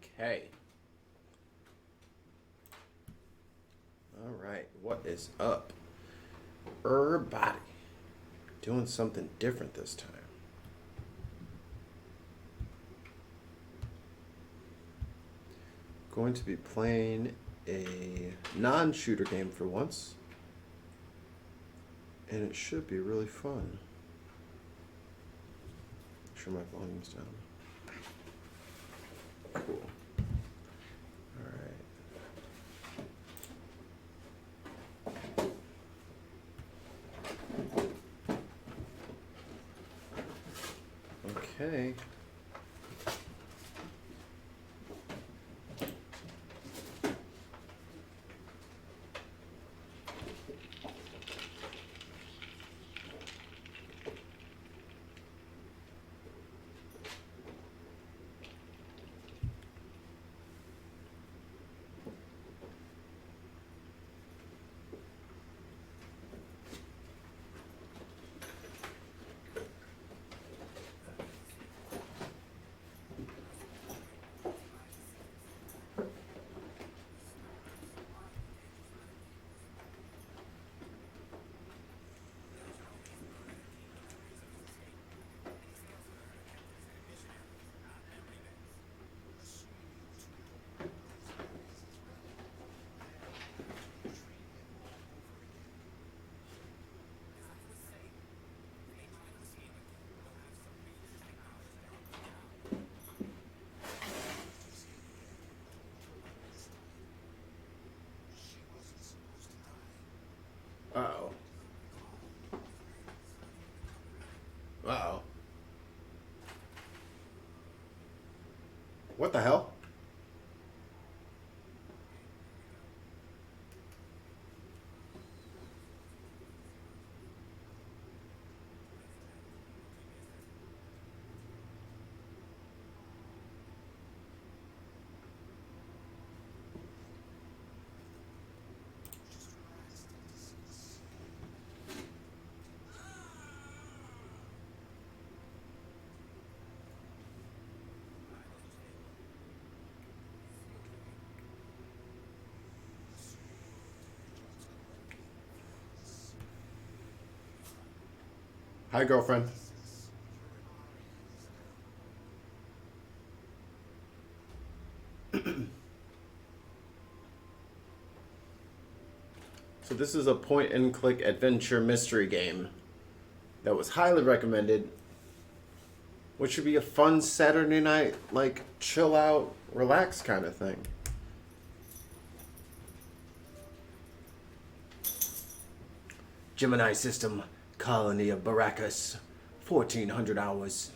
Okay. All right. What is up? Body. Doing something different this time. Going to be playing a non-shooter game for once. And it should be really fun. Make sure my volume's down. Cool. Okay. Uh-oh. Uh-oh. What the hell? Hi, girlfriend. So this is a point-and-click adventure mystery game that was highly recommended, which should be a fun Saturday night, like, chill out, relax kind of thing. Gemini system, colony of Baracus, 1400 hours.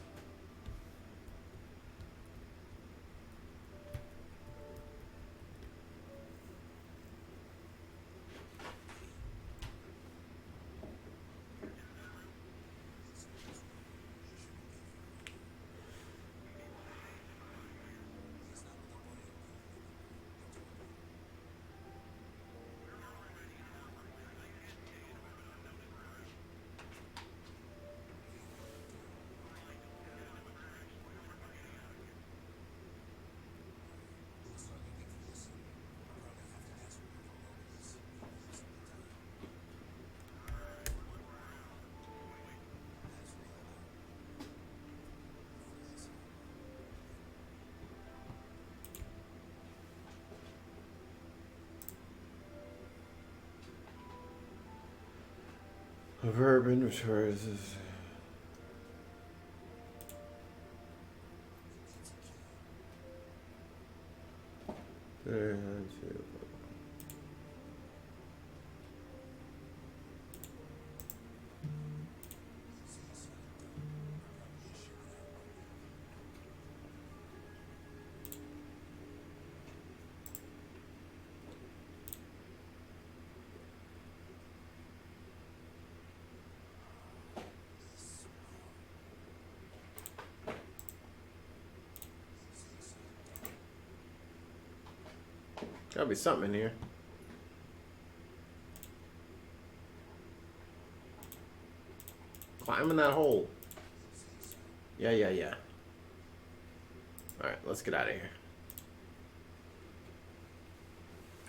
A verb inventory is. Gotta be something in here. Climbing that hole. Yeah. Alright, let's get out of here.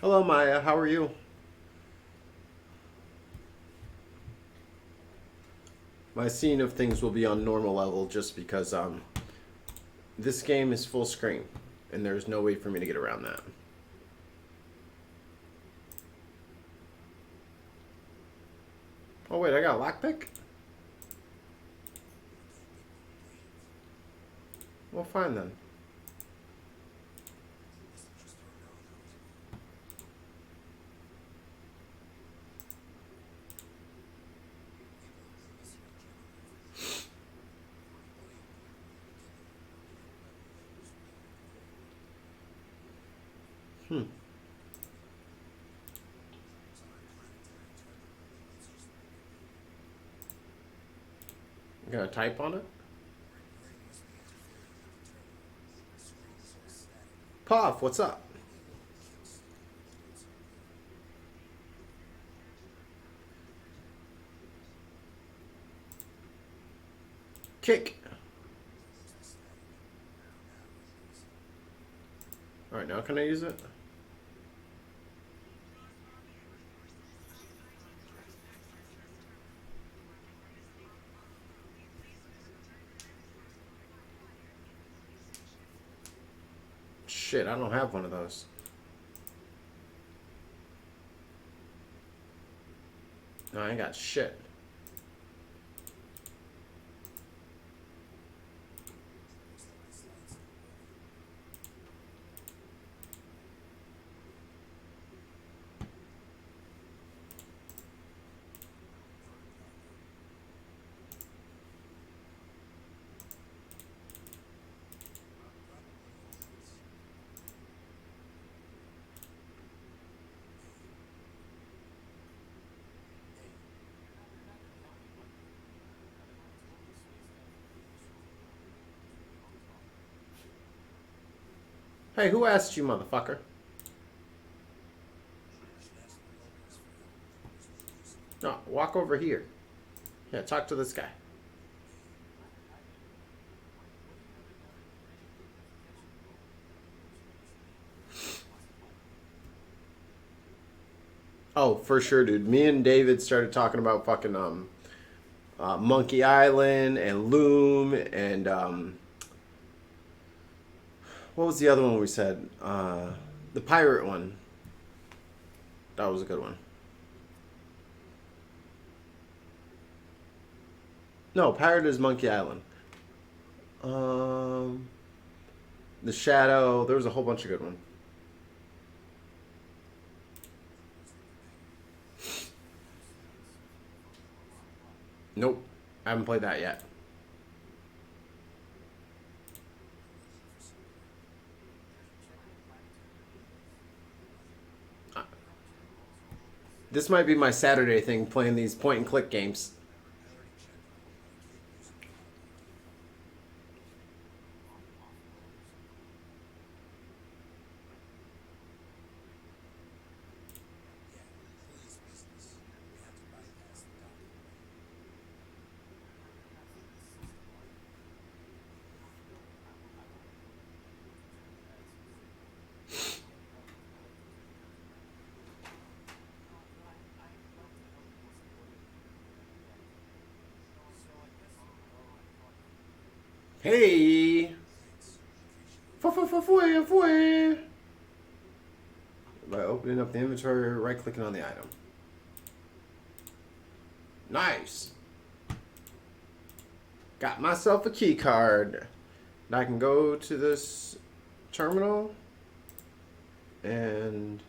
Hello, Maya. How are you? My scene of things will be on normal level just because this game is full screen, and there's no way for me to get around that. Oh wait, I got a lockpick? Well, fine then. Hmm. You got a type on it? Puff, what's up? Kick. Alright, now can I use it? Shit, I don't have one of those. No, I ain't got shit. Hey, who asked you, motherfucker? No, walk over here. Yeah, talk to this guy. Oh, for sure, dude. Me and David started talking about fucking Monkey Island and Loom and what was the other one we said? The pirate one. That was a good one. No, pirate is Monkey Island. Um, the Shadow. There was a whole bunch of good ones. Nope, I haven't played that yet. This might be my Saturday thing, playing these point and click games. Hey! Fue. By opening up the inventory, right clicking on the item. Nice! Got myself a key card. Now I can go to this terminal and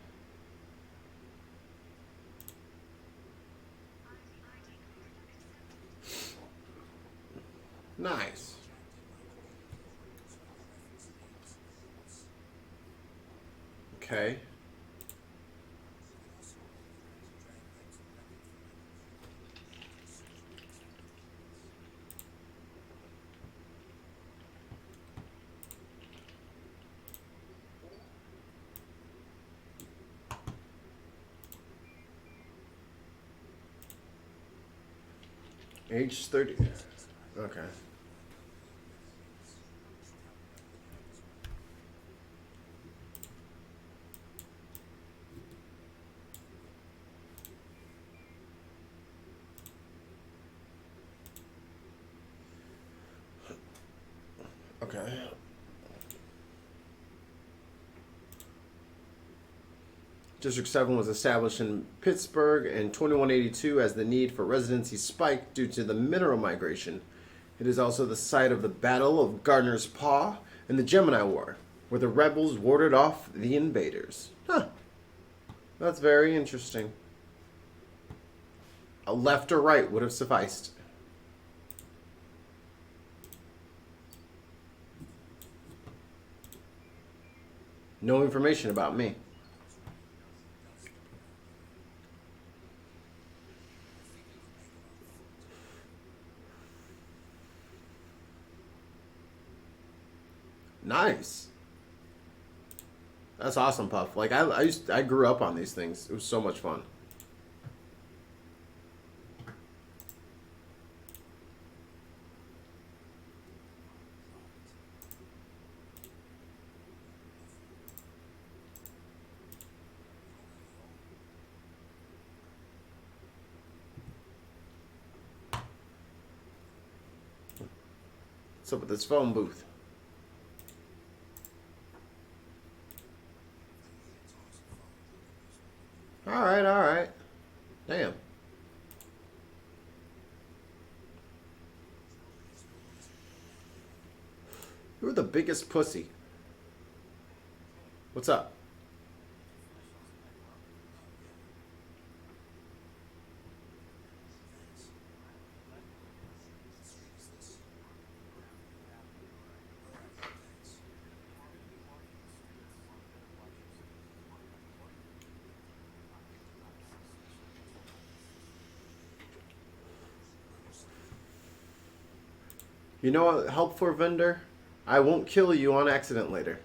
nice. Okay. Age 30. Okay. Okay. District 7 was established in Pittsburgh in 2182 as the need for residency spiked due to the mineral migration. It is also the site of the Battle of Gardner's Paw and the Gemini War, where the rebels warded off the invaders. Huh. That's very interesting. A left or right would have sufficed. No information about me. Nice. That's awesome, Puff. Like I grew up on these things. It was so much fun. What's up with this phone booth? Alright, alright. Damn. You're the biggest pussy. What's up? You know what? Help for vendor? I won't kill you on accident later.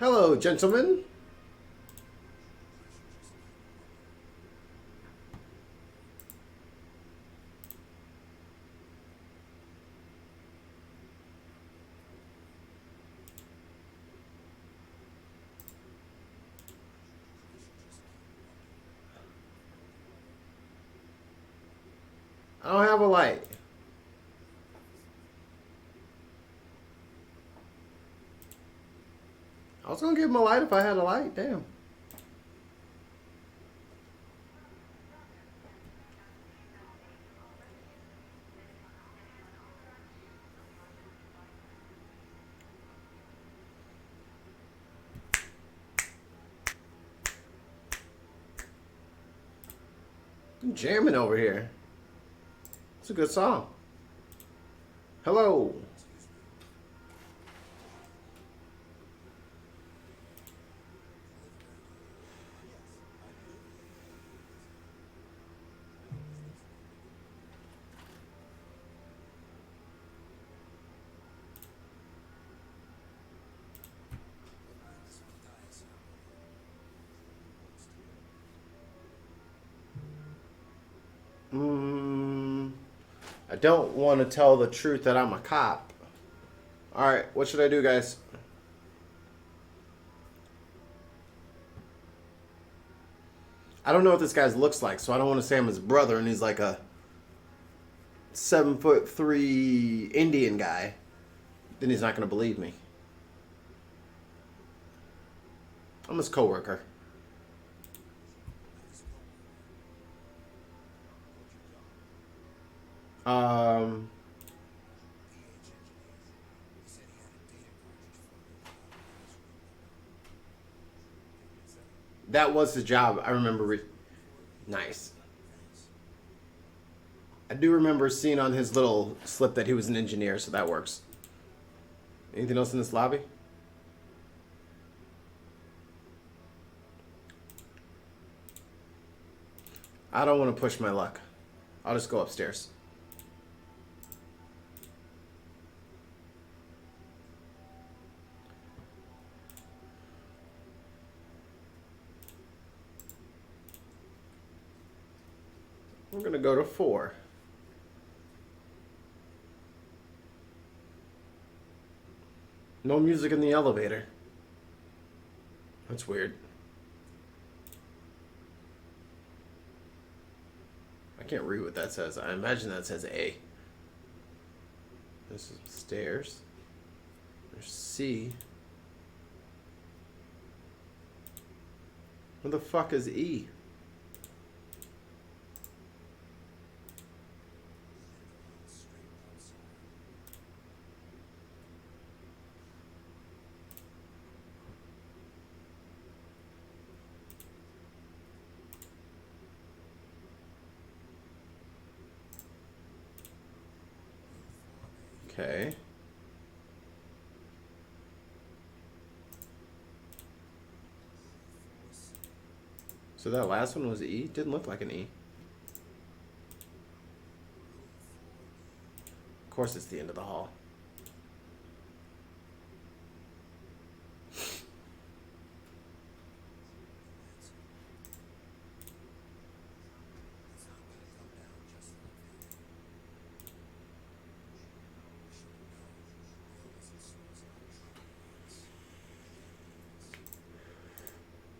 Hello, gentlemen. I don't have a light. I was gonna give him a light if I had a light. Damn. I'm jamming over here. It's a good song. Hello. I don't want to tell the truth that I'm a cop. Alright, what should I do, guys? I don't know what this guy looks like, so I don't want to say I'm his brother and he's like a 7'3" Indian guy. Then he's not going to believe me. I'm his coworker. That was the job. I remember. Nice. I do remember seeing on his little slip that he was an engineer, so that works. Anything else in this lobby? I don't want to push my luck. I'll just go upstairs. We're gonna go to 4. No music in the elevator. That's weird. I can't read what that says. I imagine that says A. This is stairs. There's C. What the fuck is E? Okay. So that last one was E? Didn't look like an E. Of course it's the end of the hall.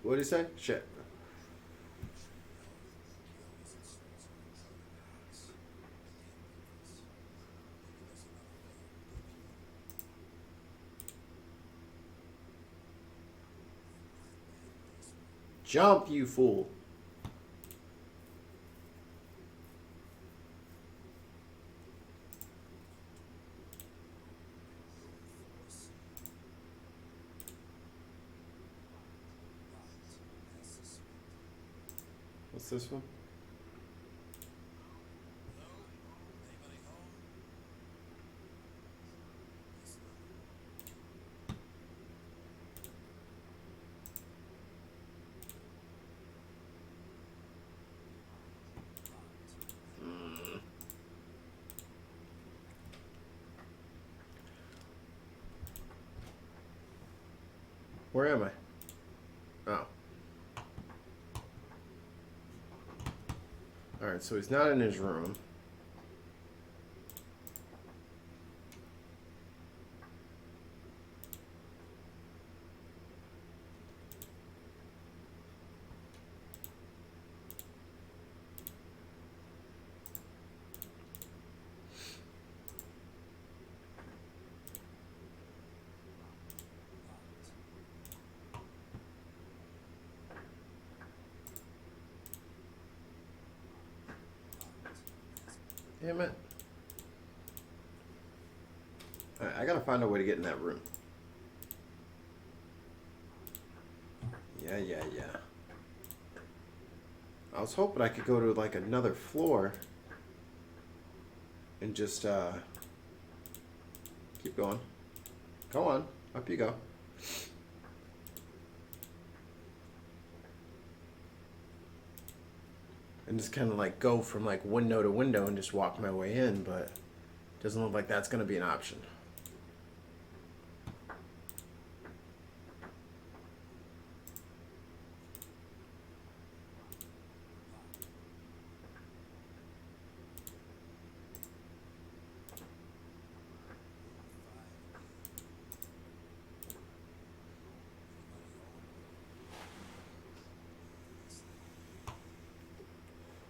What did he say? Shit. Jump, you fool. What's this one? Where am I? Oh. Alright, so he's not in his room. Damn it. Alright, I gotta find a way to get in that room. Yeah. I was hoping I could go to like another floor and just keep going. Go on, up you go. And just kind of like go from like window to window and just walk my way in, but it doesn't look like that's going to be an option.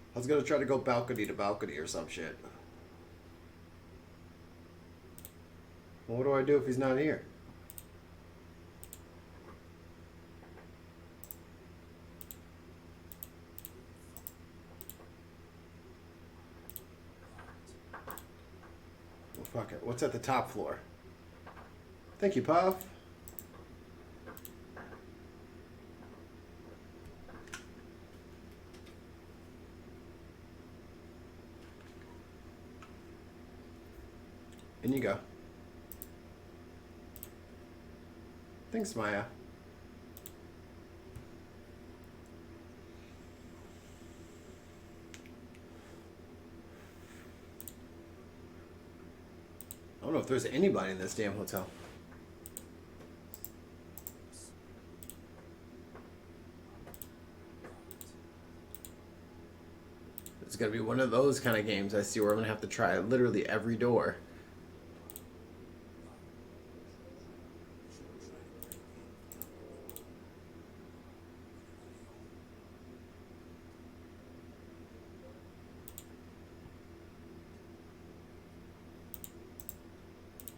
I was going to try to go balcony to balcony or some shit. Well, what do I do if he's not here? Well, fuck it. What's at the top floor? Thank you, Puff. In you go. Thanks, Maya. I don't know if there's anybody in this damn hotel. It's gonna be one of those kind of games I see where I'm gonna have to try literally every door.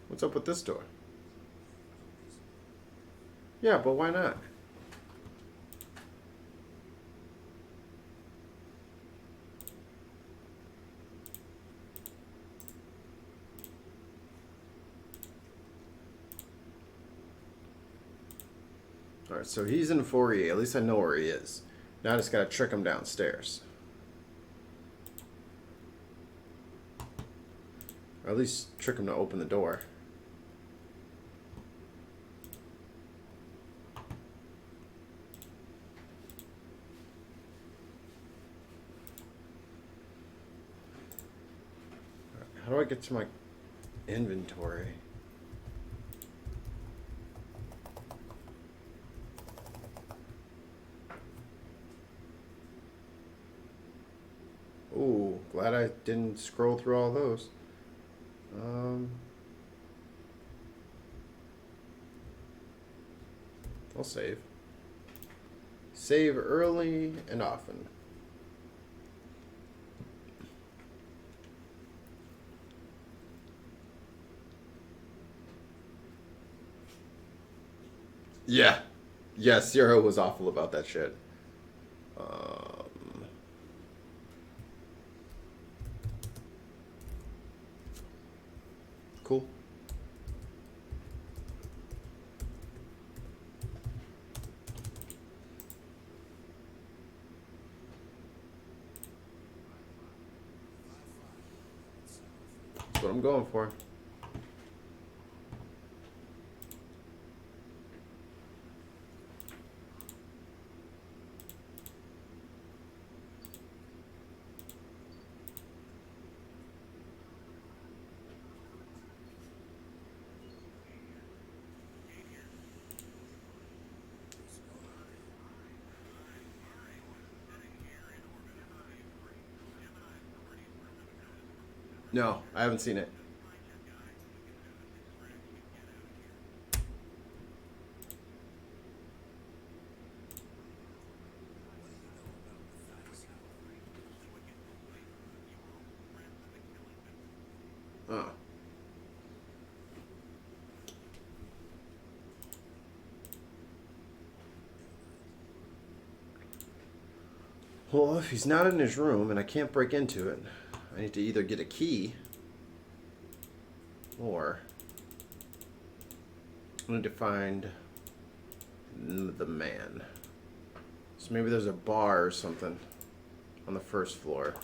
What's up with this door? Yeah, but why not? Alright, so he's in 4E. At least I know where he is. Now I just gotta trick him downstairs. Or at least trick him to open the door. How do I get to my inventory? Ooh, glad I didn't scroll through all those. I'll save. Save early and often. Yeah. Yeah, Sierra was awful about that shit. Cool. That's what I'm going for. No, I haven't seen it. Oh. Well, if he's not in his room and I can't break into it, I need to either get a key or I need to find the man. So maybe there's a bar or something on the first floor.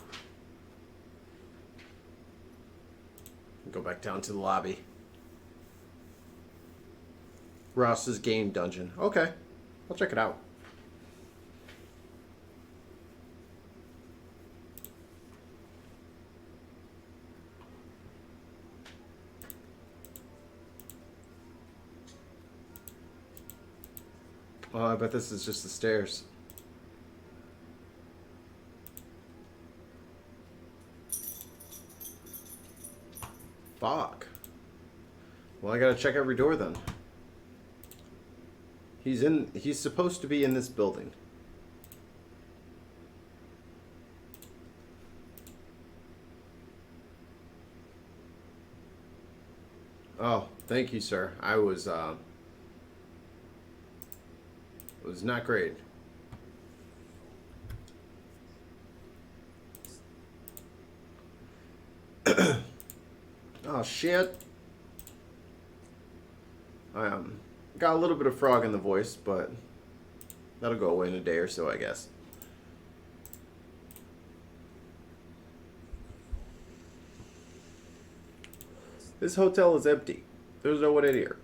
Go back down to the lobby. Ross's game dungeon. Okay, I'll check it out. Oh, I bet this is just the stairs. Fuck. Well, I gotta check every door then. He's supposed to be in this building. Oh, thank you, sir. I was it was not great. Oh shit. I got a little bit of frog in the voice, but that'll go away in a day or so, I guess. This hotel is empty. There's no one in here.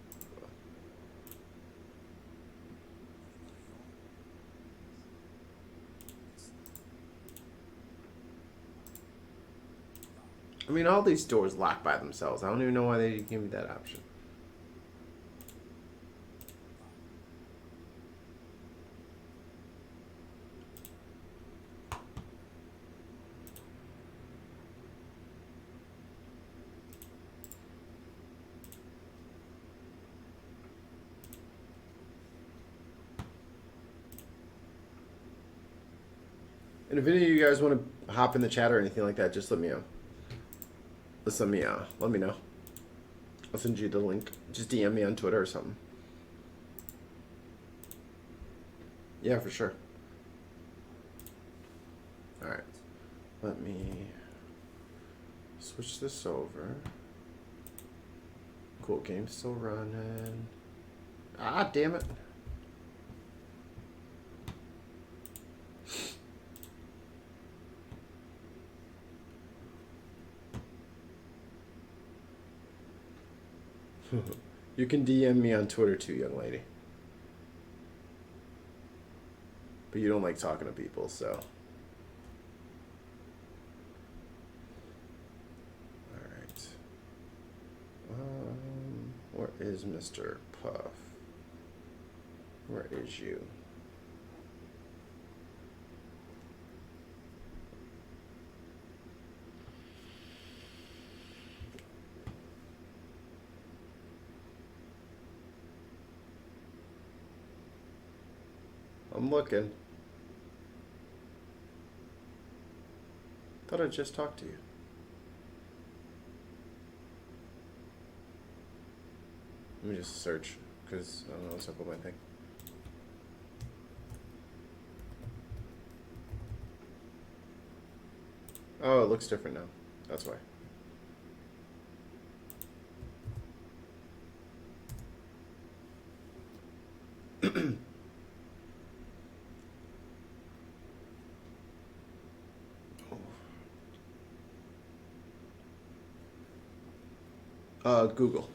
I mean, all these doors lock by themselves. I don't even know why they didn't give me that option. And if any of you guys want to hop in the chat or anything like that, just let me know. Let me know. I'll send you the link. Just DM me on Twitter or something. Yeah, for sure. All right. Let me switch this over. Cool, game's still running. Ah, damn it. You can DM me on Twitter too, young lady. But you don't like talking to people, so. Alright. Where is Mr. Puff? Where is you? I'm looking. Thought I just talked to you. Let me just search, because I don't know what's up with my thing. Oh, it looks different now. That's why. Google.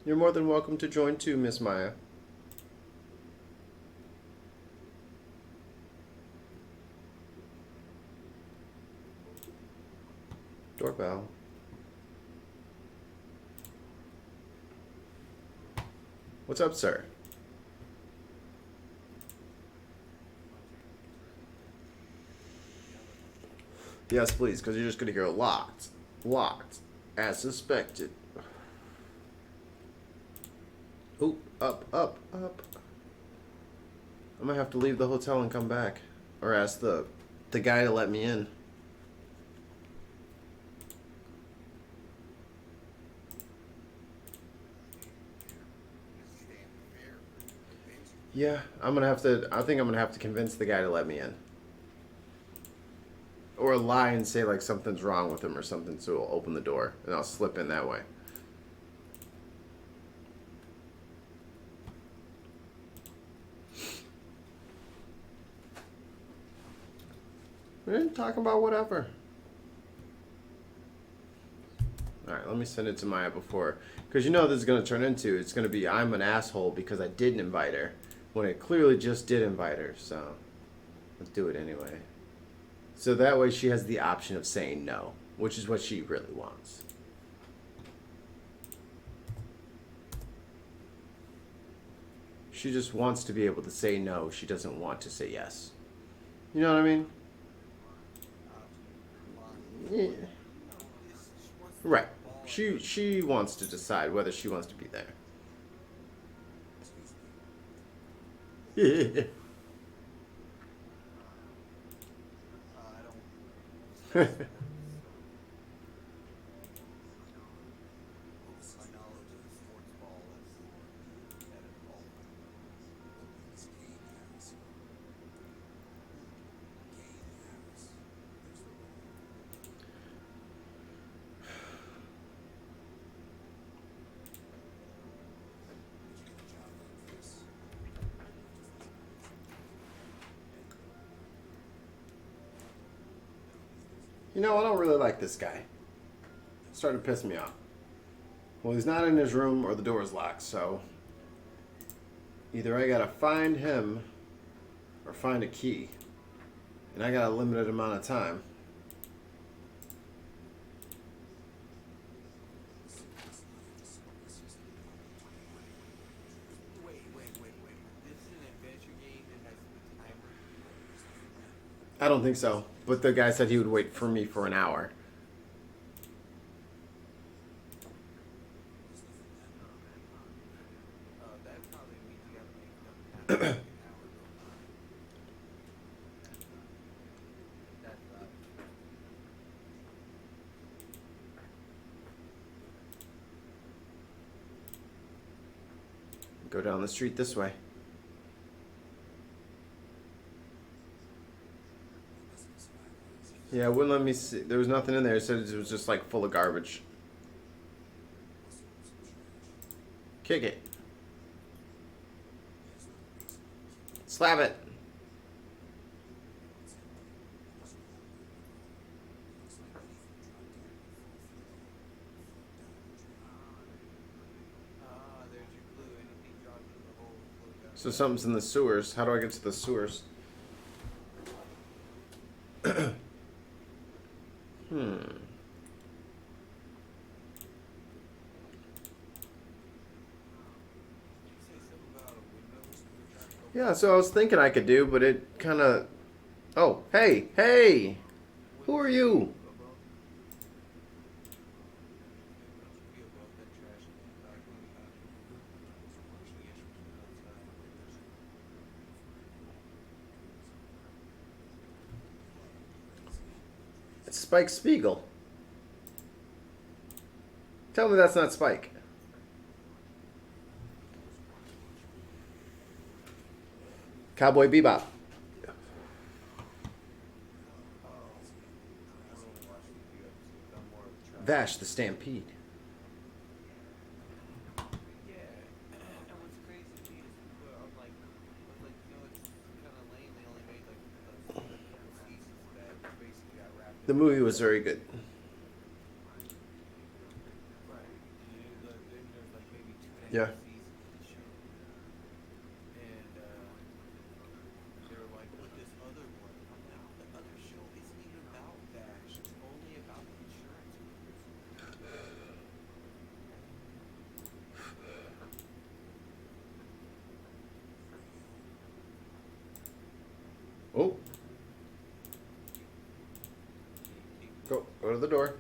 You're more than welcome to join too, Miss Maya. Doorbell. What's up, sir? Yes, please, because you're just going to hear locked, as suspected. Oop, up. I'm going to have to leave the hotel and come back. Or ask the guy to let me in. Yeah, I think I'm going to have to convince the guy to let me in. Or lie and say like something's wrong with him or something, so he'll open the door and I'll slip in that way. We're talking about whatever. Alright, let me send it to Maya before. Because you know what this is going to turn into. It's going to be I'm an asshole because I didn't invite her. When I clearly just did invite her. So, let's do it anyway. So that way she has the option of saying no. Which is what she really wants. She just wants to be able to say no. She doesn't want to say yes. You know what I mean? Yeah. Right. She wants to decide whether she wants to be there. You know, I don't really like this guy. It's starting to piss me off. Well, he's not in his room or the door is locked, so either I gotta find him or find a key. And I got a limited amount of time. Wait. This is an adventure game that has the timer? I don't think so. But the guy said he would wait for me for an hour. That probably means you gotta make them have like an hour go by. Go down the street this way. Yeah, it wouldn't let me see. There was nothing in there. It said it was just like full of garbage. Kick it. Slap it. There's your clue. Anything dropped in the hole will float down. So something's in the sewers. How do I get to the sewers? Yeah, so I was thinking I could do, but it kind of... Oh, hey, hey! Who are you? It's Spike Spiegel. Tell me that's not Spike. Cowboy Bebop. Vash the Stampede. Yeah, and what's crazy to me is I'm like, you know, it's kind of lame. They only made like seasons that basically got wrapped. The movie was very good. Right. And then there's like maybe 2.5 Yeah. seasons of the show. And they were like, but this other one, no, the other show isn't even about Vash. It's only about the insurance company. Oh. Go to the door.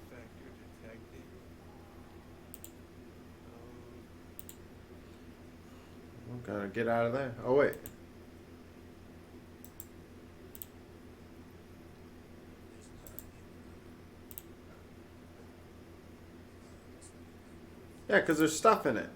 Factor detected. Gotta get out of there. Oh, wait. Yeah, because there's stuff in it.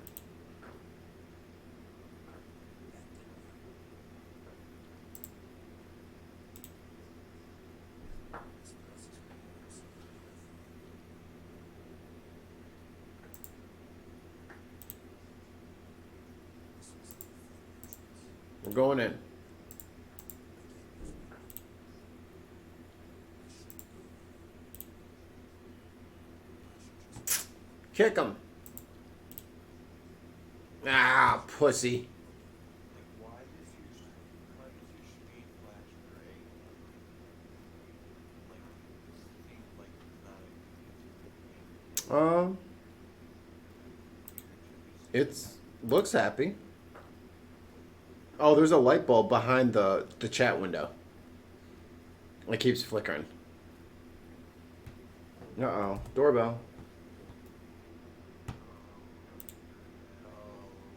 We're going in. Kick him. Ah, pussy. Like, why does your screen flash gray? Like, this seems like it's not a It's looks happy. Oh, there's a light bulb behind the chat window. It keeps flickering. Uh-oh. Doorbell.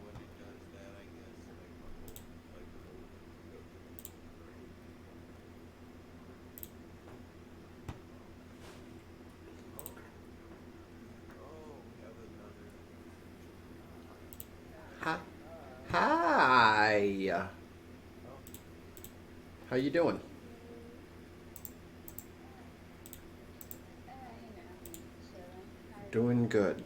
when it does that, I guess, like, we have another. Hi. How you doing? Doing good.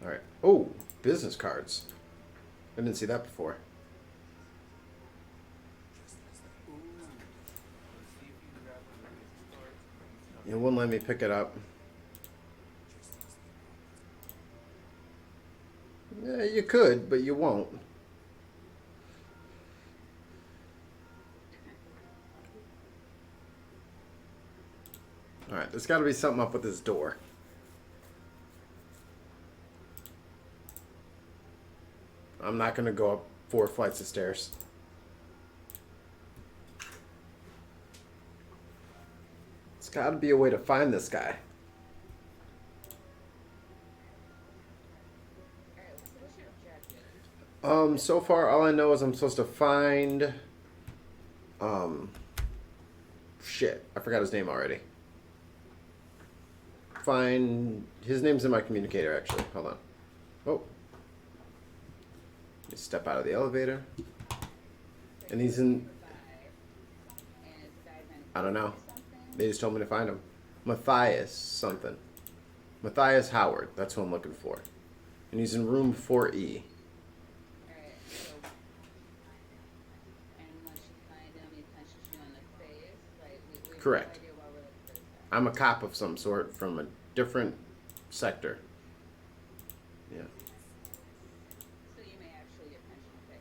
All right. Oh, business cards. I didn't see that before. It wouldn't let me pick it up. Yeah, you could, but you won't. All right, there's got to be something up with this door. I'm not going to go up 4 flights of stairs. There's got to be a way to find this guy. So far, all I know is I'm supposed to find. Um. Shit, I forgot his name already. Find his name's in my communicator. Actually, hold on. Oh. Let me step out of the elevator. And he's in. I don't know. They just told me to find him. Matthias something. Matthias Howard. That's who I'm looking for. And he's in room 4E. Correct. I'm a cop of some sort from a different sector. Yeah. So you may actually get pension pay.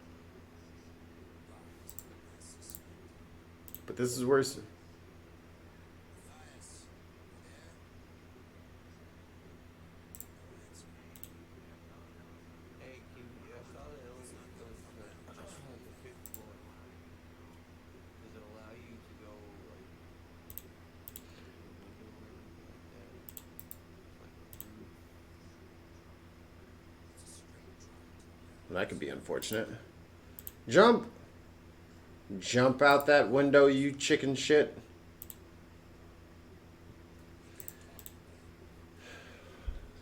But this is worse. Hey, I saw that it was the fifth floor. Does it allow you to go like the window or anything like that? Like the roof? That could be unfortunate. Jump! Jump out that window, you chicken shit.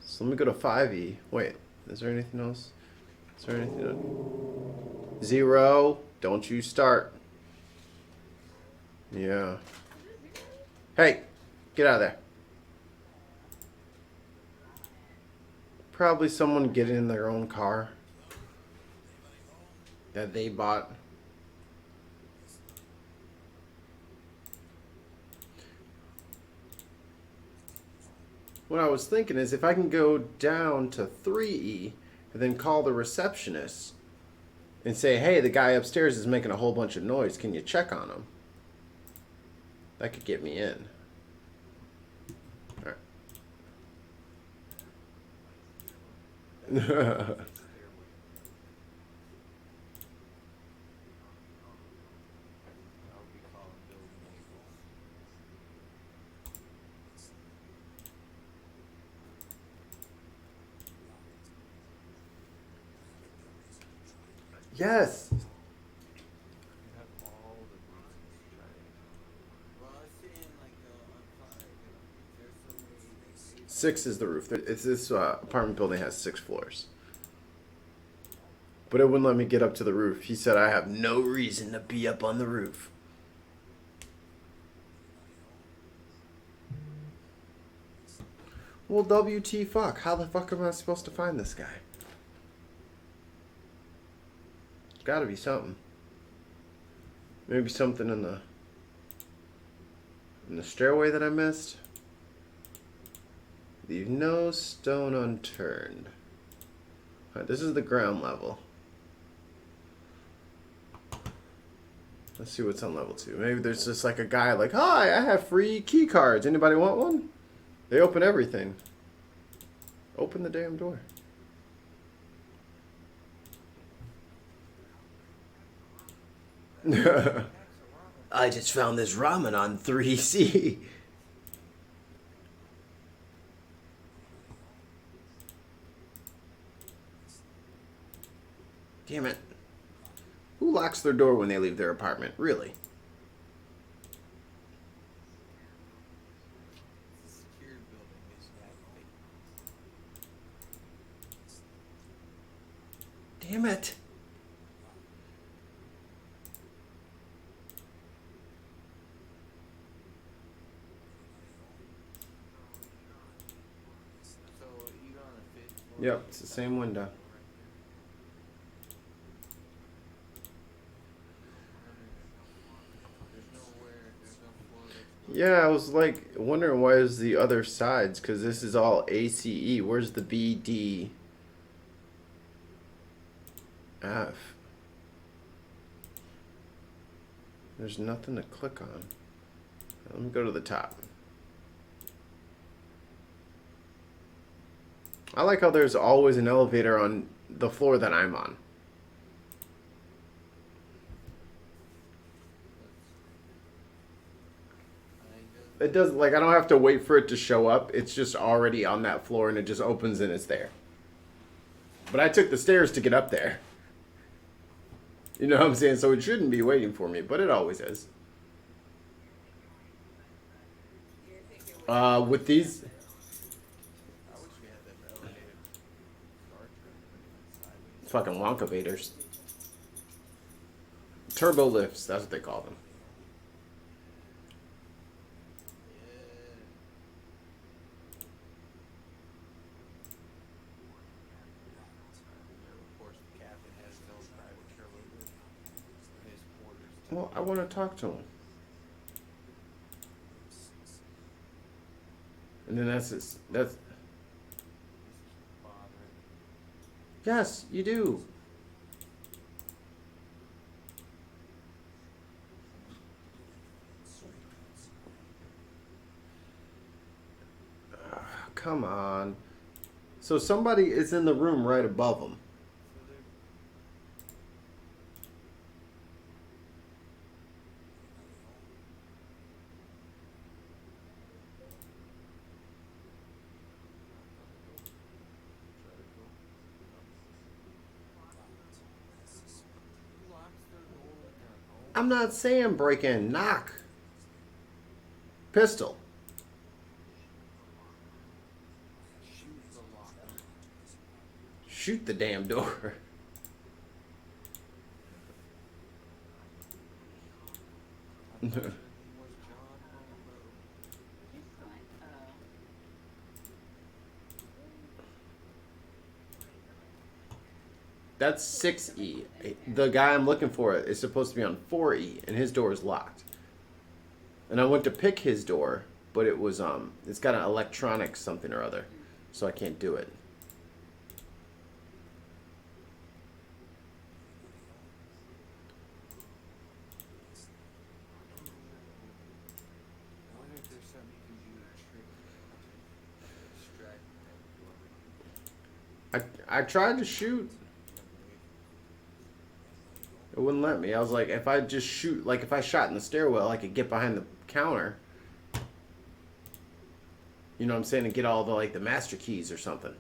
So let me go to 5E. Wait, is there anything else? Is there anything else? 0. Don't you start. Yeah. Hey, get out of there. Probably someone getting in their own car that they bought. What I was thinking is if I can go down to 3E and then call the receptionist and say, hey, the guy upstairs is making a whole bunch of noise. Can you check on him? That could get me in. All right. I'll be calling Bill Mabel. Yes. You have all the reasons to try to. Well, I was saying like on 5, there's so many. 6 is the roof. It's this apartment building has 6 floors. But it wouldn't let me get up to the roof. He said I have no reason to be up on the roof. Well, WT fuck. How the fuck am I supposed to find this guy? Gotta be something. Maybe something in the stairway that I missed. Leave no stone unturned. Alright, this is the ground level. Let's see what's on level 2. Maybe there's just like a guy like, hi, I have free key cards. Anybody want one? They open everything. Open the damn door. I just found this ramen on 3C. Damn it. Who locks their door when they leave their apartment? Really? It's a secure building. They should have fake. Damn it. So even on the 5th floor. Yep, it's the same window. Yeah, I was like wondering why is the other sides, because this is all ACE. Where's the B, D, F? There's nothing to click on. Let me go to the top. I like how there's always an elevator on the floor that I'm on. It doesn't, like, I don't have to wait for it to show up. It's just already on that floor and it just opens and it's there. But I took the stairs to get up there. You know what I'm saying? So it shouldn't be waiting for me, but it always is. You think it would With these, I wish we had them elevated Star Trek, but it's sideways. fucking Wonka Vaders. Turbo lifts, that's what they call them. Yeah. And of course, the captain has his own private turbo lift in his quarters. Well, I want to talk to him. And then that's This is bothering. yes, you do. Come on. So somebody is in the room right above him. So they're who locks their door when they're at home? I'm not saying break in, knock. Pistol. Shoot the locker. Shoot the damn door. I thought his name was John Monroe. He's fine. That's 6E. The guy I'm looking for is supposed to be on 4E, and his door is locked. And I went to pick his door, but it was it's got an electronic something or other, so I can't do it. I wonder if there's something you can do to trick distract I tried to shoot. It wouldn't let me. I was like, if I just shoot, like if I shot in the stairwell, I could get behind the counter. You know what I'm saying? And get all the like the master keys or something.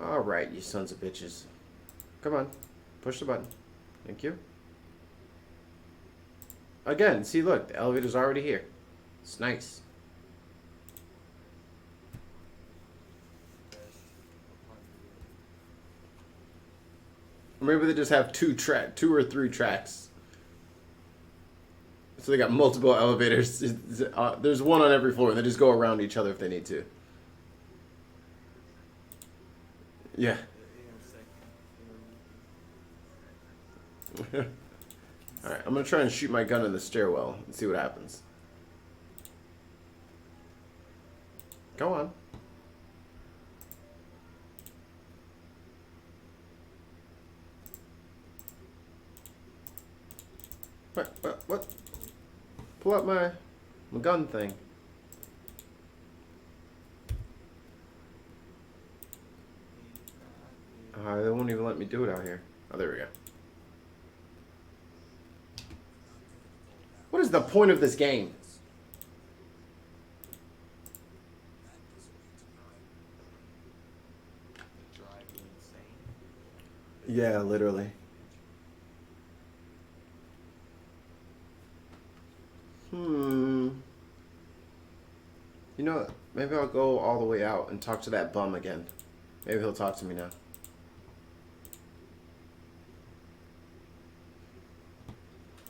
All right, you sons of bitches. Come on. Push the button. Thank you. Again, see, look, the elevator's already here. It's nice. Or maybe they just have two or three tracks. So they got multiple elevators. There's one on every floor, and they just go around each other if they need to. Yeah. Alright, I'm gonna try and shoot my gun in the stairwell and see what happens. Go on. What? Pull out my gun thing. They won't even let me do it out here. Oh, there we go. What is the point of this game? Drive you insane. Yeah, literally. You know what? Maybe I'll go all the way out and talk to that bum again. Maybe he'll talk to me now.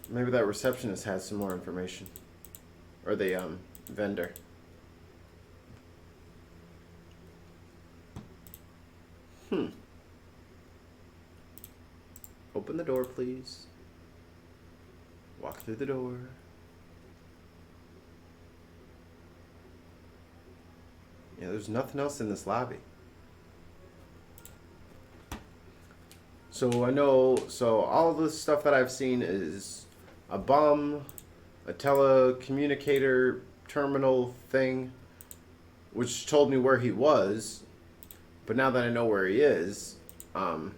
Maybe that receptionist has some more information. Or the vendor. Open the door, please. Walk through the door. Yeah, there's nothing else in this lobby. So I know, all the stuff that I've seen is a bum, a telecommunicator terminal thing, which told me where he was. But now that I know where he is, I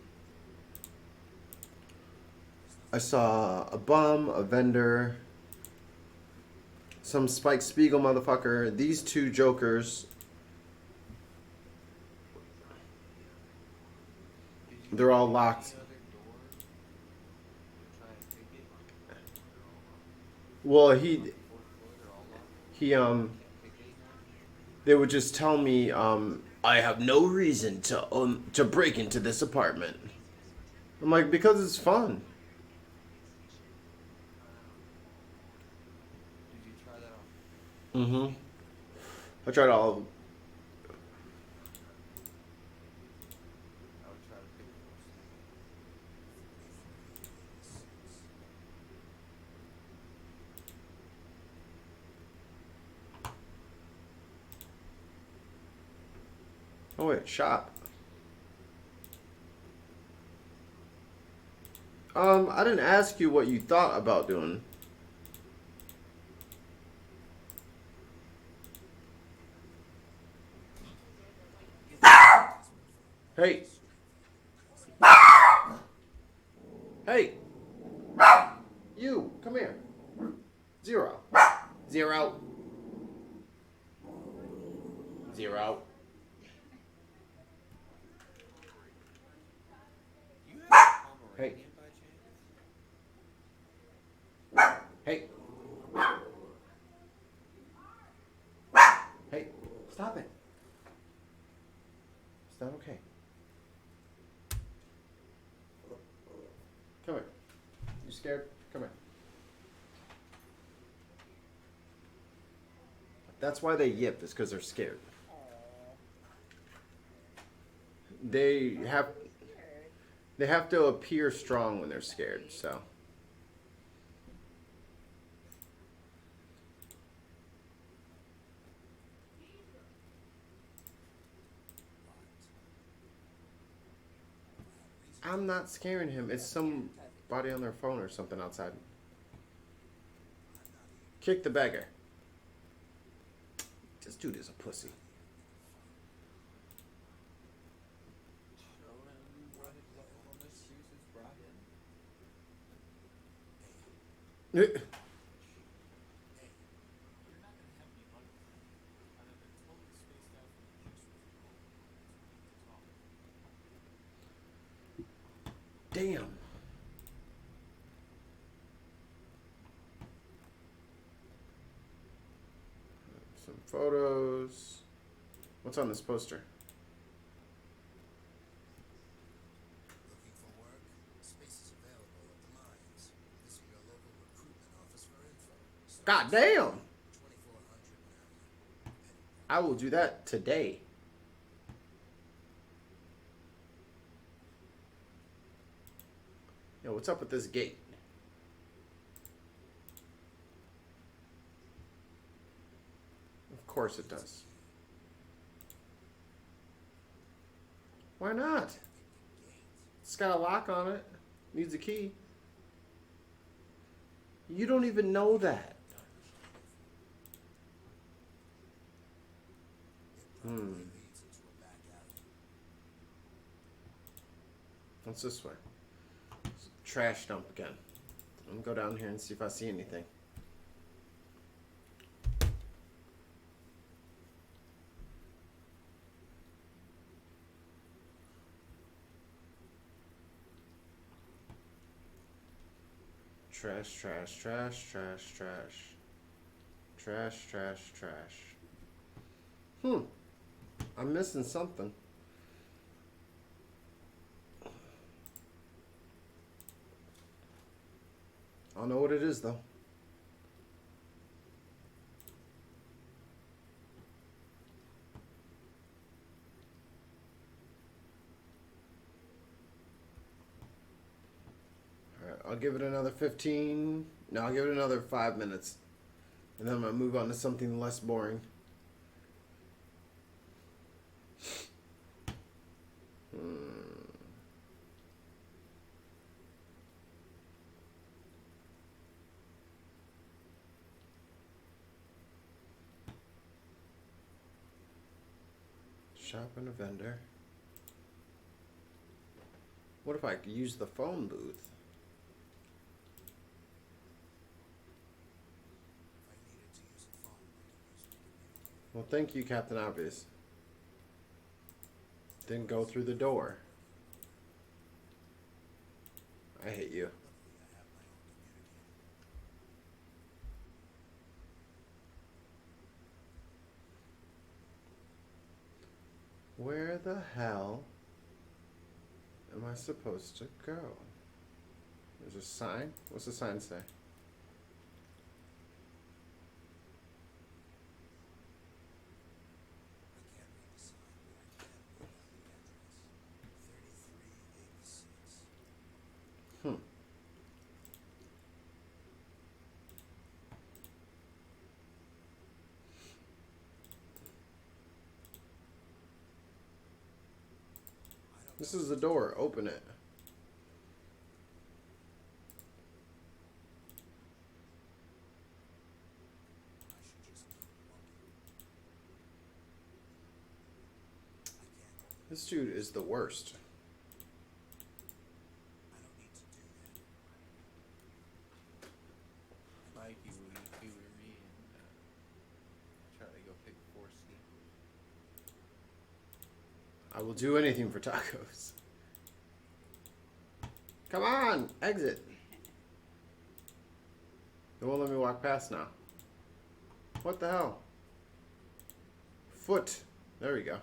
saw a bum, a vendor, some Spike Spiegel motherfucker, these two jokers, They're all locked. Any other door to try and pick it? Well, On the fourth floor, they're all locked. he Can't pick anymore. they would just tell me I have no reason to break into this apartment. I'm like, because it's fun. Did you try that on? Mm-hmm. I tried all. I would try to pick the most. Oh wait, shop. I didn't ask you what you thought about doing. Hey. Hey. You, come here. Zero. Zero. Zero. You have a Hey. Pomeranian by chance? Hey. Hey. Stop it. It's not okay. Come here. You scared? Come here. That's why they yip, is because they're scared. They have they have to appear strong when they're scared, so. I'm not scaring him. It's somebody on their phone or something outside. Kick the beggar. This dude is a pussy. Show him what Oklahoma excuses brought him. Damn. Some photos. What's on this poster? Looking for work? Spaces available at the mines. Visit your local recruitment office for info. God damn. 2400 now. I will do that today. Yo, what's up with this gate? Of course it does. Why not? It's got a lock on it. Needs a key. You don't even know that. Leads into a back alley. What's this way? Trash dump again. I'm gonna go down here and see if I see anything. Trash, trash, trash, trash, trash. Trash, trash, trash. I'm missing something. I don't know what it is though. Alright, I'll give it another 15. No, I'll give it another 5 minutes. And then I'm going to move on to something less boring. Shop and a vendor. What if I could use the phone booth? If I needed to use a phone, I could use it. Well, thank you, Captain Obvious. Didn't go through the door. I hate you. Luckily, I have my own communicator. Where the hell am I supposed to go? There's a sign? What's the sign say? I can't read the sign, but I can read out the address. 3386. Hmm. I don't This know is the what to door. do. Open it. I should just keep walking. I can't open it. This dude is the worst. I don't need to do that. Mikey, will you humor me and try to go pick 4C? I will do anything for tacos. Come on, exit. They won't let me walk past now. What the hell? Foot. There we go.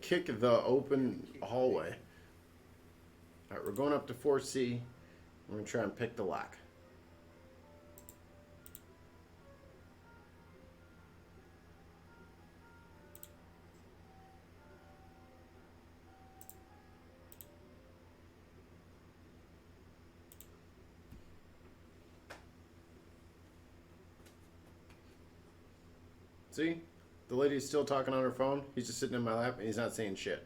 Kick the open hallway. Alright, we're going up to 4C. We're going to try and pick the lock. See? The lady's still talking on her phone. He's just sitting in my lap and he's not saying shit.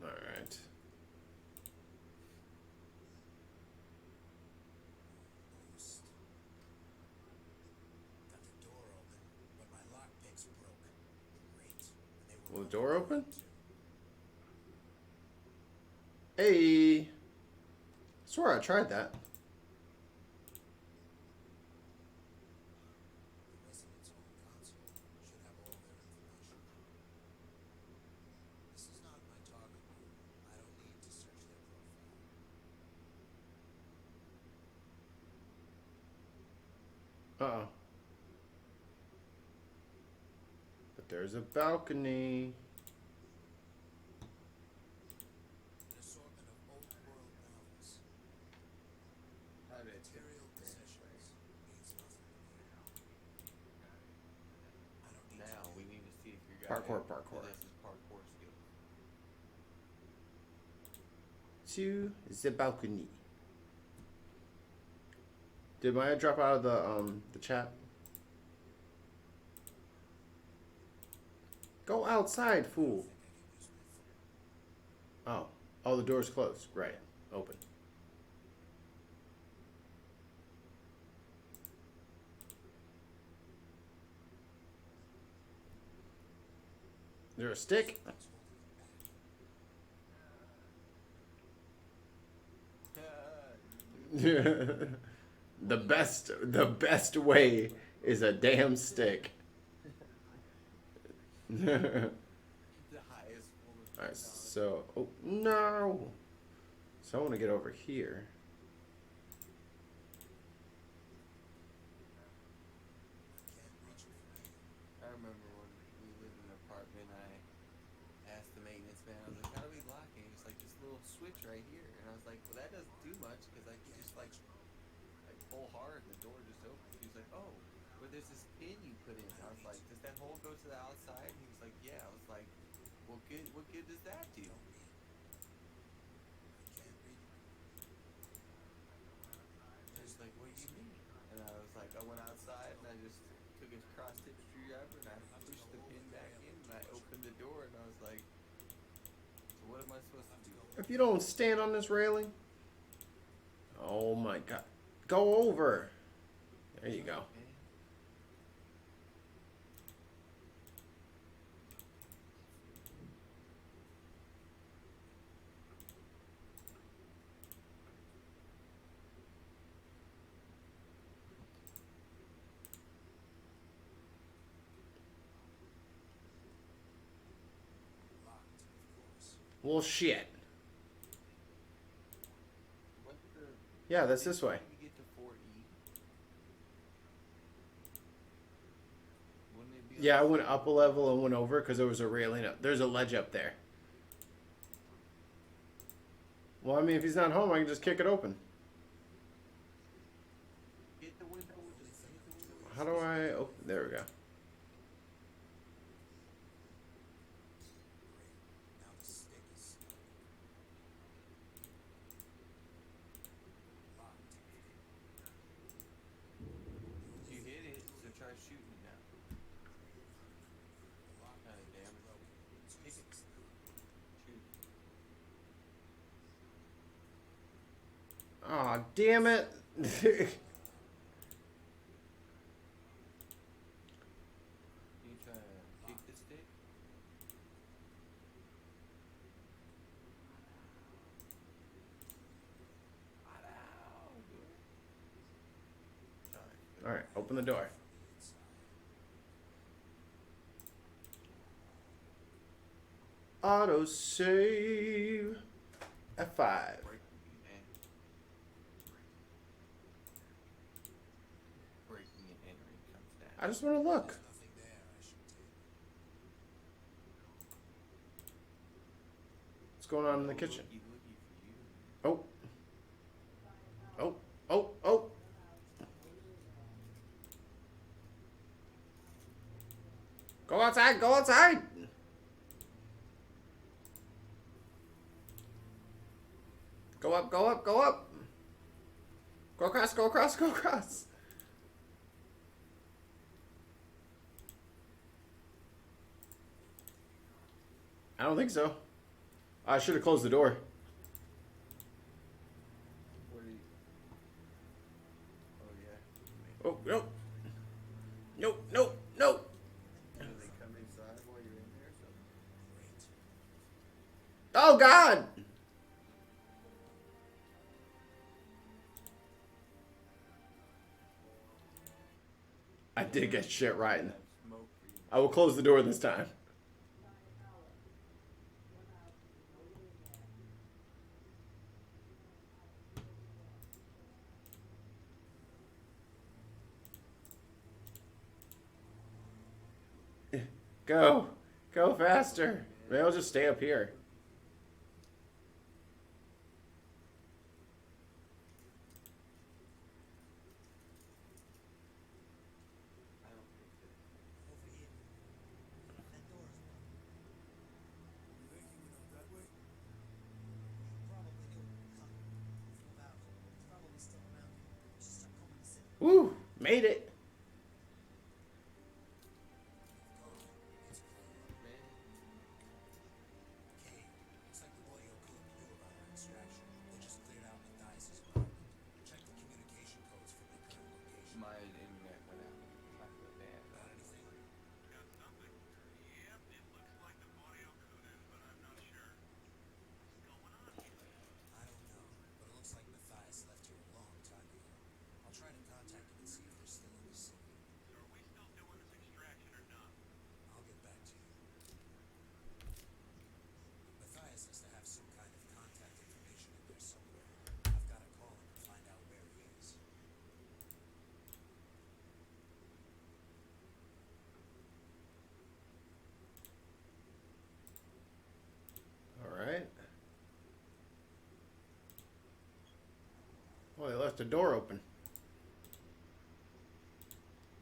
Alright. Almost. Got the door open, but my lockpicks broke. Great. And they were Will the running door open? too. Hey! I swear I tried that. The residence home console should have all their information. This is not my target group. I don't need to search their profile. Uh-oh. But there's a balcony. An assortment of old world novels. How did it Material possessions means nothing to me. I don't need Now to we need to see if your guy Parkour, parkour. possesses parkour skills. To the balcony. Did Maya drop out of the chat? Go outside, fool. think I can use my phone. Oh. Oh, the door's closed. Right. Open. Is there a stick? Something's holding it back. The best way is a damn stick. The highest form of Alright, technology. so oh no. So I want to get over here. I can't reach it from here. I remember when we lived in an apartment, I asked the maintenance man, I was like, how do we lock it? He was like, this little switch right here. And I was like, well, that doesn't do much because I can just like pull hard and the door just opens. He was like, oh, but there's this pin you put in. I was like, does that hole go to the outside? He was like, yeah. I was like, what good does that do? Don't read. I can't read it. He was like, what do you mean? And I was like, I went outside and I just took a cross tip screwdriver and I pushed the pin back in and I opened the door and I was like, so what am I supposed to do? If you don't stand on this railing. Oh my god. Go over. There you go. Man. Well, shit. What the? Yeah, that's this way. You get to 4E. Wouldn't it be? Yeah, I went up a level and went over because there was a railing up. There's a ledge up there. Well, I mean, if he's not home, I can just kick it open. Hit the window with the. Hit the window with How do I open? There we go. Great. Now the stick is stuck. Locked. You hit it, so try shooting it now. The lock God damn it. broken. It's Hit it. useless now. Shoot. Aw, damn it. You try to kick the stick? Sorry. Alright, open the door. From the inside. Auto save. F5. Breaking and entering comes down. I just want to look. There's nothing there I should take. What's going on in the kitchen? Looky, looky for you. Oh. Oh. Oh. Oh. Go outside. Go outside. Go up. Go up. Go up. Go across. Go across. Go across. I don't think so. I should have closed the door. What are you? Oh yeah. Oh, no. No, no, no. Do they come inside while you're in there? So Great. Oh, God. I did get shit right. smoke for you. I will close the door this time. Go. Go faster. Maybe I'll just stay up here. I don't think that. Over here. That door is locked. You think he went out that way? You probably do. Huh. Nothing about it. He's probably still around here. Just start combing the city. Woo. Made it. It's clear. Man, Kane, looks like the audio code knew about our extraction. They just cleared out Matthias' apartment. Check the communication codes for their current location. my internet went out. I feel bad. Got anything? Got something? Yep, it looks like the audio coded, but I'm not sure. What's going on here? I don't know, but it looks like Matthias left here a long time ago. I'll try to contact him and see if they're still in the city. So are we still doing this extraction or not? I'll get back to you. Matthias has to have some kind of contact information in there somewhere. I've got to call him and find out where he is. All right. Well, they left the door open.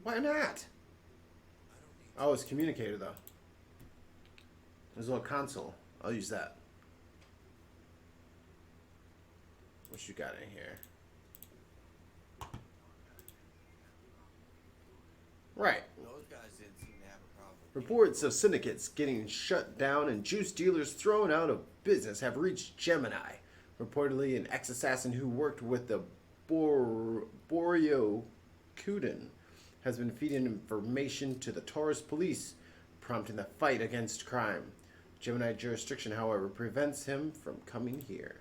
Why not? I don't need Oh, it's communicator, though. There's a little console. I'll use that. What you got in here? Right. Those guys didn't seem to have a problem. Reports of syndicates getting shut down and juice dealers thrown out of business have reached Gemini. Reportedly, an ex-assassin who worked with the Borio Kuden has been feeding information to the Taurus police, prompting the fight against crime. Gemini jurisdiction, however, prevents him from coming here.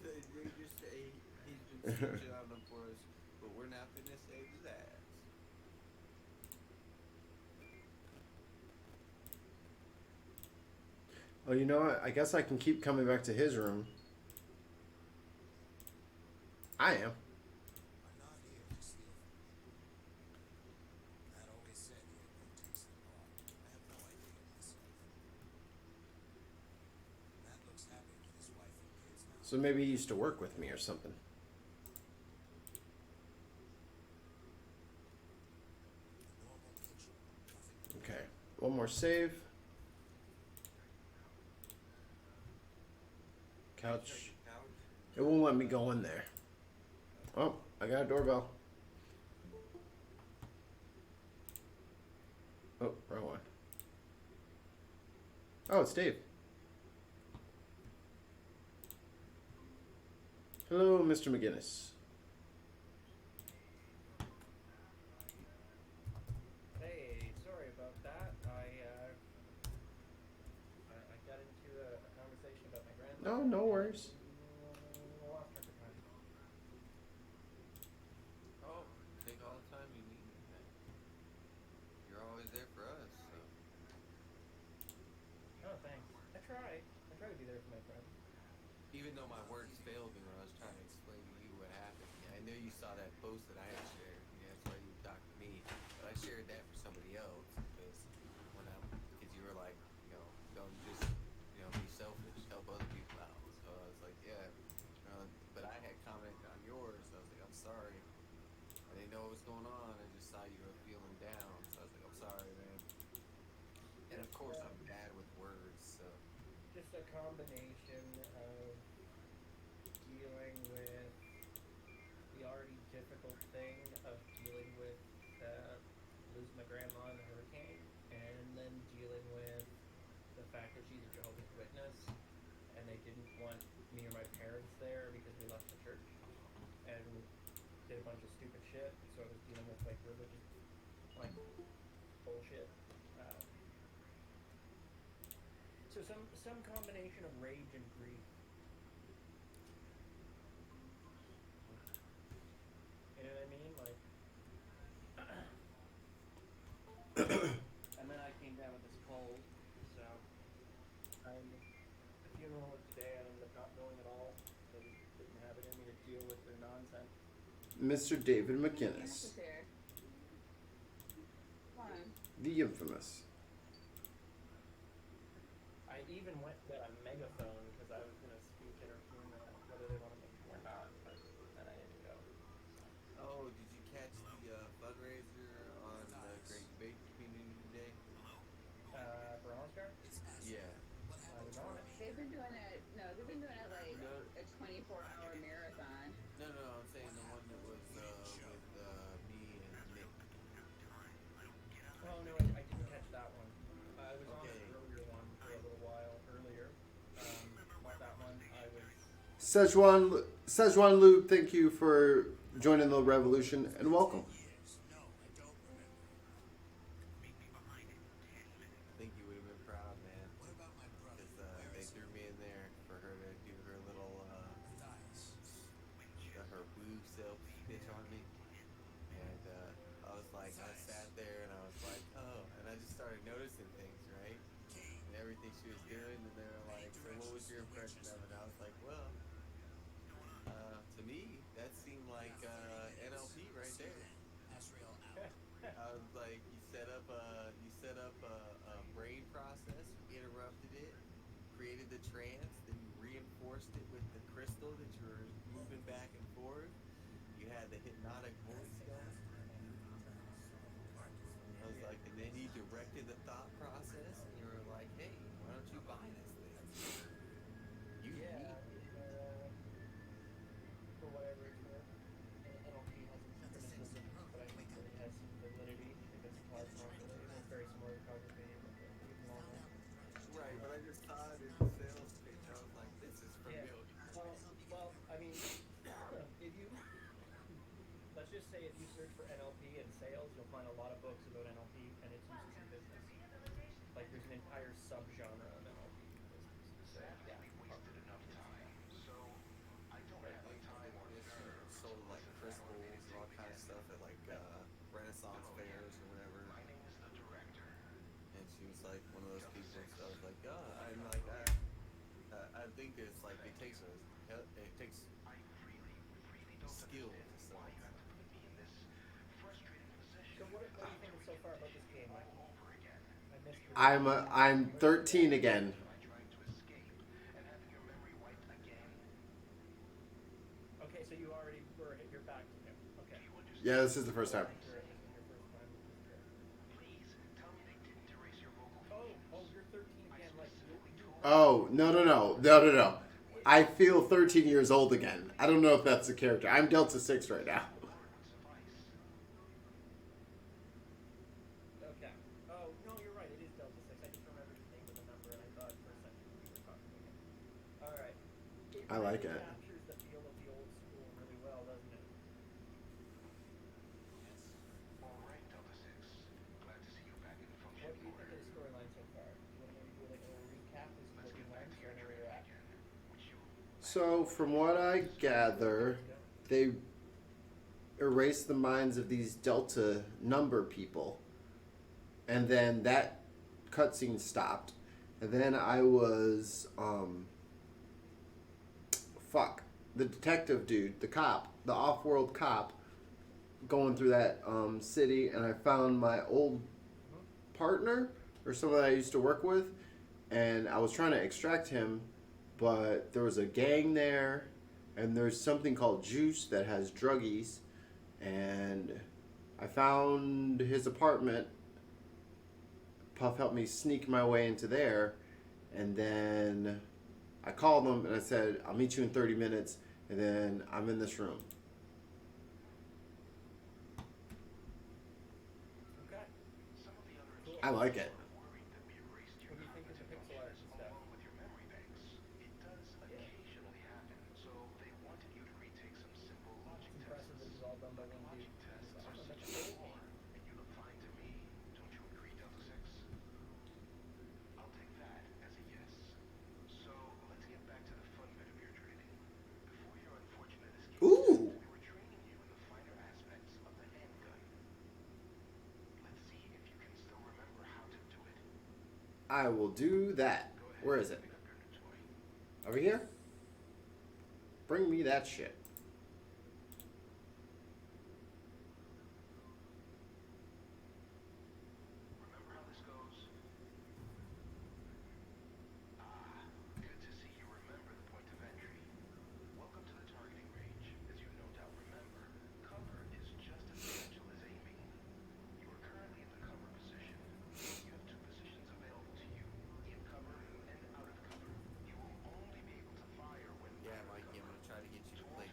They just say he's been switching on them for us, but we're not finna save his ass. Oh, you know what? I guess I can keep coming back to his room. I am. I'm not here to steal from you. Matt always said he had good taste in art. I have no idea myself. Matt looks happy with his wife and kids now. So maybe he used to work with me or something. A normal picture. Nothing. Okay. One more save. Couch. Couch. It won't let me go in there. Oh, I got a doorbell. Oh, wrong one. Oh, it's Dave. Hello, Mr. McGinnis. Hey, sorry about that. I got into a conversation about my grandma. No, no worries. Lost track of time. Oh, take all the time you need, man. You're always there for us, so. Oh, thanks. I try. I try to be there for my friends. Even though my words failed me when I was trying to explain to you what happened, I know you saw that post that I had shared. That's why you talked to me. But I shared that for somebody else because because you were like, don't just, be selfish, help other people out. So I was like, yeah. But I had commented on yours. So I was like, I'm sorry. I didn't know what was going on. I just saw you were feeling down. So I was like, I'm sorry, man. And of course, I'm bad with words, so. Just a combination of dealing with the already difficult thing of dealing with losing my grandma in the hurricane, and then dealing with the fact that she's a Jehovah's Witness, and they didn't want me or my parents there because we left the church and did a bunch of stupid shit. So I was dealing with like religious, like bullshit. So some combination of rage and grief. You know what I mean? Like, and then I came down with this cold, so the funeral was today. I ended up not going at all. So I just didn't have it in me to deal with their nonsense. Mr. David McGinnis McGinnis. is here. Come on. The infamous. I even went to get a megaphone because I was gonna speak at her funeral, whether they wanted me to or not, but then I didn't go. Oh, did you catch the fundraiser on the Great Debate Community today? For Oscar, It's Ashley. Yeah. What I happened was to on our it. They've been doing it. No, they've been doing it like No, a 24-hour marathon. no, I'm saying the one that was with me and Nick. Oh no, I didn't catch that one. I was on an Okay. earlier one for a little while earlier. Not that one. I was. Szechuan Lube, thank you for joining the revolution and welcome. years? No, I don't remember. Meet me behind it in 10 minutes. I think you would have been proud, man. What about my brother? Because Where they is he? threw me in there for her to do her little, Matthias. her woo self pitch on me. And I was like, I sat there and I was like, oh, and I just started noticing things, right? And everything she was doing, and they were like, so what was your impression of it? And I was like, well, to me, that seemed like NLP right there. Asriel out. I was like, you set up a brain process, interrupted it, created the trance, then you reinforced it with the crystal that you were moving back and forth. You had the hypnotic voice going. I was like, and then you directed the thought process, and you were like, hey, why don't you buy this thing? You Yeah, need for whatever it's worth. NLP has its criticisms, but I think that it has some validity if it's applied properly. It's very similar to photography, but even longer. right, but I just saw it in the sales pitch. I was like, this is Yeah. familiar. Well, I mean, if you let's just say if you search for NLP and sales, you'll find a lot of books about NLP and its uses in business. Like there's an entire subgenre of NLP in business. So yeah. Right, they sold like crystals and all kinds of Renaissance fairs or whatever. And she was like one of those people. So I was like, yeah, I'm like, I think it's like it takes skill to slice. So what do you think so far about this game, Mikey? I missed your. I'm 13 again. Okay, so you already were. You're back to new. Okay. Yeah, this is the first time. This is your first time with this character. Oh, you're 13 again. Like you. Oh, no. I feel 13 years old again. I don't know if that's the character. I'm Delta 6 right now. Okay. Oh no, you're right. It is Delta 6. I just remembered his name with a number, and I thought for a second you were talking to him. All right. I like really it. captures the feel of the old school really well, doesn't it? What do you think of the storyline so far? Do you want to maybe do like a little recap as you look at home so I know where you're at? So, from what I gather, they erased the minds of these Delta number people. And then that cutscene stopped. And then I was, the detective dude, the cop, the off-world cop, going through that city, and I found my old partner, or someone I used to work with, and I was trying to extract him, but there was a gang there, and there's something called Juice that has druggies, and I found his apartment. Puff helped me sneak my way into there, and then I called him and I said, I'll meet you in 30 minutes, and then I'm in this room. Okay. Cool. I like it. What do you think of the pixel art and stuff? Yeah. It's impressive that it's all done by one dude. That's cool. Ooh! I will do that. Where is it? Over here? Bring me that shit. Yeah, Mikey, I'm gonna try to get you to play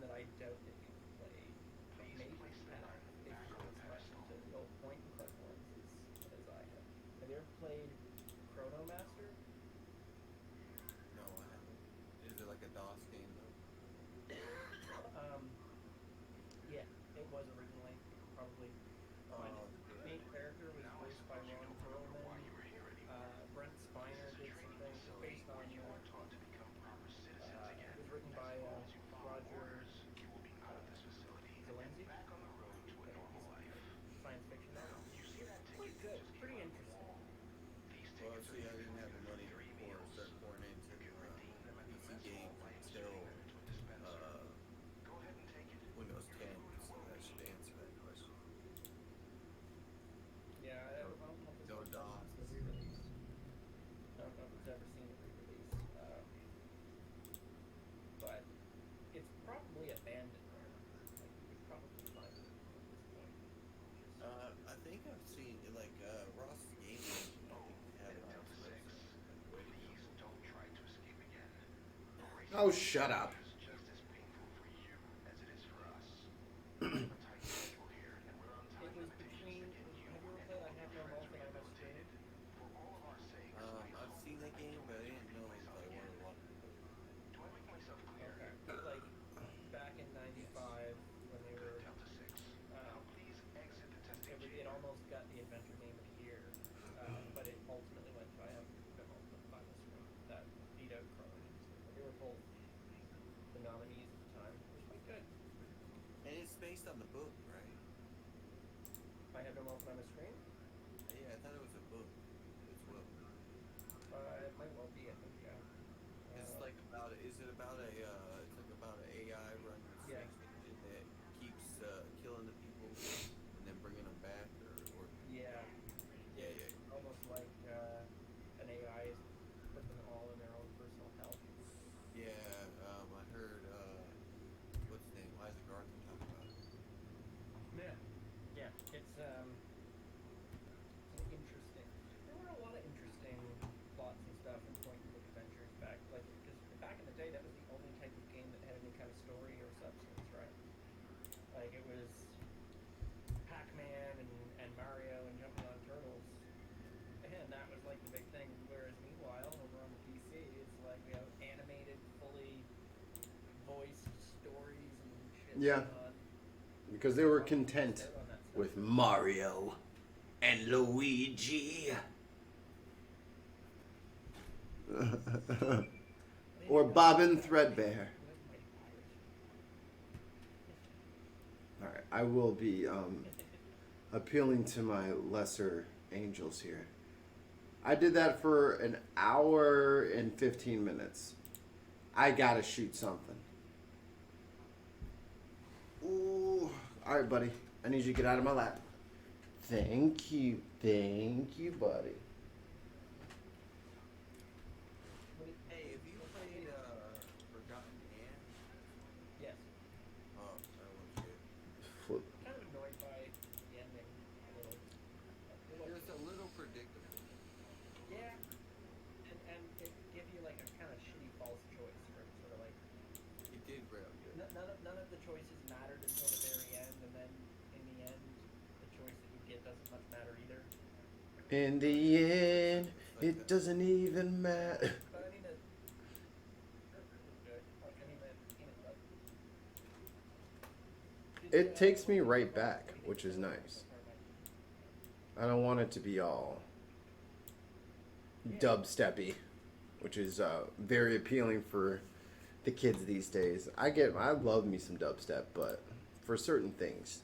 one that I doubt that you've played, but maybe if you're as much into the old point and click ones as I have. Have you ever played Chrono Master? No, I haven't. Is it like a DOS game though? Yeah, it was originally probably. Find it. Main character was voiced by Ron Perlman. Brent Spiner did something. It's based on. It was written by Roger Zelensky. Science fiction novel. Pretty good. Pretty interesting. Well, see, I didn't have the money for start pouring into PC games until Windows 10, so that should answer that question. Yeah, I don't know if No it's DOS. the re-release. I don't know if it's ever seen a re-release. But it's probably abandoned. Like you could probably find it at this point. I think I've seen like Ross Gaming. I think they have it on his website. Like, waiting for Oh, shut up. It was between. Have you ever played I Have No Mouth and I Must Scream? I've seen that game, but I didn't know if I wanted to watch it. Okay. Like back in '95 when they were. It almost got the Adventure Game of the Year, but it ultimately went to I Have No Mouth and I Must Scream. That beat out Chrono Master. They were both the nominees at the time. It was quite good. And it's based on the book, right? I Have No Mouth and I Must Scream. Yeah, I thought it was a book as well. It might well be. I think yeah. It's like about. Is it about a? It's like about an AI running a Yeah. space station that keeps killing the people and then bringing them back, or Yeah. yeah. Almost like an AI is put them all in their own personal hell. Yeah, I heard what's his name, Isaac Arthur talk about it. Yeah. Yeah. It's interesting. There were a lot of interesting plots and stuff in point and click adventures back, like because back in the day that was the only type of game that had any kind of story or substance, right? Like it was Pac-Man and Mario and jumping on turtles, and that was like the big thing. Whereas meanwhile, over on the PC, it's like we have animated, fully voiced stories and shit. Yeah. going on. Because they were Probably missed content out on that stuff. with Mario and Luigi. Or Bobbin Threadbare. Alright, I will be appealing to my lesser angels here. I did that for an hour and 15 minutes. I gotta shoot something. Ooh. Alright, buddy. I need you to get out of my lap. Thank you. Thank you, buddy. Hey, have you played Forgotten Hand? Yes. Oh, that one's good. Flip. Kind of annoyed by the ending a little. It was a little predictable. Yeah. And it gave you like a kind of shitty false choice where it's sort of like It did real good. none of the choices mattered until the very end, and then in the end, the choice that you get doesn't much matter either. In the end, it doesn't even matter. But I mean, it was good. Like, I mean, It takes me right back, which is nice. I don't want it to be all dubsteppy, which is very appealing for the kids these days. I love me some dubstep, but for certain things,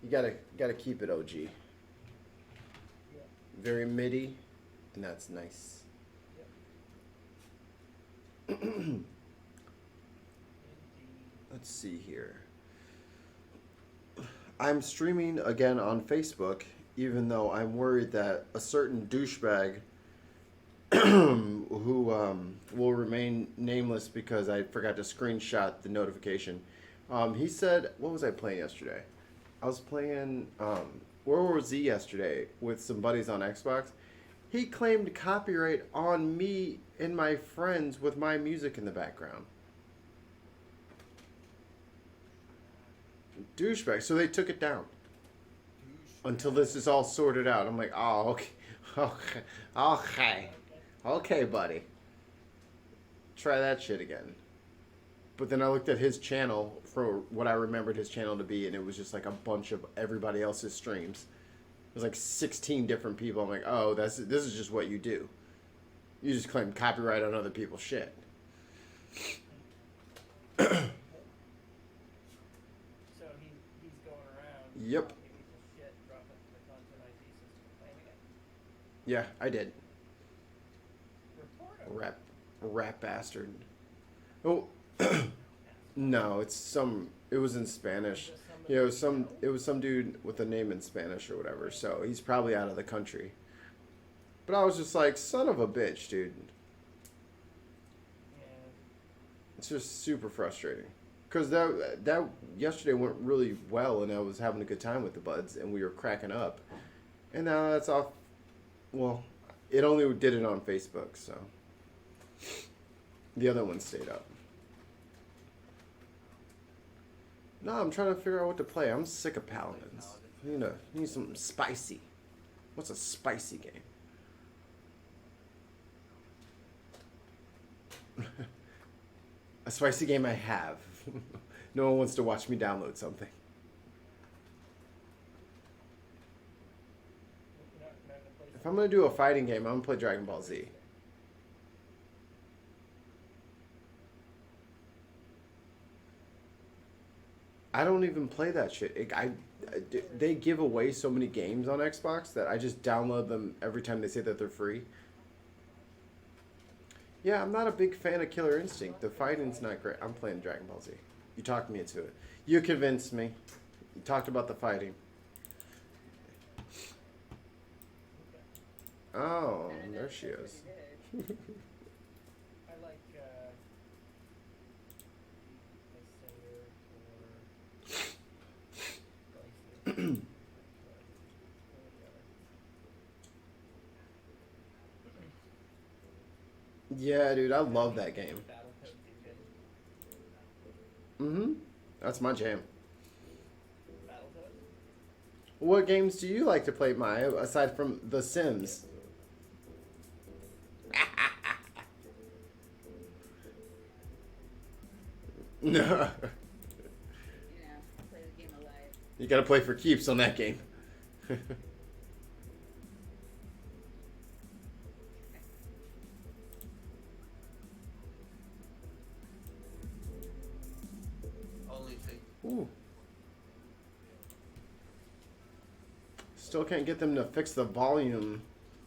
you gotta keep it OG. Yeah. Very MIDI, and that's nice. Indeed. Let's see here. I'm streaming again on Facebook, even though I'm worried that a certain douchebag who will remain nameless because I forgot to screenshot the notification. He said, what was I playing yesterday? I was playing World War Z yesterday with some buddies on Xbox. He claimed copyright on me and my friends with my music in the background. Douchebag. So they took it down Douche. until this is all sorted out. I'm like, oh, okay. Okay. Okay. Okay, buddy. Try that shit again. But then I looked at his channel for what I remembered his channel to be, and it was just like a bunch of everybody else's streams. It was like 16 different people. I'm like, oh, this is just what you do. You just claim copyright on other people's shit. So he's going around. Yep. Talking people's shit, dropping the content ID system, claiming it. Yeah, I did. Report him. Rap bastard. Oh, no, it was in Spanish. Yeah, it was some dude with a name in Spanish or whatever. So he's probably out of the country. But I was just like, son of a bitch, dude. Yeah. It's just super frustrating. Because that yesterday went really well, and I was having a good time with the buds, and we were cracking up. And now that's off. Well, it only did it on Facebook, so the other one stayed up. No, I'm trying to figure out what to play. I'm sick of paladins. I need something spicy. What's a spicy game? A spicy game I have. No one wants to watch me download something. Not in a place If I'm gonna do a fighting game, I'm gonna play Dragon Ball Z. I don't even play that shit. They give away so many games on Xbox that I just download them every time they say that they're free. Yeah, I'm not a big fan of Killer Instinct. The fighting's not great. I'm playing Dragon Ball Z. You talked me into it. You convinced me. You talked about the fighting. Oh, there she is. I like a singer or Yeah, dude, I love that game. Battletoads even. Mm-hmm. That's my jam. Battletoads? What games do you like to play, Maya, aside from The Sims? No. You know, play the game of life. You gotta play for keeps on that game. Only thing. Ooh. Still can't get them to fix the volume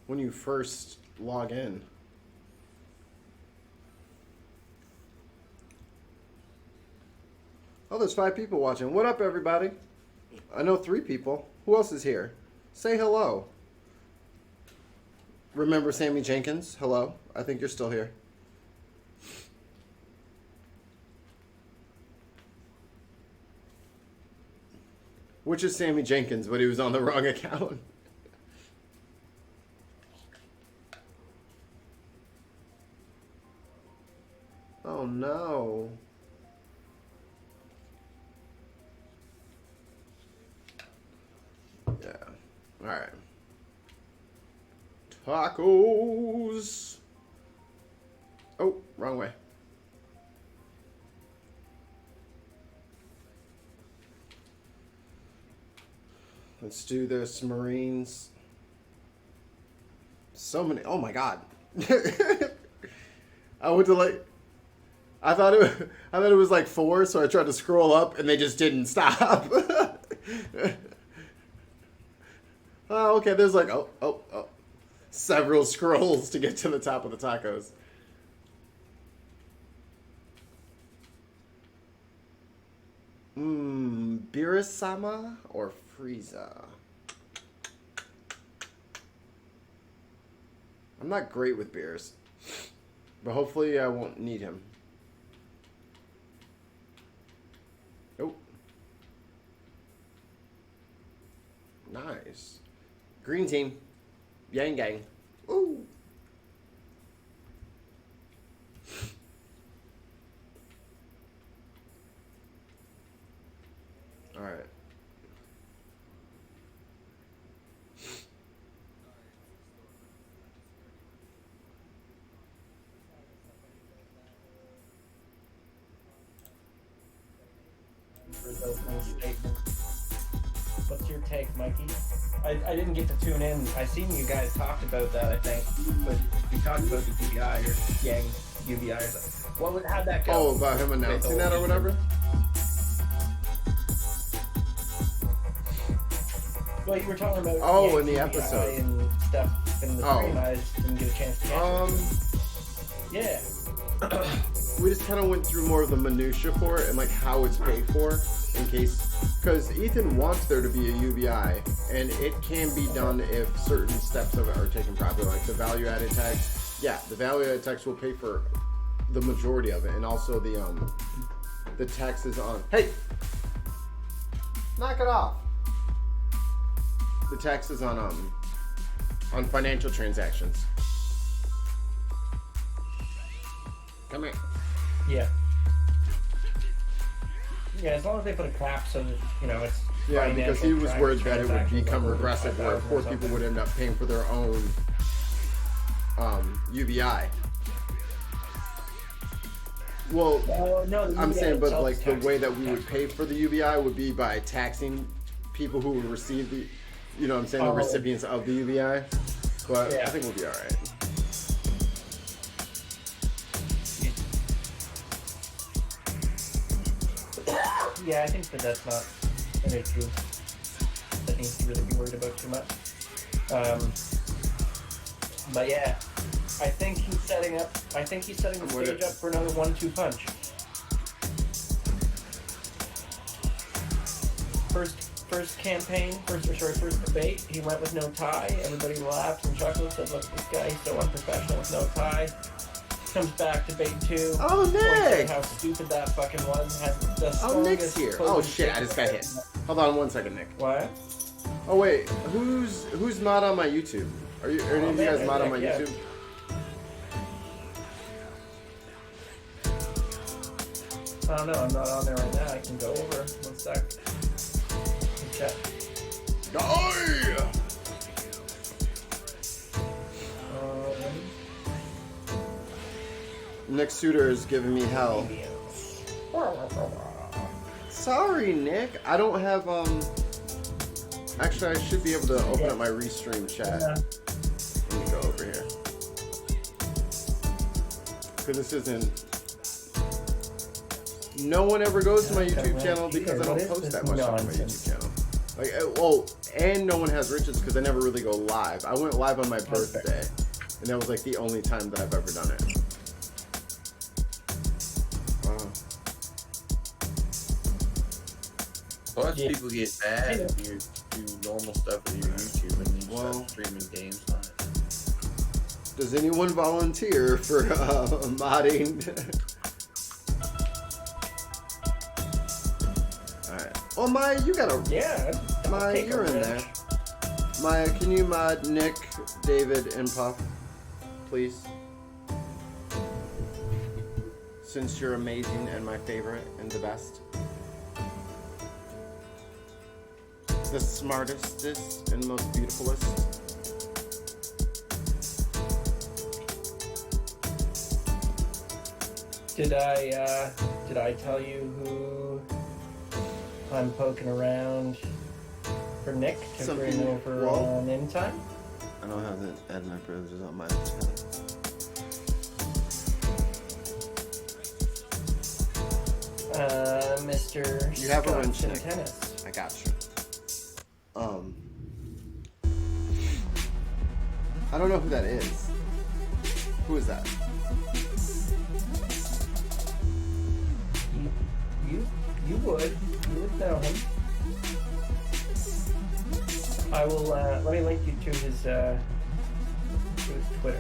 when you first log in. Oh, there's 5 people watching. What up, everybody? I know 3 people. Who else is here? Say hello. Remember Sammy Jenkins? Hello. I think you're still here. Which is Sammy Jenkins, but he was on the wrong account. Oh no. Yeah. Alright. Tacos. Oh, wrong way. Let's do this, Marines. So many. Oh my God. I went to like. I thought it was like 4, so I tried to scroll up, and they just didn't stop. Oh, okay. There's like several scrolls to get to the top of the tacos. Beerus-sama or Frieza? I'm not great with beers, but hopefully I won't need him. Oh. Nice. Green team. Yang gang. Ooh. All right. For those statements. What's your take, Mikey? I didn't get to tune in. I seen you guys talked about that, I think, but we talked about the UBI or gang UBIs. How'd that go? Oh, about him announcing that or whatever? Well, you were talking about Oh, in the UBI episode. and stuff in the Oh. stream. I just didn't get a chance to catch it. Yeah. We just kind of went through more of the minutia for it and like how it's paid for in case, because Ethan wants there to be a UBI and it can be done if certain steps of it are taken properly, like the value added tax. Yeah, the value added tax will pay for the majority of it, and also the taxes on. Hey, knock it off. The taxes on financial transactions. Come here. Yeah. Yeah, as long as they put a cap so that, it's Yeah, because he was financial worried that it would transactions become over regressive where 5,000 or poor people something. would end up paying for their own UBI. Well, No, the I'm UBI saying, but itself like is the tax- way that we would tax- pay for the UBI would be by taxing people who would receive the, you know what I'm saying, the Oh. recipients of the UBI. But Yeah. I think we'll be alright. Yeah, I think that's not an issue that needs to really be worried about too much. But yeah, I think he's setting the with stage it. up for another 1-2 punch. First debate, he went with no tie. Everybody laughed and chuckled, said, look, this guy, he's so unprofessional with no tie. Comes back debate 2. Oh, points out Nick! how stupid that fucking was. Has the Oh, Nick's strongest here. closing Oh shit, I just got hit. Hold on one second, Nick. What? Oh wait, who's not on my YouTube? Are any of you guys not on my yeah. YouTube? I don't know, I'm not on there right now. I can go over. One sec. Check. Die! Nick Suter is giving me hell. Sorry, Nick. I don't have Actually, I should be able to open up my restream chat. Let me go over here. Because this isn't. No one ever goes to my YouTube channel because I don't post that much on my YouTube channel. And no one has riches because I never really go live. I went live on my birthday, and that was like the only time that I've ever done it. Plus, people get mad if you do normal stuff with your YouTube and you start streaming games on it. Does anyone volunteer for modding? Alright. Oh, Maya, you got a... Yeah. Maya, you're in there. Maya, can you mod Nick, David, and Puff, please? Since you're amazing and my favorite and the best. The smartestest and most beautifulest. Did I tell you who I'm poking around for Nick to Some bring people- over well- on in time? I don't have the add my privileges on my channel. Mr. You have a wrench, Scotch and Nick. Tennis. I got you. I don't know who that is. Who is that? You would know him. I will. Let me link you to his Twitter. I'll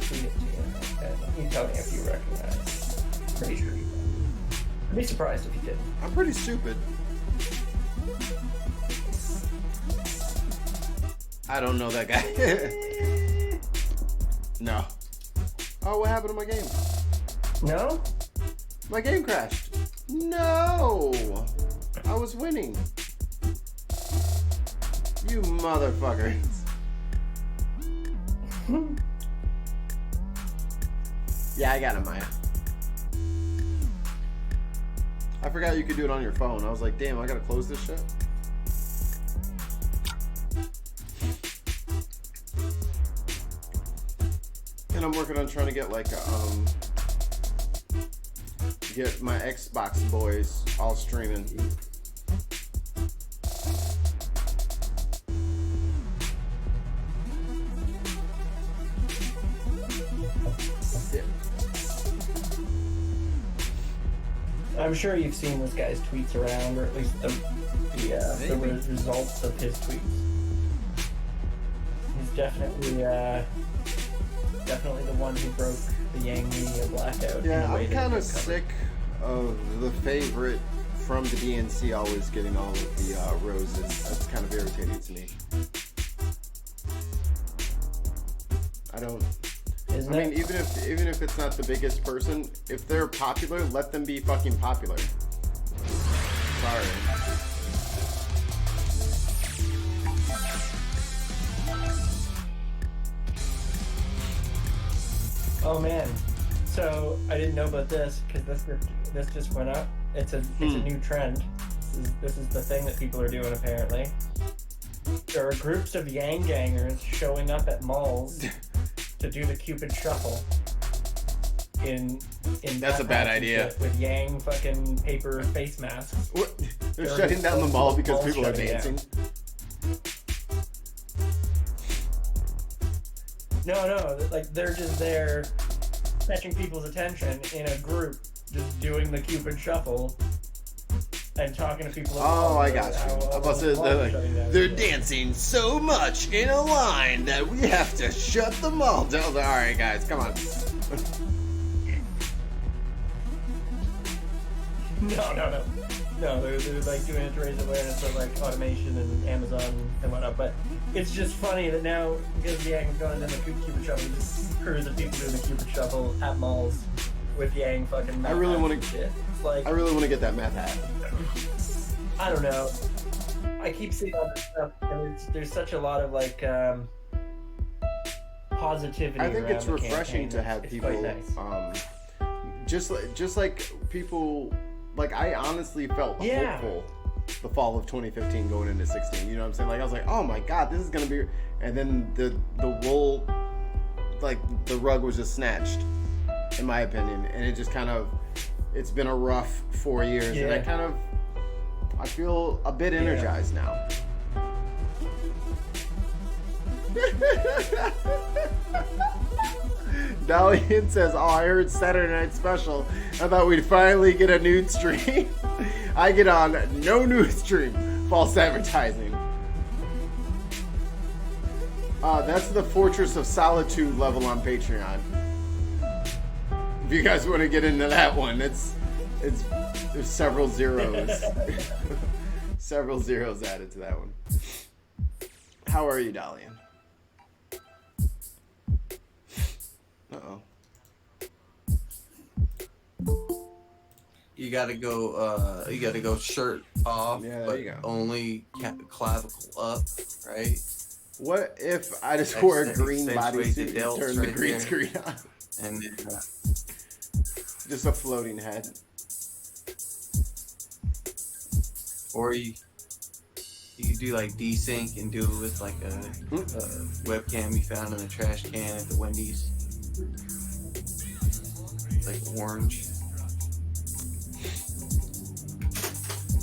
tweet it to you. Okay. You tell me if you recognize. Pretty sure you will. I'd be surprised if you didn't. I'm pretty stupid. I don't know that guy. No. Oh, what happened to my game? No? My game crashed. No. I was winning. You motherfuckers. Yeah, I got it, Maya. I forgot you could do it on your phone. I was like, damn, I gotta close this shit. And I'm working on trying to get like get my Xbox boys all streaming. I'm sure you've seen this guy's tweets around, or at least the results of his tweets. He's definitely the one who broke the Yang media blackout. Yeah, in a way I'm that kind it of covered. sick of the favorite from the DNC always getting all of the roses. That's kind of irritating to me. I don't. Isn't I mean, it? even if it's not the biggest person, if they're popular, let them be fucking popular. Sorry. Oh man, so I didn't know about this because this just went up. It's a new trend. This is the thing that people are doing apparently. There are groups of Yang gangers showing up at malls to do the Cupid shuffle. In That's a bad backpacks and idea. shit with Yang fucking paper face masks. What? They're They're shutting down the mall because mall's people are shutting down. dancing. No, like they're just there catching people's attention in a group, just doing the Cupid shuffle and talking to people. Oh, I got you. I was about to say, they're dancing. dancing so much in a line that we have to shut the mall down. All right, guys, come on. No, they're like doing it to raise awareness of like automation and Amazon and whatnot. But it's just funny that now because Yang's going in the Cupid shuffle, just crews of people doing the Cupid shuffle at malls with Yang fucking. I really want to. Shit. It's like I really want to get that math hat. I don't know. I keep seeing all this stuff, and there's such a lot of like positivity. I think around it's the refreshing campaign. to have It's people, quite nice. just like people, like I honestly felt Yeah. hopeful the fall of 2015 going into 16. You know what I'm saying? Like I was like, oh my god, this is gonna be, and then the wool, like the rug was just snatched, in my opinion, and it just kind of, it's been a rough 4 years, and I feel a bit energized now. Dalian says, oh, I heard Saturday Night Special. I thought we'd finally get a nude stream. I get on no nude stream. False advertising. That's the Fortress of Solitude level on Patreon. If you guys want to get into that one, there's several zeros. Several zeros added to that one. How are you, Dalian? Uh-oh. You gotta go shirt off, Yeah, there but you go. only clavicle up, right? What if I just That's wore a the green accentuate the bodysuit and delts turned the right green there. screen on? And then, Just a floating head. or you could do like desync and do it with like a webcam you found in the trash can at the Wendy's. It's like orange.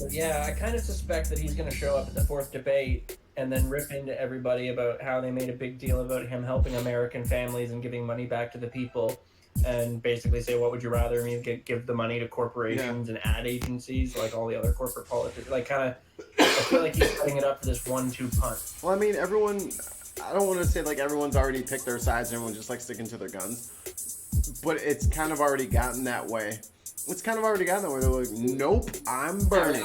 But yeah, I kind of suspect that he's going to show up at the fourth debate and then rip into everybody about how they made a big deal about him helping American families and giving money back to the people, and basically say, what would you rather me give the money to corporations and ad agencies like all the other corporate politics? Like, kind of, I feel like he's setting it up for this 1-2 punch. Well, I mean, everyone, I don't want to say like everyone's already picked their sides and everyone's just like sticking to their guns, but it's kind of already gotten that way. It's kind of already gotten that way. They're like, nope, I'm burning.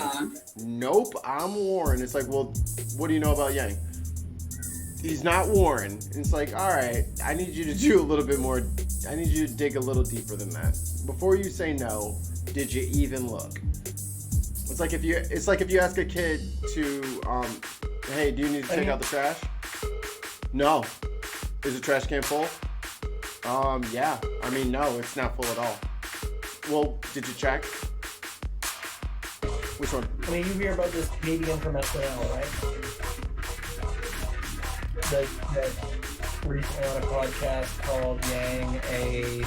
Nope, I'm Warren. It's like, well, what do you know about Yang? He's not Warren. And it's like, all right, I need you to do a little bit more. I need you to dig a little deeper than that. Before you say no, did you even look? It's like if you ask a kid to Hey, do you need to take out the trash? No. Is the trash can full? Yeah. I mean, no, it's not full at all. Well, did you check? Which one? I mean, you hear about this comedian from SNL, right? That recently on a podcast called Yang a.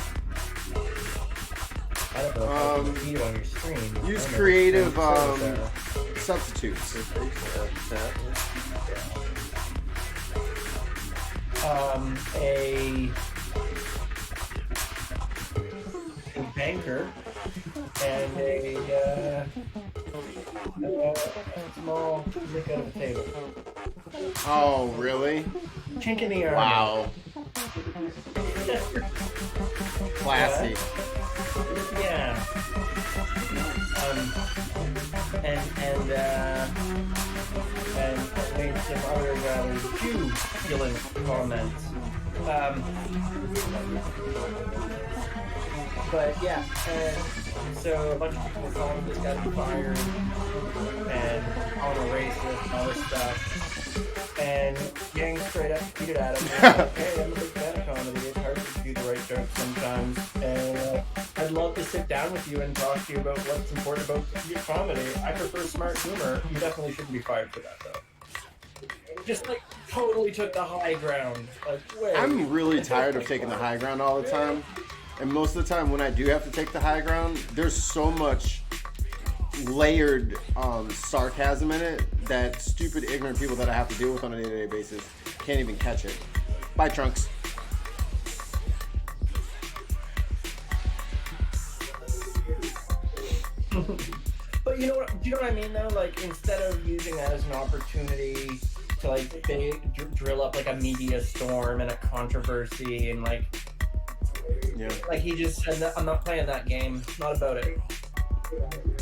I don't know how to see it on your screen. Use I don't know. creative So, substitutes. a banker and a small lick out of a table. Oh, really? Chink in the armor. Wow. Classy. Yeah. And made some other rather jubilant comments. But yeah, and so a bunch of people calling this guy to be fired and calling him a racist and all this stuff. And Yang straight up tweeted at him, like, hey, I'm a big fan of comedy. It's hard to do the right jokes sometimes. And I'd love to sit down with you and talk to you about what's important about your comedy. I prefer smart humor. You definitely shouldn't be fired for that, though. Just like totally took the high ground. Like, wait. I'm really tired of taking the high ground all the time. And most of the time when I do have to take the high ground, there's so much layered sarcasm in it that stupid, ignorant people that I have to deal with on a day-to-day basis can't even catch it. Bye, Trunks. But you know what? Do you know what I mean though? Like instead of using that as an opportunity to like drill up like a media storm and a controversy and like, Yeah. like he just said, I'm not playing that game. It's not about it.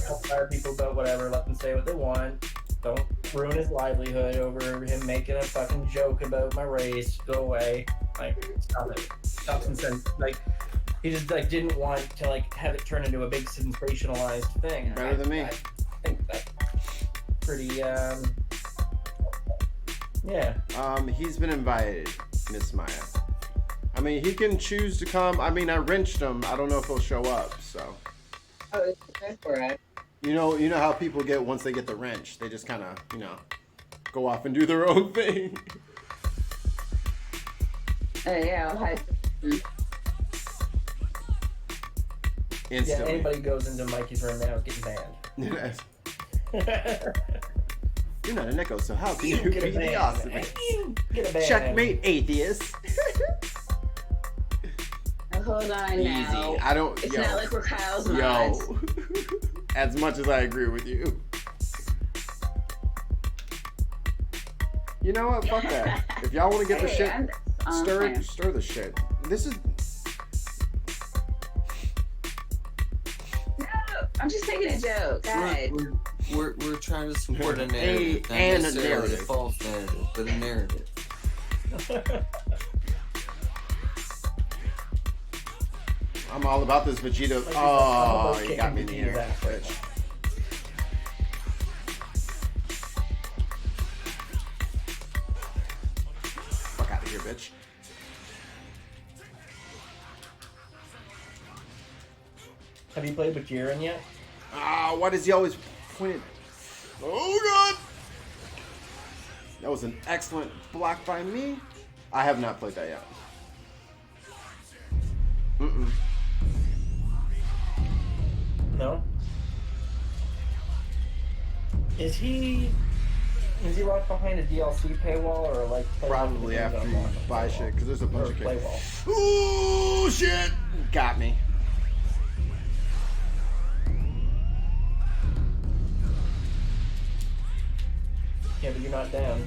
I'll fire people about whatever. Let them say what they want. Don't ruin his livelihood over him making a fucking joke about my race. Go away. Like stop it. Stop and like. He just like didn't want to like have it turn into a big sensationalized thing. Better than me. I think that's pretty yeah. He's been invited, Miss Maya. I mean, he can choose to come. I mean, I wrenched him. I don't know if he'll show up. So. Oh, that's alright. You know how people get once they get the wrench. They just kind of, go off and do their own thing. Yeah, I'll hide. Instantly. Yeah, anybody goes into Mikey's room now is getting banned. You're not an echo, so how can you Get a be the ban. awesome? Get a ban. Checkmate, atheist. Hold on Easy. now. I don't. It's yo, not like we're Kyle's mods. yo. As much as I agree with you. You know what? Fuck that. If y'all want to get the Hey, shit, stir the shit. This is. No, I'm just making a joke, guys. We're trying to support a A- narrative, not and a necessarily narrative. a false narrative, but a narrative. I'm all about this Vegeta. Like, Oh, I'm you got me in the kicking air. Vegeta's ass right Bitch. Fuck out of here, bitch. Have you played with Jiren yet? Ah, why does he always point it? Oh, God! That was an excellent block by me. I have not played that yet. Mm-mm. No. Is he locked behind a DLC paywall or like Probably after you buy shit, because there's a bunch of kids. paywall? Ooh, shit! Got me. Yeah, but you're not down.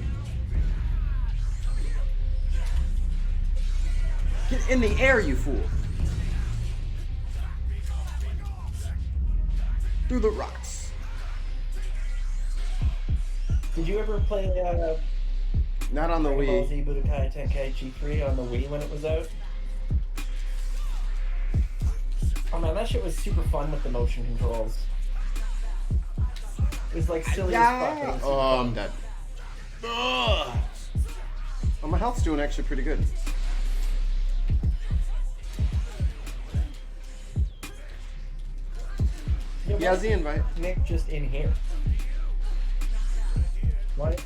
Get in the air, you fool. Through the rocks. Did you ever play Not on the Dragon Ball Wii. Z Budokai Tenkaichi 3 on the Wii when it was out? Oh man, that shit was super fun with the motion controls. It was like silly as fuck. It was super Oh, I'm fun. dead. Ugh. Oh, my health's doing actually pretty good. Yeah, the invite. Nick just in here. Why?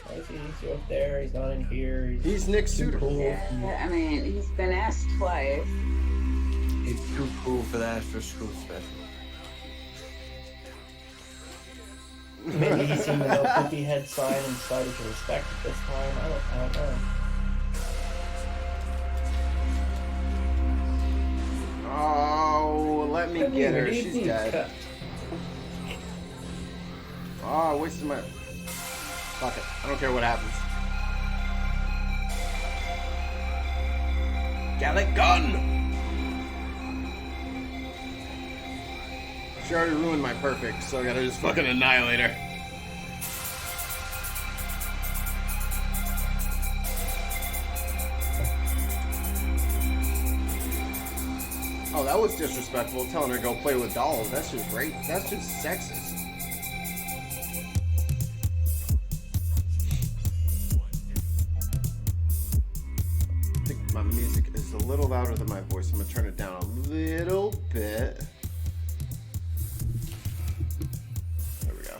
Why is he so up there? He's not in here. He's Nick Suter. cool. Yeah, I mean, he's been asked twice. He's too cool for that after school special. Maybe he's seen the no poopy head sign and decided to respect it this time. I don't know. Oh, let me get her. She's dead. Oh, I wasted my... Fuck it. I don't care what happens. Gallic gun! She already ruined my perfect, so I gotta just fucking annihilate her. Oh, that was disrespectful, telling her to go play with dolls. That's just great. That's just sexist. I think my music is a little louder than my voice. I'm gonna turn it down a little bit. There we go.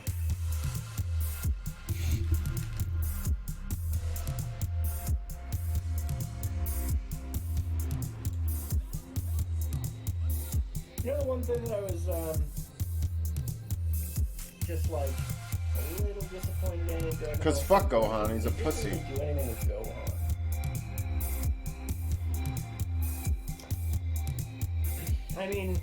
You know the one thing that I was just like a little disappointed in Dragon Cause Ball fuck Gohan, he's a It didn't pussy. really do anything with Gohan. I mean,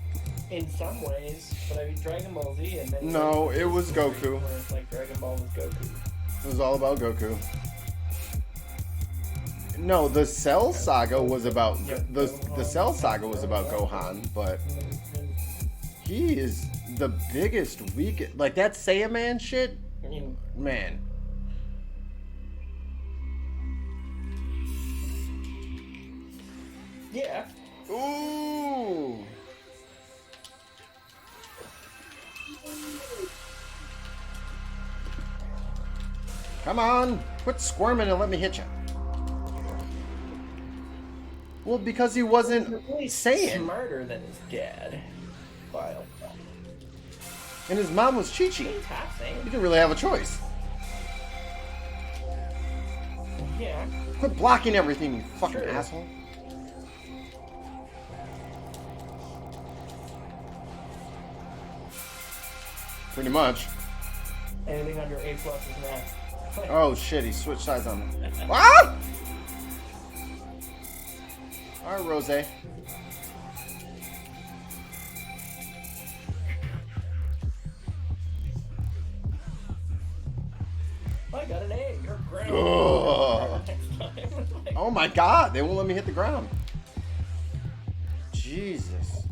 in some ways, but I mean Dragon Ball Z and then No, it was Goku. where it's like Dragon Ball was Goku. It was all about Goku. No, the Cell Saga was about the Cell Saga was about Gohan, but he is the biggest weak. Like that Saiyaman shit, I mean, man. yeah. Ooh. Come on, quit squirming and let me hit you. Well, because he wasn't Really Saiyan, smarter than his dad. Vile. and his mom was Chi Chi. He's half He Saiyan. didn't really have a choice. Yeah. Quit blocking everything, you fucking Sure. asshole. Pretty much. Anything under A+ is math. Oh shit, he switched sides on me. Ah! Alright, Rose. I got an A. You're ground. Ugh. Next time. Like, Oh my god, they won't let me hit the ground. Jesus.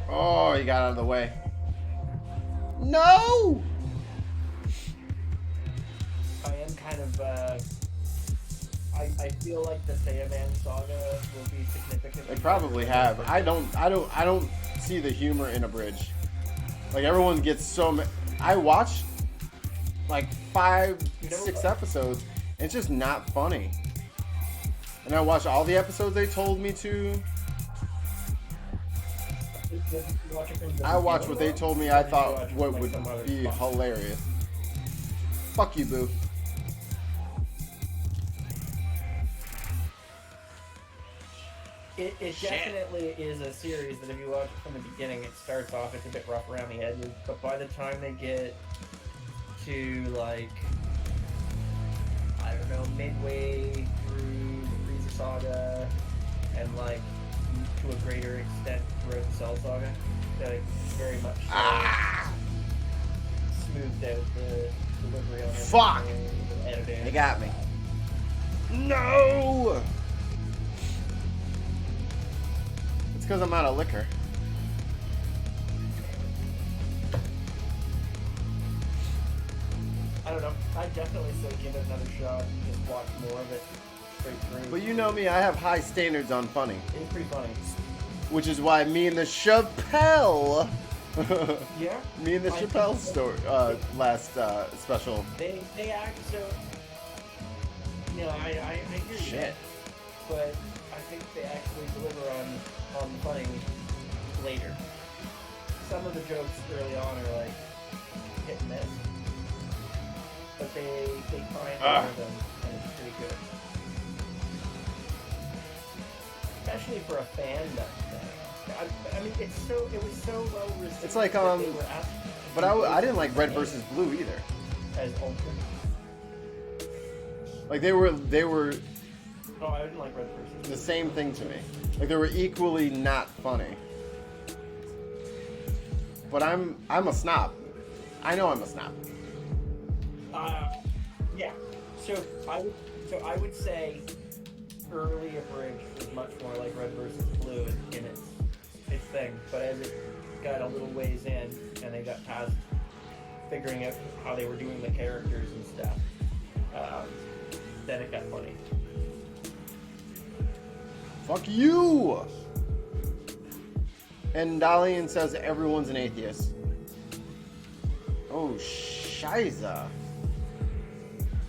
Oh, he got out of the way. No! I am kind of. I feel like the Saiyaman saga will be significant. They probably have. I don't see the humor in a bridge. Like everyone gets so. I watched like 5, 6 episodes. And it's just not funny. And I watched all the episodes they told me to. I watched what they told me I thought what would be hilarious. Fuck you, boo. It definitely is a series that if you watch it from the beginning, it starts off, it's a bit rough around the edges, but by the time they get to, like, I don't know, midway through the Frieza saga, and, like, to a greater extent throughout the Cell saga, they, like, very much smoothed out the delivery on everything, Fuck! the editing. They got me. No! It's because I'm out of liquor. I don't know. I definitely say give it another shot and just watch more of it straight through. But you know me, I have high standards on funny. It's pretty funny. Which is why me and the Chappelle Yeah. Me and the I- Chappelle story last special. They act so. No, I hear you. Shit. But I think they actually deliver on the funny later. Some of the jokes early on are like hit and miss, but they find one of them and it's pretty good. Especially for a fandom thing. I mean, it was so well received. It's like, that they were asked But I didn't like Red versus Blue either. as ultra. Like they were Oh, I didn't like Red versus the same thing to me. Like they were equally not funny. But I'm a snob. I know I'm a snob. Yeah. So I would say early Abridged was much more like Red versus Blue in its thing, but as it got a little ways in and they got past figuring out how they were doing the characters and stuff, then it got funny. Fuck you! And Dalian says everyone's an atheist. Oh, shiza.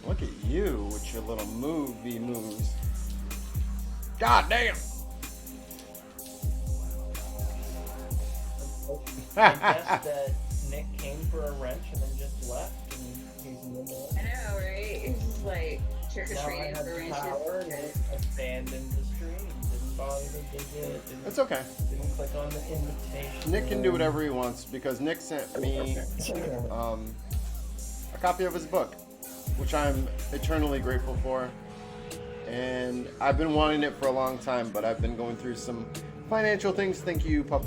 Look at you with your little movie moves. God damn! I guess that Nick came for a wrench and then just left, and he's in the middle. I know, right? It's just like trick or Now I treating have for the wrenches. power and abandoned the stream. Didn't bother to dig it. It's okay. Didn't click on the invitation. Nick can do whatever he wants because Nick sent me a copy of his book, which I'm eternally grateful for. And I've been wanting it for a long time, but I've been going through some financial things. Thank you, Puff,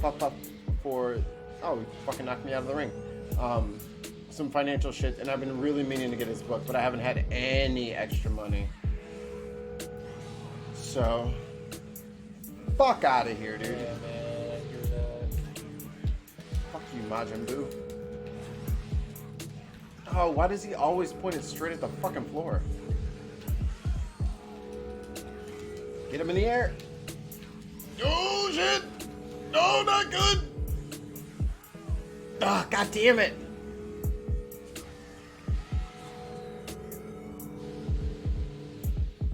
for... Oh, he fucking knocked me out of the ring. Some financial shit, and I've been really meaning to get his book, but I haven't had any extra money. So... Fuck out of here, dude. Yeah, man, I hear that. Fuck you, Majin Buu. Oh, why does he always point it straight at the fucking floor? Get him in the air. Oh, shit. No, not good. Ah, god damn it.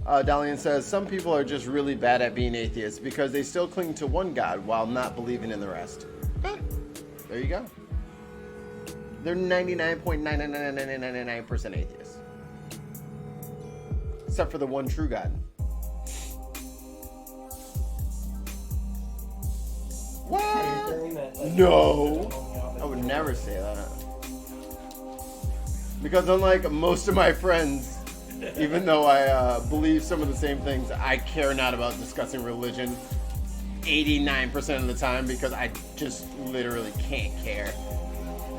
Dalian says, some people are just really bad at being atheists because they still cling to one God while not believing in the rest. There you go. They're 99.99999% atheists. Except for the one true God. What? Are you saying that, like, No. I I would never say that. Because unlike most of my friends, even though I believe some of the same things, I care not about discussing religion 89% of the time because I just literally can't care.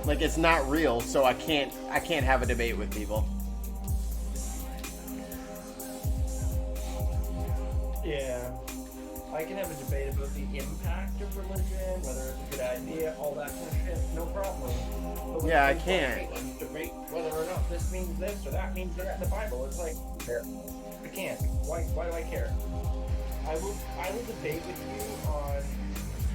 Like, it's not real, so I can't have a debate with people. Yeah. I can have a debate about the impact of religion, whether it's a good idea, all that kind of shit, no problem. But when Yeah, I it comes to, can't. "Hey, let's debate whether or not this means this or that means that in the Bible. It's like, I can't. Why do I care? I will debate with you on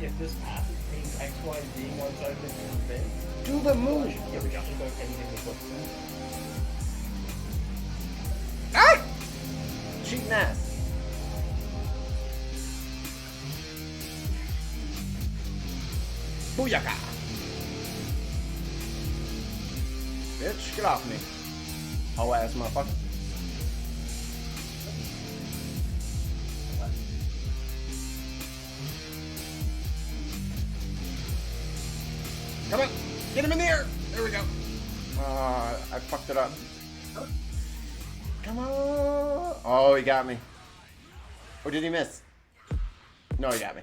if this passage means X, Y, Z once I've been convinced. Do the I move. should give a shit about anything the book says. Ah! Cheating ass. Booyaka! Bitch, get off me. Hoe ass motherfucker. Come on! Get him in the air! There we go. I fucked it up. Come on! Oh, he got me. Or did he miss? No, he got me.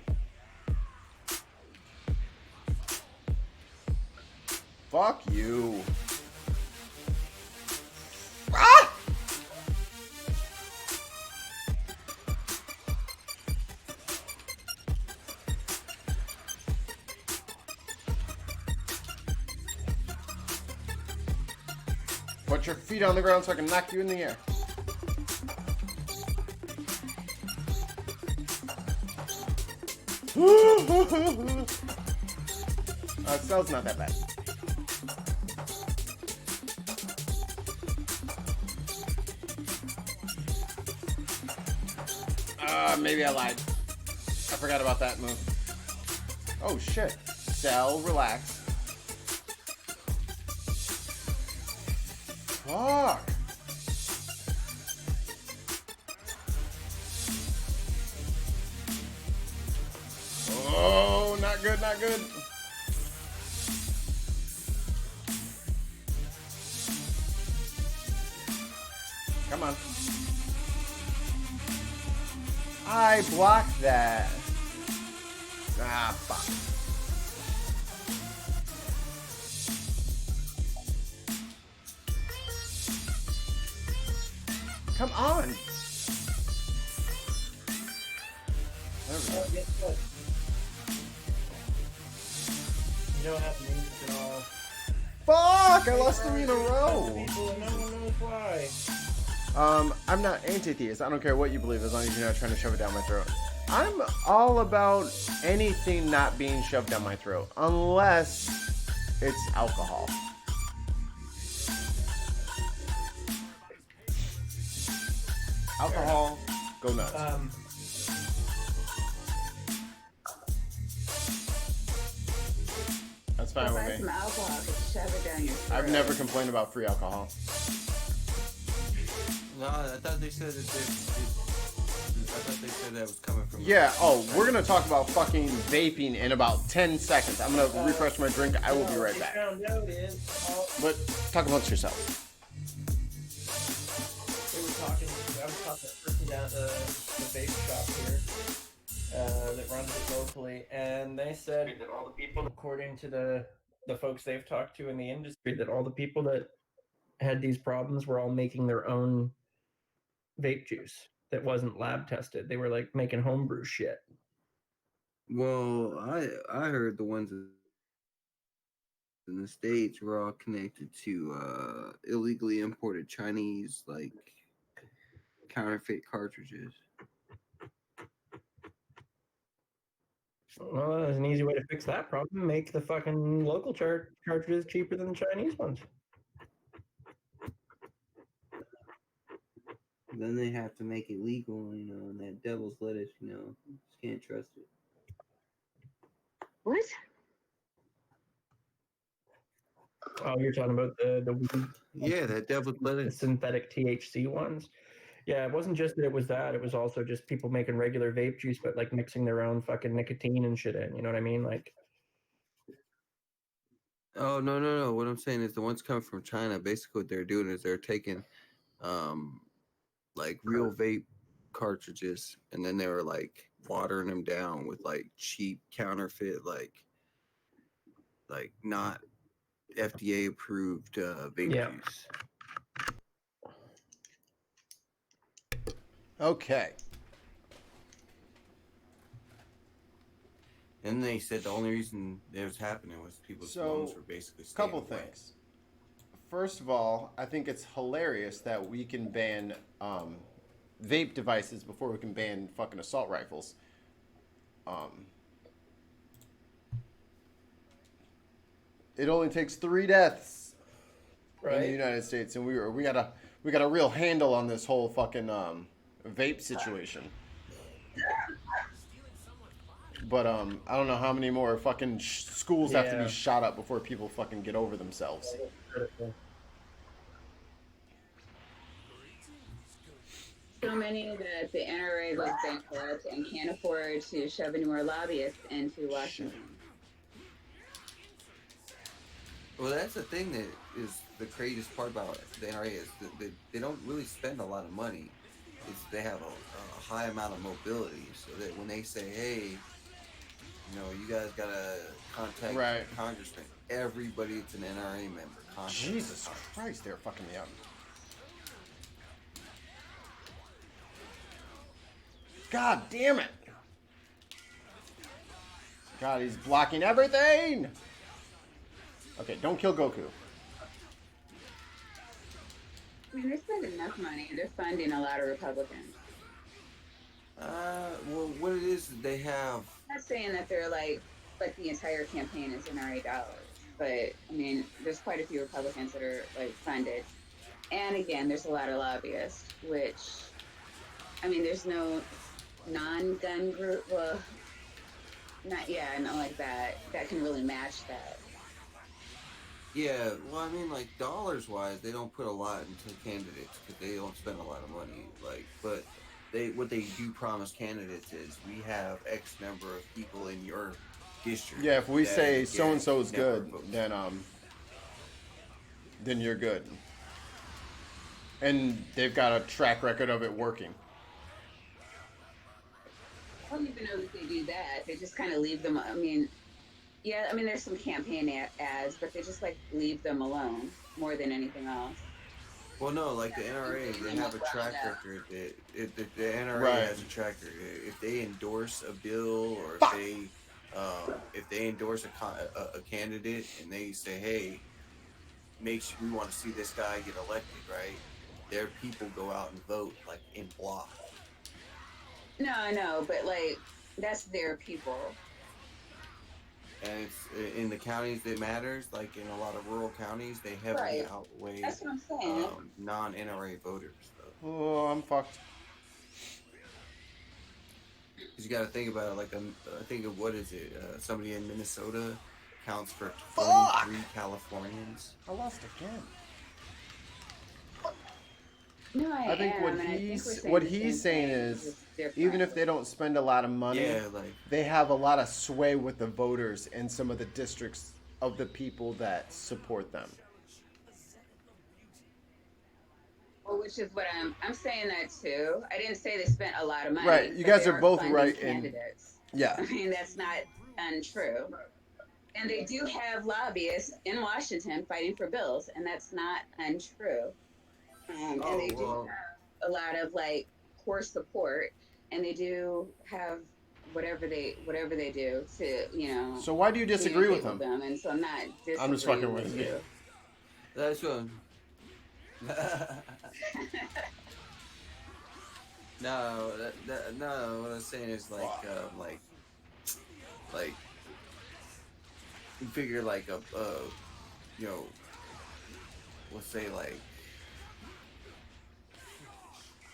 Fuck you. Ah! Put your feet on the ground so I can knock you in the air. Cell's not that bad. Maybe I lied. I forgot about that move. Oh shit. Cell, relax. Fuck. Oh, not good, not good. Come on. I blocked that. Ah, fuck. Come on. There we go. Guess what? You don't have names at all. Fuck! I lost 3 in a row. People and no one knows why. I'm not anti-theist. I don't care what you believe as long as you're not trying to shove it down my throat. I'm all about anything not being shoved down my throat, unless it's alcohol. Alcohol, go nuts. That's fine Go with buy me. some alcohol to shove it down your throat. I've never complained about free alcohol. No, I thought they said that I thought they said that was coming from. Yeah, oh, we're gonna talk about fucking vaping in about 10 seconds. I'm gonna refresh my drink. I will be right back. What they found out is But talk amongst yourself. they were talking. I was talking to a person down at the vape shop here that runs it locally, and they said that all the people, according to the folks they've talked to in the industry, that all the people that had these problems were all making their own vape juice that wasn't lab tested. They were like making homebrew shit. Well, I heard the ones in the States were all connected to illegally imported Chinese like counterfeit cartridges. Well, there's an easy way to fix that problem. Make the fucking local cartridges cheaper than the Chinese ones. Then they have to make it legal, you know, and that devil's lettuce, you know, just can't trust it. What? Oh, you're talking about the weed, Yeah, that devil's the lettuce. synthetic THC ones. Yeah, it wasn't just that it was that. It was also just people making regular vape juice, but like mixing their own fucking nicotine and shit in. You know what I mean? Like, Oh no! What I'm saying is the ones coming from China. Basically, what they're doing is they're taking, like real vape cartridges, and then they were like watering them down with like cheap counterfeit, like not FDA approved vape Yeah. juice. Okay. And they said the only reason it was happening was people's So, lungs were basically staying couple away. things. First of all, I think it's hilarious that we can ban vape devices before we can ban fucking assault rifles. It only takes 3 deaths in the Right. United States, and we got a real handle on this whole fucking vape situation. But I don't know how many more fucking schools have to Yeah. be shot up before people fucking get over themselves. So many that the NRA goes bankrupt and can't afford to shove any more lobbyists into Washington. Well, that's the thing that is the craziest part about the NRA is that they don't really spend a lot of money. They have a high amount of mobility, so that when they say, "Hey, you know, you guys gotta contact Right. Congressman," everybody that's an NRA member. Contacts Jesus Congressman. Christ, they're fucking me up. God damn it! God, he's blocking everything! Okay, don't kill Goku. I mean, they spend enough money. They're funding a lot of Republicans. Well, what it is, they have. I'm not saying that they're like like the entire campaign is NRA dollars. But I mean, there's quite a few Republicans that are like funded, and again, there's a lot of lobbyists. Which I mean, there's no non-gun group. Well, not not like that can really match that. Yeah, well, I mean, like dollars wise, they don't put a lot into candidates because they don't spend a lot of money. Like, but what they do promise candidates is we have X number of people in your district. Yeah, if we that say so and so is guarantee never good, votes. then you're good. And they've got a track record of it working. I don't even know that they do that. They just kind of leave them. I mean, yeah, I mean, there's some campaign ads, but they just like leave them alone more than anything else. Well, no, like the NRA, they have a track record. The NRA Right. has a track record. If they endorse a bill or if they endorse a candidate and they say, hey, we want to see this guy get elected, right? Their people go out and vote like in block. No, I know, but like that's their people. And it's in the counties that matters, like in a lot of rural counties, they heavily Right. outweigh That's what I'm saying. non-NRA voters. Though. Oh, I'm fucked. Because you got to think about it, like I think of what is it? Somebody in Minnesota counts for 23 Californians. I lost again. No, I think am, what and I think we're he's saying what the he's same saying thing, is, just different. even if they don't spend a lot of money, Yeah, like they have a lot of sway with the voters in some of the districts of the people that support them. Well, which is what I'm saying that too. I didn't say they spent a lot of money. Right, you but guys they are both funding right in- candidates. Yeah. I mean, that's not untrue. And they do have lobbyists in Washington fighting for bills, and that's not untrue. And they do have a lot of like core support, and they do have whatever they do to So why do you disagree with communicate them? And so I'm not disagreeing I'm just fucking with you. that's what. No, no. What I'm saying is like you figure like you know, let's say like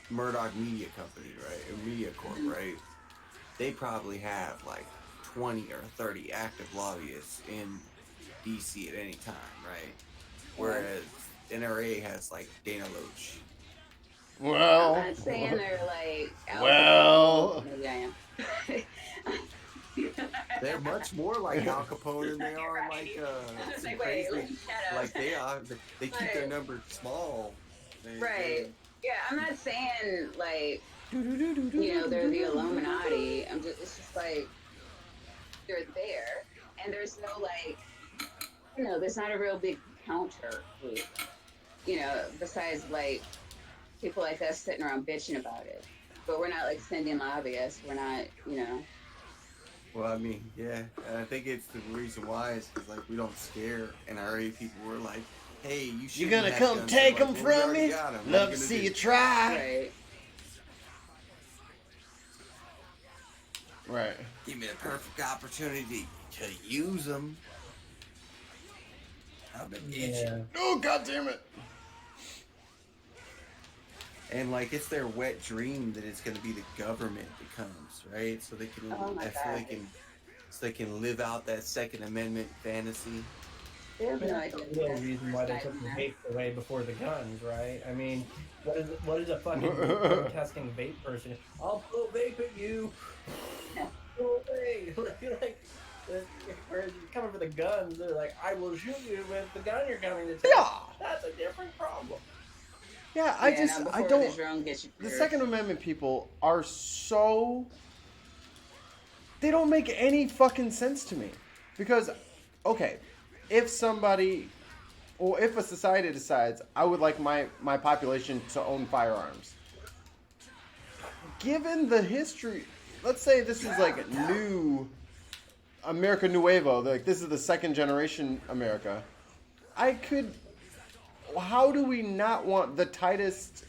Murdoch Media Company, right? Or Media Corp, right? They probably have like 20 or 30 active lobbyists in DC at any time, right? Whereas NRA has like Dana Loach. Well, I'm not saying they're like Well. Maybe I am. They're much more like Al Capone than they are Right. like It's some like, wait, crazy. let me shut up. Like they keep their Right. numbers small. Right. Yeah, I'm not saying like they're the Illuminati. It's just like they're there, and there's no like there's not a real big counter group. Besides like people like us sitting around bitching about it. But we're not like sending lobbyists. We're not, Well, I mean, yeah, and I think it's the reason why is because like we don't scare NRA people. We're like, hey, you should. You gonna come take them from me? Love to see you try. right. Right. Give me the perfect opportunity to use them. I've been itching. Yeah. Oh, God damn it. And like it's their wet dream that it's going to be the government that comes, right? So they can, Oh my God. they can live out that Second Amendment fantasy. They have no idea. The real reason why they took the vape away before the guns, right? I mean, what is a fucking protesting vape person? I'll blow vape at you. Go away. Whereas you're coming for the guns, they're like, I will shoot you with the gun you're coming to take. Yeah. That's a different problem. Yeah, I don't. The Second Amendment people are so. They don't make any fucking sense to me. Because, okay, if somebody, or if a society decides, I would like my population to own firearms. Given the history, let's say this is like new America Nuevo, like this is the second generation America. How do we not want the tightest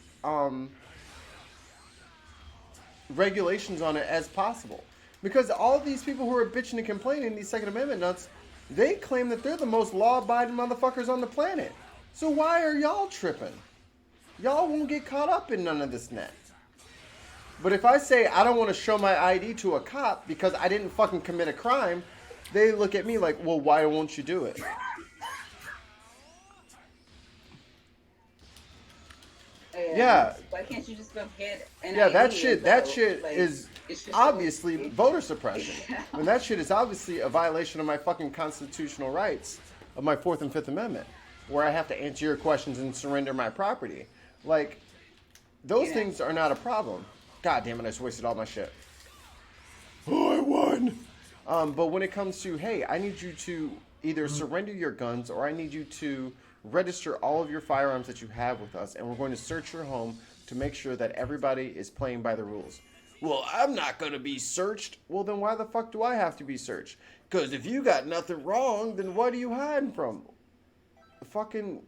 regulations on it as possible? Because all these people who are bitching and complaining, these Second Amendment nuts, they claim that they're the most law-abiding motherfuckers on the planet. So why are y'all tripping? Y'all won't get caught up in none of this net. But if I say I don't want to show my ID to a cop because I didn't fucking commit a crime, they look at me like, well, why won't you do it? Yeah. Why can't you just go get an Yeah, that ID shit. and That vote? shit Like, is it's just obviously so- voter suppression. Yeah. And that shit is obviously a violation of my fucking constitutional rights, of my Fourth and Fifth Amendment, where I have to answer your questions and surrender my property. Like, those Yeah. things are not a problem. God damn it! I just wasted all my shit. Oh, I won. But when it comes to, hey, I need you to either surrender your guns or I need you to register all of your firearms that you have with us, and we're going to search your home to make sure that everybody is playing by the rules. Well, I'm not going to be searched. Well, then why the fuck do I have to be searched? Because if you got nothing wrong, then what are you hiding from? Fucking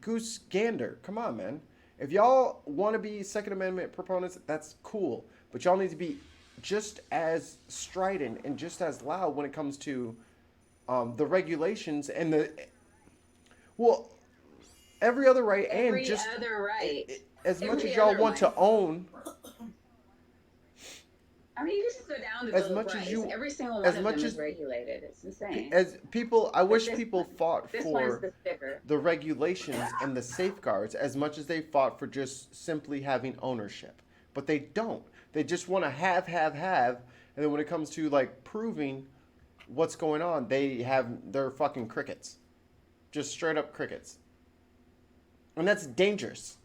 goose gander. Come on, man. If y'all want to be Second Amendment proponents, that's cool. But y'all need to be just as strident and just as loud when it comes to the regulations and the... Well, every other right Every and just... other right. As much Every as y'all other want to one. own... I mean, you just go down the As Bill of much as Rights. you- Every single one as of much them as- is regulated. It's insane. As people... I wish this people one- fought This one's for the sticker. the regulations and the safeguards as much as they fought for just simply having ownership. But they don't. They just want to have. And then when it comes to, like, proving what's going on, they're fucking crickets. Just straight up crickets. And that's dangerous.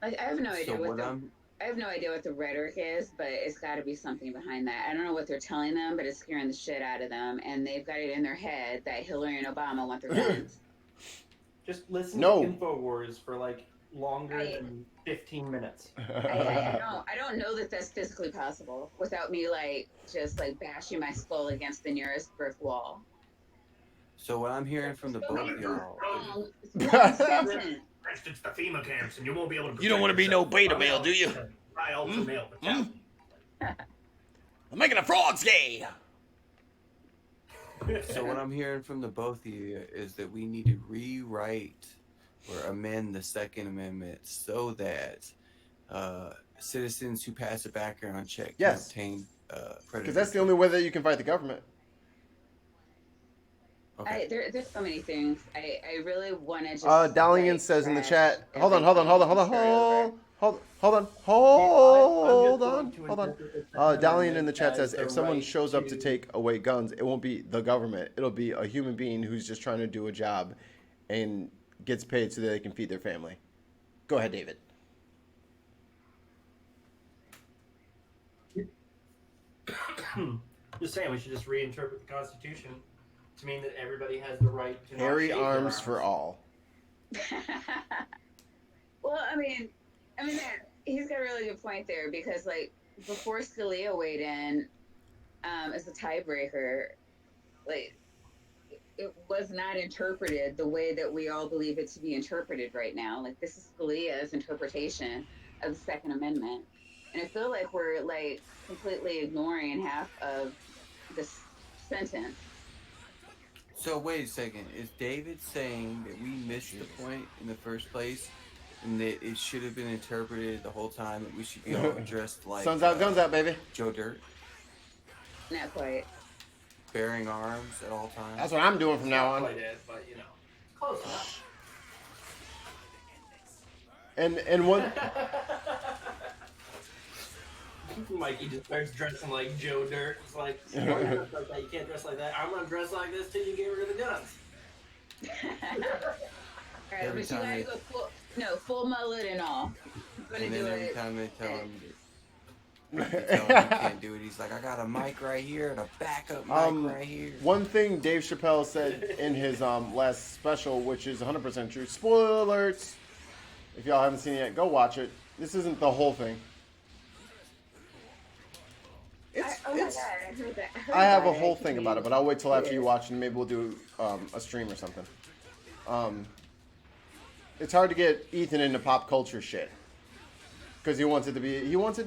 Like, I have no idea So what what the I'm I have no idea what the rhetoric is, but it's got to be something behind that. I don't know what they're telling them, but it's scaring the shit out of them, and they've got it in their head that Hillary and Obama want their guns. Just listen No. to InfoWars for like longer I- than 15 minutes. I don't know that that's physically possible without me like just like bashing my skull against the nearest brick wall. so what I'm hearing from the both of y'all. It's one sentence. For instance, the FEMA camps, and you won't be able to. You don't want to be no beta protect male, yourself. do you? By ultra male brutality. I'm making the frogs gay. So what I'm hearing from the both of you is that we need to rewrite or amend the Second Amendment so that citizens who pass a background check Yes. can obtain Because that's the only way that you can fight the government. Okay. There's so many things. I really want to just. Dalian like, says in the trash chat. Hold on. everything and start over. Hold on. I'm just going to interpret the Dalian Amendment in the chat says as if the someone right shows up to take away guns, it won't be the government. It'll be a human being who's just trying to do a job and gets paid so that they can feed their family. Go ahead, David. Just saying, we should just reinterpret the Constitution to mean that everybody has the right to not Carry shave their arms for all. Well, I mean, he's got a really good point there because, like, before Scalia weighed in as a tiebreaker, like, it was not interpreted the way that we all believe it to be interpreted right now. Like, this is Scalia's interpretation of the Second Amendment, and I feel like we're like completely ignoring half of this sentence. So wait a second. Is David saying that we missed the point in the first place, and that it should have been interpreted the whole time that we should be all dressed like Sun's out, guns out, baby. Joe Dirt, Not quite. bearing arms at all times? That's what I'm doing from now Not on. quite it, but you know, close enough. And one. Mikey just starts dressing like Joe Dirt. It's like, you can't dress like that. You can't dress like that. I'm gonna dress like this till you get rid of the guns. All right, Every but you time gotta go full mullet and all. I'm gonna And do then every it. time they tell him he can't do it, he's like, I got a mic right here and a backup mic right here. One thing Dave Chappelle said in his last special, which is 100% true. Spoiler alerts. If y'all haven't seen it yet, go watch it. This isn't the whole thing. Oh my god, I heard that. I have a whole thing about it, but I'll wait till after you watch and maybe we'll do a stream or something. It's hard to get Ethan into pop culture shit. because he wants it to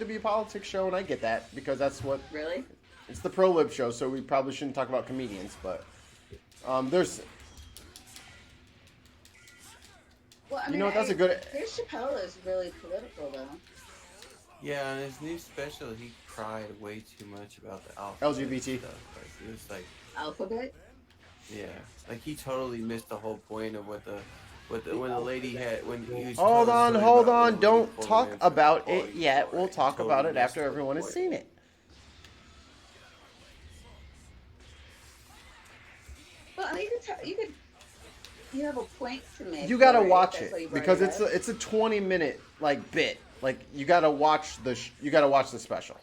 be a politics show, and I get that because that's what Really? it's the pro lib show. So we probably shouldn't talk about comedians, but there's Well, I You mean, know what, that's a good- Dave Chappelle is really political, though. Yeah, in his new special, he cried way too much about the LGBT. stuff. Like, it was like, Alphabet? yeah, like he totally missed the whole point of when the lady had when he was Hold telling the on, story hold about on. when Don't Lady pulled talk him in for about the it quality yet. control, We'll and he talk totally about it missed after the everyone has point. seen it. Well, I mean, you have a point to make. You gotta right? watch That's why you it brought because it it's up. a 20-minute like bit. Like you gotta watch the special,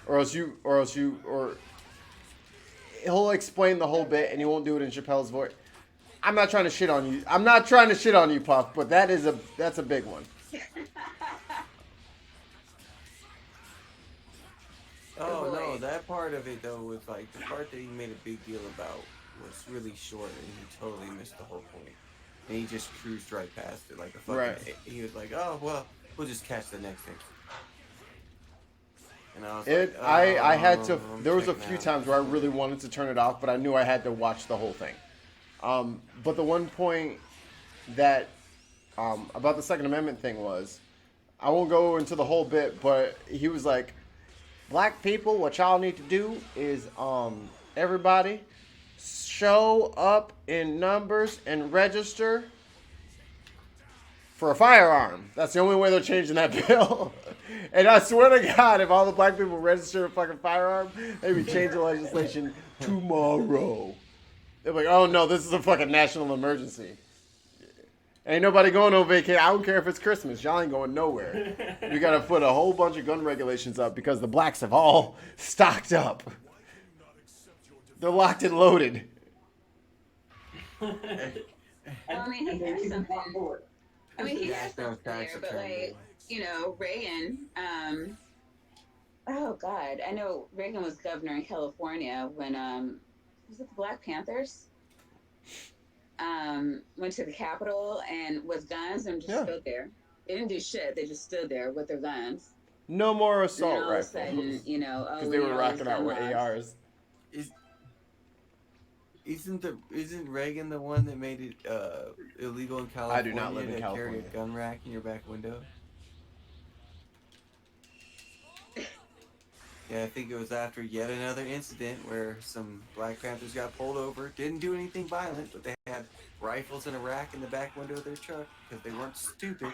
or he'll explain the whole bit and he won't do it in Chappelle's voice. I'm not trying to shit on you. I'm not trying to shit on you, Puff, but that's a big one. Oh Boy. no, that part of it though was like the part that he made a big deal about was really short, and he totally missed the whole point. And he just cruised right past it like a fucking. Right. He was like, "Oh well, we'll just catch the next thing." And I was It. like, I had to. I'm There was a checking few out. times where I really wanted to turn it off, but I knew I had to watch the whole thing. But the one point that about the Second Amendment thing was, I won't go into the whole bit, but he was like, "Black people, what y'all need to do is everybody show up in numbers and register for a firearm." That's the only way they're changing that bill. And I swear to God, if all the black people register a fucking firearm, they'd be changing legislation tomorrow. They're like, "Oh no, this is a fucking national emergency. Ain't nobody going on vacation. I don't care if it's Christmas. Y'all ain't going nowhere. We gotta put a whole bunch of gun regulations up because the blacks have all stocked up. They're locked and loaded." Well, I mean, he has something. I mean, he has No something tax there, but attorney. like, Reagan. Oh God, I know Reagan was governor in California when was it the Black Panthers? Went to the Capitol and with guns and just Yeah. stood there. They didn't do shit. They just stood there with their guns. No more And then assault all of a rifles. sudden, Because they were rocking out with ARs. Isn't Reagan the one that made it illegal in California I do not live in to carry California. a gun rack in your back window? Yeah, I think it was after yet another incident where some Black Panthers got pulled over. Didn't do anything violent, but they had rifles in a rack in the back window of their truck because they weren't stupid.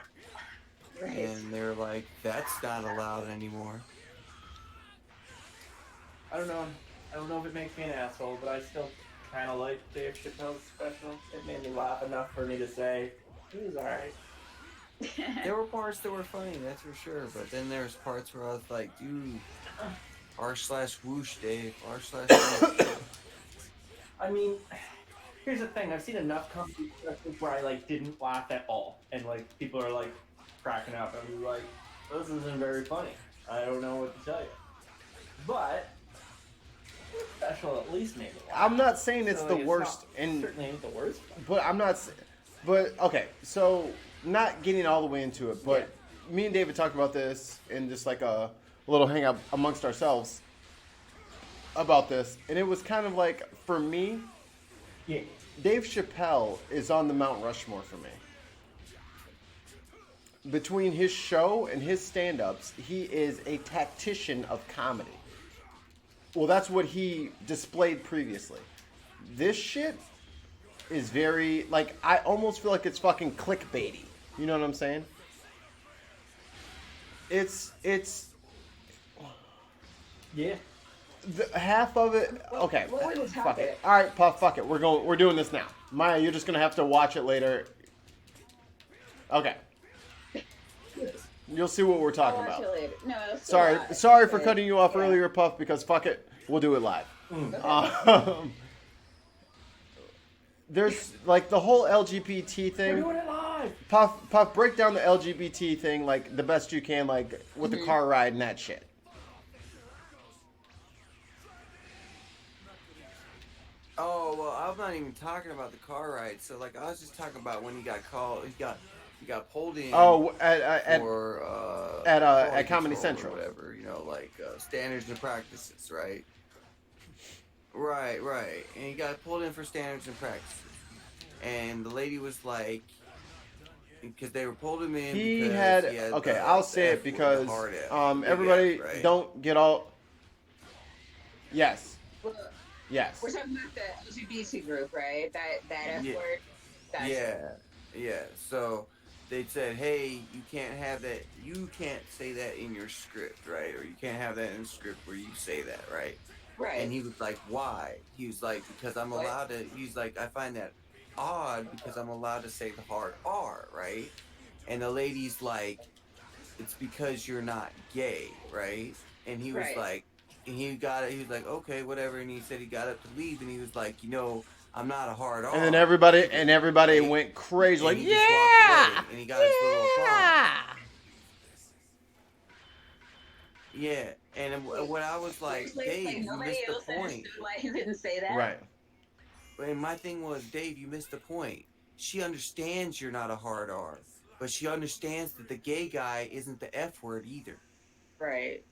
Right. And they were like, "That's not allowed anymore." I don't know. I don't know if it makes me an asshole, but I still kind of like Dave Chappelle's special. It made me laugh enough for me to say he was alright. There were parts that were funny, that's for sure. But then there's parts where I was like, "Dude, r/whoosh, Dave, r/whoosh." I mean, here's the thing. I've seen enough comedy specials where I like didn't laugh at all, and like people are like cracking up. I'm like, this isn't very funny. I don't know what to tell you. But this special at least made me laugh. I'm not saying it's So, the like, worst, not, and certainly ain't the worst. but I'm not. But okay, so not getting all the way into it, but me and David talked about this in just like a little hang up amongst ourselves about this, and it was kind of like for me, Yeah. Dave Chappelle is on the Mount Rushmore for me. Between his show and his stand-ups, he is a tactician of comedy. Well, that's what he displayed previously. This shit is very, like, I almost feel like it's fucking clickbaity. You know what I'm saying? It's Yeah. half of it. Okay, what was the fuck it. topic? All right, Puff, fuck it. We're doing this now. Maya, you're just gonna have to watch it later. Okay. You'll see what we're I'll talking watch about. it later. No, it's still Sorry, live, sorry for but, cutting you off yeah. earlier, Puff. Because fuck it, we'll do it live. Okay. There's like the whole LGBT We're thing. doing it live. Puff, break down the LGBT thing like the best you can, like with Mm-hmm. the car ride and that shit. Oh well, I'm not even talking about the car ride. So like, I was just talking about when he got called. He got pulled in Oh, at for quality Comedy control Central. or whatever, you know, like standards and practices, right? Right. And he got pulled in for standards and practices, and the lady was like, because they were pulled him in He because had he had okay. I'll the say it F word, the because hard F, the big F, everybody right? don't get all. Yes, Well, yes. we're talking about the LGBT group, right? That F Yeah, word. Gotcha. yeah. So they said, hey, you can't have that. You can't say that in your script, right? Or you can't have that in the script where you say that, right? And Right. he was like, why? He was like, because I'm What? allowed to. He's like, I find that odd because I'm allowed to say the hard R, right? And the lady's like, it's because you're not gay, right? And he was Right. like, and he got it. He was like, okay, whatever. And he said he got up to leave, and he was like, I'm not a hard And then R everybody either, right? went crazy, And like he just walked yeah, away, and he got his little applause. yeah. Yeah, and what I was like, Like Dave, you nobody missed the else point. understood why he didn't say that. Right. And my thing was, Dave, you missed the point. She understands you're not a hard R, but she understands that the gay guy isn't the F word either. Right.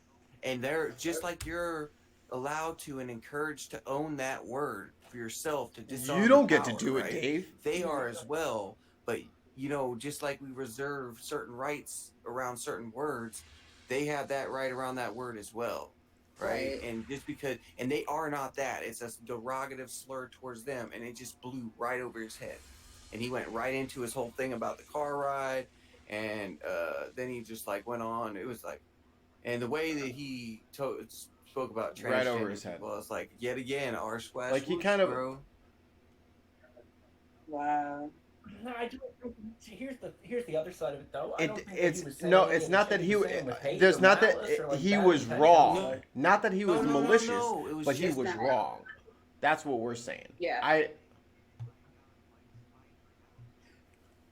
And they're just like you're allowed to and encouraged to own that word for yourself to You disarm the don't get to power, do it, right? Dave. They are as well, but just like we reserve certain rights around certain words, they have that right around that word as well, right? Right. And just because, and they are not that, it's a derogative slur towards them, and it just blew right over his head, and he went right into his whole thing about the car ride, and then he just like went on. It was like, and the way that he spoke about Right over transgender his head. people, it's like yet again, R splash Like he whoosh, kind of. bro. Wow. No, I do. See, here's the other side of it, though. I don't think that It's he was saying no. any It's of the not shit that he he. was saying with hate There's or not that malice or, like, he bad was intentions. wrong. No. Not that he was No. malicious, It was but he just was not. wrong. That's what we're saying. Yeah.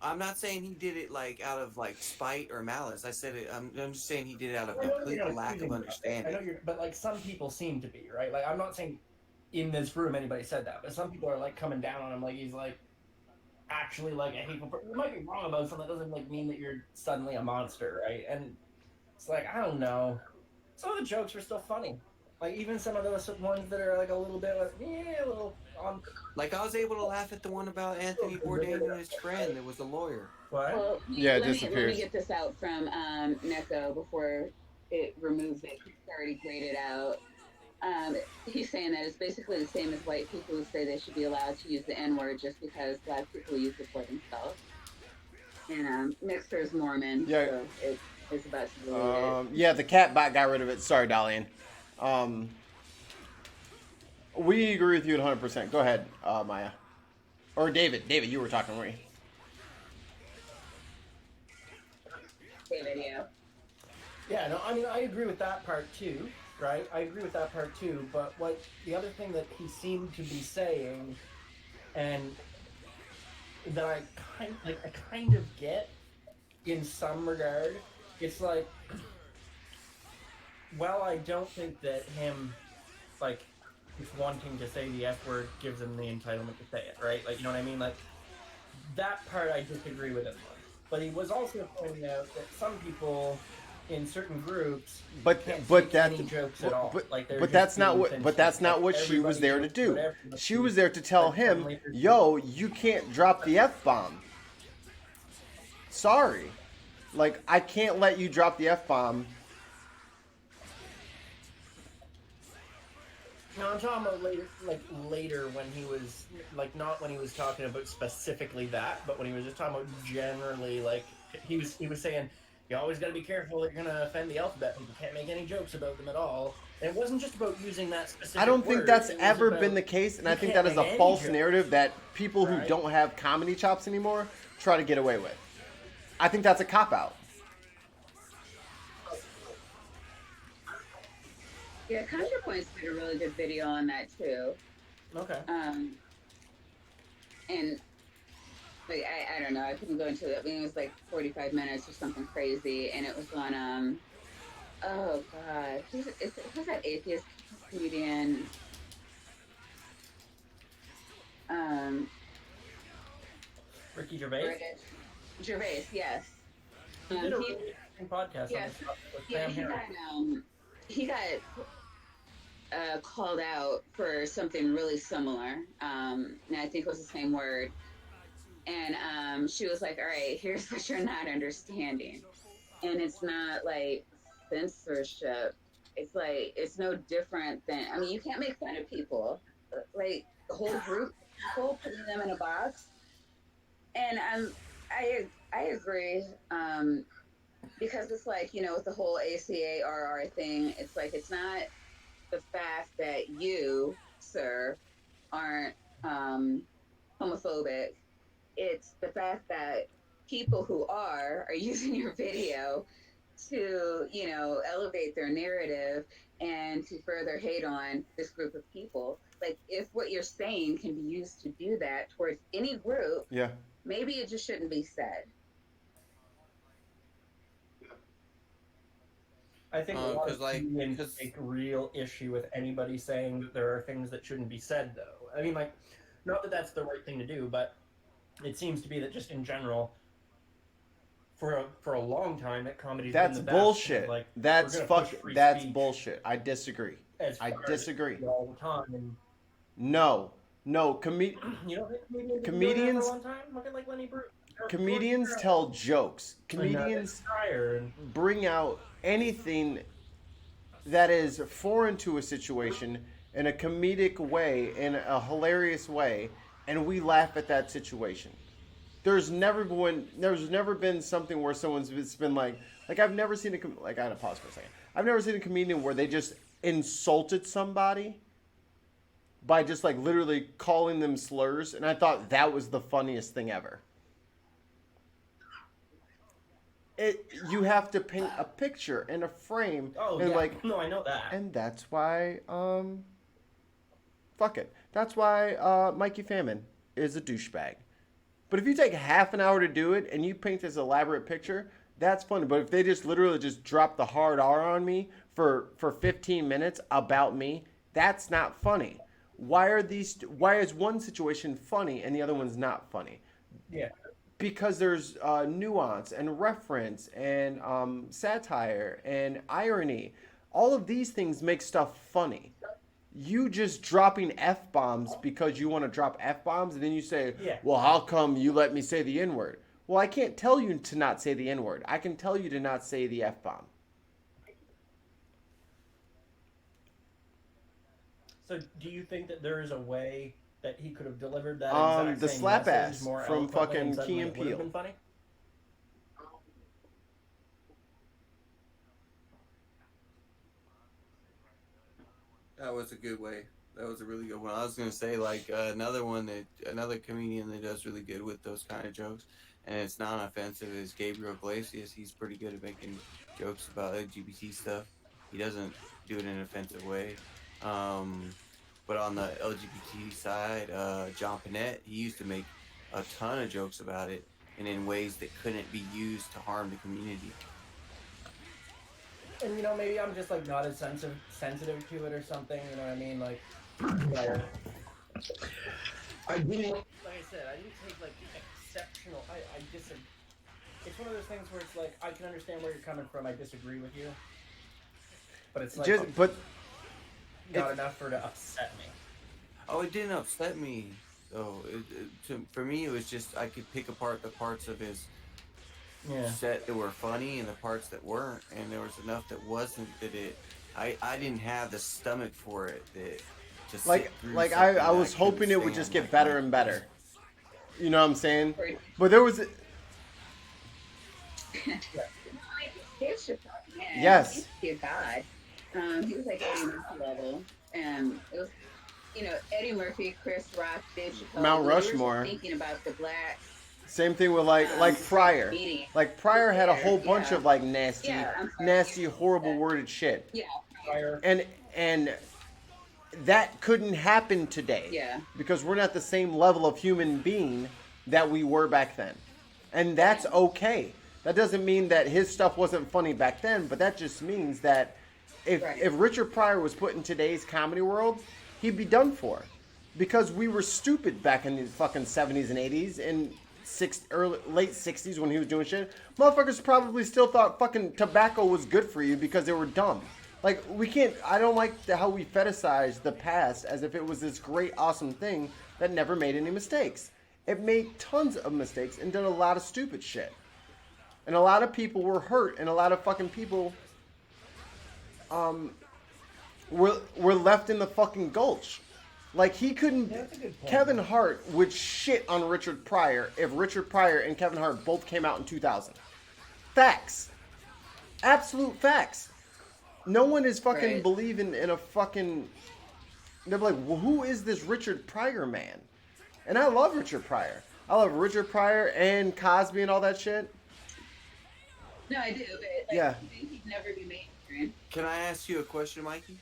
I'm not saying he did it like out of like spite or malice. I said it. I'm just saying he did it out of I know you're complete not lack of accusing me. I know understanding. you're, but like some people seem to be, right? Like I'm not saying in this room anybody said that, but some people are like coming down on him like he's like actually like a hateful person. You might be wrong about something. That doesn't like mean that you're suddenly a monster, right? And it's like I don't know. Some of the jokes were still funny. Like even some of those ones that are like a little bit like a little on. Like I was able to laugh at the one about Anthony Bourdain and his friend that was a lawyer. What? Well, Yeah, it let me disappears. get this out from Neko before it removes it. It's already graded out. He's saying that it's basically the same as white people who say they should be allowed to use the N word just because black people use it for themselves. And Mixer's Mormon, Yeah. so it's about to delete it. Yeah, the cat bot got rid of it. Sorry, Dalian. We agree with you 100%. Go ahead, Maya. Or David. David, you were talking, weren't you? David, yeah. Yeah, no, I mean, I agree with that part too, right? I agree with that part too, but what the other thing that he seemed to be saying, and that I kind of get in some regard, it's like, well, I don't think that him, like, just wanting to say the F word gives him the entitlement to say it, right? Like, you know what I mean? Like, that part I disagree with him on. But he was also pointing out that some people in certain groups But can't but take that any jokes at all. Like, they're but just that's not being what but that's sincere. not what Like, she was everybody there to jokes do. about everybody, She was there to tell but him, suddenly there's "Yo, you can't drop the F bomb." Sorry. Like I can't let you drop the F bomb. No, I'm talking about later when he was like not when he was talking about specifically that, but when he was just talking about generally like he was saying you always got to be careful that you're gonna offend the alphabet. You can't make any jokes about them at all. And it wasn't just about using that specific. I don't think word, that's it was ever about, been the case, and you I think can't that is a make any false jokes. narrative that people who Right. don't have comedy chops anymore try to get away with. I think that's a cop out. Yeah, ContraPoints did a really good video on that too. Okay. And like I don't know, I couldn't go into it. I mean, it was like 45 minutes or something crazy, and it was on oh god, who's that atheist comedian? Ricky Gervais. British Gervais, yes. He did a He really, podcast Yeah, on this topic with yeah, Sam Harris. he got called out for something really similar. And I think it was the same word. And she was like, "All right, here's what you're not understanding." And it's not like censorship. It's like it's no different than. I mean, you can't make fun of people, like the whole group of people, putting them in a box. And I agree. Because it's like with the whole ACARR thing, it's like it's not the fact that you, sir, aren't homophobic. It's the fact that people who are using your video to elevate their narrative and to further hate on this group of people. Like if what you're saying can be used to do that towards any group, Yeah. maybe it just shouldn't be said. I think a lot of Like, comedians cause take real issue with anybody saying that there are things that shouldn't be said, though. I mean, like, not that that's the right thing to do, but it seems to be that just in general, for a long time, that comedy's That's been the best. bullshit. Like, That's we're gonna push fuck. free That's speech bullshit. I disagree. as I far as disagree. all the time. And No. you don't think comedians have been doing that for a long time? Look at like Lenny Bruce. Comedians tell jokes. Comedians and bring out anything that is foreign to a situation in a comedic way, in a hilarious way, and we laugh at that situation. There's never been something where someone's been like I've never seen I gotta pause for a second. I've never seen a comedian where they just insulted somebody by just like literally calling them slurs, and I thought that was the funniest thing ever. You have to paint a picture and a frame, and no, I know that. and that's why fuck it. That's why Mikey Famine is a douchebag. But if you take half an hour to do it and you paint this elaborate picture, that's funny. But if they just literally just drop the hard R on me for 15 minutes about me, that's not funny. Why is one situation funny and the other one's not funny? Yeah. Because there's nuance and reference and satire and irony. All of these things make stuff funny. You just dropping F-bombs because you want to drop F-bombs, and then you say, well, how come you let me say the N-word? Well, I can't tell you to not say the N-word. I can tell you to not say the F-bomb. So do you think that there is a way that he could have delivered that exact the same slap message ass more from eloquently fucking and suddenly Key and it would have Peele? been funny? that was a good way. That was a really good one. I was gonna say like another comedian that does really good with those kind of jokes, and it's non-offensive is Gabriel Iglesias. He's pretty good at making jokes about LGBT stuff. He doesn't do it in an offensive way. But on the LGBT side, John Panette, he used to make a ton of jokes about it, and in ways that couldn't be used to harm the community. And maybe I'm just like not as sensitive to it or something. You know what I mean? Like, I didn't. Like I said, I didn't take like exceptional. I disagree. It's one of those things where it's like I can understand where you're coming from. I disagree with you, but it's like not enough for to upset me. Oh, it didn't upset me. though. For me, it was just I could pick apart the parts of his set that were funny and the parts that weren't, and there was enough that wasn't that it. I didn't have the stomach for it. That just I was hoping it would just get better and better. You know what I'm saying? But there was. Dave Chappelle, man, Yes. he's a god. He was like Eddie Murphy level, and it was, Eddie Murphy, Chris Rock, Dave Chappelle. Mount we were Rushmore. just thinking about the black. Same thing with like Pryor. Like Pryor had a whole bunch of like nasty, horrible worded shit. Yeah. And that couldn't happen today. Yeah. Because we're not the same level of human being that we were back then. And that's okay. That doesn't mean that his stuff wasn't funny back then, but that just means that if Richard Pryor was put in today's comedy world, he'd be done for. Because we were stupid back in the fucking 70s and 80s, and late 60s when he was doing shit, motherfuckers probably still thought fucking tobacco was good for you because they were dumb. Like, we can't, I don't like how we fetishize the past as if it was this great, awesome thing that never made any mistakes. It made tons of mistakes and did a lot of stupid shit. And a lot of people were hurt, and a lot of fucking people were left in the fucking gulch. Like, he couldn't. Yeah, that's a good point. Kevin Hart would shit on Richard Pryor if Richard Pryor and Kevin Hart both came out in 2000. Facts. Absolute facts. No one is fucking Right. believing in a fucking. They're like, well, who is this Richard Pryor man? And I love Richard Pryor. I love Richard Pryor and Cosby and all that shit. No, I do, but like, Yeah. I think he'd never be mainstream. Can I ask you a question, Mikey?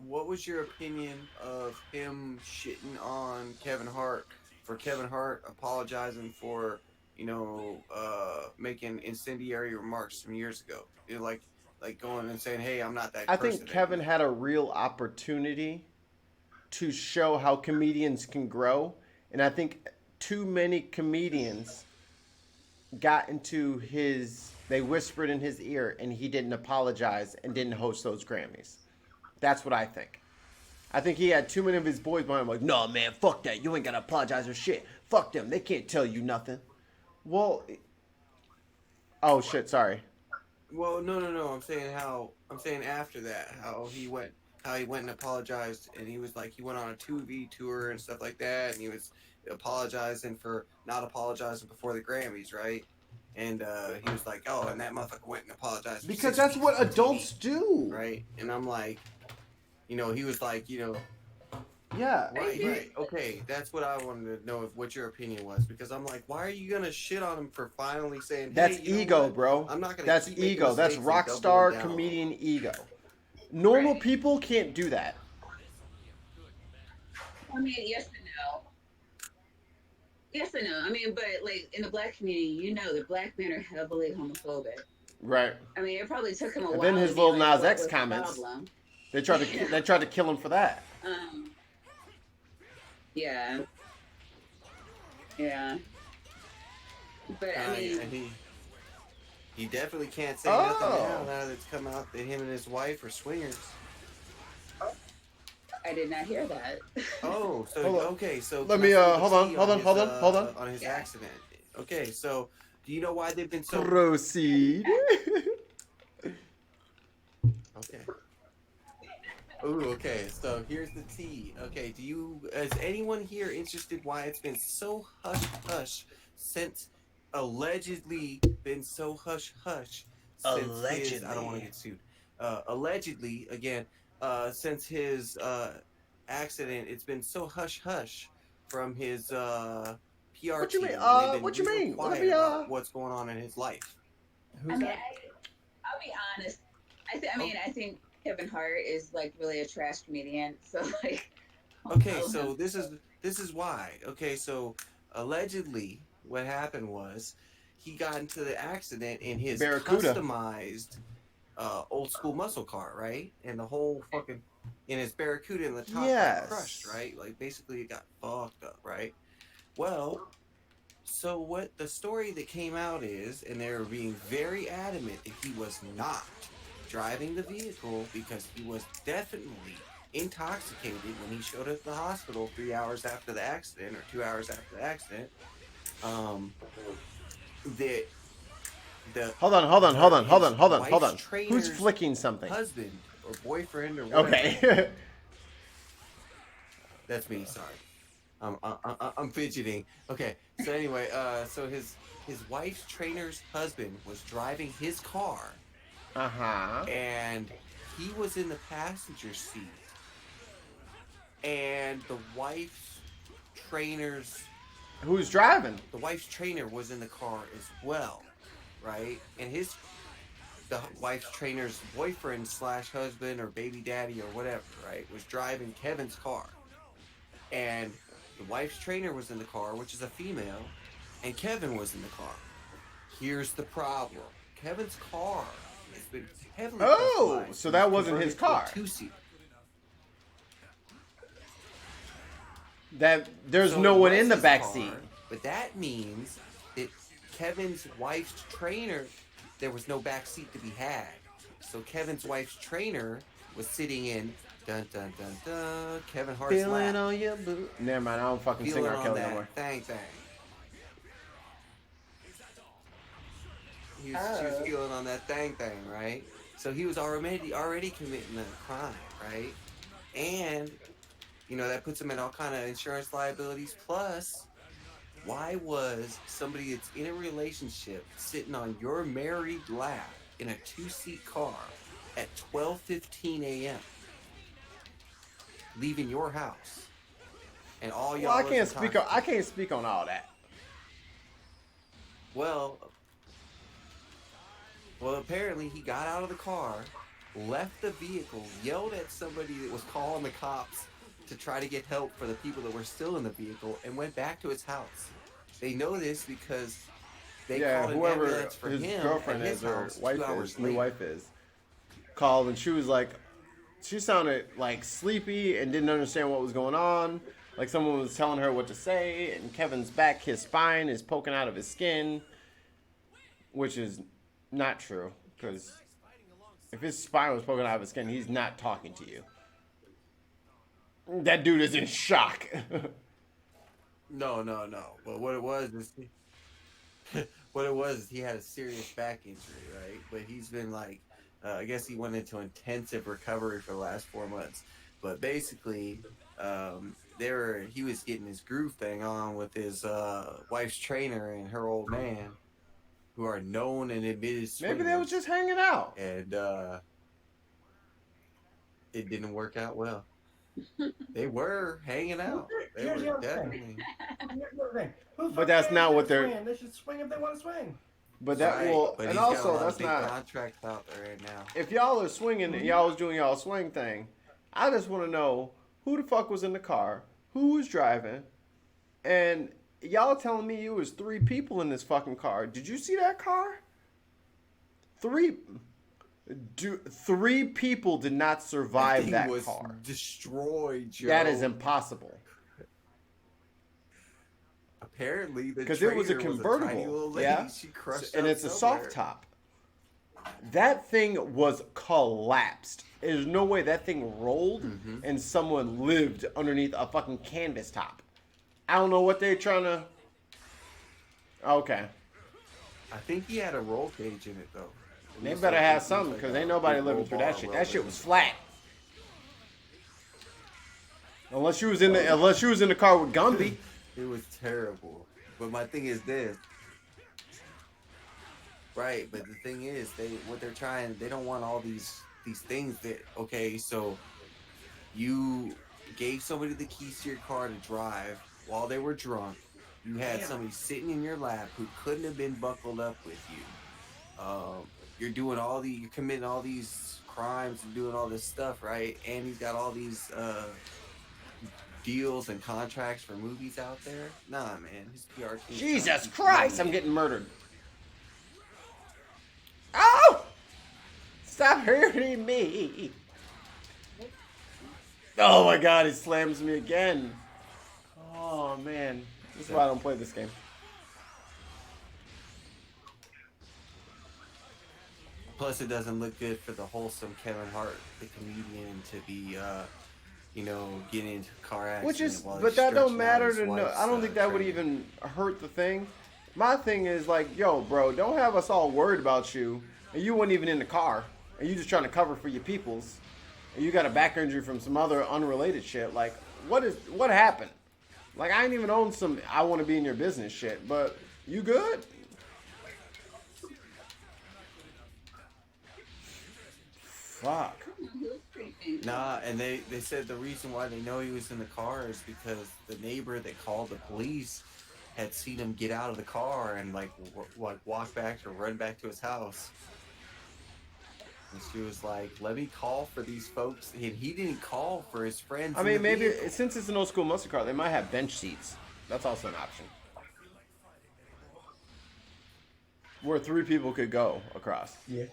What was your opinion of him shitting on Kevin Hart for Kevin Hart apologizing for, making incendiary remarks from years ago? Like going and saying, "Hey, I'm not that." I person think Kevin anymore." had a real opportunity to show how comedians can grow, and I think too many comedians got into they whispered in his ear, and he didn't apologize and didn't host those Grammys. That's what I think. I think he had too many of his boys behind him, like, no, man, fuck that. You ain't got to apologize for shit. Fuck them. They can't tell you nothing. Well, oh, shit, sorry. Well, no. I'm saying after that, how he went and apologized, and he was like, he went on a 2V tour and stuff like that, and he was apologizing for not apologizing before the Grammys, right? And he was like, oh, and that motherfucker went and apologized. Because that's what adults do. Right? And I'm like, he was like, Yeah. right, okay, that's what I wanted to know if what your opinion was, because I'm like, why are you gonna shit on him for finally saying, hey, That's you know ego, what? bro. I'm not gonna That's keep making ego. That's mistakes and rock doubling star down on comedian ego. Normal Right. people can't do that. I mean, yes and no. Yes and no. I mean, but like in the black community, the black men are heavily homophobic. Right. I mean, it probably took him a And while. then to his be little like, Nas what X was the comments. problem? They tried to kill him for that. Yeah. Yeah. But I mean, and he definitely can't say nothing Oh. now that it's come out that him and his wife are swingers. I did not hear that. Oh, so Hold on. okay, so Let can me, I spill the hold on, tea hold on, his, hold on, hold on. on his Yeah. accident. Okay, so do you know why they've been so Proceed. okay? Ooh, okay. So here's the tea. Okay, is anyone here interested why it's been so hush hush since allegedly been so hush hush since his, I don't want to get sued. Allegedly again, since his accident, it's been so hush hush from his PR What you team. mean? and they've been What you real mean? quiet Let me, about what's going on in his life. I mean, I'll be honest. I think Kevin Hart is like really a trash comedian. So like. Okay, so this is why. Okay, so allegedly, what happened was he got into the accident in his Barracuda. customized old school muscle car, right? And the whole fucking in his Barracuda and the top Yes. got crushed, right? Like basically it got fucked up, right? Well, so what the story that came out is, and they were being very adamant that he was not driving the vehicle because he was definitely intoxicated when he showed up at the hospital 3 hours after the accident or 2 hours after the accident. Hold on. His Who's trainer's flicking something? husband or boyfriend or whatever. Okay. That's me. Sorry, I'm fidgeting. Okay, so anyway, so his wife's trainer's husband was driving his car, and he was in the passenger seat, and the wife's trainer was in the car as well, right? And the wife's trainer's boyfriend / husband or baby daddy or whatever, right, was driving Kevin's car. And the wife's trainer was in the car, which is a female, and Kevin was in the car. Here's the problem. Kevin's car has been heavily customized so that wasn't his car. to a two-seater. That there's So no it one was in the his back car. seat. But that means that Kevin's wife's trainer, there was no back seat to be had. So Kevin's wife's trainer was sitting in dun dun dun dun Kevin Hart's Feeling lap, on your boot. Never mind, I don't fucking sing feeling R. on Kelly no more. that thang thang. She was feeling on that thang thang, right? So he was already committing a crime, right? And that puts him in all kind of insurance liabilities. Plus, why was somebody that's in a relationship sitting on your married lap in a 2-seat car at 12:15 a.m. leaving your house, and all Well, y'all I was can't speak. I intoxicated? can't speak on all that. Well, apparently he got out of the car, left the vehicle, yelled at somebody that was calling the cops to try to get help for the people that were still in the vehicle, and went back to his house. They know this because they Yeah, called an whoever ambulance for his him at girlfriend his is or house 2 wife hours is, new later. wife is, called and she was like, she sounded like sleepy and didn't understand what was going on. Like someone was telling her what to say, and Kevin's back, his spine is poking out of his skin, which is not true. Because if his spine was poking out of his skin, he's not talking to you. That dude is in shock. No, no, no. But what it was is he had a serious back injury, right? But he's been like, I guess he went into intensive recovery for the last 4 months. But basically, he was getting his groove thing on with his wife's trainer and her old man, who are known and admitted Maybe they was swingers, just hanging out. and it didn't work out well. They were hanging out. They Here's were the other thing. definitely. Here's the other thing. Who But that's fucking not cares what if they're. swinging? They should swing if they want to swing. But that Right, will, but and he's got a also lot of that's big not. contracts out there right now. If y'all are swinging and y'all was doing y'all swing thing, I just want to know who the fuck was in the car, who was driving, and y'all telling me it was 3 people in this fucking car. Did you see that car? 3 3 people did not That survive thing that was car. destroyed, Joe. That is impossible. Apparently, the Because it was a trainer was a tiny little convertible, lady. yeah, She crushed and up it's a somewhere. soft top. That thing was collapsed. There's no way that thing rolled and someone lived underneath a fucking canvas top. I don't know what they're trying to. Okay, I think he had a roll cage in it though. It they looks better like have it seems something like because a ain't nobody big living roll through bar that shit. That shit welded was in. flat. Unless she was in the car with Gumby. It was terrible. But my thing is this. Right, but the thing is, they don't want all these things that, okay, so you gave somebody the keys to your car to drive while they were drunk. You had somebody sitting in your lap who couldn't have been buckled up with you. You're committing all these crimes and doing all this stuff, right? And he's got all these deals and contracts for movies out there. Nah, man, his PR team's trying to Jesus keep the Christ, money I'm in. getting murdered. Oh! Stop hurting me. Oh my god, he slams me again. Oh man. This is why I don't play this game. Plus, it doesn't look good for the wholesome Kevin Hart, the comedian, to be, getting into a car accident. Which is, while but he's that don't stretching out matter his to no. wife's, I don't think that would trainer. even hurt the thing. My thing is like, yo, bro, don't have us all worried about you, and you weren't even in the car, and you just trying to cover for your peoples, and you got a back injury from some other unrelated shit. Like, what happened? Like, I ain't even own some I want to be in your business shit, but you good? Fuck. Nah, and they said the reason why they know he was in the car is because the neighbor that called the police had seen him get out of the car and like walk back or run back to his house. And she was like, "Let me call for these folks," and he didn't call for his friends. I in mean, the maybe vehicle. since it's an old school muscle car, they might have bench seats. That's also an option. Where 3 people could go across. Yeah.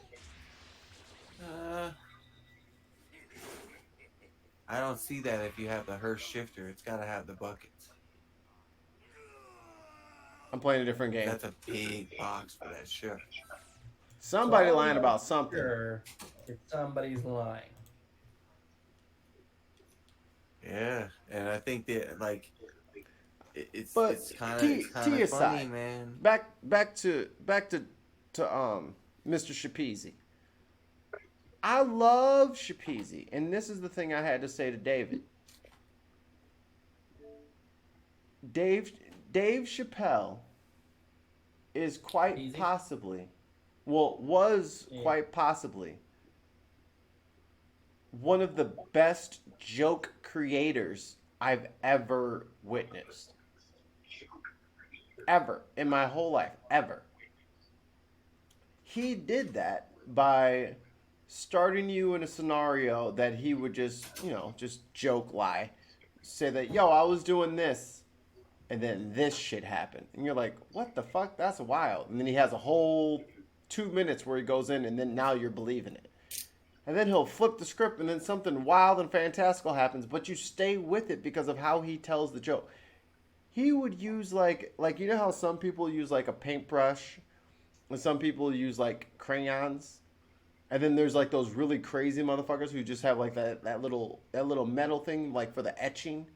I don't see that if you have the Hearst shifter. It's got to have the buckets. I'm playing a different game. That's a big box for that show. Somebody So lying I'm about not something. sure if somebody's lying. Yeah, and I think that like But it's kind of T it's kind T of funny, aside, man. back to Mr. Shapeezy. I love Shapeezy, and this is the thing I had to say to David. Dave Dave Chappelle is quite Easy. possibly, well, was Yeah. quite possibly one of the best joke creators I've ever witnessed. Ever in my whole life, ever. He did that by starting you in a scenario that he would just, just joke, lie, say that, yo, I was doing this, and then this shit happened. And you're like, what the fuck? That's wild. And then he has a whole 2 minutes where he goes in, and then now you're believing it. And then he'll flip the script, and then something wild and fantastical happens, but you stay with it because of how he tells the joke. He would use like you know how some people use like a paintbrush, and some people use like crayons, and then there's like those really crazy motherfuckers who just have like that little metal thing like for the etching.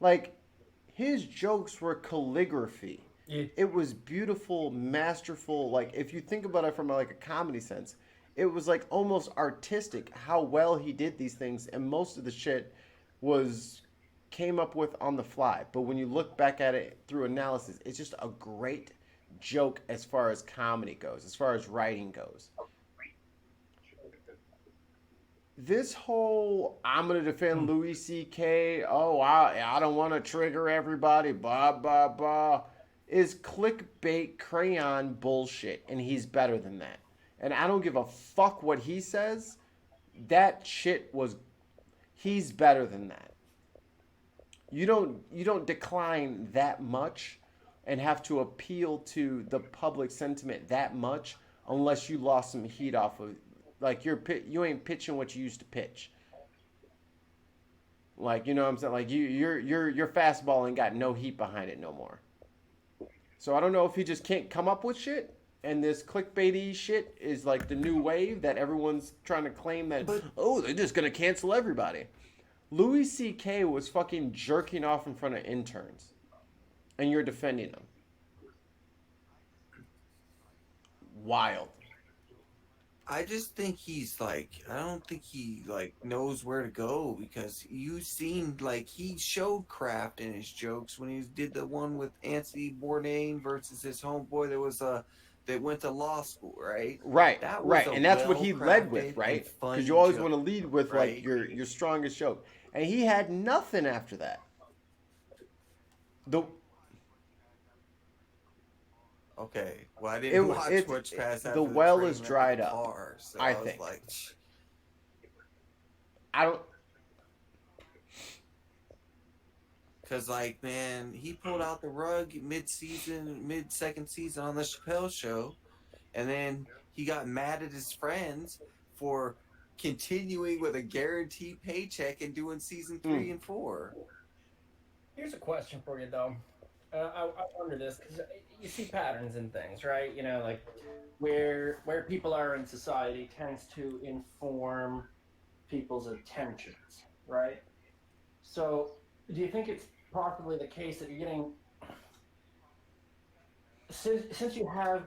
Like his jokes were calligraphy. Yeah. It was beautiful, masterful. Like if you think about it from like a comedy sense, it was like almost artistic how well he did these things, and most of the shit was came up with on the fly. But when you look back at it through analysis, it's just a great joke as far as comedy goes, as far as writing goes. This whole I'm gonna defend Louis C.K. Oh, I don't want to trigger everybody. Blah blah blah. Is clickbait crayon bullshit, and he's better than that. And I don't give a fuck what he says. That shit was. He's better than that. You don't decline that much, and have to appeal to the public sentiment that much unless you lost some heat off of like you ain't pitching what you used to pitch. Like you know what I'm saying? Like your fastball ain't got no heat behind it no more. So I don't know if he just can't come up with shit, and this clickbaity shit is like the new wave that everyone's trying to claim that But oh they're just gonna cancel everybody. Louis C.K. was fucking jerking off in front of interns, and you're defending him. Wild. I just think he's like I don't think he like knows where to go because you seen like he showed craft in his jokes when he did the one with Anthony Bourdain versus his homeboy that went to law school, right? Right, That was right, a and that's what well he led with, crafted and right? Because you funny always want to joke, lead with like right? your strongest joke, and he had nothing after that. The Okay, well I it didn't watch much past the after the well train is wreck of the dried up. car, so I I was think. like, I don't. because like man, he pulled out the rug mid second season on the Chappelle show and then he got mad at his friends for continuing with a guaranteed paycheck and doing season Mm, 3 and 4. Here's a question for you, though. I wonder this because you see patterns in things, right? You know, like where people are in society tends to inform people's attentions, right? So, do you think it's possibly the case that you're getting since you have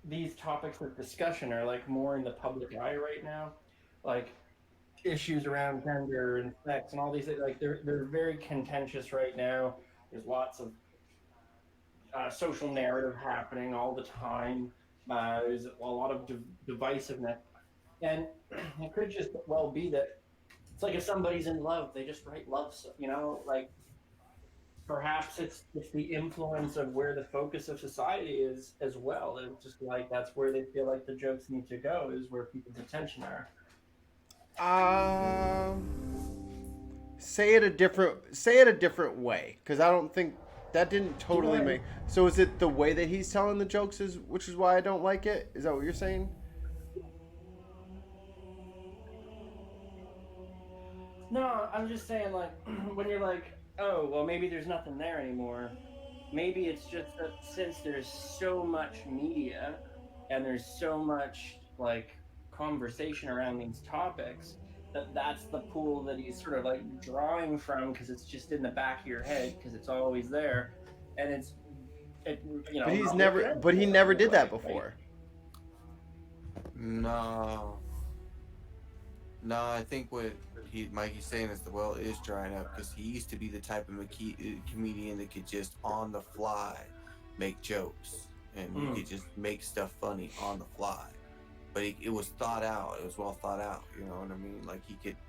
these topics of discussion are like more in the public eye right now, like issues around gender and sex and all these things, like they're very contentious right now. There's lots of social narrative happening all the time. There's a lot of divisiveness, and it could just well be that it's like if somebody's in love, they just write love. You know, like perhaps it's the influence of where the focus of society is as well. It's just like that's where they feel like the jokes need to go is where people's attention are. say it a different way, because I don't think that didn't You go totally ahead. make. So is it the way that he's telling the jokes is which is why I don't like it? Is that what you're saying? No, I'm just saying like when you're like, oh well, maybe there's nothing there anymore. maybe it's just that since there's so much media and there's so much like conversation around these topics, that's the pool that he's sort of like drawing from because it's just in the back of your head because it's always there, and it But he's not never. working out But he for never did that everybody, right? before. No, no. I think what Mikey's saying is the well is drying up because he used to be the type of comedian that could just on the fly make jokes and you could just make stuff funny on the fly. But it was thought out. It was well thought out. You know what I mean? Like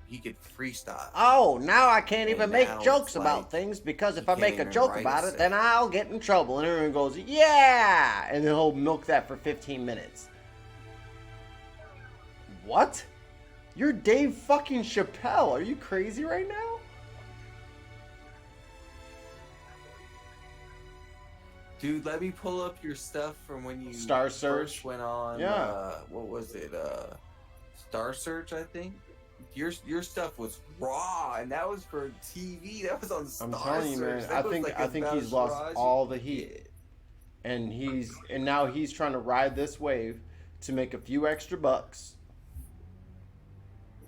he could freestyle. Oh, now I can't even And make now jokes it's about like things because if he I can't make a even joke write a about it, set. then I'll get in trouble. And everyone goes, yeah! And then he'll milk that for 15 minutes. What? You're Dave fucking Chappelle. Are you crazy right now? Dude, let me pull up your stuff from when you Star first Search? went on. Yeah. What was it? Star Search, I think. Your stuff was raw, and that was for TV. That was on Star I'm telling you, Search. man. That I was think like I think about he's as lost raw as all you the could heat, get. and now he's trying to ride this wave to make a few extra bucks,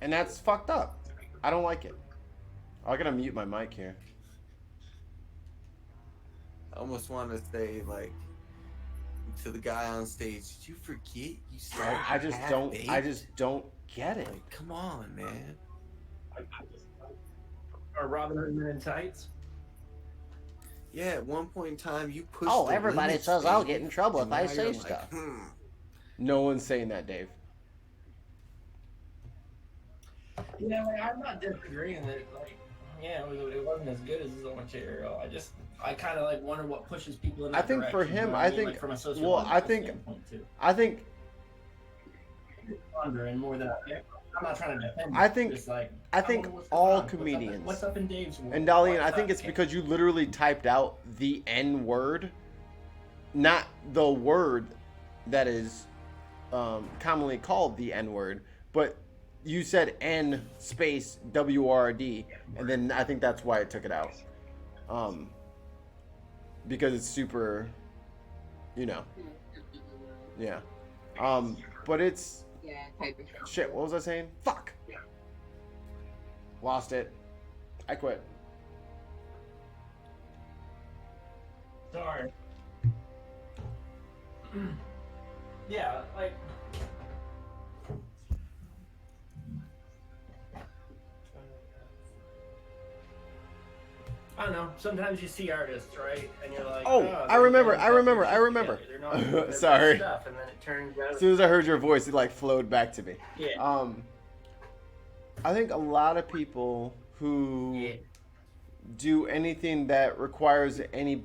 and that's fucked up. I don't like it. I gotta mute my mic here. I almost want to say like to the guy on stage, did you forget you said I just don't. I just don't get it. like, come on, man. Or Robin Hood Men in Tights. Yeah, at one point in time, you pushed. Oh, the everybody limits, says I'll baby, get in trouble and if I now say you're like, stuff. No one's saying that, Dave. Yeah, like, I'm not disagreeing that, like, yeah, it wasn't as good as his own material. I kind of like wonder what pushes people in that I think for direction, you him, know what I mean? think. Like, from a Well, sociological I think. standpoint, too. I think. Wondering more than I'm not trying to defend. I it, think. just like, I think what's all going on? comedians. What's up in Dave's world? And Darlene, I What's think up? it's because you literally typed out the N word, not the word that is commonly called the N word, but you said N space WRD, and then I think that's why it took it out. Because it's super, you know, yeah. But it's Yeah, type of shit. What was I saying? Fuck. Lost it. I quit. Sorry. Yeah, like. I don't know. Sometimes you see artists, right, and you're like, Oh, I remember. They're not doing their Sorry. best stuff, and then it turns out. As soon as I heard your voice, it like flowed back to me. Yeah. I think a lot of people who Yeah. do anything that requires any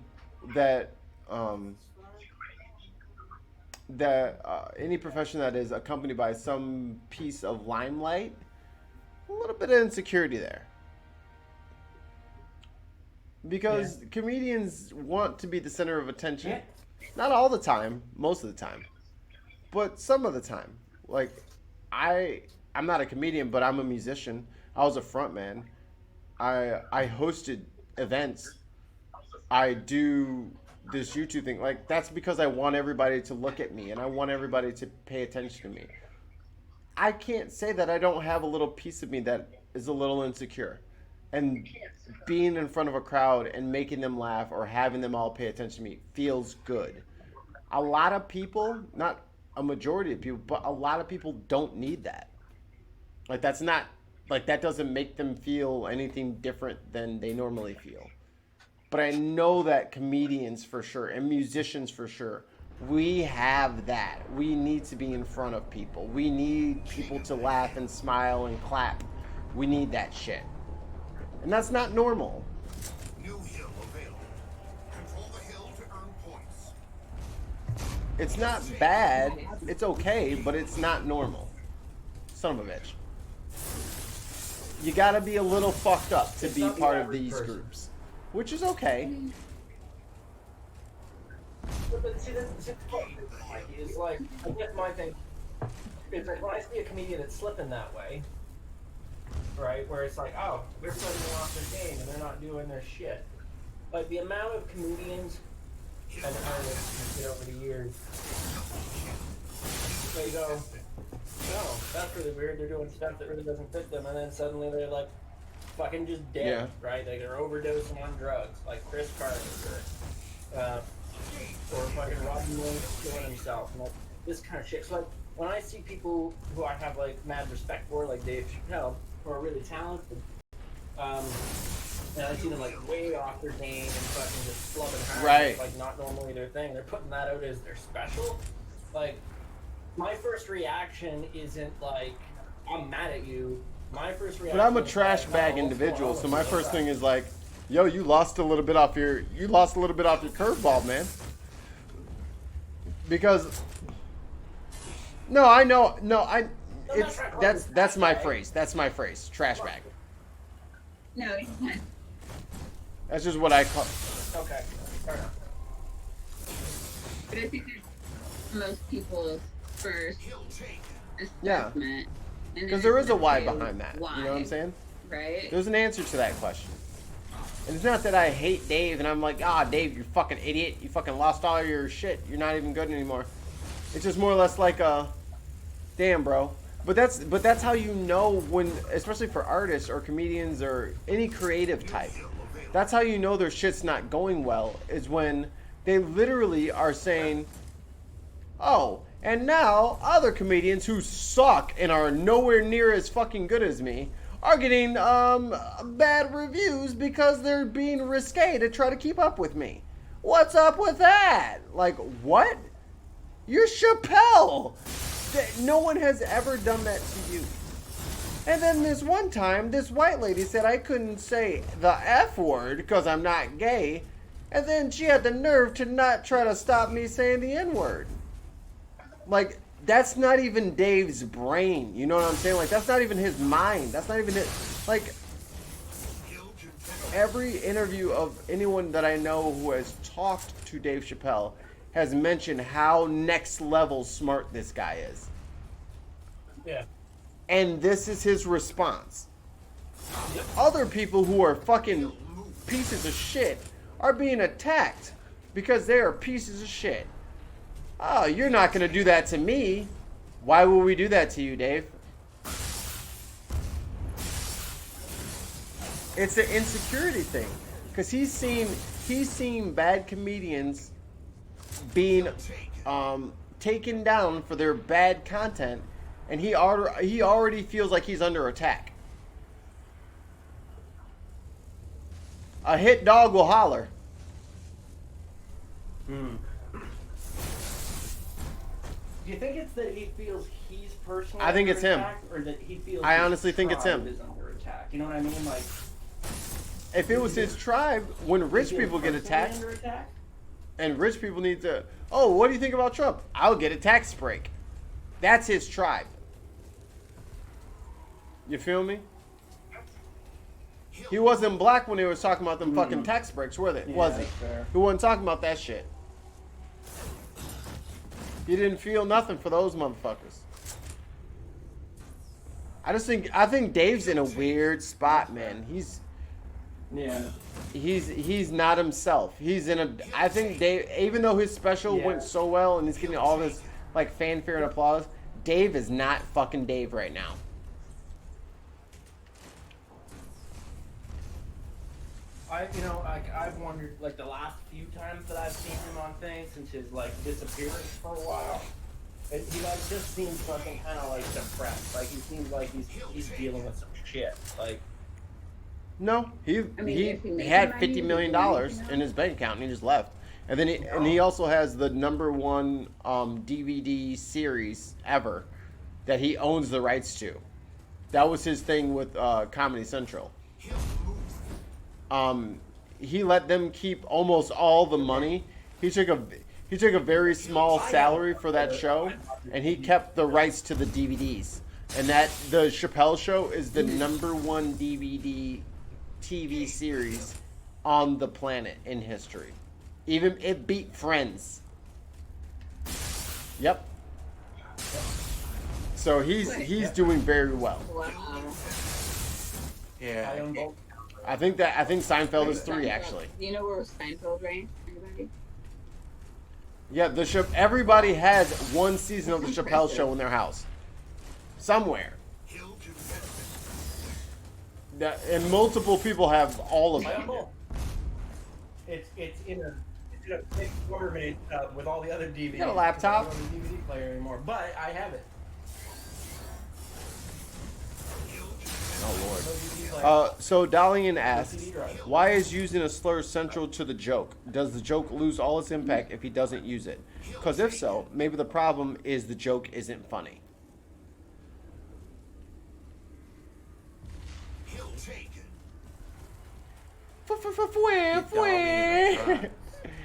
any profession that is accompanied by some piece of limelight, a little bit of insecurity there. Because comedians want to be the center of attention. Yeah. Not all the time, most of the time, but some of the time. Like, I'm not a comedian, but I'm a musician. I was a front man. I hosted events. I do this YouTube thing. Like, that's because I want everybody to look at me and I want everybody to pay attention to me. I can't say that I don't have a little piece of me that is a little insecure. And being in front of a crowd and making them laugh or having them all pay attention to me feels good. A lot of people, not a majority of people, but a lot of people don't need that. Like, that's not, like, that doesn't make them feel anything different than they normally feel. But I know that comedians for sure and musicians for sure, we have that. We need to be in front of people. We need people to laugh and smile and clap. We need that shit. And that's not normal. New hill available. Control the hill to earn points. It's not bad. It's okay, but it's not normal. Son of a bitch. You gotta be a little fucked up to be not the part of average these person. groups. Which is okay. But see, this is Mikey, is like, I guess my thing is that when I see a comedian that's slipping that way, right, where it's like, oh, they're putting off their game and they're not doing their shit. Like, the amount of comedians and artists over the years. So you go, no, that's really weird. They're doing stuff that really doesn't fit them, and then suddenly they're like fucking just dead, Yeah. right? Like they're overdosing on drugs, like Chris Carter, or fucking Robin Williams killing himself, and like this kind of shit. So like when I see people who I have like mad respect for, like Dave Chappelle, who are really talented, and I see them like way off their game and fucking just flubbing hard, Right. like not normally their thing. They're putting that out as their special. Like my first reaction isn't like I'm mad at you. My first reaction. But I'm a is trash like, bag oh, what's individual, going on so with my you? first thing is like, yo, you lost a little bit off your curveball, man. Because no, I know, no, I it's that's my phrase. That's my phrase. Trash bag. No, it's not. That's just what I call. Okay, fair enough. But I think it's most people's first Yeah. assessment. Because there is a why behind that. Why, You know what I'm saying? right? There's an answer to that question. And it's not that I hate Dave and I'm like, Dave, you fucking idiot. You fucking lost all your shit. You're not even good anymore. It's just more or less like damn, bro. But that's how you know when, especially for artists or comedians or any creative type, that's how you know their shit's not going well, is when they literally are saying, oh, and now other comedians who suck and are nowhere near as fucking good as me are getting bad reviews because they're being risque to try to keep up with me. What's up with that? Like, what? You're Chappelle. No one has ever done that to you. And then this one time, this white lady said I couldn't say the F word because I'm not gay. And then she had the nerve to not try to stop me saying the N word. Like, that's not even Dave's brain. You know what I'm saying? Like, that's not even his mind. That's not even his... Like, every interview of anyone that I know who has talked to Dave Chappelle has mentioned how next level smart this guy is. Yeah. And this is his response. Other people who are fucking pieces of shit are being attacked because they are pieces of shit. Oh, you're not going to do that to me. Why will we do that to you, Dave? It's an insecurity thing. Because he's seen bad comedians being taken down for their bad content, and he already feels like he's under attack. A hit dog will holler. Do you think it's that he feels he's personally I think under it's him. attack, or that he feels I his honestly think it's tribe him. is under attack? You know what I mean? Like, If it was his tribe, when rich is he people get personally attacked, under attack? and rich people need to, oh, what do you think about Trump? I'll get a tax break. That's his tribe. You feel me? He wasn't black when they was talking about them fucking tax breaks, were they? Yeah, Was he? that's fair. He wasn't talking about that shit. He didn't feel nothing for those motherfuckers. I think Dave's in a weird spot, man. He's not himself. I think Dave, even though his special went so well and he's getting all this like fanfare and applause, Dave is not fucking Dave right now. I've wondered, like, the last few times that I've seen him on things since his, like, disappearance for a while, he, like, just seems fucking kind of, like, depressed. Like, he seems like he's dealing with some shit. Like, No, he if he makes had money, $50 he million can make it. in his bank account and he just left. And then he also has the #1 DVD series ever that he owns the rights to. That was his thing with Comedy Central. He let them keep almost all the money. He took a very small salary for that show, and he kept the rights to the DVDs. And that the Chappelle Show is the #1 DVD TV series on the planet in history. Even it beat Friends. Yep. So he's doing very well. Wow. Yeah. I own both. I think Seinfeld is 3 actually. Do you know where Seinfeld ranks? Anybody? Yeah, everybody has one season of the Chappelle Show in their house, somewhere. Hill confessed. And multiple people have all of I them. have both. It's in a big format with all the other DVDs. got a laptop? I don't have a DVD player anymore, but I have it. Oh lord. No DVD player. So Dalian CD asks, drive. why is using a slur central to the joke? Does the joke lose all its impact if he doesn't use it? Because if so, maybe the problem is the joke isn't funny. Hill taken.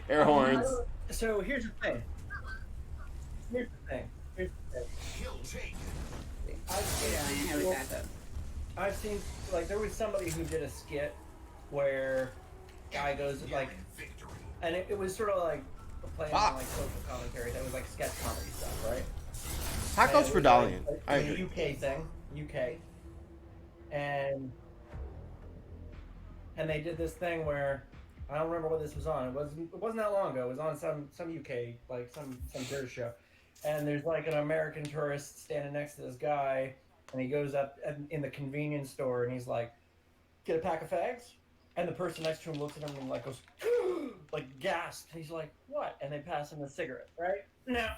Air horns. So here's the thing. Here's the thing. Hill taken. I've seen, like, there was somebody who did a skit where guy goes, like, Victory. and it was sort of like playing on, like, social commentary. That was, like, sketch comedy stuff, right? Hot goes And it for was, Dalian. like, I a agree. UK thing, UK. And they did this thing where, I don't remember what this was on. It wasn't that long ago. It was on some UK, like some British show. And there's like an American tourist standing next to this guy, and he goes up in the convenience store and he's like, "Get a pack of fags?" And the person next to him looks at him and like goes, like gasped. And he's like, "What?" And they pass him a cigarette, right? Now,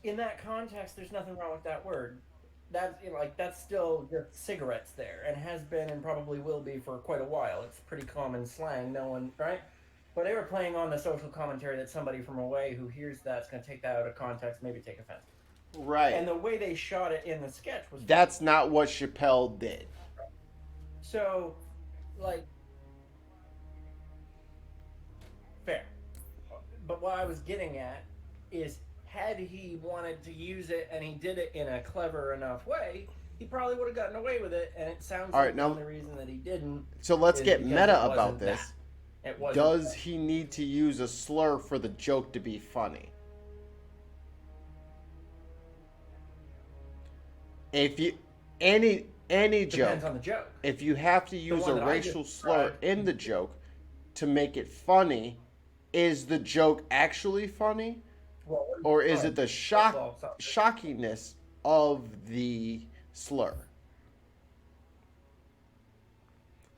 in that context, there's nothing wrong with that word. That's, you know, like, that's still just cigarettes there, and has been and probably will be for quite a while. It's pretty common slang. No one, right? But they were playing on the social commentary that somebody from away who hears that's going to take that out of context, maybe take offense. Right. And the way they shot it in the sketch was That's not what Chappelle did. so, like, fair. But what I was getting at is, had he wanted to use it and he did it in a clever enough way, he probably would have gotten away with it. And it sounds All like right, the now- only reason that he didn't. So let's is get because meta it wasn't about this. that. It wasn't Does that. he need to use a slur for the joke to be funny? If you any joke, Depends on the joke. if you have to use one a that I racial just slur described. in the joke to make it funny, is the joke actually funny, Well, or is it the Well, shockingness of the slur?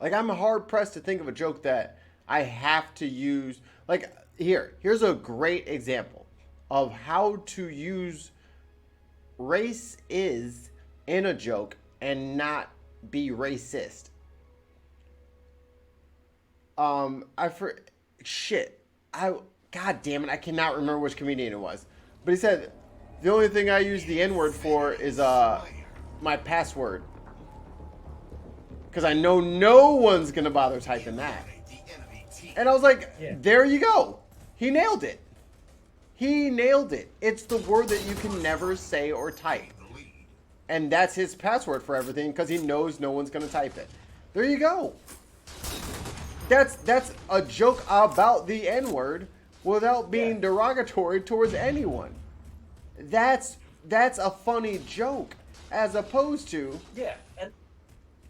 Like, I'm hard pressed to think of a joke that I have to use. Like, here's a great example of how to use race is in a joke and not be racist. God damn it, I cannot remember which comedian it was. But he said, the only thing I use the N-word for is my password. Because I know no one's going to bother typing that. And I was like, Yeah. there you go. He nailed it. He nailed it. It's the word that you can never say or type. And that's his password for everything because he knows no one's going to type it. There you go. That's a joke about the N-word without being derogatory towards anyone. That's a funny joke as opposed to, yeah, and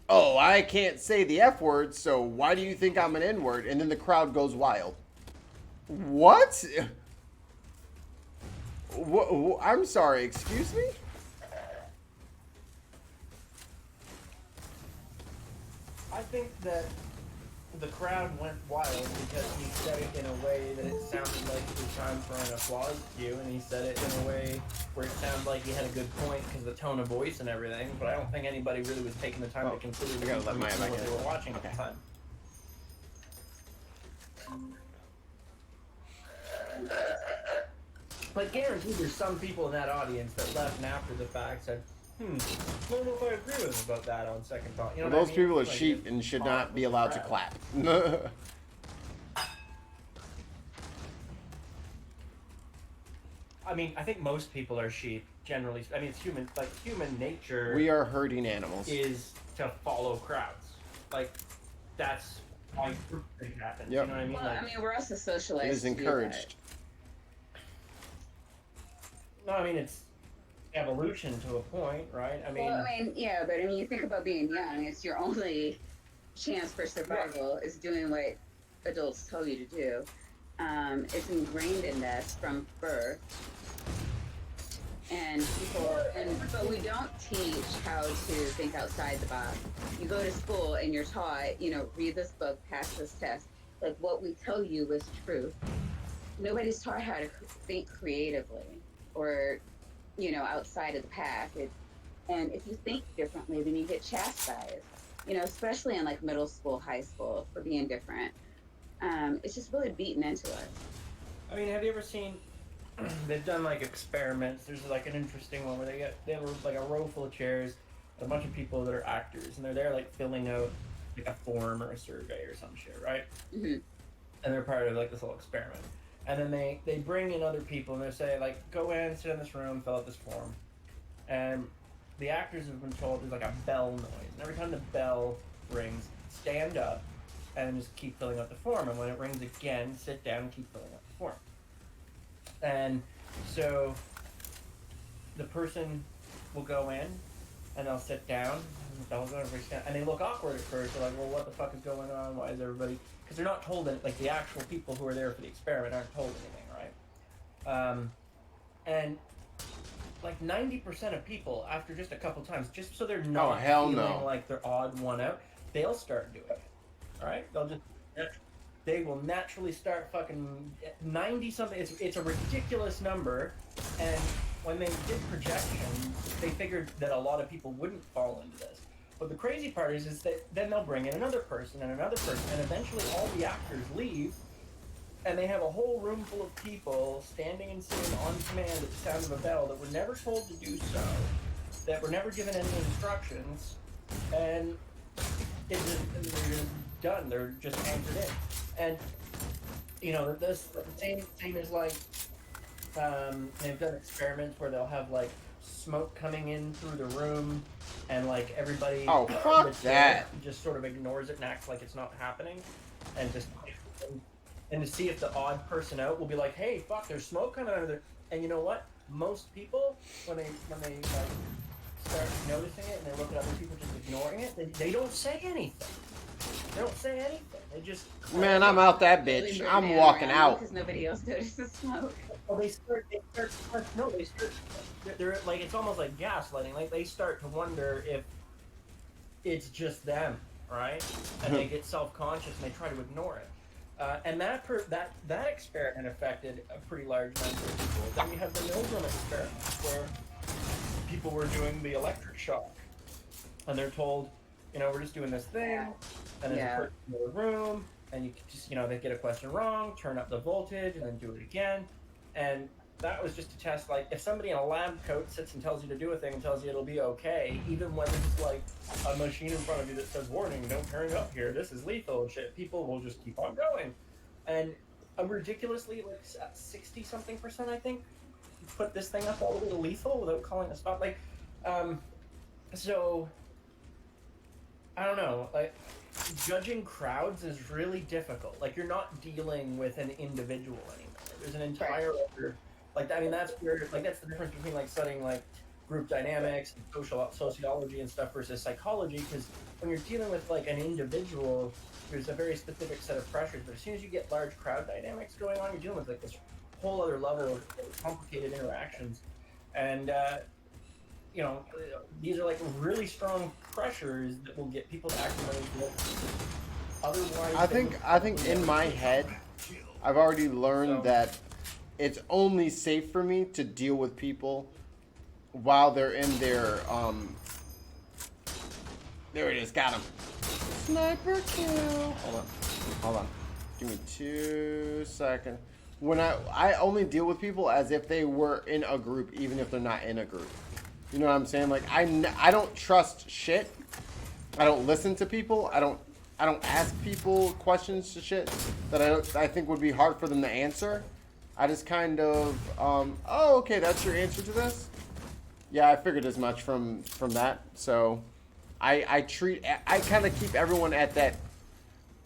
oh, I can't say the F word, so why do you think I'm an N-word? And then the crowd goes wild. What? I'm sorry, excuse me? I think that the crowd went wild because he said it in a way that it sounded like it was time for an applause cue, and he said it in a way where it sounded like he had a good point because of the tone of voice and everything. But I don't think anybody really was taking the time to consider I gotta let Maya back what in. they were watching at the time. But guaranteed, there's some people in that audience that left and after the fact said, I don't know if I agree with him about that on second thought. You know Well, what those I mean? people are Like, sheep it and should popped not be with the allowed to crowd. clap. I mean, I think most people are sheep, generally. I mean, it's human, like, human nature We are herding animals. is to follow crowds. Like, that's why groupthink happens. Yep. You know what I mean? Well, Like, I mean, we're also socialized. It is to do that. encouraged. no, I mean, it's evolution to a point, right? I mean, Well, I mean, yeah, but I mean, you think about being young. It's your only chance for survival is doing what adults tell you to do. It's ingrained in us from birth, and but we don't teach how to think outside the box. You go to school and you're taught, read this book, pass this test. Like what we tell you is truth. Nobody's taught how to think creatively or, outside of the pack. And if you think differently, then you get chastised. Especially in like middle school, high school for being different. It's just really beaten into us. I mean, have you ever seen? They've done like experiments. There's like an interesting one where they have like a row full of chairs, a bunch of people that are actors, and they're there like filling out like a form or a survey or some shit, right? Mm-hmm. And they're part of like this little experiment. And then they bring in other people and they say like, go in, sit in this room, fill out this form, and the actors have been told there's like a bell noise, and every time the bell rings, stand up and just keep filling out the form. And when it rings again, sit down and keep filling out the form. And so the person will go in and they'll sit down and they look awkward at first. They're like, well, what the fuck is going on? Why is everybody... Because they're not told, like the actual people who are there for the experiment aren't told anything, right? And like 90% of people, after just a couple times, just so they're not feeling like they're odd one out, they'll start doing it, right? They will naturally start fucking 90 something. It's a ridiculous number, and when they did projections, they figured that a lot of people wouldn't fall into this. But the crazy part is that then they'll bring in another person, and eventually all the actors leave, and they have a whole room full of people standing and sitting on command at the sound of a bell that were never told to do so, that were never given any instructions, and they're just done. They're just anchored in. And this same is like they've done experiments where they'll have like smoke coming in through the room, and like everybody just sort of ignores it and acts like it's not happening, and to see if the odd person out will be like, hey, fuck, there's smoke coming out of there. And you know what? Most people, when they like start noticing it and they look at other people just ignoring it, they don't say anything. They don't say anything. They just... Man, I'm out that bitch. I'm walking out. Because nobody else notices smoke. Well, they're like, it's almost like gaslighting. Like, they start to wonder if it's just them, right? And they get self-conscious and they try to ignore it. And that experiment affected a pretty large number of people. Then you have the Milgram experiment, where people were doing the electric shock. And they're told, we're just doing this thing, and there's a person in the room, and you just, they get a question wrong, turn up the voltage, and then do it again. And that was just to test, like, if somebody in a lab coat sits and tells you to do a thing and tells you it'll be okay, even when it's like a machine in front of you that says, warning, don't turn up here, this is lethal and shit, people will just keep on going. And a ridiculously, like, 60-something%, I think, put this thing up all the way to lethal without calling a stop. Like, so... I don't know, like, judging crowds is really difficult. Like, you're not dealing with an individual anymore. There's an entire other, like, I mean, that's where, like, that's the difference between, like, studying, like, group dynamics and sociology and stuff versus psychology, because when you're dealing with, like, an individual, there's a very specific set of pressures, but as soon as you get large crowd dynamics going on, you're dealing with, like, this whole other level of complicated interactions. And, these are like really strong pressures that will get people to act in ways that otherwise. I think in my head, I've already learned that it's only safe for me to deal with people while they're in their There it is, got him. Sniper kill. Hold on. Give me 2 seconds. When I only deal with people as if they were in a group, even if they're not in a group. You know what I'm saying? Like, I don't trust shit. I don't listen to people. I don't ask people questions to shit that I think would be hard for them to answer. I just kind of, oh, okay, that's your answer to this? Yeah, I figured as much from that. So I kind of keep everyone at that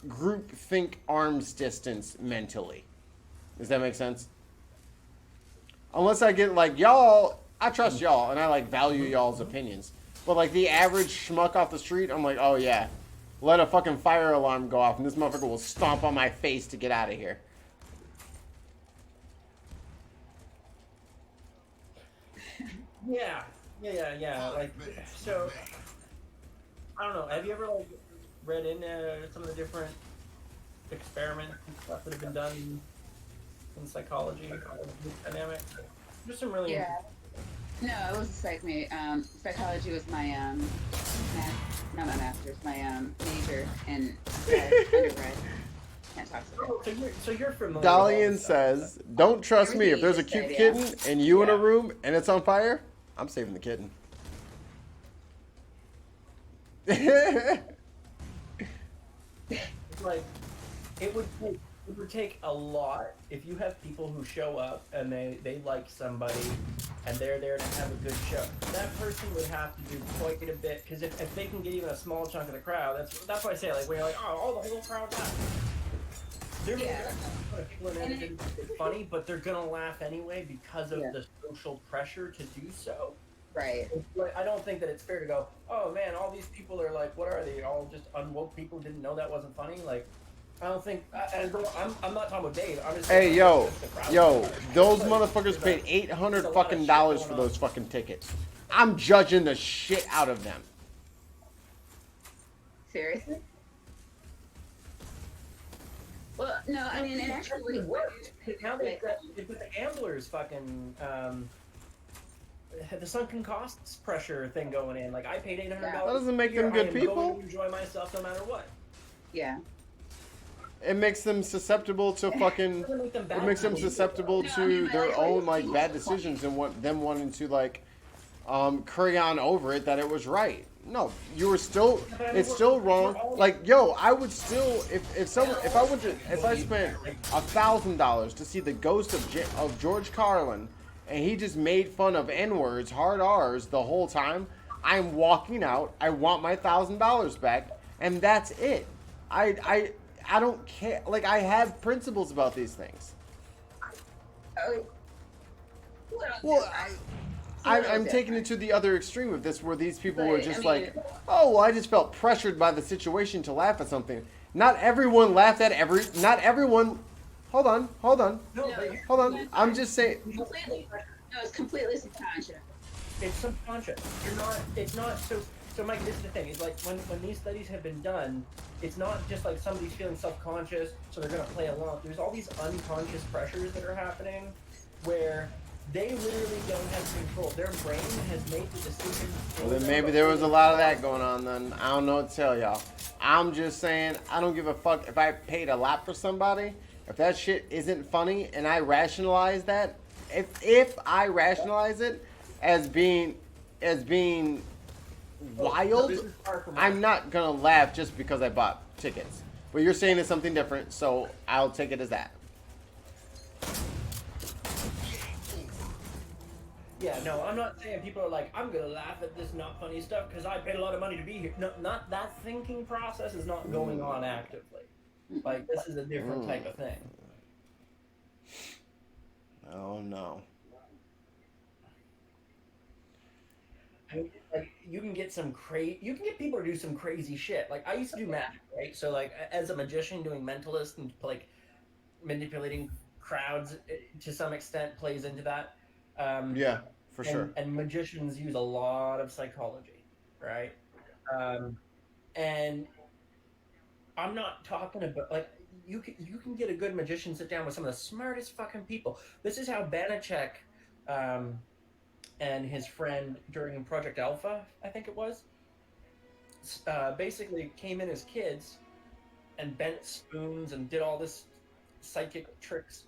group think arm's distance mentally. Does that make sense? Unless I get like, y'all, I trust y'all and I like value y'all's opinions. But like the average schmuck off the street, I'm like, oh yeah, let a fucking fire alarm go off, and this motherfucker will stomp on my face to get out of here. Yeah, yeah. Like, so I don't know. Have you ever like read into some of the different experiments and stuff that have been done in psychology of this dynamic? There's some really Yeah. No, it was psychology was my not my master's, my major in undergrad. Can't talk about it. so you're familiar with all Dalian this stuff. says, "Don't trust me. Everything If you there's a just cute said, yeah. kitten and you in a Yeah. room and it's on fire, I'm saving the kitten." It's like it would take a lot if you have people who show up and they like somebody and they're there to have a good show. That person would have to do quite a bit because if they can get even a small chunk of the crowd, that's why I say like when you're like oh the whole crowd laughs. They're Yeah. gonna put people in there that didn't think it's funny, but they're gonna laugh anyway because of Yeah. the social pressure to do so. Right. Like, I don't think that it's fair to go, oh man, all these people are like, what are they? All just unwoke people who didn't know that wasn't funny? Like, I don't think. I'm not talking about Dave. I'm just Hey, saying, yo, just the crowd. yo, those Like, motherfuckers there's paid a- $800 there's a lot of fucking shit dollars going for on. those fucking tickets. I'm judging the shit out of them. Seriously? Well, no, I mean it actually worked. Now they put the gamblers fucking the sunken costs pressure thing going in. Like I paid $800. That doesn't make them good people. Going to enjoy myself no matter what. Yeah. It makes them susceptible to fucking. Doesn't make them It bad makes them people. susceptible No, I to mean, their like, own like bad decisions and them wanting to like curry on over it that it was right. No, you were still. But I mean, It's still we're wrong. all- Like yo, I would still if I went to if I spent $1,000 to see the ghost of George Carlin and he just made fun of N words, hard R's the whole time. I'm walking out. I want my $1,000 back, and that's it. I don't care. Like I have principles about these things. Oh. Well, I'm taking it to the other extreme of this, where these people were just like, "Oh, well, I just felt pressured by the situation to laugh at something." Not everyone laughed at every. Not everyone. Hold on. No, No, but you- Hold on. I'm just saying. Completely. No, it's completely subconscious. it's subconscious. You're not. It's not so. So, Mike, this is the thing. Is like when these studies have been done, it's not just like somebody's feeling self-conscious, so they're gonna play along. There's all these unconscious pressures that are happening, where they literally don't have control. Their brain has made the decision. Well, then maybe there was a lot of that going on. Then I don't know what to tell y'all. I'm just saying I don't give a fuck if I paid a lot for somebody. If that shit isn't funny and I rationalize that, if I rationalize it as being wild, This is far from I'm not gonna laugh just because I bought tickets. But you're saying it's something different, so I'll take it as that. Yeah, no, I'm not saying people are like, I'm gonna laugh at this not funny stuff because I paid a lot of money to be here. No, not that thinking process is not going on actively. Like this is a different type of thing. Oh no. I mean, like you can get you can get people to do some crazy shit. Like I used to do magic, right? So like as a magician, doing mentalist and like manipulating crowds to some extent plays into that. Yeah, for sure. And magicians use a lot of psychology, right? And I'm not talking about like you can get a good magician sit down with some of the smartest fucking people. This is how Banachek and his friend during Project Alpha, I think it was, basically came in as kids and bent spoons and did all this psychic tricks.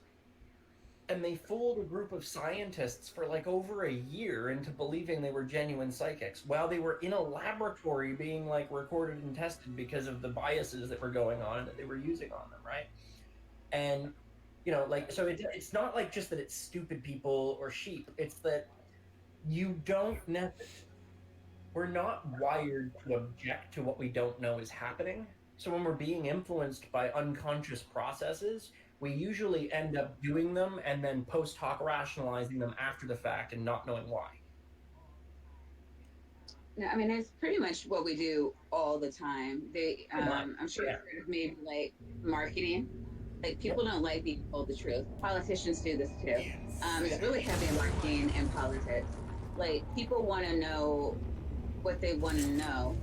And they fooled a group of scientists for like over a year into believing they were genuine psychics while they were in a laboratory being like recorded and tested because of the biases that were going on and that they were using on them, right? And you know, like so it's not like just that it's stupid people or sheep. It's that you don't we're not wired to object to what we don't know is happening. So when we're being influenced by unconscious processes, we usually end up doing them and then post hoc rationalizing them after the fact and not knowing why. No, I mean it's pretty much what we do all the time. Pretty much. I'm sure Yeah. you've heard of maybe like marketing. Like people don't like being told the truth. Politicians do this too. It's really heavy in marketing and politics. Like people want to know what they want to know.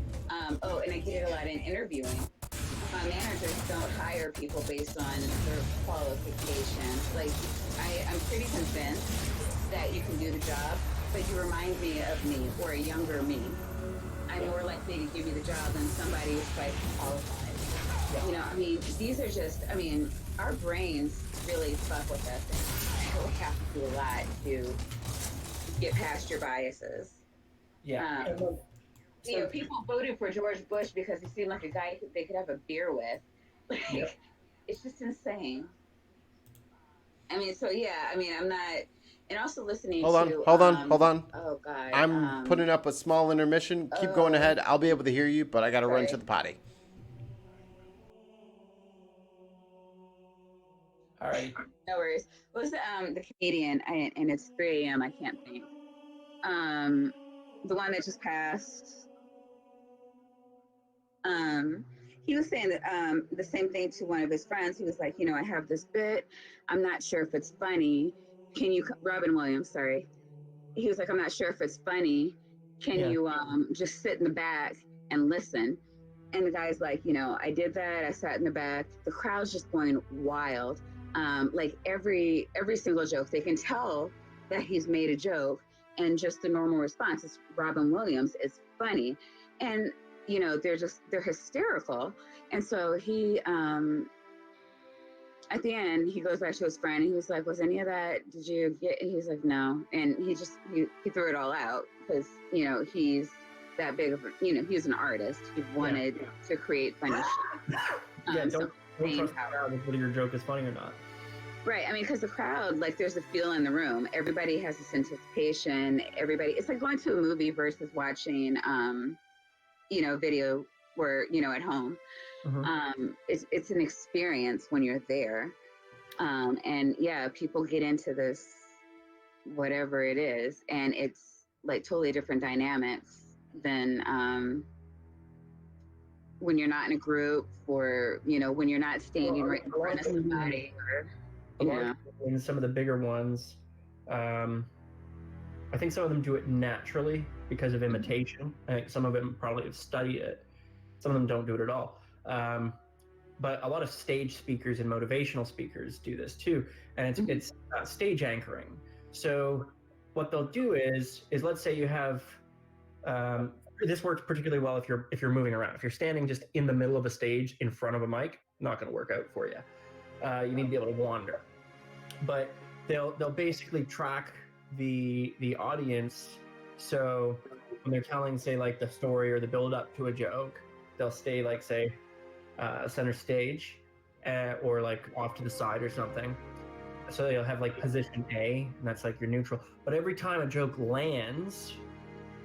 Oh, and I get it a lot in interviewing. Managers don't hire people based on their qualifications. Like I'm pretty convinced that you can do the job, but you remind me of me or a younger me. I'm more likely to give you the job than somebody who's quite qualified. You know, I mean, these are just, I mean, our brains really fuck with us, and you really have to do a lot to get past your biases. Yeah. And Um, then, you know, so people voted for George Bush because he seemed like a guy they could have a beer with. yep. Like, it's just insane. I mean, so yeah, I mean, I'm not, and also listening Hold on, to, hold on, hold on. oh God, I'm putting up a small intermission. Keep going oh, ahead. I'll be able to hear you, but I got to run to sorry. the potty. Alrighty. No worries. What was the comedian? And it's 3 a.m. I can't think. Um, the one that just passed. Um, he was saying that the same thing to one of his friends. He was like, you know, I have this bit. I'm not sure if it's funny. Can you, Robin Williams? Sorry. He was like, I'm not sure if it's funny. Can Yeah. you just sit in the back and listen? And the guy's like, you know, I did that. I sat in the back. The crowd's just going wild. Like every single joke, they can tell that he's made a joke, and just the normal response is Robin Williams is funny, and you know they're hysterical. And so he at the end he goes back to his friend and he was like, was any of that, did you get? And he's like, no. And he threw it all out because you know he's that big of a, you know, he's an artist. He Yeah. wanted to create funny shit. Yeah. So Don't main trust the power. crowd with whether your joke is funny or not. Right. I mean, because the crowd, like, there's a feel in the room. Everybody has this anticipation. Everybody, it's like going to a movie versus watching, you know, video where, you know, at home. Hmm. It's an experience when you're there. And yeah, people get into this, whatever it is, and it's like totally different dynamics than when you're not in a group or, you know, when you're not standing Well, right in a lot front of of somebody or, a you lot of know. in some of the bigger ones, I think some of them do it naturally because of imitation. I think some of them probably have studied it. Some of them don't do it at all. But a lot of stage speakers and motivational speakers do this too, and it's stage anchoring. So what they'll do is let's say you have this works particularly well if you're moving around. If you're standing just in the middle of a stage in front of a mic, not going to work out for you. You need to be able to wander. But they'll basically track the audience. So when they're telling, say, like the story or the build up to a joke, they'll stay like, say, center stage, or like off to the side or something. So you'll have like position A, and that's like your neutral. But every time a joke lands,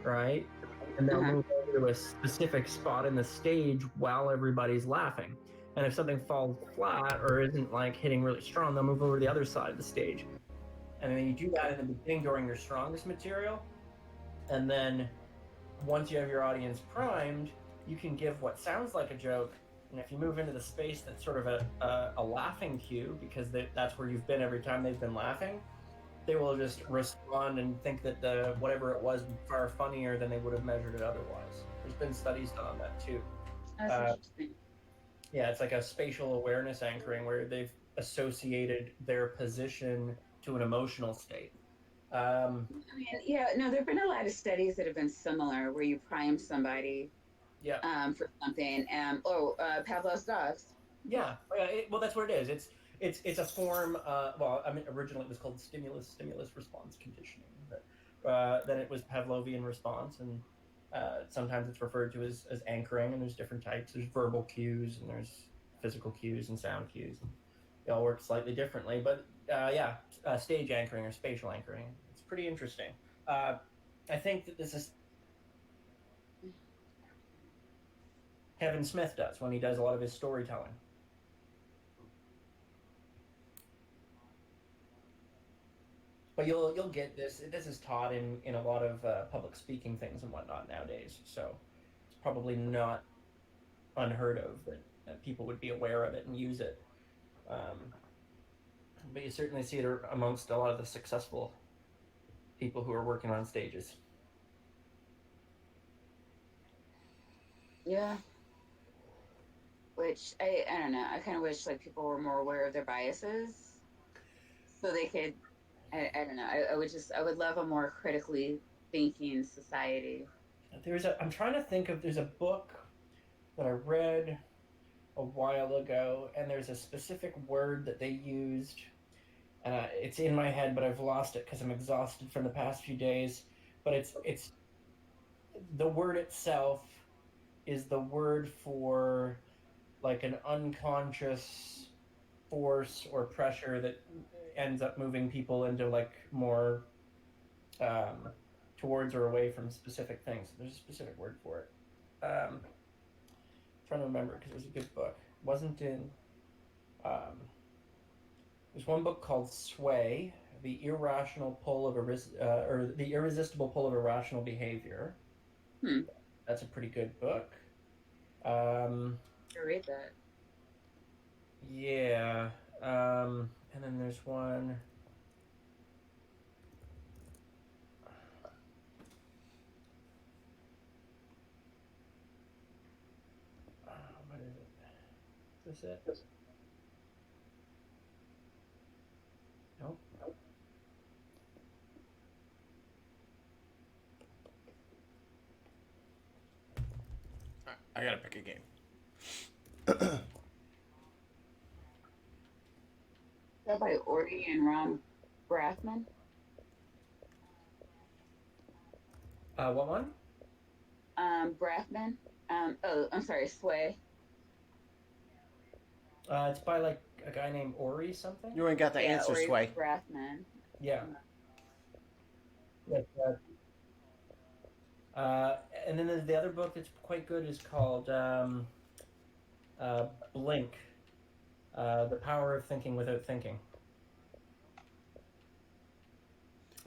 right, and they'll Uh-huh. move over to a specific spot in the stage while everybody's laughing. And if something falls flat or isn't like hitting really strong, they'll move over to the other side of the stage. And then you do that in the beginning during your strongest material. And then once you have your audience primed, you can give what sounds like a joke. And if you move into the space that's sort of a laughing cue, because that's where you've been every time they've been laughing, they will just respond and think that the whatever it was far funnier than they would have measured it otherwise. There's been studies done on that too. That's Uh, interesting. yeah, it's like a spatial awareness anchoring where they've associated their position to an emotional state. Um, I mean, yeah, no, there have been a lot of studies that have been similar where you prime somebody yeah, for something. Pavlov's dogs. well, that's what it is. It's a form. Well, I mean, originally it was called stimulus response conditioning, but then it was Pavlovian response, and sometimes it's referred to as anchoring. And there's different types. There's verbal cues, and there's physical cues and sound cues. And they all work slightly differently, but stage anchoring or spatial anchoring. It's pretty interesting. Uh, I think that this is Kevin Smith does when he does a lot of his storytelling. But you'll get this. This is taught in a lot of public speaking things and whatnot nowadays. So it's probably not unheard of that people would be aware of it and use it. Um, but you certainly see it amongst a lot of the successful people who are working on stages. Yeah. Which I don't know. I kind of wish like people were more aware of their biases, so they could. I don't know. I would love a more critically thinking society. I'm trying to think of, there's a book that I read a while ago, and there's a specific word that they used. It's in my head, but I've lost it because I'm exhausted from the past few days. But it's the word itself is the word for like an unconscious force or pressure that ends up moving people into like more um, towards or away from specific things. There's a specific word for it. Trying to remember because it was a good book. It wasn't in. There's one book called Sway: The Irrational Pull of or The Irresistible Pull of Irrational Behavior. Hmm. That's a pretty good book. Um, I read that. yeah. And then there's one. What is it? Is this it? Nope. I gotta pick a game. Is that by Ori and Ron Brathman? What one? Brathman. Oh, I'm sorry, Sway. It's by like a guy named Ori something. You ain't got the Yeah, answer, Ori Sway. Brathman. Yeah. Yes, and then the other book that's quite good is called Blink, The Power of Thinking Without Thinking.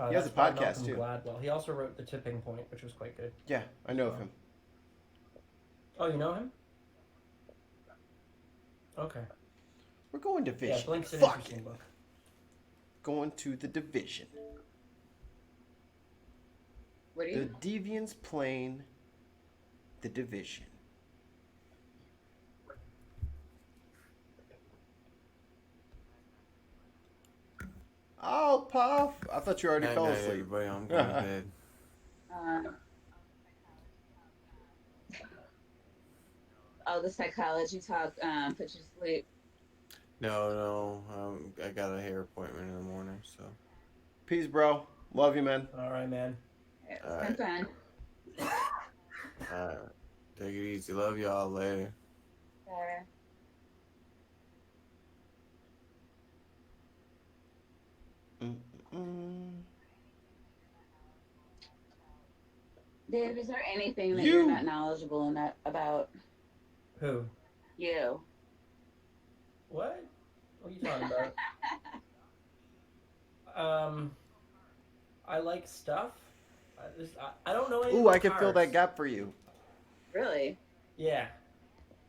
He has That's a by podcast, Malcolm too. Gladwell. He also wrote The Tipping Point, which was quite good. Yeah, I know of him. Oh, you know him? Okay. We're going division. Yeah, Blink's an Fuck interesting it. book. Going to the division. What do The you? Deviants playing the division. Oh, Puff! I thought you already Night fell night, asleep. everybody. I'm going to bed. Um, oh, the psychology talk put you to sleep. No. I got a hair appointment in the morning, so. Peace, bro. Love you, man. All right, man. Yeah, All it's been right. fun. All right. Take it easy. Love y'all. Later. Sarah. Mm-mm. Dave, is there anything that You! you're not knowledgeable about Who? you? What? What are you talking about? I like stuff. I don't know anything Ooh, I about can fill that cars. gap for you. Really? Yeah,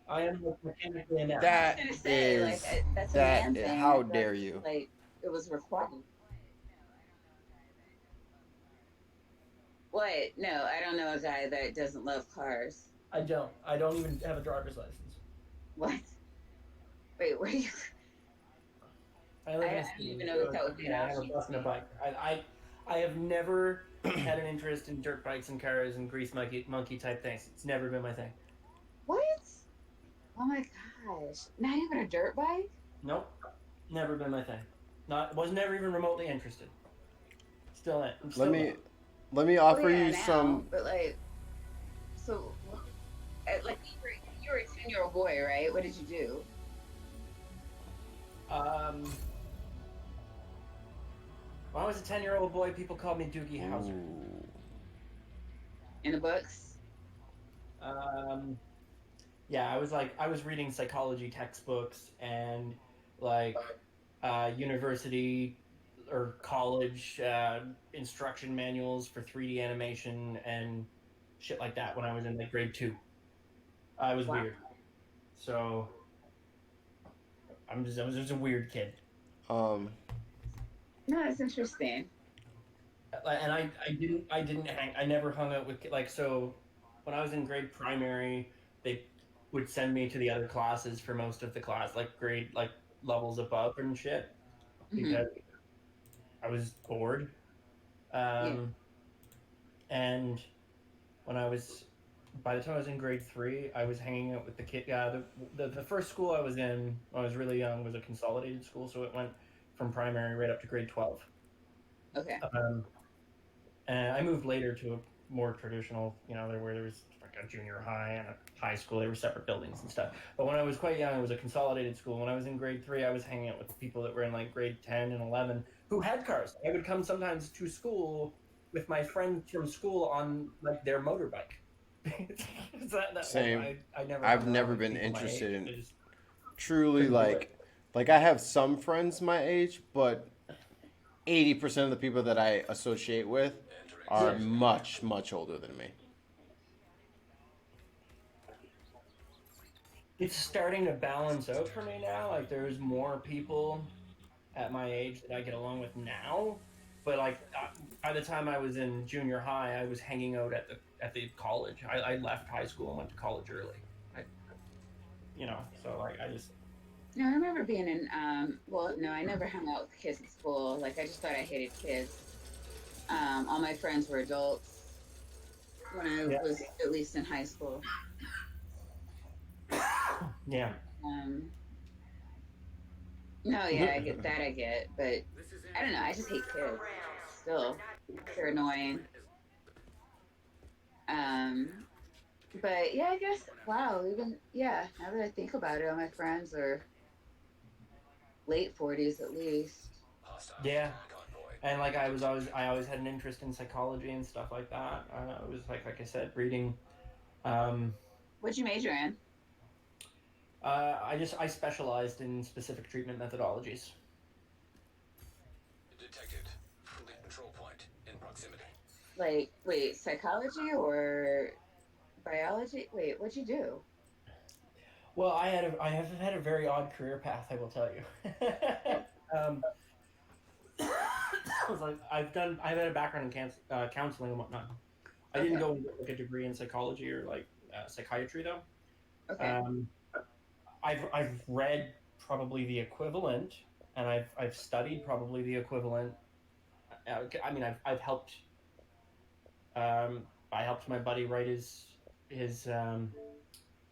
I am mechanically inept. That I was gonna say, is that's a man that. thing. How I thought, dare you? Like, it was required. What? No, I don't know a guy that doesn't love cars. I don't. I don't even have a driver's license. What? Wait, where do you? I live in I a don't city. even know if that would be an Yeah, I have a option bus for and a me. bike. I have never had an interest in dirt bikes and cars and grease monkey type things. It's never been my thing. What? Oh my gosh! Not even a dirt bike? Nope, never been my thing. Was never even remotely interested. Still ain't. I'm still not. Let me Oh offer yeah, you now, some. but like, so, like you were a 10-year-old boy, right? What did you do? When I was a 10-year-old boy, people called me Doogie Howser. Ooh. In the books? Yeah, I was reading psychology textbooks and like university or college instruction manuals for 3D animation and shit like that when I was in like grade 2. I was Wow. weird. So I was just a weird kid. Um, No, that's interesting. And I didn't hang I never hung out with like so when I was in grade primary they would send me to the other classes for most of the class like grade like levels above and shit Hmm. because I was bored. Yeah. Um, and when I was by the time I was in grade 3 I was hanging out with the kid. The first school I was in when I was really young was a consolidated school, so it went from primary right up to grade 12. Okay. Um, And I moved later to a more traditional, where there was like a junior high and a high school. They were separate buildings and stuff. But when I was quite young, it was a consolidated school. When I was in grade 3, I was hanging out with the people that were in like grade 10 and 11 who had cars. I would come sometimes to school with my friends from school on like their motorbike. Same. I never I've hung around never with been people my age. interested in I just truly couldn't do it. like I have some friends my age, but 80% of the people that I associate with are Yeah. much, much older than me. It's starting to balance out for me now. Like there's more people at my age that I get along with now. But like by the time I was in junior high, I was hanging out at the college. I left high school and went to college early. I so like I just No, I remember being in, well, no, I never hung out with kids in school. Like, I just thought I hated kids. All my friends were adults when I yeah was at least in high school. yeah. Um, no, yeah, I get that, I get, but I don't know. I just hate kids. Still, they're annoying. Um, but yeah, I guess. Wow, even yeah. Now that I think about it, all my friends are late 40s at least. Yeah. And like I always had an interest in psychology and stuff like that. It was like I said, reading. Um, What'd you major in? I specialized in specific treatment methodologies. Detected. The control point in proximity. Like, wait, psychology or biology? Wait, what'd you do? Well, I have had a very odd career path, I will tell you. um, I was like, I've had a background in counseling and whatnot. I didn't Okay, go and get like a degree in psychology or like psychiatry though. okay, Um, I've read probably the equivalent, and I've studied probably the equivalent. I mean, I've helped. I helped my buddy write his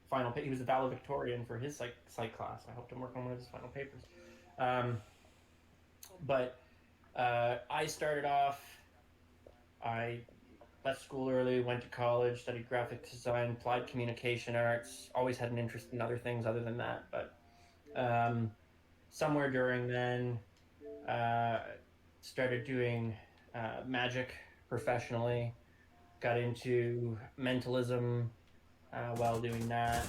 final. He was a valedictorian for his psych class. I helped him work on one of his final papers. Um, but I started off. I left school early, went to college, studied graphic design, applied communication arts. Always had an interest in other things other than that, but um, somewhere during then, uh, started doing magic professionally. Got into mentalism while doing that.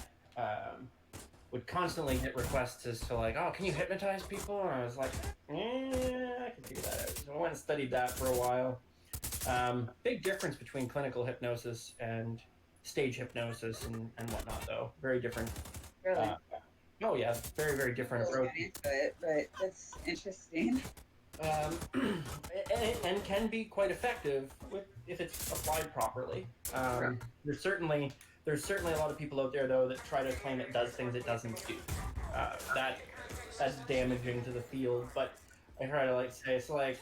Would constantly get requests as to like, oh, can you hypnotize people? And I was like, I could figure that out. So I went and studied that for a while. Big difference between clinical hypnosis and stage hypnosis and whatnot, though. Very different. really. Uh, oh yeah, very very different Really approach. got into it, but that's interesting. And can be quite effective if it's applied properly. Right. There's certainly a lot of people out there though that try to claim it does things it doesn't do. That's damaging to the field. But I try to like say it's like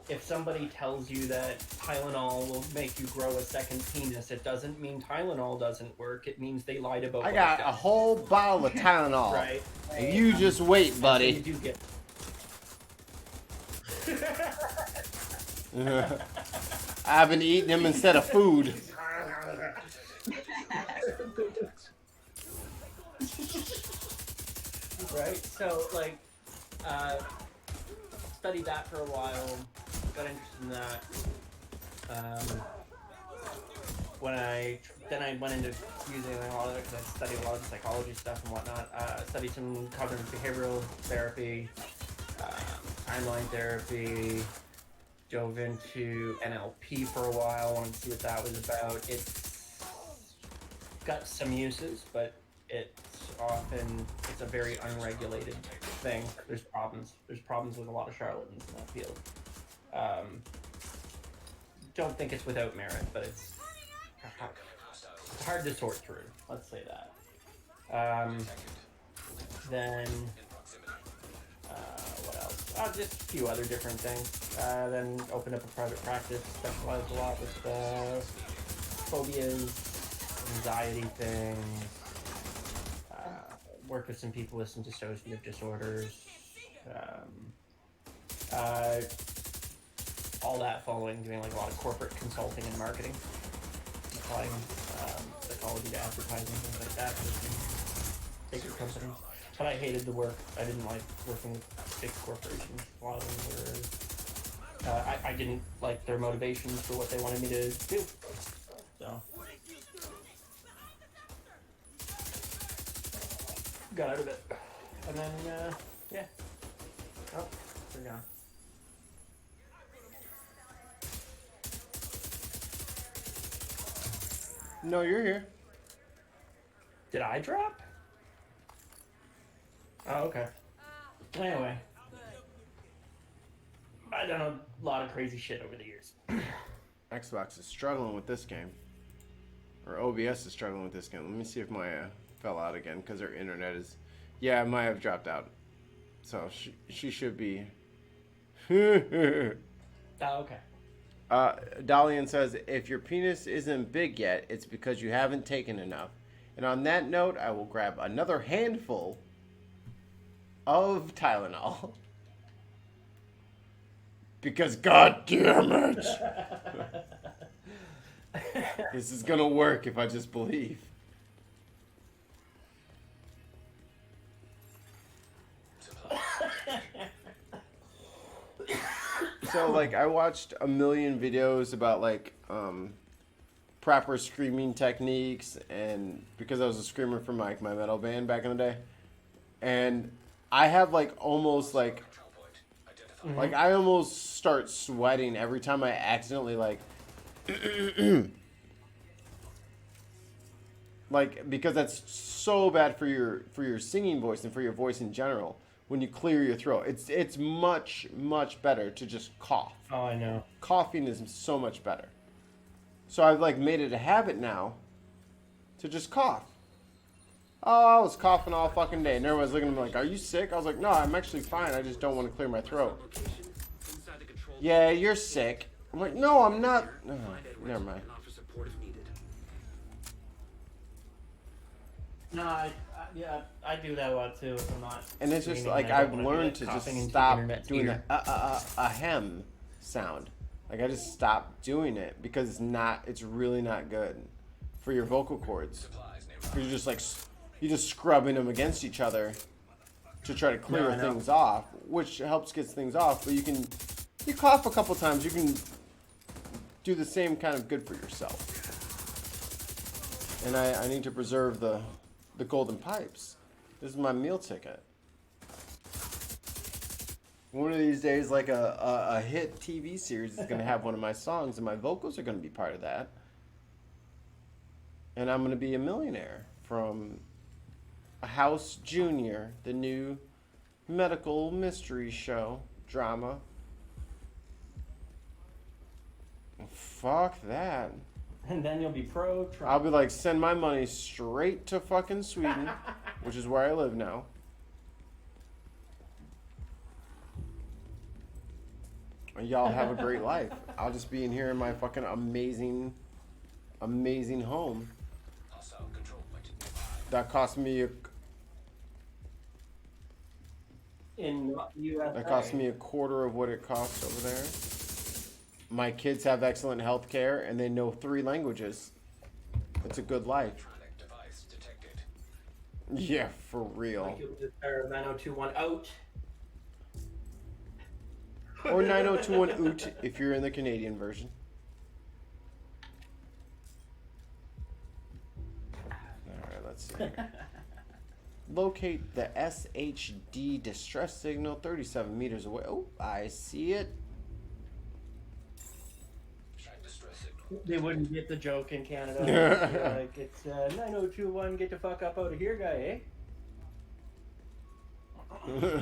if somebody tells you that Tylenol will make you grow a second penis, it doesn't mean Tylenol doesn't work. It means they lied about I what it got a does. whole bottle of Tylenol. Right. And you just wait, So you buddy. do get. I've been eating them instead of food. Right. So like, studied that for a while. Got interested in that. Um, then I went into using a lot of it because I studied a lot of the psychology stuff and whatnot. Studied some cognitive behavioral therapy. timeline therapy, dove into NLP for a while, wanted to see what that was about. It's got some uses, but it's a very unregulated thing. There's problems. There's problems with a lot of charlatans in that field. Don't think it's without merit, but it's hard to sort through. Let's say that. Then what else? Just a few other different things. Then opened up a private practice, specialized a lot with phobias, anxiety things. Worked with some people with some dissociative disorders. All that following doing like a lot of corporate consulting and marketing, applying psychology to advertising, things like that, for bigger companies. But I hated the work. I didn't like working with big corporations. A lot of them were. I didn't like their motivations for what they wanted me to do. So got out of it, and then yeah. Oh, we're gone. No, you're here. Did I drop? Oh, okay. Anyway. I've done a lot of crazy shit over the years. Xbox is struggling with this game. Or OBS is struggling with this game. Let me see if Maya fell out again, because her internet is... Yeah, Maya have dropped out. So she should be... Oh, okay. Dalian says, if your penis isn't big yet, it's because you haven't taken enough. And on that note, I will grab another handful of Tylenol. Because god damn it! This is gonna work if I just believe. So, like, I watched a million videos about, like, proper screaming techniques, and because I was a screamer for my metal band back in the day, and I have, like, almost, like, I almost start sweating every time I accidentally, like, like, because that's so bad for your singing voice and for your voice in general. When you clear your throat, it's much better to just cough. Oh, I know. Coughing is so much better. So I've like made it a habit now to just cough. Oh, I was coughing all fucking day, and everyone's looking at me like, "Are you sick?" I was like, "No, I'm actually fine. I just don't want to clear my throat." Yeah, you're sick. I'm like, "No, I'm not." Oh, never mind. No, I do that a lot too. If I'm not. And it's just screaming, like I don't I've wanna do learned that to just coughing into stop internet's doing ear. a hem sound. Like I just stopped doing it because it's really not good for your vocal cords. You're just like you're just scrubbing them against each other to try to clear things off, which helps get things off. But you cough a couple times, you can do the same kind of good for yourself. And I need to preserve the golden pipes. This is my meal ticket. One of these days, like a hit TV series is going to have one of my songs, and my vocals are going to be part of that. And I'm going to be a millionaire from House Junior, the new medical mystery show, drama. Fuck that. And then you'll be pro-Trump. I'll be like, send my money straight to fucking Sweden, which is where I live now. And y'all have a great life. I'll just be in here in my fucking amazing home. That cost me a quarter of what it costs over there. My kids have excellent health care, and they know 3 languages. It's a good life. Yeah, for real. Like you'll just 9021 out. Or 9021 oot if you're in the Canadian version. Alright, let's see. Locate the SHD distress signal 37 meters away. Oh, I see it. They wouldn't get the joke in Canada. They'd be like, it's 9021, get the fuck up out of here, guy, eh?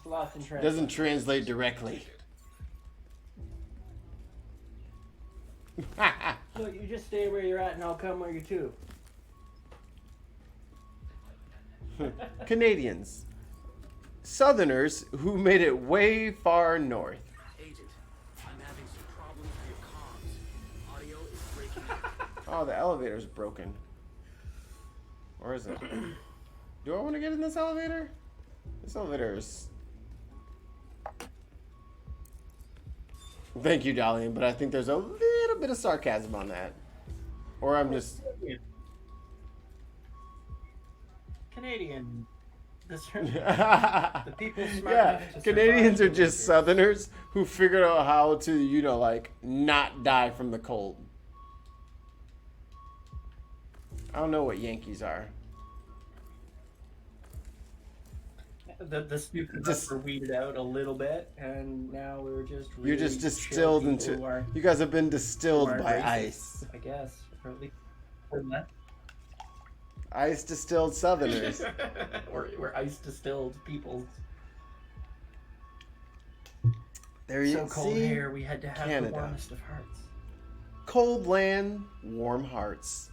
Lost in translation. Doesn't translate directly. Look, you just stay where you're at and I'll come where you're to. Canadians. Southerners who made it way far north. Agent, I'm having some problems with your comms. Audio is breaking. Oh, the elevator's broken. Or is it? Do I want to get in this elevator? This elevator is... Thank you, Dalian, but I think there's a little bit of sarcasm on that. Or I'm just... Canadian. The people smart Yeah, enough to Canadians survive are just here. Southerners who figured out how to, you know, like, not die from the cold. I don't know what Yankees are. The stupid Just- were weeded out a little bit, and now we're just really You're just chill distilled people into... who are, You guys have been distilled who are by racist, ice. I guess. Or at least we're not. Ice distilled Southerners. we're ice distilled people. There you So cold see? here, we had to have Canada. the warmest of hearts. Cold land, warm hearts.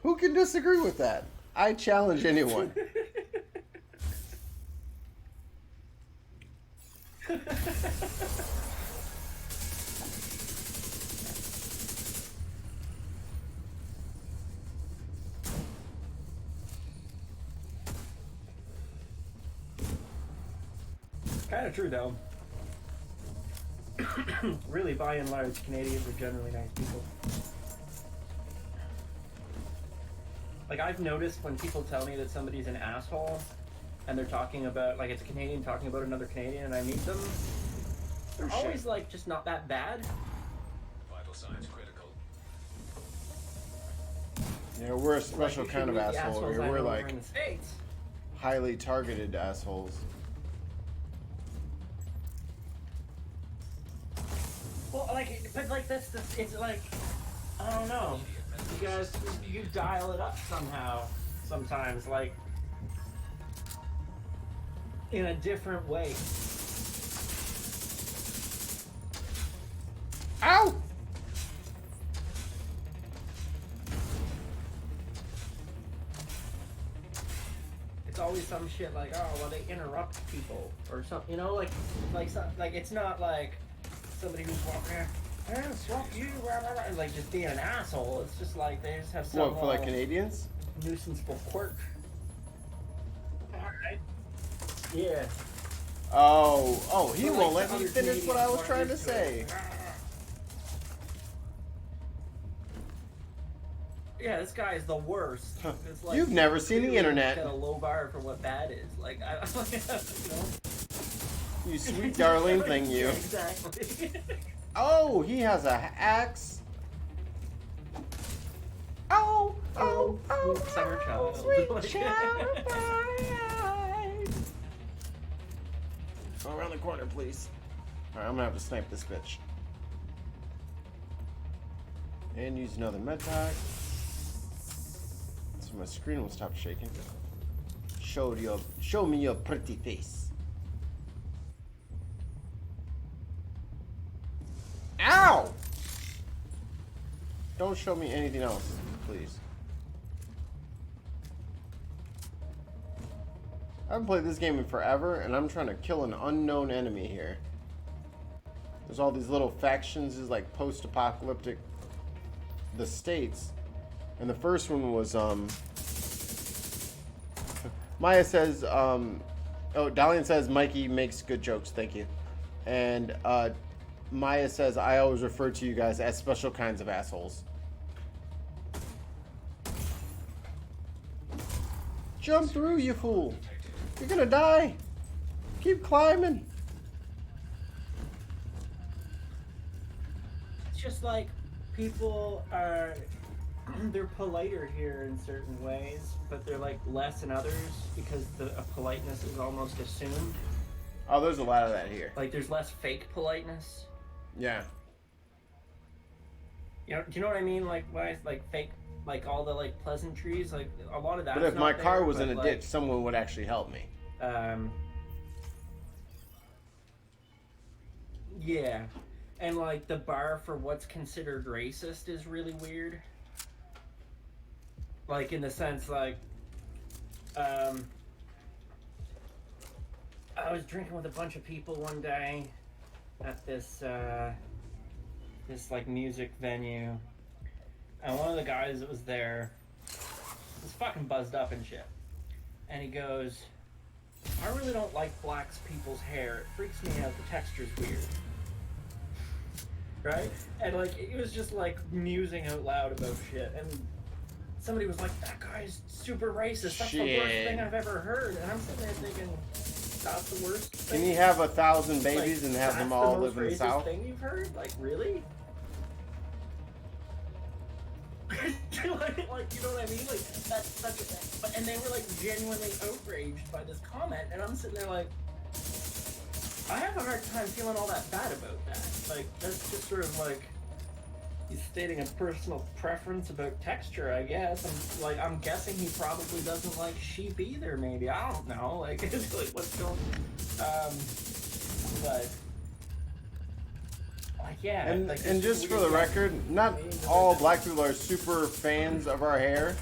Who can disagree with that? I challenge anyone. Kind of true, though. Really, by and large, Canadians are generally nice people. Like, I've noticed when people tell me that somebody's an asshole, and they're talking about, like, it's a Canadian talking about another Canadian, and I meet them, they're Oh, shit. always, like, just not that bad. Vital signs critical. Yeah, we're a Like, special you kind of shouldn't be the asshole assholes here. I We're know over like in the States. highly targeted assholes. Well, like, but like that's the, it's like, I don't know. You guys, you dial it up somehow. Sometimes, like, in a different way. Ow! It's always some shit like, oh, well, they interrupt people or something. You know, like it's not like somebody who's walking. Fuck you, blah, blah, blah, and, like just being an asshole. It's just like they just have some What, for like Canadians? nuisanceful quirk. Alright. Yeah. Oh, he But, won't like, let me other finish what I was Canadians trying aren't to used to say. it. Yeah, this guy is the worst. Huh. It's like, You've never seen the clearly internet. Got a low bar for what bad is. Like, I you know. You sweet darling thing, you. Exactly. Oh, he has a axe. Oh, Sweet summer child. sweet Like- child of mine. Go around the corner, please. Alright, I'm gonna have to snipe this bitch. And use another med pack. So my screen will stop shaking. Show me your pretty face. Ow! Don't show me anything else, please. I haven't played this game in forever, and I'm trying to kill an unknown enemy here. There's all these little factions, is like post-apocalyptic, the States, and the first one was Maya says oh, Dalian says Mikey makes good jokes, thank you, and Maya says I always refer to you guys as special kinds of assholes. Jump through, you fool! You're gonna die! Keep climbing! It's just like people are they're politer here in certain ways, but they're like less in others because the politeness is almost assumed. Oh, there's a lot of that here. Like there's less fake politeness. Yeah. You know, do you know what I mean? Like why it's like fake, like all the like pleasantries, like a lot of that. But if my car was in a ditch, someone would actually help me. Yeah, and like the bar for what's considered racist is really weird. Like in the sense, like, I was drinking with a bunch of people one day at this this like music venue, and one of the guys that was there was fucking buzzed up and shit, and he goes, "I really don't like black people's hair. It freaks me out. The texture's weird." Right? And like it was just like musing out loud about shit, and somebody was like, "That guy's super racist. That's the worst thing I've ever heard." And I'm sitting there thinking, "That's the worst thing." Can you have 1,000 babies and have them all live in the That's South? the most racist thing you've heard? Like really? like you know what I mean? Like that's such a. But and they were like genuinely outraged by this comment, and I'm sitting there like, I have a hard time feeling all that bad about that. Like that's just sort of like he's stating a personal preference about texture, I guess. I'm guessing he probably doesn't like sheep either. Maybe I don't know. Like it's like what's going. But like yeah. And, like, and just for the record, not all black people are super fans of our hair,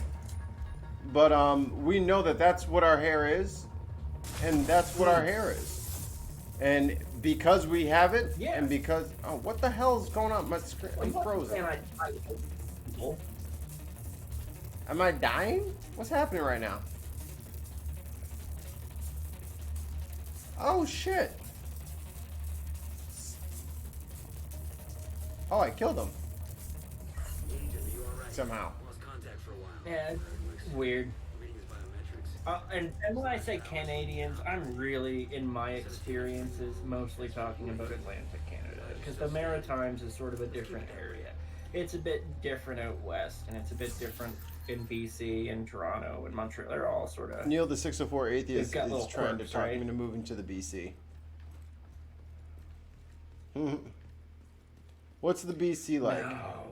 but we know that that's what our hair is, and that's what our hair is. And because we have it, Yeah. and because what the hell is going on? My screen, I'm frozen. Am I dying? What's happening right now? Oh shit! Oh, I killed him Agent, are you alright? somehow. Lost contact for a while. Yeah, it's weird. Reading his biometrics. And when I say Canadians, I'm really, in my experiences, mostly talking about Atlantic Canada, because the Maritimes is sort of a different area. It's a bit different out west, and it's a bit different in BC and Toronto and Montreal. They're all sort of. Neil, the 604 atheist, They've got is little trying to quirks, talk right? me into moving to the BC. What's the BC like? No,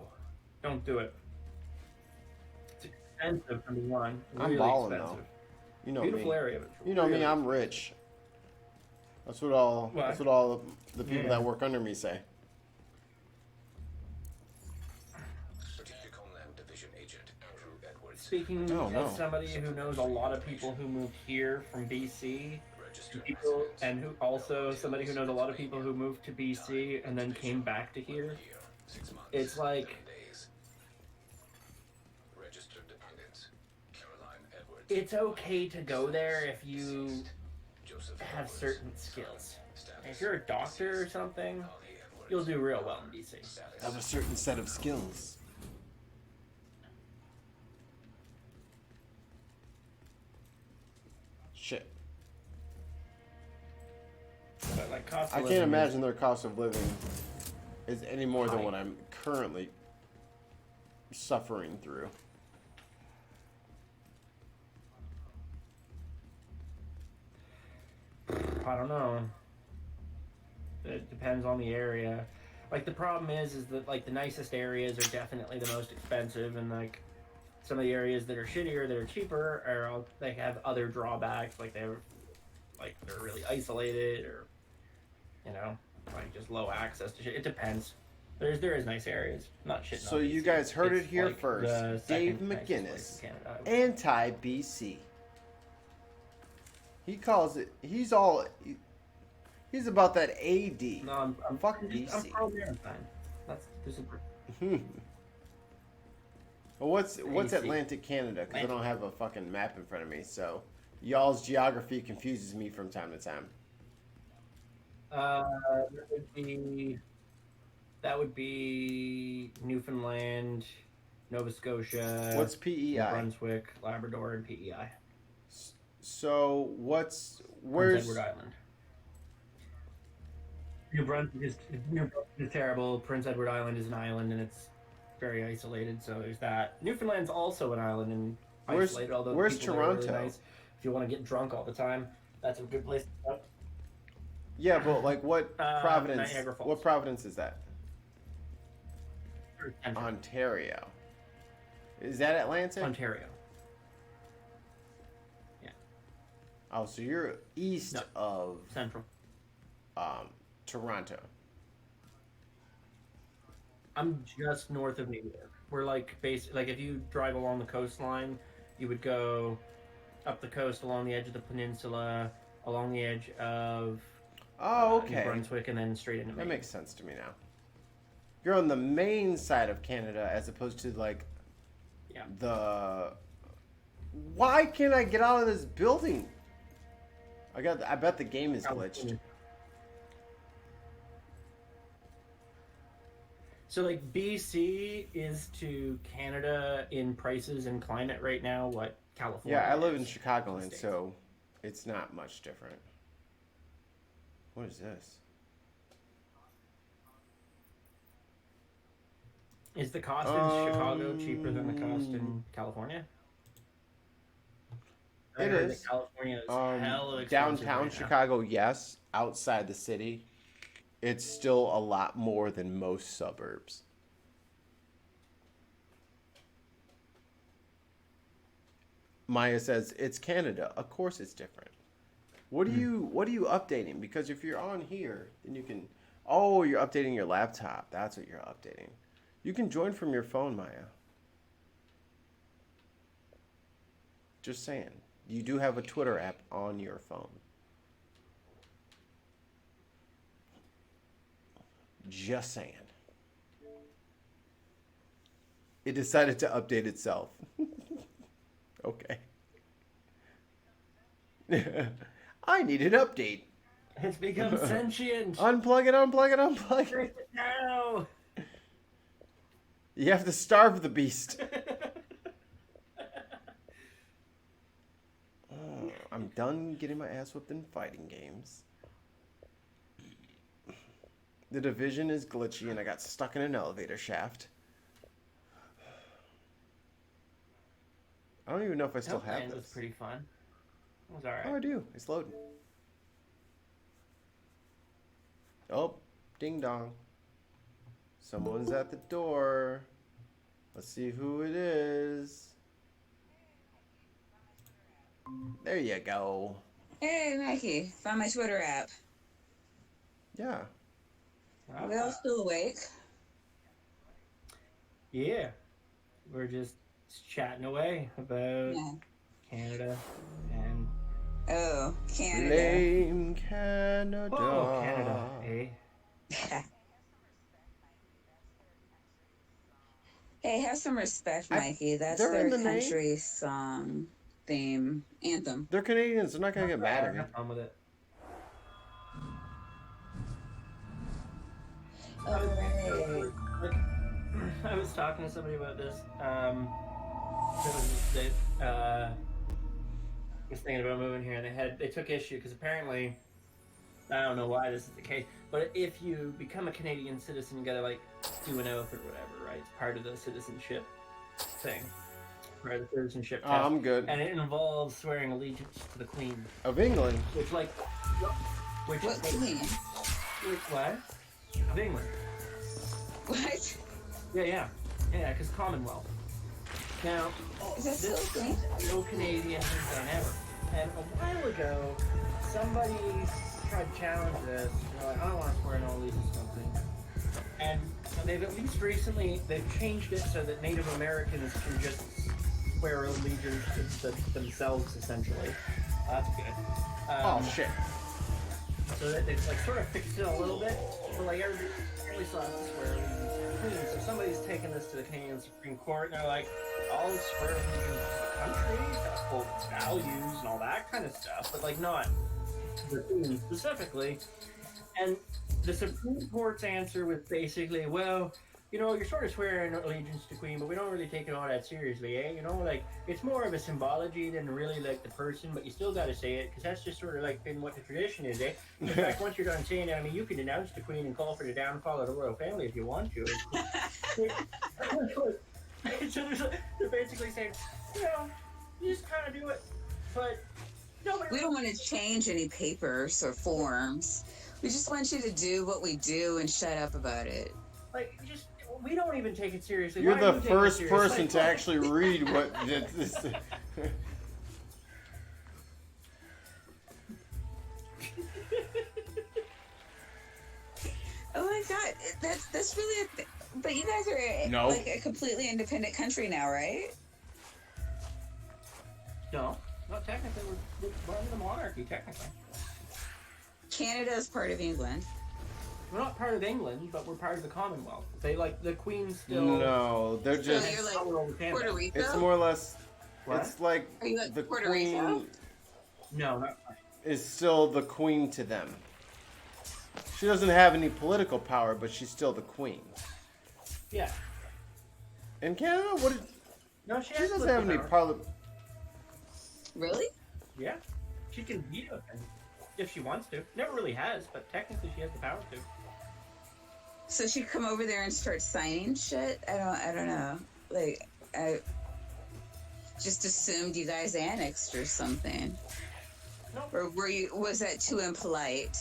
don't do it. It's expensive, number one. I'm Really balling, expensive. though. You know Beautiful me. area, but You know me. really I'm rich. That's what all. Why? That's what all the people Yeah. that work under me say. Strategic Homeland Division Agent Andrew Edwards. Speaking Oh, no. of somebody who knows a lot of people who moved here from BC, Registered people, residents. and who also somebody who knows a lot of people who moved to BC and then came back to here. 6 months. It's like 7 days. Registered dependents. Caroline Edwards. it's okay to go there if you Joseph have Edwards. certain skills. Status. If you're a doctor or something, Holly Edwards. you'll do real well in BC. Status. Have a certain set of skills. Shit. But like cost of I can't living imagine their cost of living is any more than High. what I'm currently suffering through. I don't know. It depends on the area. Like the problem is that like the nicest areas are definitely the most expensive, and like some of the areas that are shittier, that are cheaper, are all, they have other drawbacks. Like they're really isolated, or you know, like just low access to shit. It depends. There is nice areas. I'm not shitting. So on you BC. guys heard It's it here like first. the Dave second nicest McGinnis, place in Canada. anti-BC. He calls it. He's all. He's about that AD. No, I'm Fuck I'm BC. pro maritime. There's a Well, what's AC. Atlantic Canada? Because I don't have a fucking map in front of me. So y'all's geography confuses me from time to time. That would be Newfoundland, Nova Scotia, What's New PEI? Brunswick, Labrador, and PEI. So Prince where's Edward Island. New Brunswick is terrible. Prince Edward Island is an island, and it's very isolated. So there's that. Newfoundland's also an island and Where's- isolated. Although where's the people there are really Toronto? nice. If you want to get drunk all the time, that's a good place to go. Yeah, but like what Providence? Niagara Falls. What Providence is that? Ontario. Ontario. Is that Atlantic? Ontario. Oh, so you're east No. of Central. Toronto. I'm just north of New York. We're like like if you drive along the coastline, you would go up the coast along the edge of the peninsula, along the edge of Oh, New okay. Brunswick, and then straight into That Maine. makes sense to me now. You're on the main side of Canada as opposed to like Yeah. the. Why can't I get out of this building? I bet the game is glitched. So like BC is to Canada in prices and climate right now what California Yeah, I live in is to the Chicagoland, States. so it's not much different. What is this? Is the cost in Chicago cheaper than the cost in California? I It heard is. that California is hella expensive Downtown right now. Chicago, yes. Outside the city, it's still a lot more than most suburbs. Maya says it's Canada. Of course, it's different. What are you updating? Because if you're on here, then you can. Oh, you're updating your laptop. That's what you're updating. You can join from your phone, Maya. Just saying. You do have a Twitter app on your phone. Just saying. It decided to update itself. Okay. I need an update. It's become sentient. Unplug it, unplug it, unplug it. No. You have to starve the beast. Oh, I'm done getting my ass whipped in fighting games. The Division is glitchy and I got stuck in an elevator shaft. I don't even know if I still have Outland was this. pretty fun. It was alright. Oh, I do. It's loading. Oh, ding dong. Someone's at the door. Let's see who it is. There you go. Hey, Mikey, found my Twitter app. Yeah. Are we all still awake? Yeah. We're just chatting away about Yeah. Canada and Oh, Canada. Blame Canada. oh, Canada, eh? Hey, have some respect, Mikey. That's they're their in the name. country song, theme, anthem. They're Canadians. They're not gonna get mad at me. Have fun with it. Alright. Like, I was talking to somebody about this. Was thinking about moving here, and they took issue because apparently, I don't know why this is the case, but if you become a Canadian citizen, you gotta like do an oath or whatever, right? It's part of the citizenship thing, part of the citizenship Oh, test, I'm good. and it involves swearing allegiance to the Queen, Of England. which like, What queen? which what? Of England. What? Yeah, because Commonwealth. Now, Is that still a this thing? no Canadian has done ever. And a while ago, somebody tried to challenge this. They're like, I don't want to swear no allegiance to something. And they've at least recently, they've changed it so that Native Americans can just swear allegiance to themselves, essentially. That's good. Oh shit. So that they've like sort of fixed it a little bit, but like everybody still has to swear allegiance to the Queen. So somebody's taken this to the Canadian Supreme Court, and they're like, I'll swear allegiance to the country, hold its values and all that kind of stuff, but like not to the Queen specifically. And the Supreme Court's answer was basically, well, you know, you're sort of swearing allegiance to Queen, but we don't really take it all that seriously, eh? You know, like, it's more of a symbology than really, like, the person, but you still gotta say it, because that's just sort of, like, been what the tradition is, eh? In fact, once you're done saying it, I mean, you can denounce the Queen and call for the downfall of the royal family if you want to. So they're basically saying, you know, you just kind of do it, but nobody... We don't want to change any papers or forms. We just want you to do what we do and shut up about it. Like, just, we don't even take it seriously. You're Why the do you take it first seriously? person to actually read what this. Oh my god, that's really a but you guys are No. like a completely independent country now, right? No, not technically. We're under the monarchy, technically. Canada is part of England. We're not part of England, but we're part of the Commonwealth. They, like, the Queen still... No, they're So just. you're like power over Canada. Puerto Rico? It's more or less. What? It's like Are you like the Puerto queen Rico? No, not... is still the queen to them. She doesn't have any political power, but she's still the queen. Yeah. In Canada, what? No, She doesn't have any parliament. Really? Yeah. She can veto it if she wants to. Never really has, but technically she has the power to. So she'd come over there and start signing shit? I don't know. Like, I just assumed you guys annexed or something. Nope. Or was that too impolite?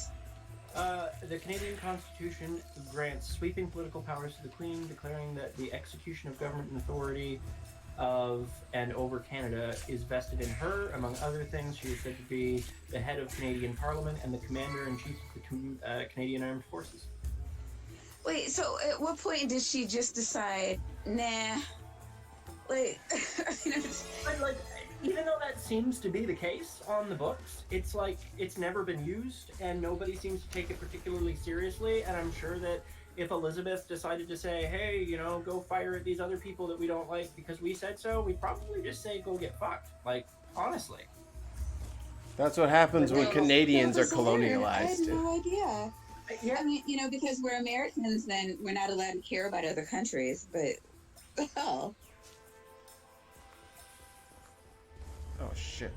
The Canadian Constitution grants sweeping political powers to the Queen, declaring that the execution of government and authority of and over Canada is vested in her. Among other things, she is said to be the head of Canadian Parliament and the Commander-in-Chief of the Canadian Armed Forces. Wait, so at what point did she just decide, nah, like, you know, But, like, even though that seems to be the case on the books, it's like it's never been used and nobody seems to take it particularly seriously. And I'm sure that if Elizabeth decided to say, hey, you know, go fire at these other people that we don't like because we said so, we'd probably just say go get fucked. Like, honestly. That's what happens when No, Canadians that are was weird. I colonialized. had no idea. Yeah. I mean, you know, because we're Americans, then we're not allowed to care about other countries. But hell, Oh shit.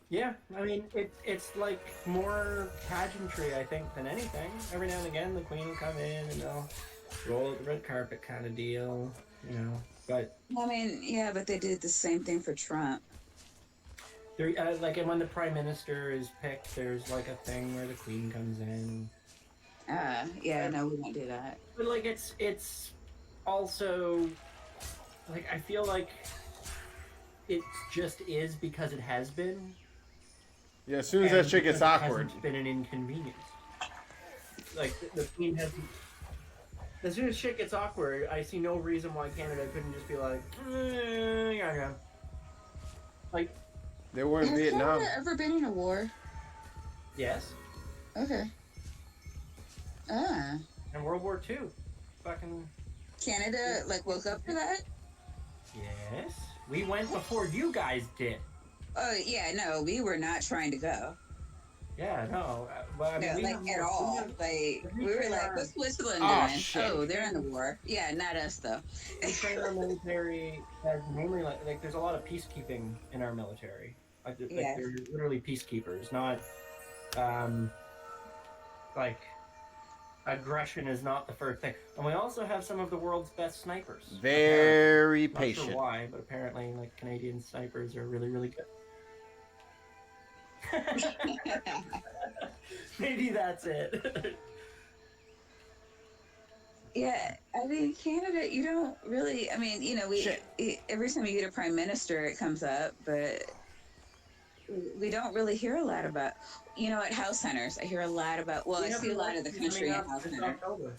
Yeah, I mean, it's like more pageantry, I think, than anything. Every now and again, the Queen will come in and they'll roll out the red carpet kind of deal, you know. But I mean, yeah, but they did the same thing for Trump. there, like, and when the Prime Minister is picked, there's like a thing where the Queen comes in. Yeah, no, we won't do that. But like, it's also like I feel like it just is because it has been. Yeah, as soon as that shit gets because it awkward. hasn't been an inconvenience. Like the Queen hasn't. As soon as shit gets awkward, I see no reason why Canada couldn't just be like, yeah. Like, They were in Has Vietnam. Canada ever been in a war? yes, Okay. Ah, and World War II, fucking Canada like woke up for that? yes. We went before you guys did. Oh yeah, no, we were not trying to go. Yeah, no. Well, I mean, No, we like have- at all. Like we were like, what's Switzerland Oh, doing? shit. Oh, they're in the war. Yeah, not us though. We train our military as mainly like there's a lot of peacekeeping in our military. Like Yeah. they're literally peacekeepers, not like aggression is not the first thing. And we also have some of the world's best snipers. Very Not patient. sure why, but apparently like Canadian snipers are really, really good. Maybe that's it. Yeah, I mean Canada, you don't really. I mean, you know, Shit. every time you get a prime minister, it comes up, but we don't really hear a lot about. You know, at House Hunters, I hear a lot about. Well, I We have see a lot of the elections country coming in up House this Hunter. October.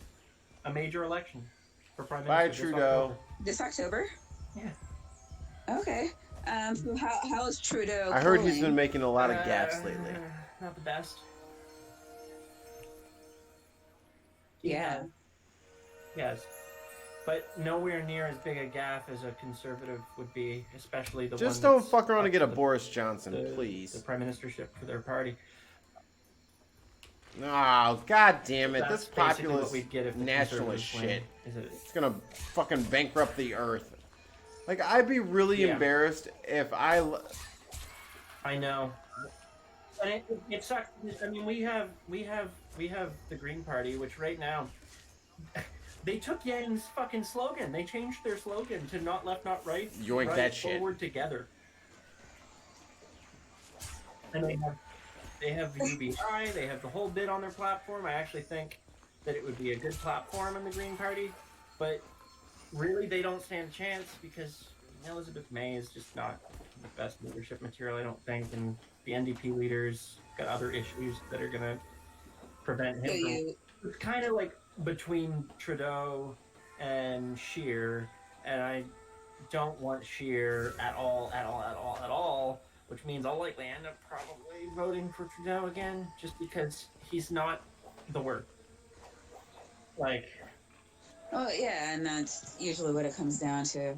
A major election for prime Bye, minister. this Trudeau. October. This October. Yeah. Okay. So how is Trudeau? I heard he's polling? been making a lot of gaffes lately. Not the best. Yeah. Yes. But nowhere near as big a gaffe as a conservative would be, especially the Just one don't that's fuck around and up get to a Boris Johnson, the please. prime ministership for their party. Oh, god damn it. That's This basically what populist we'd get if the nationalist conservatives shit. win. It's gonna fucking bankrupt the earth. Like, I'd be really Yeah. embarrassed if I know. And it sucks. I mean, we have the Green Party, which right now they took Yang's fucking slogan. They changed their slogan to "Not left, not right, Yoink right that shit. forward together." And they have the UBI. They have the whole bit on their platform. I actually think that it would be a good platform in the Green Party, but really they don't stand a chance because Elizabeth May is just not the best leadership material, I don't think, and the NDP leaders got other issues that are going to prevent him So from. you, It's kind of like between Trudeau and Scheer, and I don't want Scheer at all, which means I'll likely end up probably voting for Trudeau again, just because he's not the worst. Like, oh yeah, and that's usually what it comes down to.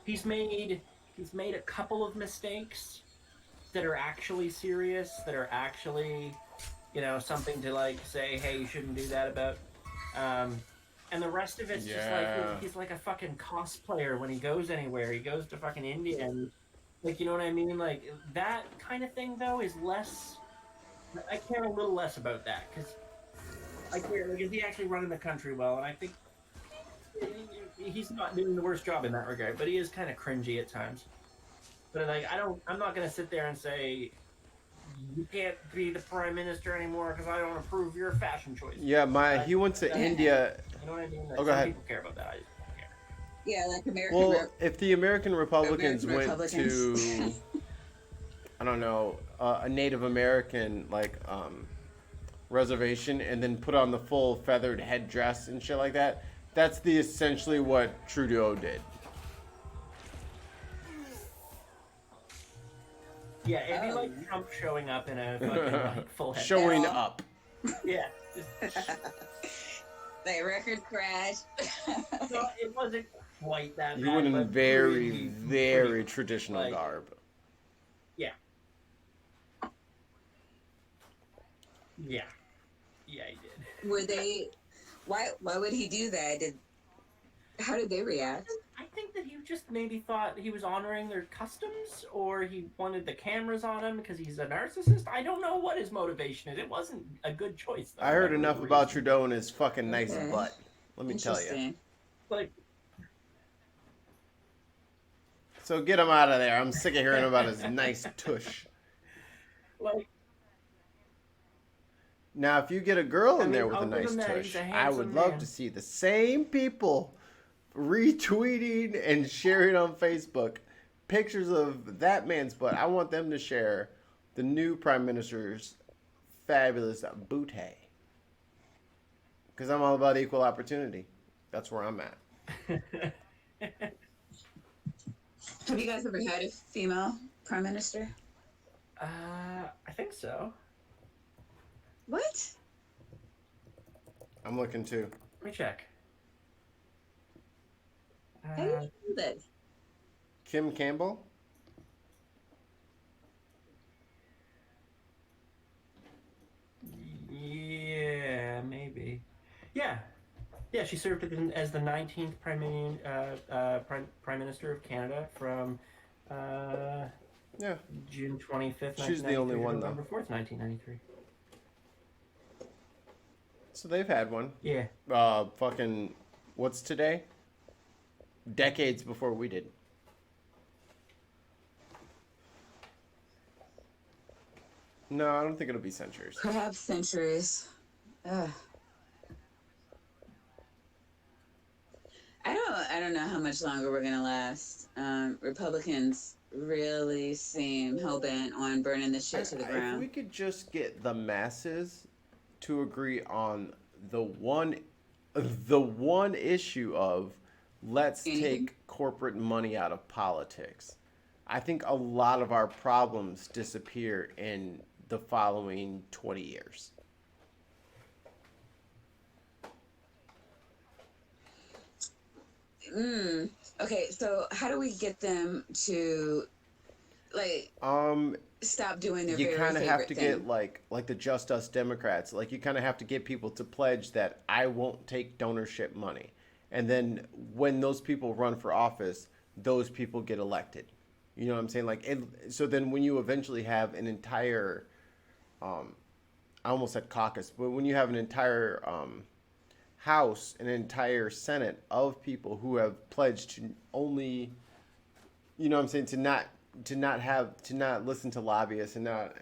he's made a couple of mistakes that are actually serious, that are actually, something to like say, hey, you shouldn't do that about. And the rest of it's just like Yeah. he's like a fucking cosplayer when he goes anywhere. He goes to fucking India and like, you know what I mean? Like that kind of thing though is less. I care a little less about that because I care like is he actually running the country well? And I think he's not doing the worst job in that regard, but he is kind of cringy at times. But like, I'm not gonna sit there and say you can't be the prime minister anymore because I don't approve your fashion choice. Yeah, he went to India. You know what I mean? Like, Oh, go some ahead. people care about that. I just don't care. Yeah, like American. Well, if the American Republicans American went Republicans. to, I don't know, a Native American reservation and then put on the full feathered headdress and shit like that, that's essentially what Trudeau did. Yeah, it'd be like Trump showing up in a fucking like, full head. Showing Yeah. up. Yeah. Like record crash. So it wasn't quite that You bad. went in but very, pretty- very pretty- traditional like- garb. Yeah. Yeah. Yeah, he did. Were they? Why would he do that? How did they react? I think that he just maybe thought he was honoring their customs, or he wanted the cameras on him because he's a narcissist. I don't know what his motivation is. It wasn't a good choice. Though, I heard for enough whatever about reason. Trudeau and his fucking nice Okay. butt. Let me tell you. Interesting. Like, So get him out of there. I'm sick of hearing about his nice tush. like Now, if you get a girl in I there mean, with a I'll give nice him that. tush, He's a I would handsome love man. to see the same people retweeting and sharing on Facebook pictures of that man's butt. I want them to share the new prime minister's fabulous booty. Because I'm all about equal opportunity. That's where I'm at. Have you guys ever had a female prime minister? I think so. What? I'm looking too. Let me check. How do you do that? Kim Campbell? Yeah, maybe. Yeah, yeah. She served as the 19th Prime Minister of Canada from Yeah. June 25th, She's the only 1993 to one, though. November 4th, 1993. So they've had one. Yeah. Fucking, what's today? Decades before we did. No, I don't think it'll be centuries. Perhaps centuries. Ugh. I don't know how much longer we're gonna last. Republicans really seem hell bent on burning this shit to the If we ground. could just get the masses to agree on the one issue of let's Anything? take corporate money out of politics, I think a lot of our problems disappear in the following 20 years. Okay, so how do we get them to like stop doing their You very kind of have favorite to thing. get like the Just Us Democrats. Like you kind of have to get people to pledge that I won't take donorship money, and then when those people run for office, those people get elected. You know what I'm saying? Like, so then when you eventually have an entire, I almost said caucus, but when you have an entire House, an entire Senate of people who have pledged to only, you know what I'm saying, to not listen to lobbyists and not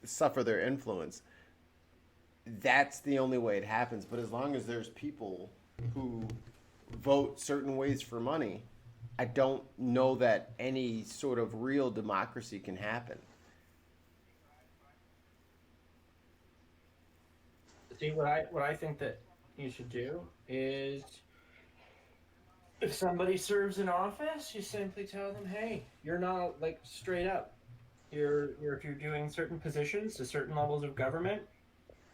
suffer their influence. That's the only way it happens. But as long as there's people who vote certain ways for money, I don't know that any sort of real democracy can happen. See, what I think that you should do is, if somebody serves in office, you simply tell them, hey, you're not, like, straight up. You're if you're doing certain positions to certain levels of government,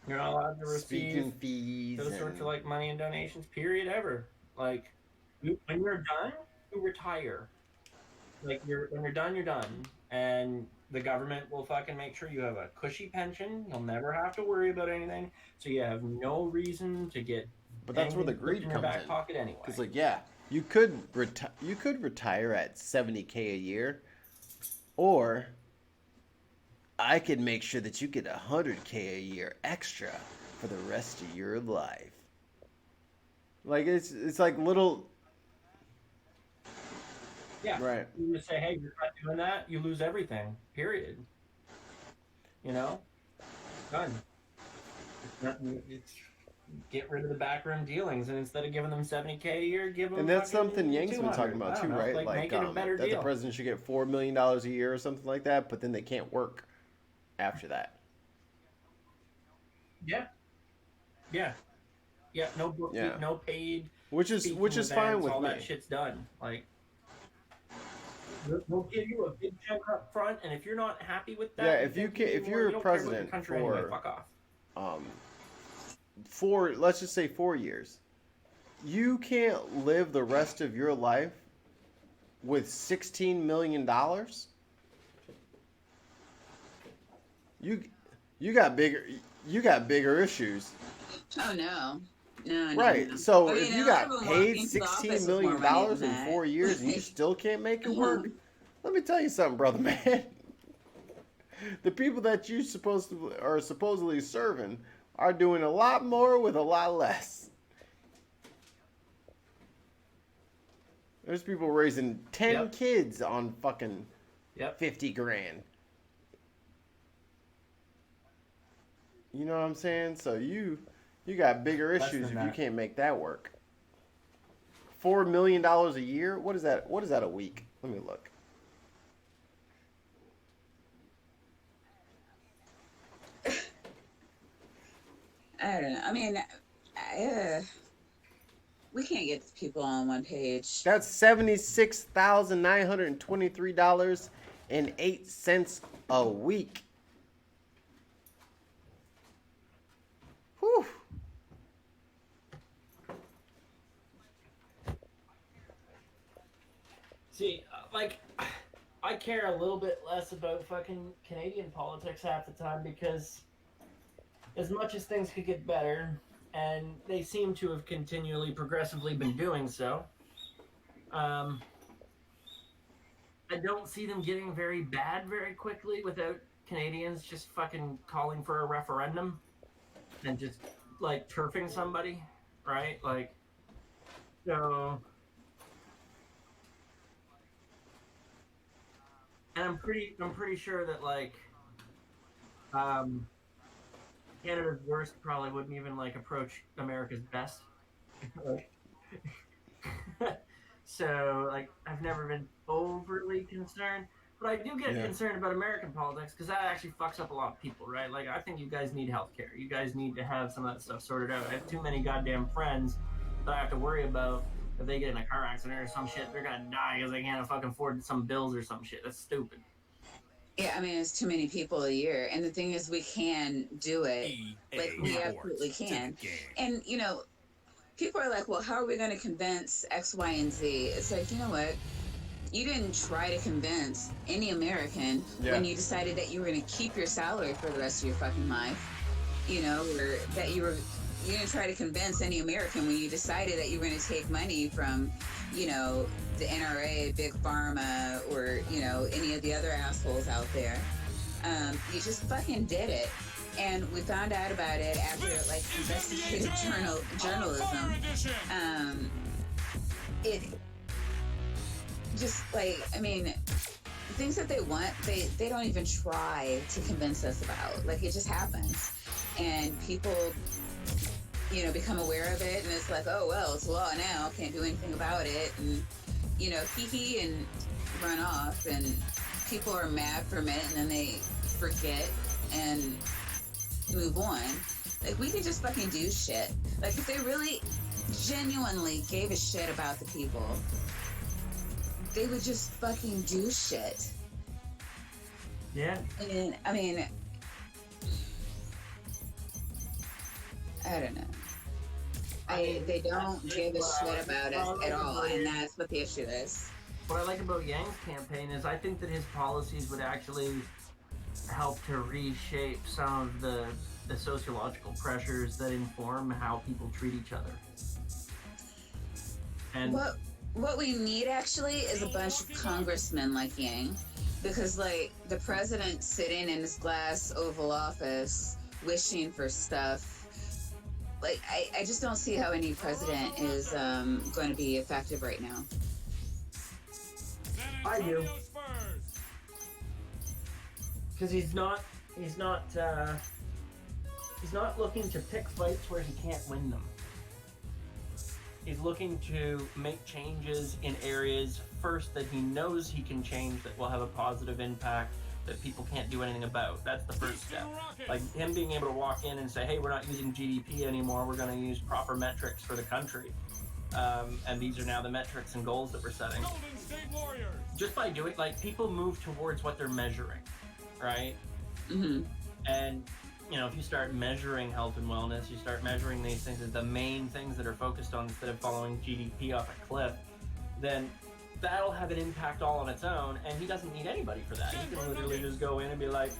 you're not allowed to Speaking receive fees those sorts of and like money and donations. Period. Ever. Like, when you're done, you retire. Like, when you're done, you're done, and the government will fucking make sure you have a cushy pension. You'll never have to worry about anything. So you have no reason to get but that's where the anything slipped greed in your comes in. back pocket Because anyway. like yeah, you could retire at 70K a year, or I could make sure that you get 100K a year extra for the rest of your life. Like it's like little Yeah. right. You just say, hey, you're not doing that, you lose everything. Period. You know, done. It's not. It's get rid of the backroom dealings, and instead of giving them 70K a year, give And them that's something fucking Yang's been talking 200. about I too, don't know, right? like, Like make it a better that the deal. president should get $4 million a year or something like that, but then they can't work after that. Yeah, yeah, yeah. No Yeah, bookkeep, no paid which speaking is fine events. with All that me. shit's done. Like, we'll give you a big check up front, and if you're not happy with Yeah, that, you think you need if more, you're you a don't care about your president country anyway. for Fuck off. um let's just say 4 years, you can't live the rest of your life with $16 million. You you got bigger you got bigger issues. Oh no. No, no, Right. no. So I if mean, a you lot of got them walk paid into the sixteen office with more million money than dollars in that. 4 years and you Like, still can't make it work, let me tell you something, brother man. The people that you are supposedly serving are doing a lot more with a lot less. There's people raising 10 Yep, kids on fucking yep. 50 grand. You know what I'm saying? So you got bigger Less issues than if you that. can't make that work. $4 million a year? What is that? What is that a week? Let me look. I don't know. I mean, we can't get people on one page. That's $76,923.08 a week. Whew. See, like, I care a little bit less about fucking Canadian politics half the time, because as much as things could get better, and they seem to have continually, progressively been doing so, um, I don't see them getting very bad very quickly without Canadians just fucking calling for a referendum and just, like, turfing somebody, right? Like, so, and I'm pretty sure that, like, um, Canada's worst probably wouldn't even, like, approach America's best. Like, so, like, I've never been overly concerned, but I do get Yeah. concerned about American politics, because that actually fucks up a lot of people, right? Like, I think you guys need healthcare. You guys need to have some of that stuff sorted out. I have too many goddamn friends that I have to worry about. If they get in a car accident or some shit, they're gonna die because they can't fucking afford some bills or some shit. That's stupid. Yeah, I mean, it's too many people a year. And the thing is, we can do it. Like, we absolutely can. And, you know, people are like, well, how are we going to convince X, Y, and Z? It's like, you know what? You didn't try to convince any American when you decided that you were going to keep your salary for the rest of your fucking life, you know, or that you didn't try to convince any American when you decided that you were going to take money from, you know, the NRA, Big Pharma, or, you know, any of the other assholes out there. You just fucking did it. And we found out about it after, like, investigative journalism. It just, like, I mean, the things that they want, they don't even try to convince us about. Like, it just happens. And people, you know, become aware of it, and it's like, oh, well, it's law now, can't do anything about it, and, you know, hee and run off, and people are mad for a minute, and then they forget and move on. Like, we could just fucking do shit. Like, if they really genuinely gave a shit about the people, they would just fucking do shit. Yeah. And, I mean, I don't know. They don't give a shit about us at all, and that's what the issue is. What I like about Yang's campaign is I think that his policies would actually help to reshape some of the sociological pressures that inform how people treat each other. And what we need actually is a bunch of congressmen like Yang, because like the president sitting in his glass Oval Office wishing for stuff. Like, I just don't see how any president is going to be effective right now. I do. Because he's not looking to pick fights where he can't win them. He's looking to make changes in areas first that he knows he can change that will have a positive impact that people can't do anything about. That's the first step. Like him being able to walk in and say, hey, we're not using GDP anymore, we're going to use proper metrics for the country. And these are now the metrics and goals that we're setting. Just by doing, like, people move towards what they're measuring, right? Mm-hmm. And, you know, if you start measuring health and wellness, you start measuring these things as the main things that are focused on instead of following GDP off a cliff, then that'll have an impact all on its own, and he doesn't need anybody for that. He can literally just go in and be like,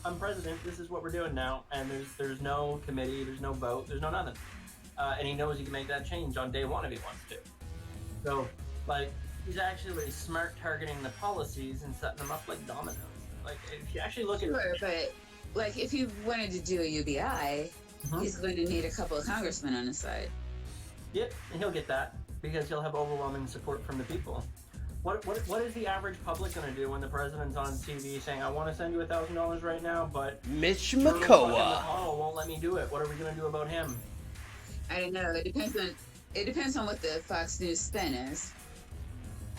I'm president, this is what we're doing now, and there's no committee, there's no vote, there's no nothing. And he knows he can make that change on day one if he wants to. So, like, he's actually smart targeting the policies and setting them up like dominoes. Like, if you actually look at... Sure, but, like, if you wanted to do a UBI, he's going to need a couple of congressmen on his side. Yep, and he'll get that, because he'll have overwhelming support from the people. What is the average public going to do when the president's on TV saying, I want to send you $1,000 right now, but Mitch Turtle McCullough McConnell won't let me do it. What are we going to do about him? I don't know. It depends on what the Fox News spin is.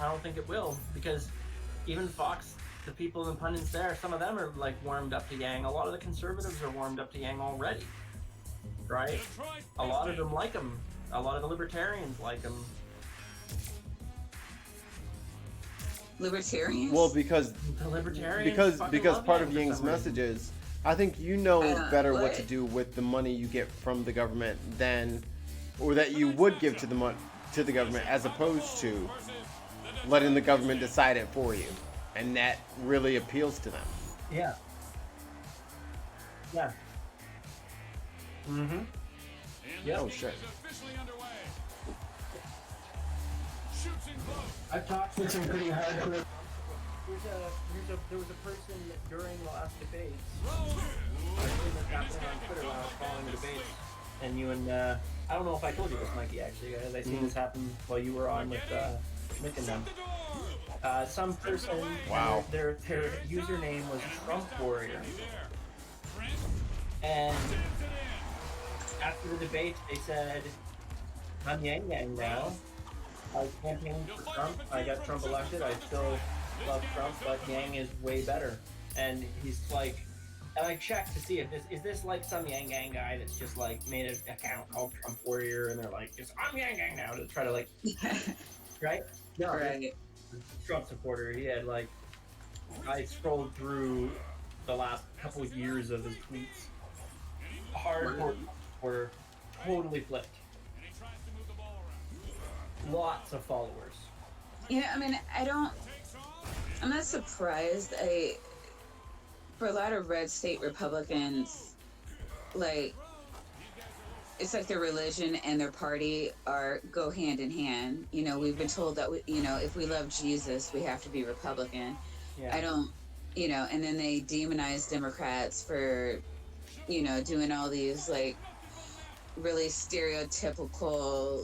I don't think it will, because even Fox, the people and pundits there, some of them are like warmed up to Yang. A lot of the conservatives are warmed up to Yang already, right? A lot of them like him. A lot of the libertarians like him. Libertarians? Well, because The libertarians because part of Yang Ying's message is, I think you know better what to what? do with the money you get from the government than, or that you would give to the government, as opposed to letting the government decide it for you, and that really appeals to them. Yeah. Yeah. Mm-hmm. Yeah. Oh shit. I've talked to some pretty hardcore. There was a person during the last debates. I seen this happening on Twitter when I was following the debates, and you and I don't know if I told you this, Mikey. Actually, guys, I seen this happen while you were on with Nick and them. Some person. Wow. Their username was Trump Warrior, and after the debate, they said, "I'm Yang Yang now. I campaigned for Trump. I got Trump elected. I still love Trump, but Yang is way better." And he's like, and I checked to see if this like some Yang Yang guy that's just like made an account called Trump Warrior, and they're like, just I'm Yang Yang now to try to like, right? No, Right. Trump supporter. He had like, I scrolled through the last couple of years of his tweets. Hardcore supporter, totally flipped. Lots of followers. Yeah, I mean, I'm not surprised. For a lot of red state Republicans, like, it's like their religion and their party go hand in hand. You know, we've been told that if we love Jesus, we have to be Republican. Yeah. I don't, and then they demonize Democrats for, doing all these like really stereotypical,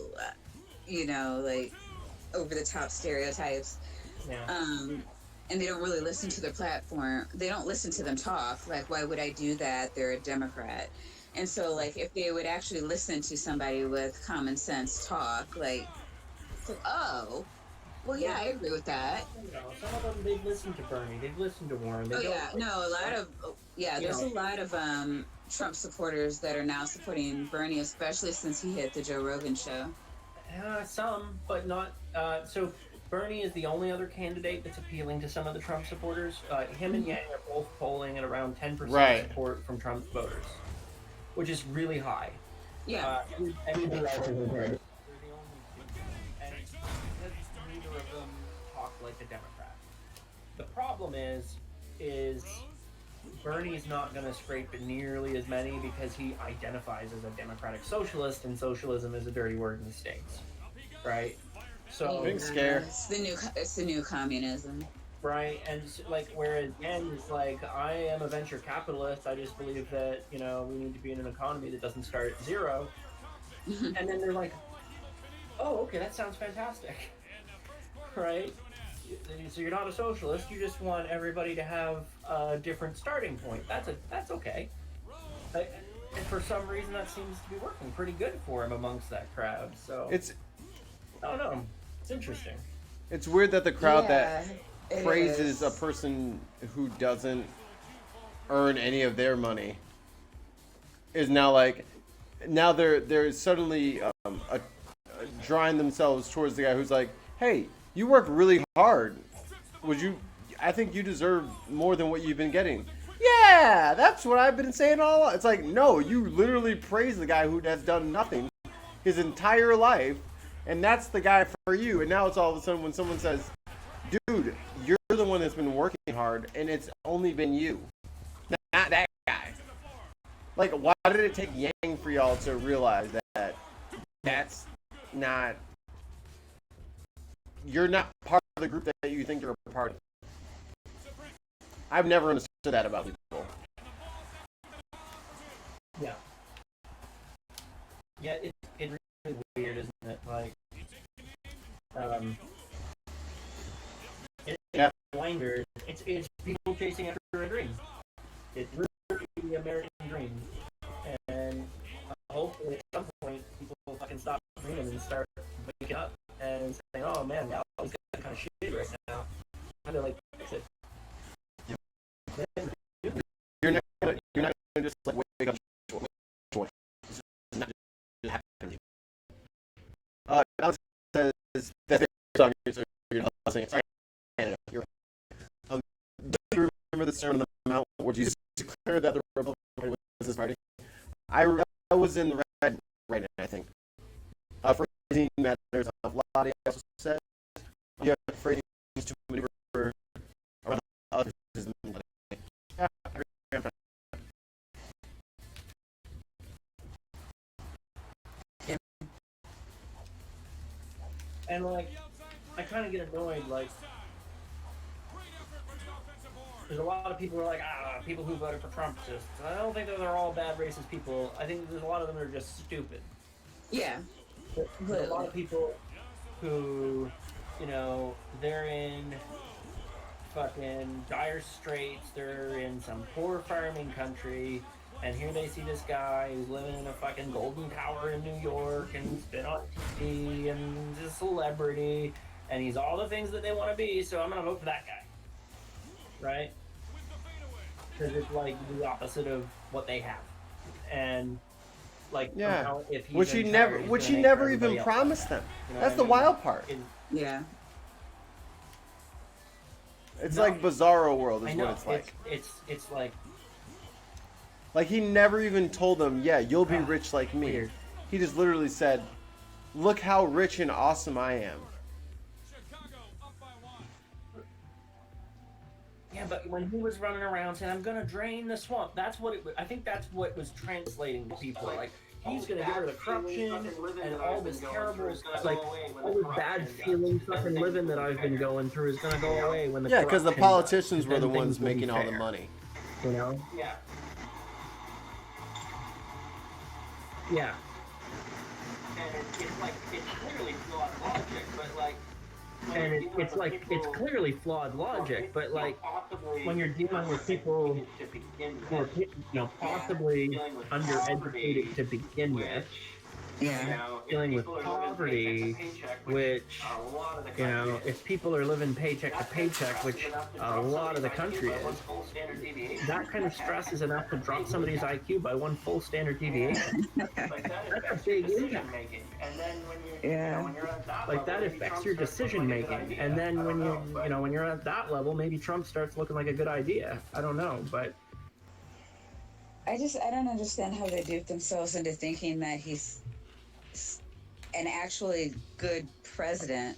like over the top stereotypes. Yeah. And they don't really listen to their platform. They don't listen to them talk. Like, why would I do that? They're a Democrat. And so, like, if they would actually listen to somebody with common sense talk, like, oh, well, yeah, I agree with that. Some of them, they've listened to Bernie, they've listened to Warren. They There's a lot of Trump supporters that are now supporting Bernie, especially since he hit the Joe Rogan show. Some, but not. So Bernie is the only other candidate that's appealing to some of the Trump supporters. Him and Yang are both polling at around 10% support from Trump voters, which is really high. Yeah. They're the only two. And because neither of them talk like a Democrat. The problem is Bernie's not going to scrape nearly as many because he identifies as a democratic socialist, and socialism is a dirty word in the States, right? So big scare. It's the new communism. Right, and like, whereas Yen is like, I am a venture capitalist. I just believe that we need to be in an economy that doesn't start at zero. And then they're like, oh, okay, that sounds fantastic, right? So you're not a socialist. You just want everybody to have a different starting point. That's okay. And for some reason, that seems to be working pretty good for him amongst that crowd. So I don't know. It's interesting. It's weird that the crowd that praises a person who doesn't earn any of their money is now they're suddenly drawing themselves towards the guy who's like, hey, you work really hard. I think you deserve more than what you've been getting. Yeah, that's what I've been saying all along. It's like, no, you literally praise the guy who has done nothing his entire life, and that's the guy for you. And now it's all of a sudden when someone says, dude, you're the one that's been working hard, and it's only been you, not that guy. Like, why did it take Yang for y'all to realize that that's not... You're not part of the group that you think you're a part of. I've never understood that about people. Yeah. Yeah, it's really weird, isn't it? Like, it's blinders. It's people chasing after a dream. It's really the American dream. And hopefully at some point people will fucking stop dreaming and start waking up and saying, oh man, that was kind of shitty right now. How to like fix it. You're not gonna just like wake up. It's not just happening. Alex says that song so you're not listening. Sorry, Canada. You're right. Do you remember the Sermon on the Mount where Jesus declared that the Republican Party was his party? I was in the right now, I think. Phrasing matters a lot. He also said you have phrasing to maneuver around others. Yeah, I agree. And like, I kind of get annoyed. Like, there's a lot of people who are like, people who voted for Trump just. I don't think that they're all bad racist people. I think there's a lot of them that are just stupid. Yeah. There's a lot of people who, they're in fucking dire straits. They're in some poor farming country, and here they see this guy who's living in a fucking golden tower in New York, and he's been on TV, and he's a celebrity, and he's all the things that they want to be, so I'm gonna vote for that guy. Right? Because it's like the opposite of what they have. And like, yeah, if which he never even promised them. That's the wild part. Yeah. It's like Bizarro World is what it's like. It's like he never even told them, yeah, you'll be rich like me. Weird. He just literally said, look how rich and awesome I am. Yeah, but when he was running around saying, "I'm gonna drain the swamp," that's what it. I think that's what was translating to people. Like he's gonna get rid of the corruption and all this terrible, like all the bad feeling fucking living that I've been going through is gonna go away when the Yeah, because the corruption politicians does. were the Then ones things will be making all the fair, money. You know? Yeah. Yeah. And it's like it's clearly flawed logic, but like. And it's like it's clearly flawed logic, but like when you're dealing with people who are possibly undereducated to begin with, dealing with poverty, which if people are living paycheck to paycheck, which a lot of the country is, that kind of stress is enough to drop somebody's IQ by one full standard deviation. That's a big impact. Like that affects your decision making, and then when when you're at that level, maybe Trump starts looking like a good idea. I don't know, but I don't understand how they dupe themselves into thinking that he's an actually good president.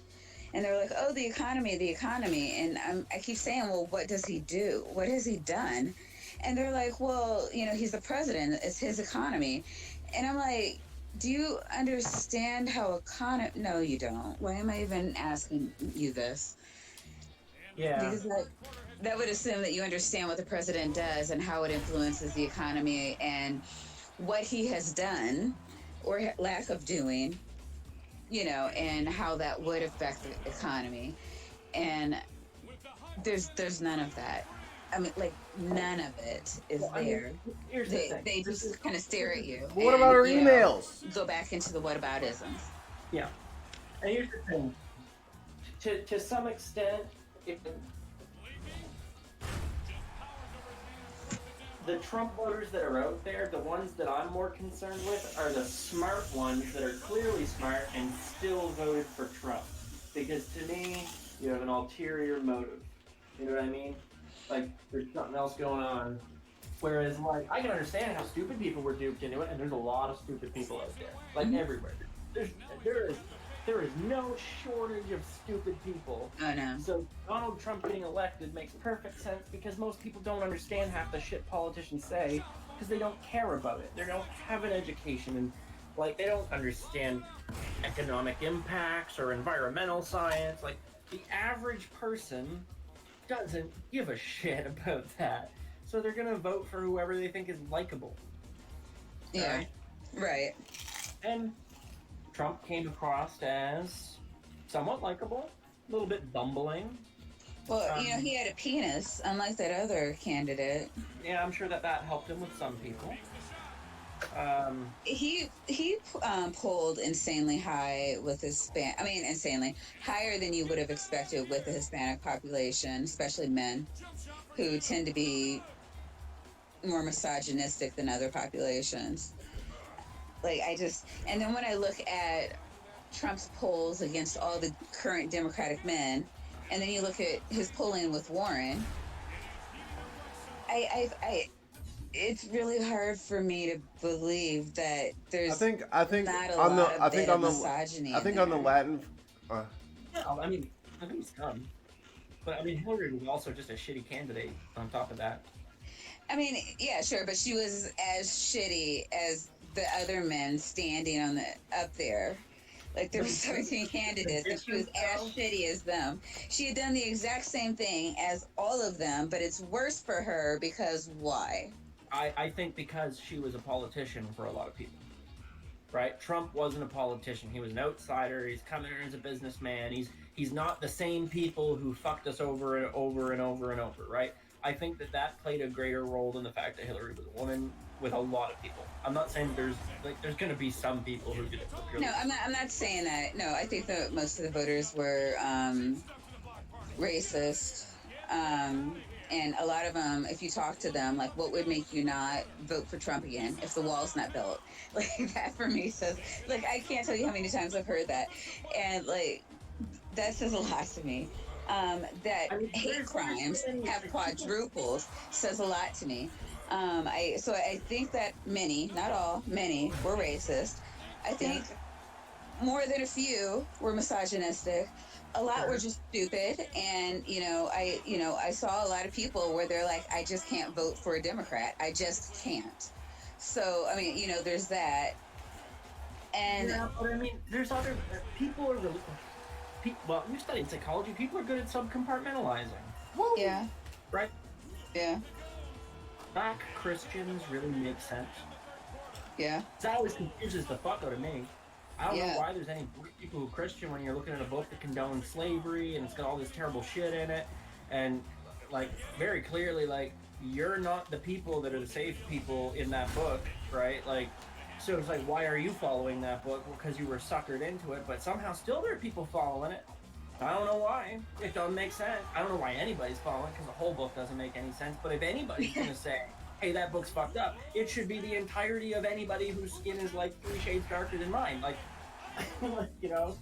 And they're like, oh, the economy. And I keep saying, well, what does he do? What has he done? And they're like, well, he's the president. It's his economy. And I'm like, do you understand how economy? No, you don't. Why am I even asking you this? Yeah. Because that would assume that you understand what the president does and how it influences the economy and what he has done or lack of doing, and how that would affect the economy. And there's none of that. I mean, like, none of it is there. Here's the thing. They just kind of stare at you. What about our emails? Go back into the whataboutisms. Yeah. And here's the thing. To some extent, the Trump voters that are out there, the ones that I'm more concerned with, are the smart ones that are clearly smart and still voted for Trump. Because to me, you have an ulterior motive. You know what I mean? Like, there's something else going on. Whereas, like, I can understand how stupid people were duped into it, and there's a lot of stupid people out there. Like, everywhere. There is no shortage of stupid people. Oh, no. So Donald Trump getting elected makes perfect sense because most people don't understand half the shit politicians say because they don't care about it. They don't have an education and, like, they don't understand economic impacts or environmental science. Like, the average person doesn't give a shit about that. So they're going to vote for whoever they think is likable. Yeah. Right. And Trump came across as somewhat likable, a little bit bumbling. Well, he had a penis, unlike that other candidate. Yeah, I'm sure that helped him with some people. He polled insanely high with insanely higher than you would have expected with the Hispanic population, especially men, who tend to be more misogynistic than other populations. Like, and then when I look at Trump's polls against all the current Democratic men, and then you look at his polling with Warren, it's really hard for me to believe that there's I think not a on lot the of I think on the misogyny I think in on the there. Latin. Yeah, I mean, I think he's done. But I mean, Hillary was also just a shitty candidate on top of that. I mean, yeah, sure, but she was as shitty as the other men standing up there. Like, there were 17 candidates, and she was as shitty as them. She had done the exact same thing as all of them, but it's worse for her because why? I think because she was a politician for a lot of people. Right? Trump wasn't a politician. He was an outsider. He's coming in as a businessman. He's not the same people who fucked us over and over and over and over, right? I think that played a greater role than the fact that Hillary was a woman with a lot of people. I'm not saying there's going to be some people who did it. No, I'm not saying that. No, I think that most of the voters were racist. And a lot of them, if you talk to them, like, what would make you not vote for Trump again if the wall's not built? Like, that for me says, like, I can't tell you how many times I've heard that. And, like, that says a lot to me. That hate crimes have quadrupled says a lot to me. I think that many, not all, many were racist. I think more than a few were misogynistic. A lot were just stupid, and I saw a lot of people where they're like, I just can't vote for a Democrat. I just can't. So I mean, there's that, and Yeah, but I mean, there's other people are really. Well, you studied psychology. People are good at subcompartmentalizing, yeah, right? yeah, Black Christians really make sense. yeah, That always confuses the fuck out of me. I don't know yeah, why there's any people who are Christian when you're looking at a book that condones slavery and it's got all this terrible shit in it, and like very clearly, like you're not the people that are the safe people in that book, right? Like, so it's like, why are you following that book? Because you were suckered into it, but somehow still there are people following it. I don't know why. It doesn't make sense. I don't know why anybody's following because the whole book doesn't make any sense. But if anybody's gonna say, "Hey, that book's fucked up," it should be the entirety of anybody whose skin is like 3 shades darker than mine. Like, you know.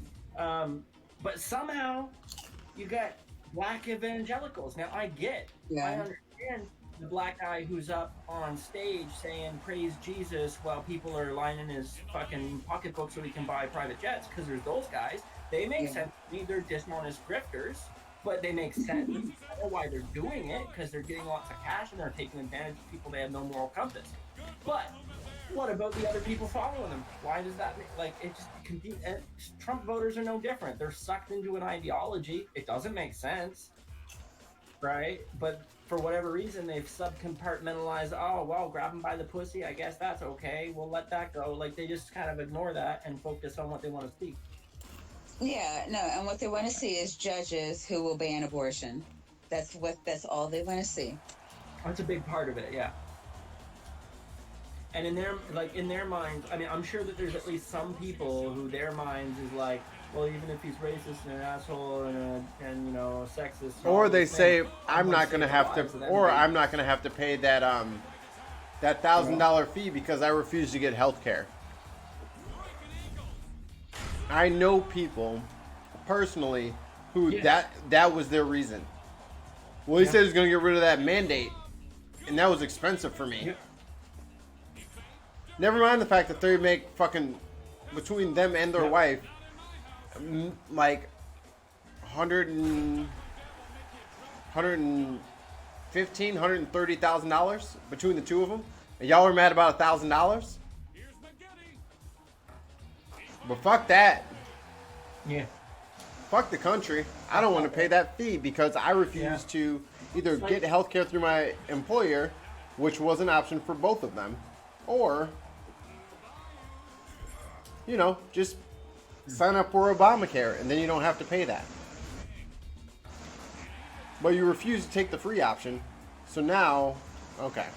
But somehow you got black evangelicals. Now I yeah, understand the black guy who's up on stage saying praise Jesus while people are lining his fucking pocketbook so he can buy private jets, because there's those guys. They make yeah. sense to me. They're dishonest grifters, but they make sense. I know why they're doing it, because they're getting lots of cash and they're taking advantage of people they have no moral compass. But what about the other people following them? Why does that make, like, it just and Trump voters are no different. They're sucked into an ideology. It doesn't make sense, right? But for whatever reason, they've subcompartmentalized. Oh, well, grab them by the pussy. I guess that's okay. We'll let that go. Like, they just kind of ignore that and focus on what they want to see. Yeah, no, and what they want to see is judges who will ban abortion. That's all they want to see. That's a big part of it, yeah. And in their minds, I mean, I'm sure that there's at least some people who their minds is like, well, even if he's racist and an asshole and a sexist, Or they say I'm not gonna have to, or I'm not gonna have to pay that $1,000 fee because I refuse to get health care. I know people personally who that was their reason. Well, he said he's gonna get rid of that mandate, and that was expensive for me. Yeah. Never mind the fact that they make fucking, between them and their wife, like 130,000 between the two of them, and y'all are mad about $1,000. But fuck that. Yeah. Fuck the country. I don't want to pay that fee because I refuse to either get health care through my employer, which was an option for both of them, or, just sign up for Obamacare and then you don't have to pay that. But you refuse to take the free option. So now, okay.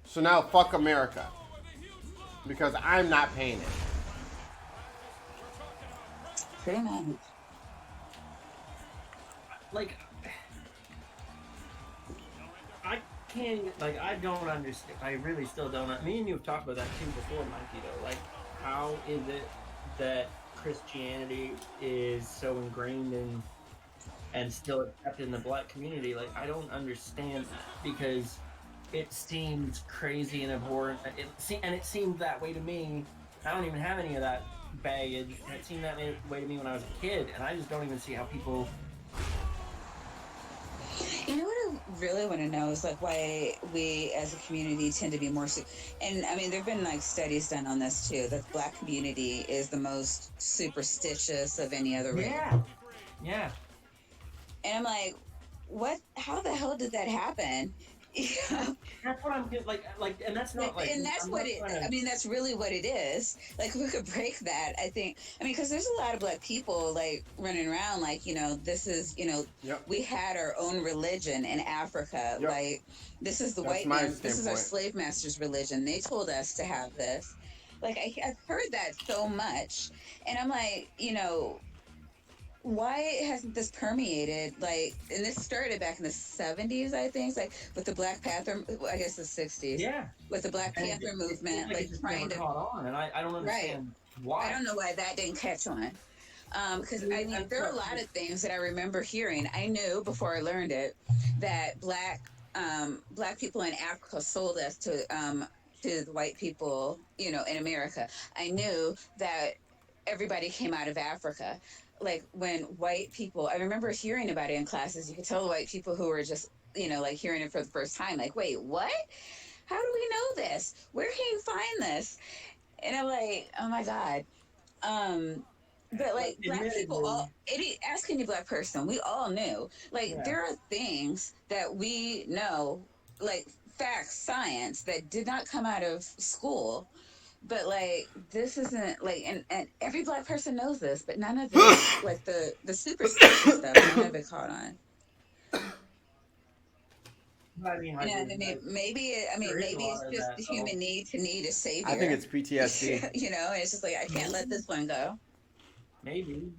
So now fuck America. Because I'm not paying it. Pretty much. Like, I can't, like, I don't understand. I really still don't. Me and you have talked about that too before, Mikey, though. Like, how is it that Christianity is so ingrained in and still accepted in the black community? Like, I don't understand that, because it seems crazy and abhorrent. It seemed that way to me. I don't even have any of that baggage, and it seemed that way to me when I was a kid, and I just don't even see how people. You know what I really want to know is like why we as a community tend to be more, and I mean there've been like studies done on this too, that the black community is the most superstitious of any other race. Yeah. And I'm like, what? How the hell did that happen? That's what I'm like, and that's not like, and that's what it. I mean, that's really what it is. Like, we could break that. I think. I mean, because there's a lot of black people like running around, like this is, we had our own religion in Africa. Yep. Like, this is the That's white my man. This is our standpoint. slave master's religion. They told us to have this. Like, I've heard that so much, and I'm like, why hasn't this permeated, like, and this started back in the 70s, I think, like with the Black Panther, I guess the 60s, with the Black Panther movement, like trying to caught on, and I don't understand why. I don't know why that didn't catch on, because I mean there are a lot of things that I remember hearing. I knew before I learned it that black people in Africa sold us to the white people, in America. I knew that everybody came out of Africa. Like when white people, I remember hearing about it in classes. You could tell the white people who were just, like hearing it for the first time, like, wait, what? How do we know this? Where can you find this? And I'm like, oh my God. Um, but like black people, Admittedly, ask any black person, we all knew. Like yeah. there are things that we know, like facts, science that did not come out of school. But like this isn't like, and every black person knows this, but none of it, like the superstition stuff, none of it caught on. I mean, like, And I mean, there is a maybe it's lot of just that the though. human need to need a savior. I think it's PTSD. And it's just like I can't let this one go. Maybe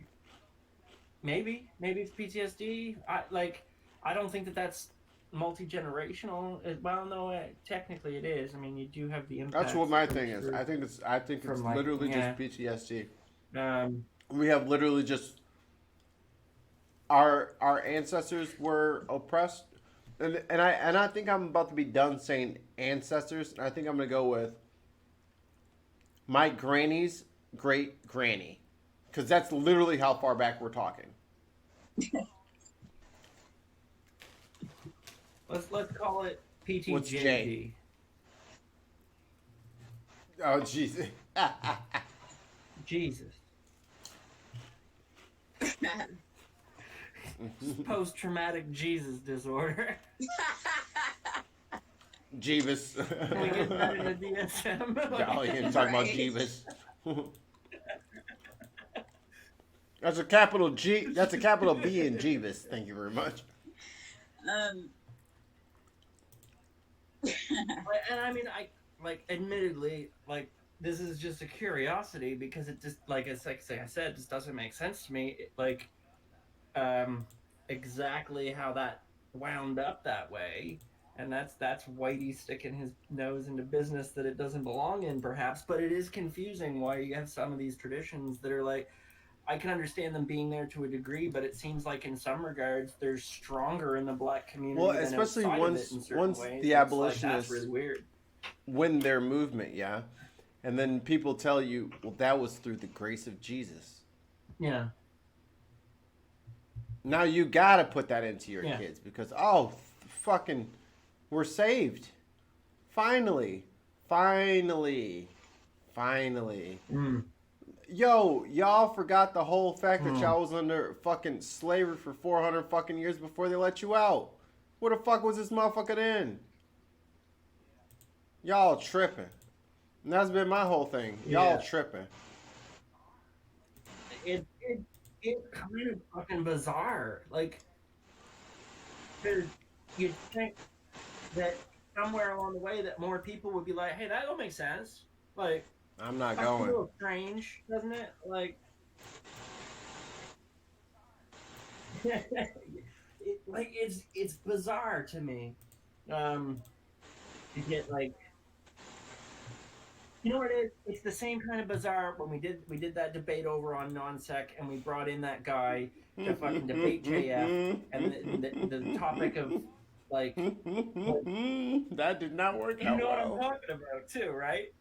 it's PTSD. I don't think that that's multi-generational. Well, no, technically it is. I mean, you do have the impact. That's what my thing is. I think it's from, like, literally yeah. just PTSD. Um, We have literally just our ancestors were oppressed, and I think I'm about to be done saying ancestors. And I think I'm gonna go with my granny's great granny, because that's literally how far back we're talking. let's call it What's PTJD. J? Oh jeez. Jesus. Post-traumatic Jesus disorder. Jeebus. Can we get that in the DSM? Y'all ain't talking about Right. Jeebus. That's a capital G. That's a capital B in Jeebus. Thank you very much. Um, And I mean, admittedly, like, this is just a curiosity because it just, like I said, just doesn't make sense to me. Exactly how that wound up that way, and that's Whitey sticking his nose into business that it doesn't belong in, perhaps. But it is confusing why you have some of these traditions that are like, I can understand them being there to a degree, but it seems like in some regards they're stronger in the black community. Well, than especially outside of once it in certain once ways. the It's like, abolitionists that's really weird. win their movement, yeah, and then people tell you, well, that was through the grace of Jesus. Yeah. Now you gotta put that into your Yeah. kids because fucking, we're saved. Finally. Mm. Yo, y'all forgot the whole fact that y'all was under fucking slavery for 400 fucking years before they let you out. Where the fuck was this motherfucker in? Y'all tripping. And that's been my whole thing. Y'all Yeah. tripping. It's kind of fucking bizarre. Like, you'd think that somewhere along the way that more people would be like, hey, that don't make sense. Like, I'm not that's a going. little strange, doesn't it? Like, it's bizarre to me. To get, like, you know what it is? It's the same kind of bizarre when we did that debate over on non-sec, and we brought in that guy to fucking debate JF, and the topic of, like, that did not work you out know what I'm well. talking about too, right?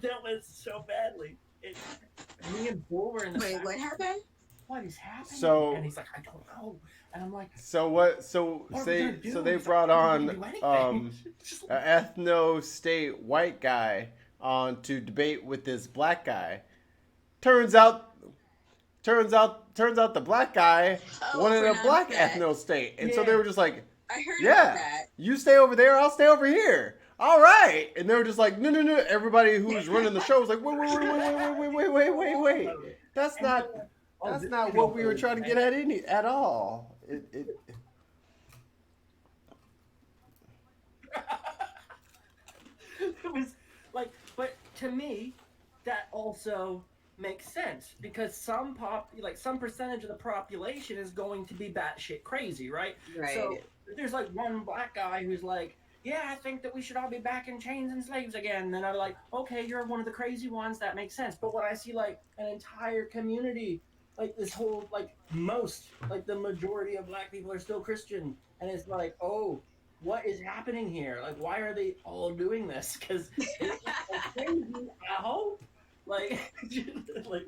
That was so badly. Me and Bull were in the wait, back. what happened? What is happening? So- and he's like, I don't know. And I'm like, So what? So what are we gonna they do? so they He's like, brought "We can on do anything." Just like, an ethno state white guy on to debate with this black guy. Turns out the black guy wanted a black non-sec. ethno state, and so Yeah. they were just like, I heard about yeah, that. you stay over there, I'll stay over here. All right, and they were just like, no. Everybody who was running the show was like, wait. That's and not. so, oh, That's this not is what we were okay. trying to get at all. It It was like, but to me, that also makes sense because some percentage of the population is going to be batshit crazy, right? Right. So there's like one black guy who's like, yeah, I think that we should all be back in chains and slaves again. And then I'm like, okay, you're one of the crazy ones. That makes sense. But when I see like an entire community, like this whole, like the majority of black people are still Christian, and it's like, oh, what is happening here? Like, why are they all doing this? Because it's crazy. I hope, like, like,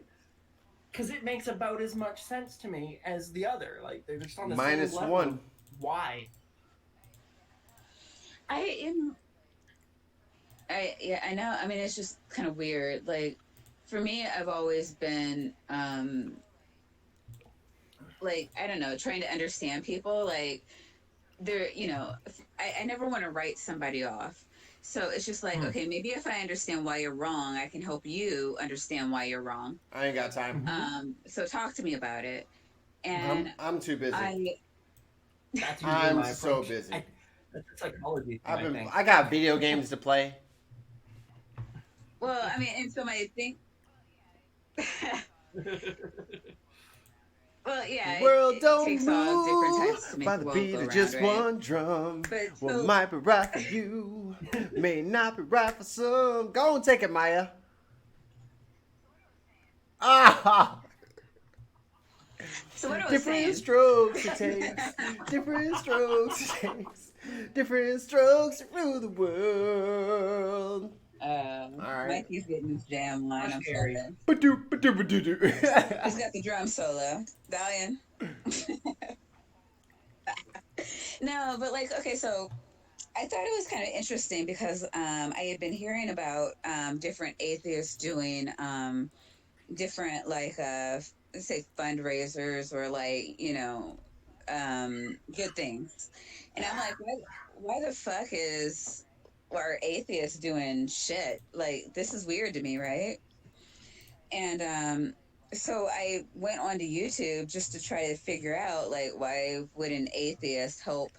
because it makes about as much sense to me as the other. Like, they're just on the Minus same level. one. Why? I know. I mean, it's just kind of weird. Like, for me, I've always been, like, I don't know, trying to understand people. Like, they're, I never want to write somebody off. So it's just like, okay, maybe if I understand why you're wrong, I can help you understand why you're wrong. I ain't got time. So talk to me about it. And I'm too busy. That's usually I'm my so approach. busy. That's a psychology thing, I think. I got video games to play. well, I mean, and so my thing. Well, yeah, World it don't takes all different move types to make by the the world beat go of round, just right? one drum. But What so- might be right for you may not be right for some. Go and take it, Maya. Ah! So what I was Different saying. strokes it takes. Different strokes it takes. Different strokes to rule the world. Right. Mikey's getting this damn line. I'm Scary. sorry. Ba-doo, ba-doo, ba-doo-doo. He's got the drum solo. Valiant. No, but like, okay, so I thought it was kind of interesting because I had been hearing about different atheists doing different, like, let's say fundraisers or, like, good things. And I'm like, why the fuck are atheists doing shit? Like, this is weird to me, right? And so I went onto YouTube just to try to figure out, like, why would an atheist help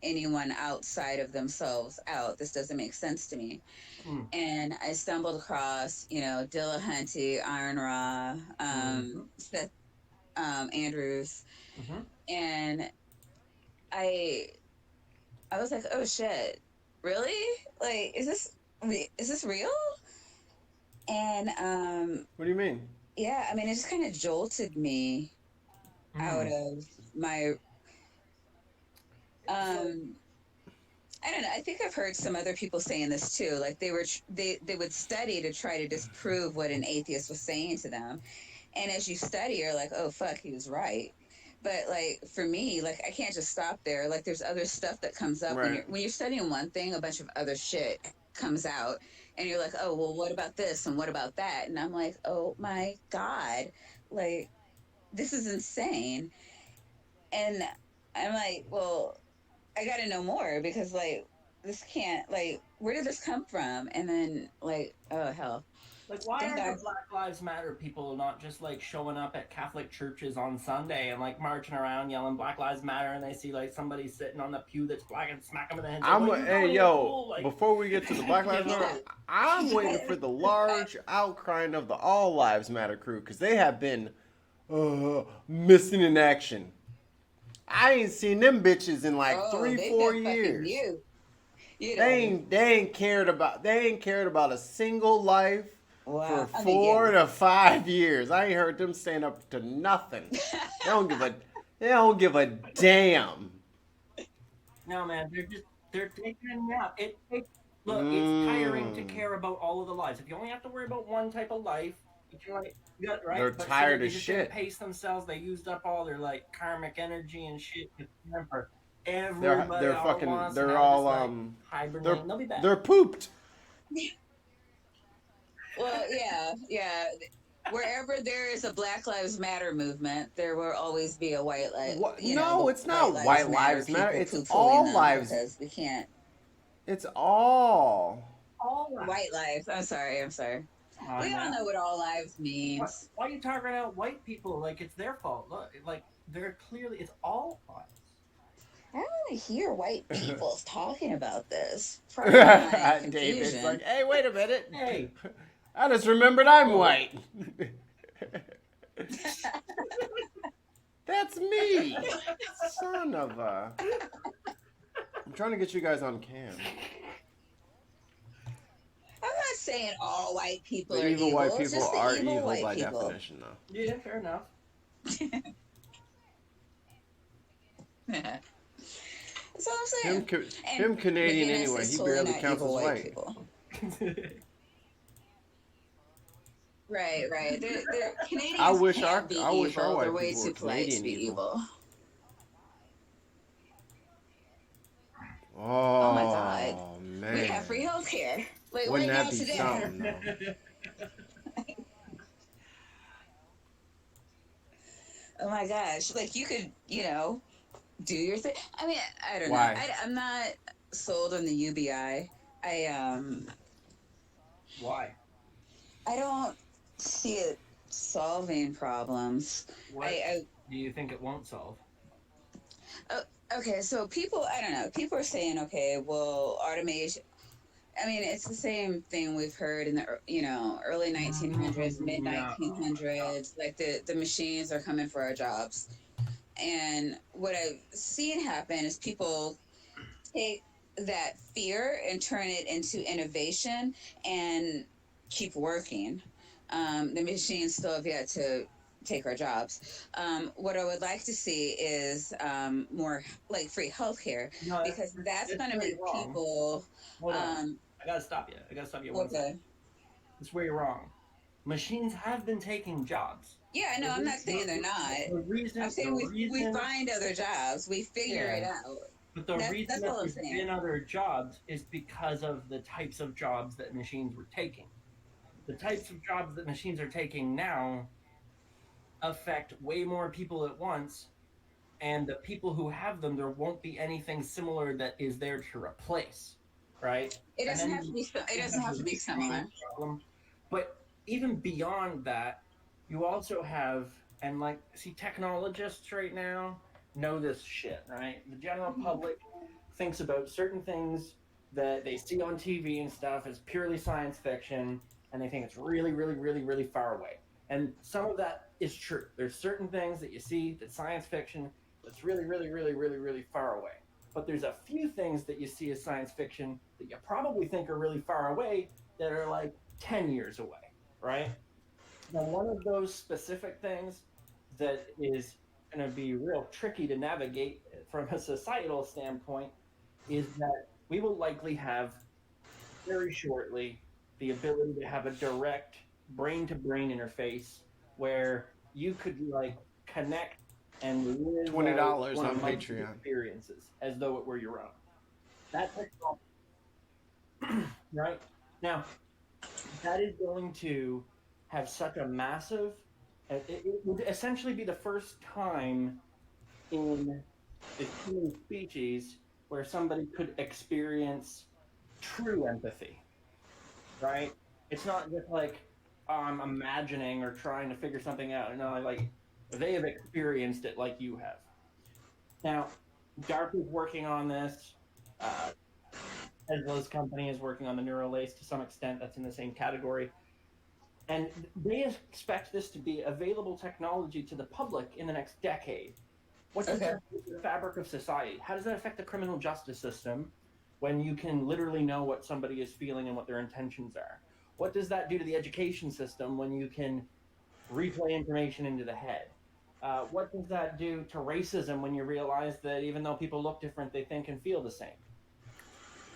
anyone outside of themselves out? This doesn't make sense to me. And I stumbled across, Dillahunty, Iron Ra, Seth Andrews, and I was like, oh shit, really? Like, is this real? And What do you mean? yeah, I mean, it just kind of jolted me out of my I don't know. I think I've heard some other people saying this too. Like, they would study to try to disprove what an atheist was saying to them, and as you study, you're like, oh fuck, he was right. But like, for me, like, I can't just stop there. Like, there's other stuff that comes up Right. when you're studying one thing, a bunch of other shit comes out, and you're like, oh well, what about this and what about that? And I'm like, oh my god, like, this is insane. And I'm like, well, I got to know more because, like, this can't, like, where did this come from? And then, like, oh hell. Like, why Thank are God. the Black Lives Matter people not just, like, showing up at Catholic churches on Sunday and, like, marching around yelling Black Lives Matter, and they see, like, somebody sitting on the pew that's black and smack them in the head? Hey, yo, like, before we get to the Black Lives Matter, I'm waiting for the large outcrying of the All Lives Matter crew, because they have been missing in action. I ain't seen them bitches in like 3-4 years. They ain't cared about a single life for 4 to 5 years. I ain't heard them stand up to nothing. They don't give a damn. No, man, they're taking a nap. It's tiring to care about all of the lives. If you only have to worry about one type of life, right? They're tired of shit. Pace themselves. They used up all their, like, karmic energy and shit. For everybody, They're fucking. They're all hibernate. They'll be back. They're pooped. Well, yeah. Wherever there is a Black Lives Matter movement, there will always be a white life. No, it's not White Lives Matter. It's all lives. Because we can't. It's all White lives. I'm sorry. We all know what all lives means. Why are you talking about white people like it's their fault? Look, like, they're clearly, it's all lives. I don't want to hear white people talking about this. David's like, hey, wait a minute. Hey, I just remembered I'm white. That's me. Son of a. I'm trying to get you guys on cam. I'm not saying all white people The are evil evil. white It's people just the are evil evil white by people. definition, though. yeah, fair enough. So all I'm Him, saying. And him Canadian Units anyway. is He totally barely not counts evil as white white. people. Right, right. Canadians can't be I wish our evil. They're white way people were too polite to Canadian be evil. evil. Oh my God. Oh We have free man, healthcare. Like wouldn't right that now be today. something though? Oh my gosh. Like you could, do your thing. I mean, I don't know. Why? I'm not sold on the UBI. Why? I don't see it solving problems. What do you think it won't solve? Oh, okay, so people, I don't know. People are saying, okay, well, automation. I mean, it's the same thing we've heard in the early 1900s, mid No. 1900s. Like the machines are coming for our jobs, and what I've seen happen is people take that fear and turn it into innovation and keep working. The machines still have yet to take our jobs. What I would like to see is more like free healthcare No, because that's that's going to where you're make wrong. people. Hold on. Um, I gotta stop you. I gotta stop you one second. okay. That's where you're wrong. Machines have been taking jobs. Yeah, no, I'm not saying they're not. I'm saying we find other jobs. We figure it Yeah. out. But the reason That's that all I'm there's saying. been other jobs is because of the types of jobs that machines were taking. The types of jobs that machines are taking now affect way more people at once, and the people who have them, there won't be anything similar that is there to replace, right? It And doesn't then have to be. It you doesn't have have the to be retraining similar. problem. But even beyond that, you also have, and like, see, technologists right now know this shit, right? The general public thinks about certain things that they see on TV and stuff as purely science fiction, and they think it's really, really, really, really far away. And some of that is true. There's certain things that you see that science fiction that's really, really, really, really, really far away. But there's a few things that you see as science fiction that you probably think are really far away that are like 10 years away, right? Now, one of those specific things that is going to be real tricky to navigate from a societal standpoint is that we will likely have very shortly the ability to have a direct brain to brain interface where you could like connect and live out $20 on one of these Patreon. experiences as though it were your own. That technology, right? Now, that is going to have such a massive, it would essentially be the first time in the human species where somebody could experience true empathy, right? It's not just like, oh, I'm imagining or trying to figure something out. No, like they have experienced it like you have. Now, Dark is working on this. Uh, Tesla's company is working on the Neuralace to some extent. That's in the same category. And they expect this to be available technology to the public in the next decade. What does that do to the fabric of society? How does that affect the criminal justice system when you can literally know what somebody is feeling and what their intentions are? What does that do to the education system when you can replay information into the head? What does that do to racism when you realize that even though people look different, they think and feel the same?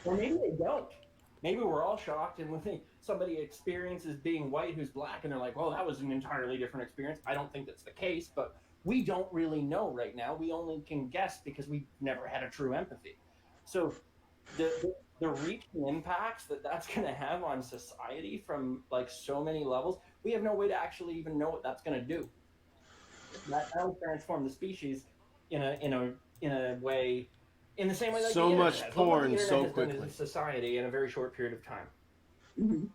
Or maybe they don't. Maybe we're all shocked, and when somebody experiences being white who's black, and they're like, "Well, that was an entirely different experience." I don't think that's the case, but we don't really know right now. We only can guess because we've never had a true empathy. So the reach and impacts that that's going to have on society from like so many levels, we have no way to actually even know what that's going to do. That'll transform the species in a way, in the same way like So the much internet has. Look what the porn internet so has done quickly. to society in a very short period of time. Mm-hmm.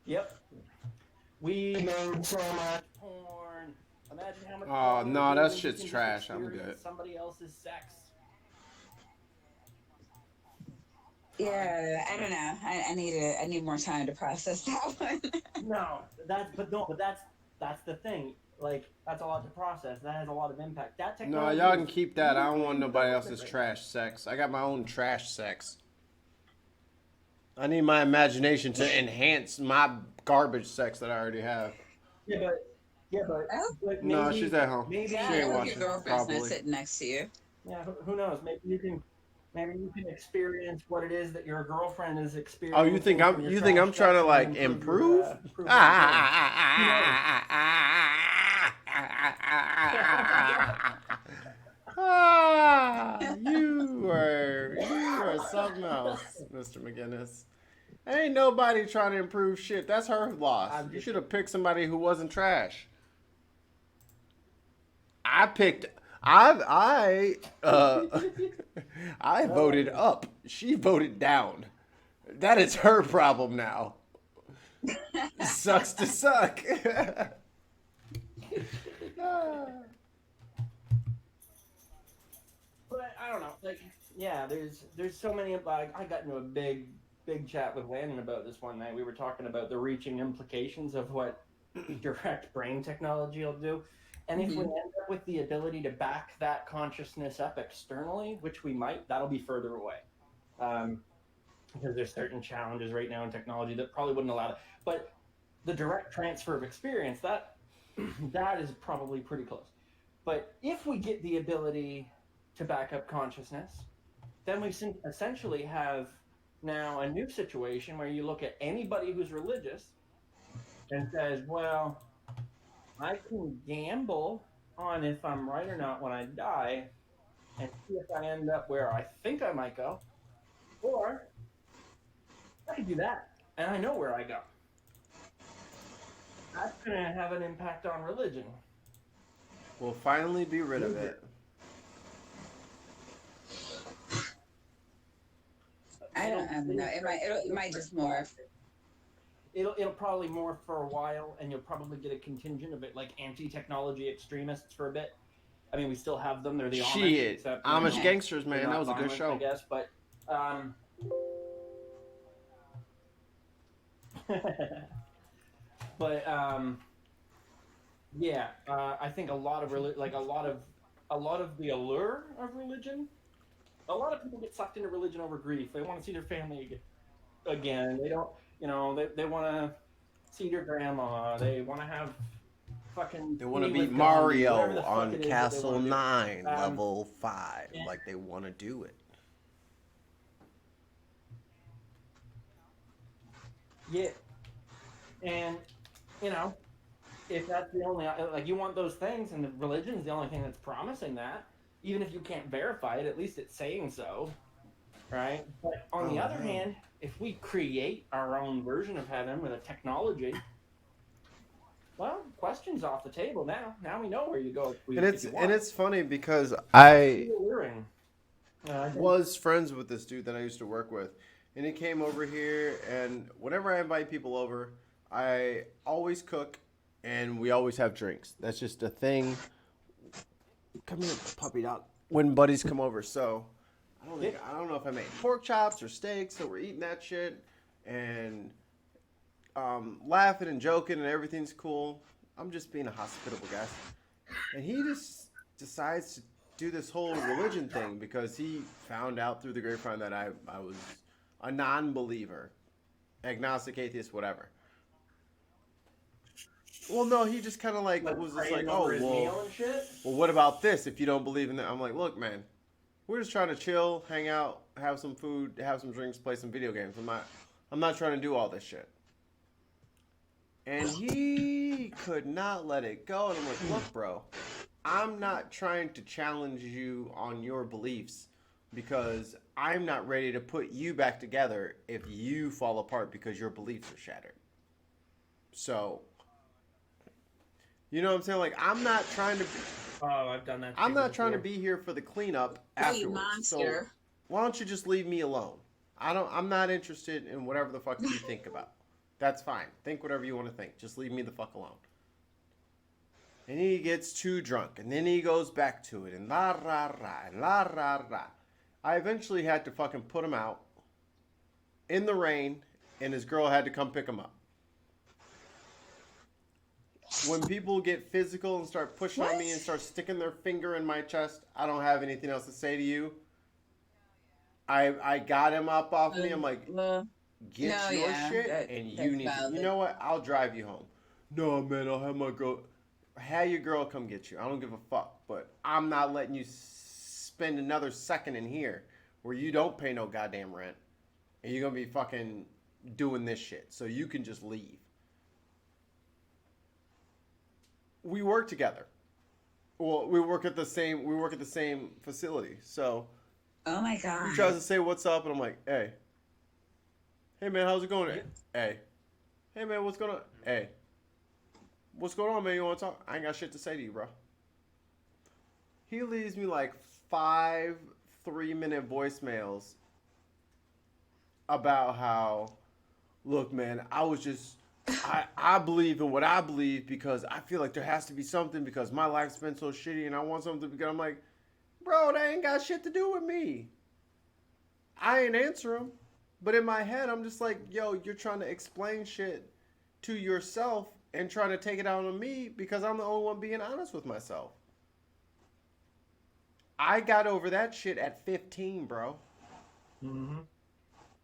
Yep. We made so much porn. Imagine how much Oh, porn no, we that do when shit's you can trash. just I'm experience good. somebody else's sex. Yeah, I don't know. I need more time to process that one. That's the thing. Like that's a lot to process. That has a lot of impact. That No, technology. y'all can keep that. I don't really want nobody development else's right trash sex. I got my own trash sex. I need my imagination to enhance my garbage sex that I already have. now. Yeah, but Oh, but No, maybe she's at home. maybe She God, I ain't hope your watching, girlfriend's not probably. sitting next to you. Yeah, who knows? Maybe you can experience what it is that your girlfriend is Oh, experiencing from your you think trash I'm trying checks to and then like improve improve? your game. Who knows? You are something else, Mr. McGinnis. Ain't nobody trying to improve shit. That's her loss. I'm You just should have picked somebody who wasn't trash. I picked. I voted up. She voted down. That is her problem now. Sucks to suck. But I don't know. Like, yeah, there's so many. Like, I got into a big chat with Landon about this one night. We were talking about the reaching implications of what direct brain technology will do. And if we Mhm. end up with the ability to back that consciousness up externally, which we might, that'll be further away. Um, because there's certain challenges right now in technology that probably wouldn't allow it. But the direct transfer of experience, that that is probably pretty close. But if we get the ability to back up consciousness, then we essentially have now a new situation where you look at anybody who's religious and says, well, I can gamble on if I'm right or not when I die and see if I end up where I think I might go, or I can do that and I know where I go. That's going to have an impact on religion. We'll finally be rid of it. I don't know. It might just morph. It'll probably morph for a while, and you'll probably get a contingent of it, like anti-technology extremists for a bit. I mean, we still have them. They're the Amish, Shit. except Amish Gangsters, they're man. That not was a good violent, show. I guess. But but yeah, I think a lot of a lot of the allure of religion. A lot of people get sucked into religion over grief. They want to see their family again. They don't, they want to see their grandma. They want to have fucking They want to tea beat with Gandhi, whatever Mario the fuck on it is that they Castle want to do. 9, Um, level 5. and- Like they want to do it. Yeah, and you know, if that's the only like you want those things, and the religion is the only thing that's promising that, even if you can't verify it, at least it's saying so, right? But on the other hand, if we create our own version of heaven with a technology, well, questions off the table now. Now we know where you go if you want. And it's funny because I Alluring. was friends with this dude that I used to work with, and he came over here, and whenever I invite people over, I always cook, and we always have drinks. That's just a thing. Come here, puppy dog. When buddies come over, so I don't know if I made pork chops or steaks, so we're eating that shit and laughing and joking, and everything's cool. I'm just being a hospitable guy, and he just decides to do this whole religion thing because he found out through the grapevine that I was a non-believer, agnostic, atheist, whatever. Well, no, he just kind of like was just like, oh, well, what about this? If you don't believe in that, I'm like, look, man, we're just trying to chill, hang out, have some food, have some drinks, play some video games. I'm not trying to do all this shit. And he could not let it go. And I'm like, look, bro, I'm not trying to challenge you on your beliefs because I'm not ready to put you back together if you fall apart because your beliefs are shattered. So, you know what I'm saying? Like, I'm not trying to. Oh, I've done that. I'm not trying to be here for the cleanup afterwards. So why don't you just leave me alone? I'm not interested in whatever the fuck you think about. That's fine. Think whatever you want to think. Just leave me the fuck alone. And he gets too drunk, and then he goes back to it, and la ra ra, and la ra ra. I eventually had to fucking put him out in the rain, and his girl had to come pick him up. When people get physical and start pushing on me and start sticking their finger in my chest, I don't have anything else to say to you. I got him up off me. I'm like, get your shit, and you need to. You know what? I'll drive you home. No, man, I'll have my girl. Have your girl come get you. I don't give a fuck. But I'm not letting you spend another second in here where you don't pay no goddamn rent and you're gonna be fucking doing this shit. So you can just leave. We work together. Well, we work at the same facility. So Oh my he god. tries to say what's up, and I'm like, hey man, how's it going? Yeah. Hey man, what's going on? Hey, what's going on, man? You want to talk? I ain't got shit to say to you, bro. He leaves me like 5 3-minute voicemails about how, look, man, I believe in what I believe because I feel like there has to be something because my life's been so shitty and I want something because I'm like, bro, that ain't got shit to do with me. I ain't answer him. But in my head, I'm just like, yo, you're trying to explain shit to yourself and trying to take it out on me because I'm the only one being honest with myself. I got over that shit at 15, bro. Mm-hmm.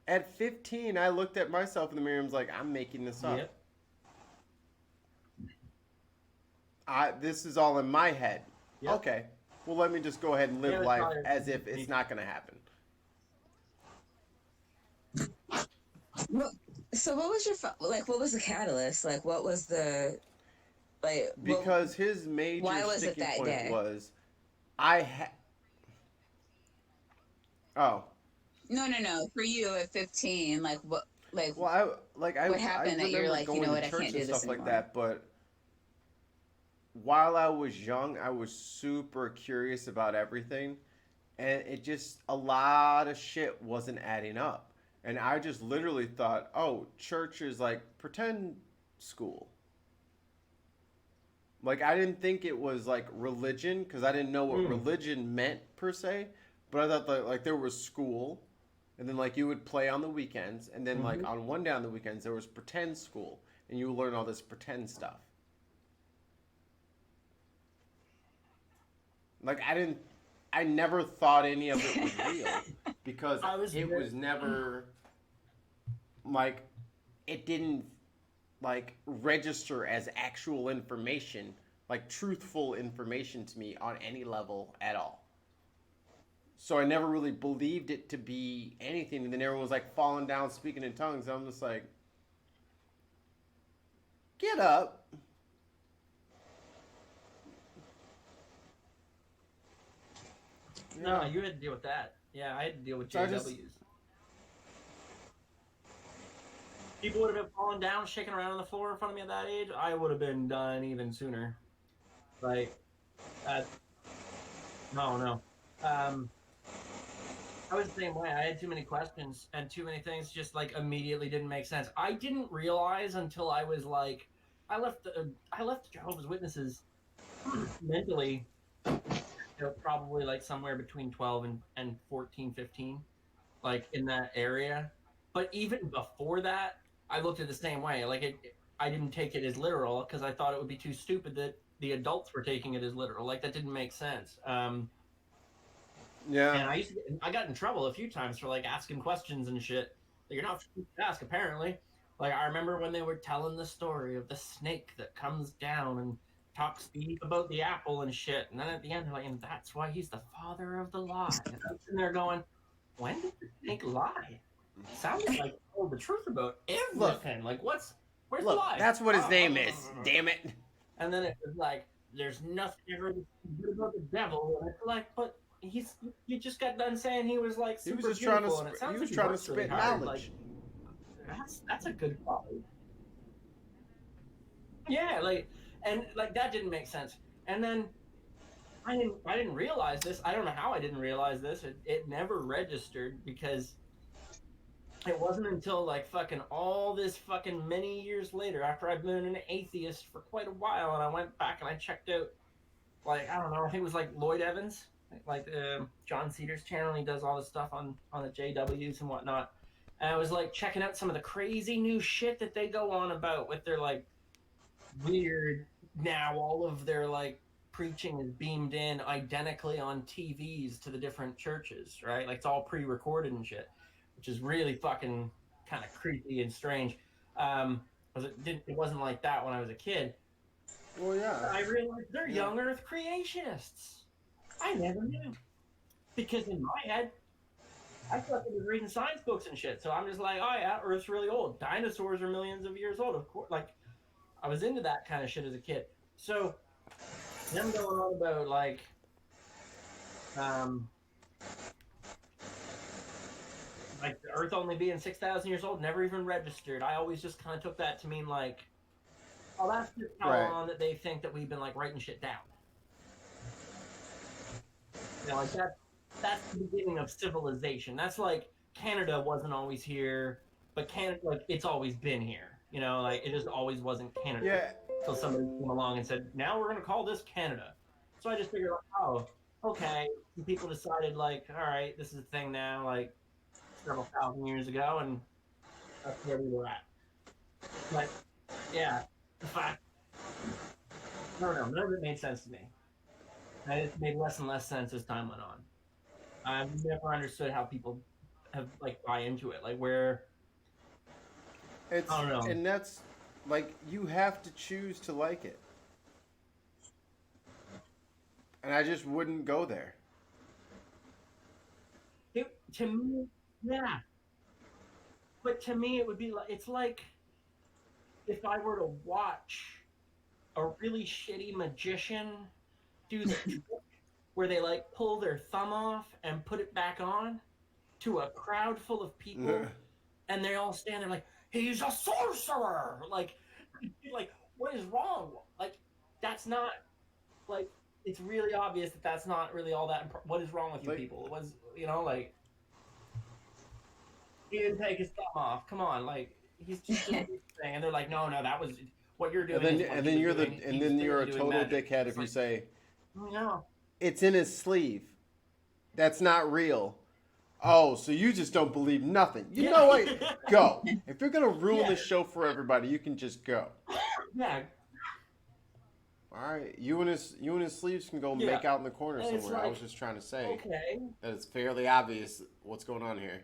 At 15, I looked at myself in the mirror and was like, I'm making this up. Yep. This is all in my head. Yep. Okay. Well, let me just go ahead and live Yeah, life probably- as if it's not going to happen. So what was your like? What was the catalyst? Like, what was the like? Because his major why was it sticking that point day? was No. For you at 15, like what? Like Well, what I happened that you're remember like, you going know to what? I church can't do and this stuff like anymore. that, but while I was young, I was super curious about everything, and it just a lot of shit wasn't adding up, and I just literally thought, oh, church is like pretend school. Like I didn't think it was like religion because I didn't know what religion meant per se, but I thought that like there was school, and then like you would play on the weekends, and then like on one day on the weekends there was pretend school, and you would learn all this pretend stuff. Like I never thought any of it was real because it was never like it didn't like register as actual information, like truthful information to me on any level at all. So I never really believed it to be anything. And then everyone was like falling down, speaking in tongues. I'm just like, get up. No, you had to deal with that. Yeah, I had to deal with So I JWs. People would have been falling down, shaking around on the floor in front of me at that age. I would have been done even sooner. Like, no. I was the same way. I had too many questions and too many things just like immediately didn't make sense. I didn't realize until I was like, I left the Jehovah's Witnesses mentally, probably like somewhere between 12 and 14, 15, like in that area. But even before that, I looked at it the same way. Like I didn't take it as literal because I thought it would be too stupid that the adults were taking it as literal. Like that didn't make sense. Yeah. And I got in trouble a few times for like asking questions and shit that you're not supposed to ask apparently. Like I remember when they were telling the story of the snake that comes down and talks deep about the apple and shit, and then at the end they're like, and that's why he's the father of the lie. And I'm sitting there going, when did the snake lie? It sounded like he told the truth about everything. Like where's the lie? That's what his name is. Damn it. And then it was like, there's nothing ever good about the devil. And it's like, but you just got done saying he was like super He was just beautiful, and it sounds he was like trying to works really spit hard. knowledge. Like, that's a good quality. Yeah, like that didn't make sense. And then I didn't realize this. I don't know how I didn't realize this. It never registered because it wasn't until like fucking all this fucking many years later, after I've been an atheist for quite a while, and I went back and I checked out, like, I don't know, I think it was like Lloyd Evans, like John Cedar's channel. He does all this stuff on the JWs and whatnot. And I was like checking out some of the crazy new shit that they go on about with their like weird, now all of their like preaching is beamed in identically on TVs to the different churches, right? Like it's all pre-recorded and shit, which is really fucking kind of creepy and strange. Because it wasn't like that when I was a kid. Well, yeah. I realized they're young Earth creationists. I never knew. Because in my head, I thought they was reading science books and shit. So I'm just like, oh yeah, Earth's really old. Dinosaurs are millions of years old. Of course, like I was into that kind of shit as a kid. So them going on about um, like the Earth only being 6,000 years old, never even registered. I always just kind of took that to mean like, oh, that's just how Right. long that they think that we've been like writing shit down. You know, like that's the beginning of civilization. That's like Canada wasn't always here, but Canada, like it's always been here. You know, like it just always wasn't Canada. Yeah. Until somebody came along and said, now we're gonna call this Canada. So I just figured, like, oh, okay. Some people decided, like, all right, this is a thing now, like several thousand years ago, and that's where we were at. But yeah, the fact, I don't know, none of it made sense to me. And it made less and less sense as time went on. I've never understood how people have like buy into it, like where It's I don't know. and that's like you have to choose to like it. And I just wouldn't go there. To me, yeah. But to me, it would be like it's like if I were to watch a really shitty magician do the trick where they like pull their thumb off and put it back on to a crowd full of people, and they all stand there like he's a sorcerer. Like what is wrong? Like that's not like it's really obvious that that's not really all that. What is wrong with you Like- people? It was like he didn't take his thumb off. Come on, like he's just doing his thing, and they're like, no, that was what you're doing. And then you're a total dickhead if you say no. it's in his sleeve. That's not real. Oh, so you just don't believe nothing. You know what? Go. If you're gonna ruin the show for everybody, you can just go. Yeah. All right, you and his sleeves can go Yeah. make out in the corner And it's somewhere. I like, was just trying to say Okay. that it's fairly obvious what's going on here.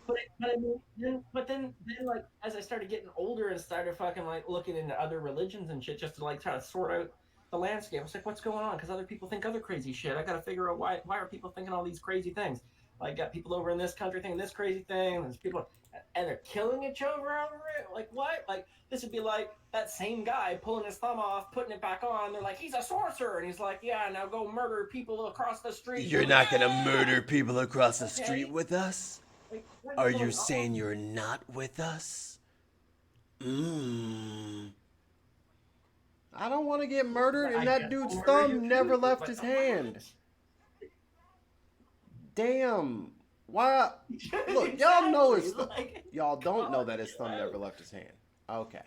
But I mean, then, like, as I started getting older and started fucking, like, looking into other religions and shit just to, like, try to sort out the landscape, I was like, what's going on? Because other people think other crazy shit. I got to figure out why are people thinking all these crazy things? Like, got people over in this country thinking this crazy thing, and there's people, and they're killing each other over it? Like, what? Like, this would be like that same guy pulling his thumb off, putting it back on. They're like, he's a sorcerer. And he's like, yeah, now go murder people across the street. You're not gonna murder people across the Okay. street with us? Like, what's Are going you on? saying you're not with us? I don't want to get murdered, and I that guess dude's I'll murder thumb you never too, left but his what? hand. Damn. Why? Look, y'all know his Exactly, like, y'all don't come know on, that his thumb right. never left his hand. Okay.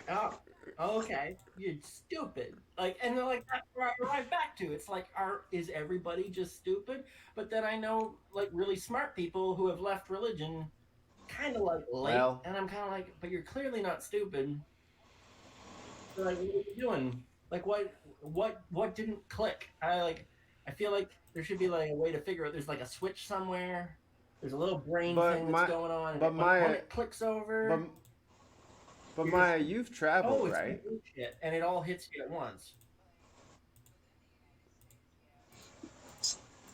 Oh, okay. You're stupid. Like, and they're like, that's right back to. It's like, is everybody just stupid? But then I know, like, really smart people who have left religion kind of like late. Well- and I'm kind of like, but you're clearly not stupid. So, like, what are you doing? Like, what didn't click? I feel like there should be, like, a way to figure out there's, like, a switch somewhere. There's a little brain But thing my- that's going on. And but when it clicks over. But Maya, you've traveled, it's right? bullshit, and it all hits you at once.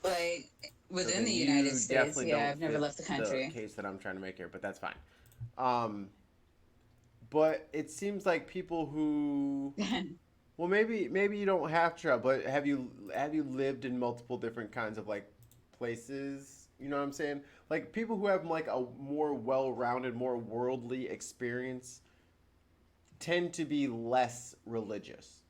Like within So then the you United States, definitely yeah, don't I've never fit left the country. The case that I'm trying to make here, but that's fine. But it seems like people who, well, maybe you don't have to travel, but have you lived in multiple different kinds of like places? You know what I'm saying? Like people who have like a more well-rounded, more worldly experience tend to be less religious.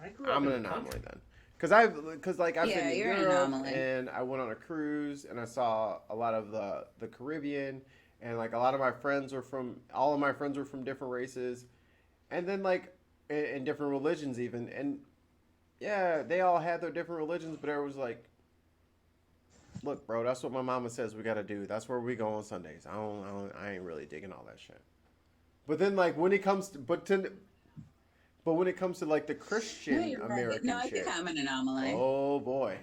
I grew up I'm in an the anomaly country. then, because I've been Yeah, to you're an Europe anomaly. and I went on a cruise and I saw a lot of the Caribbean, and like all of my friends were from different races, and then like in different religions even, and yeah, they all had their different religions, but it was like, look, bro, that's what my mama says we gotta do. That's where we go on Sundays. I ain't really digging all that shit. But then like when it comes to when it comes to like the Christian No, you're right. American No, I shit, think I'm an anomaly. oh boy,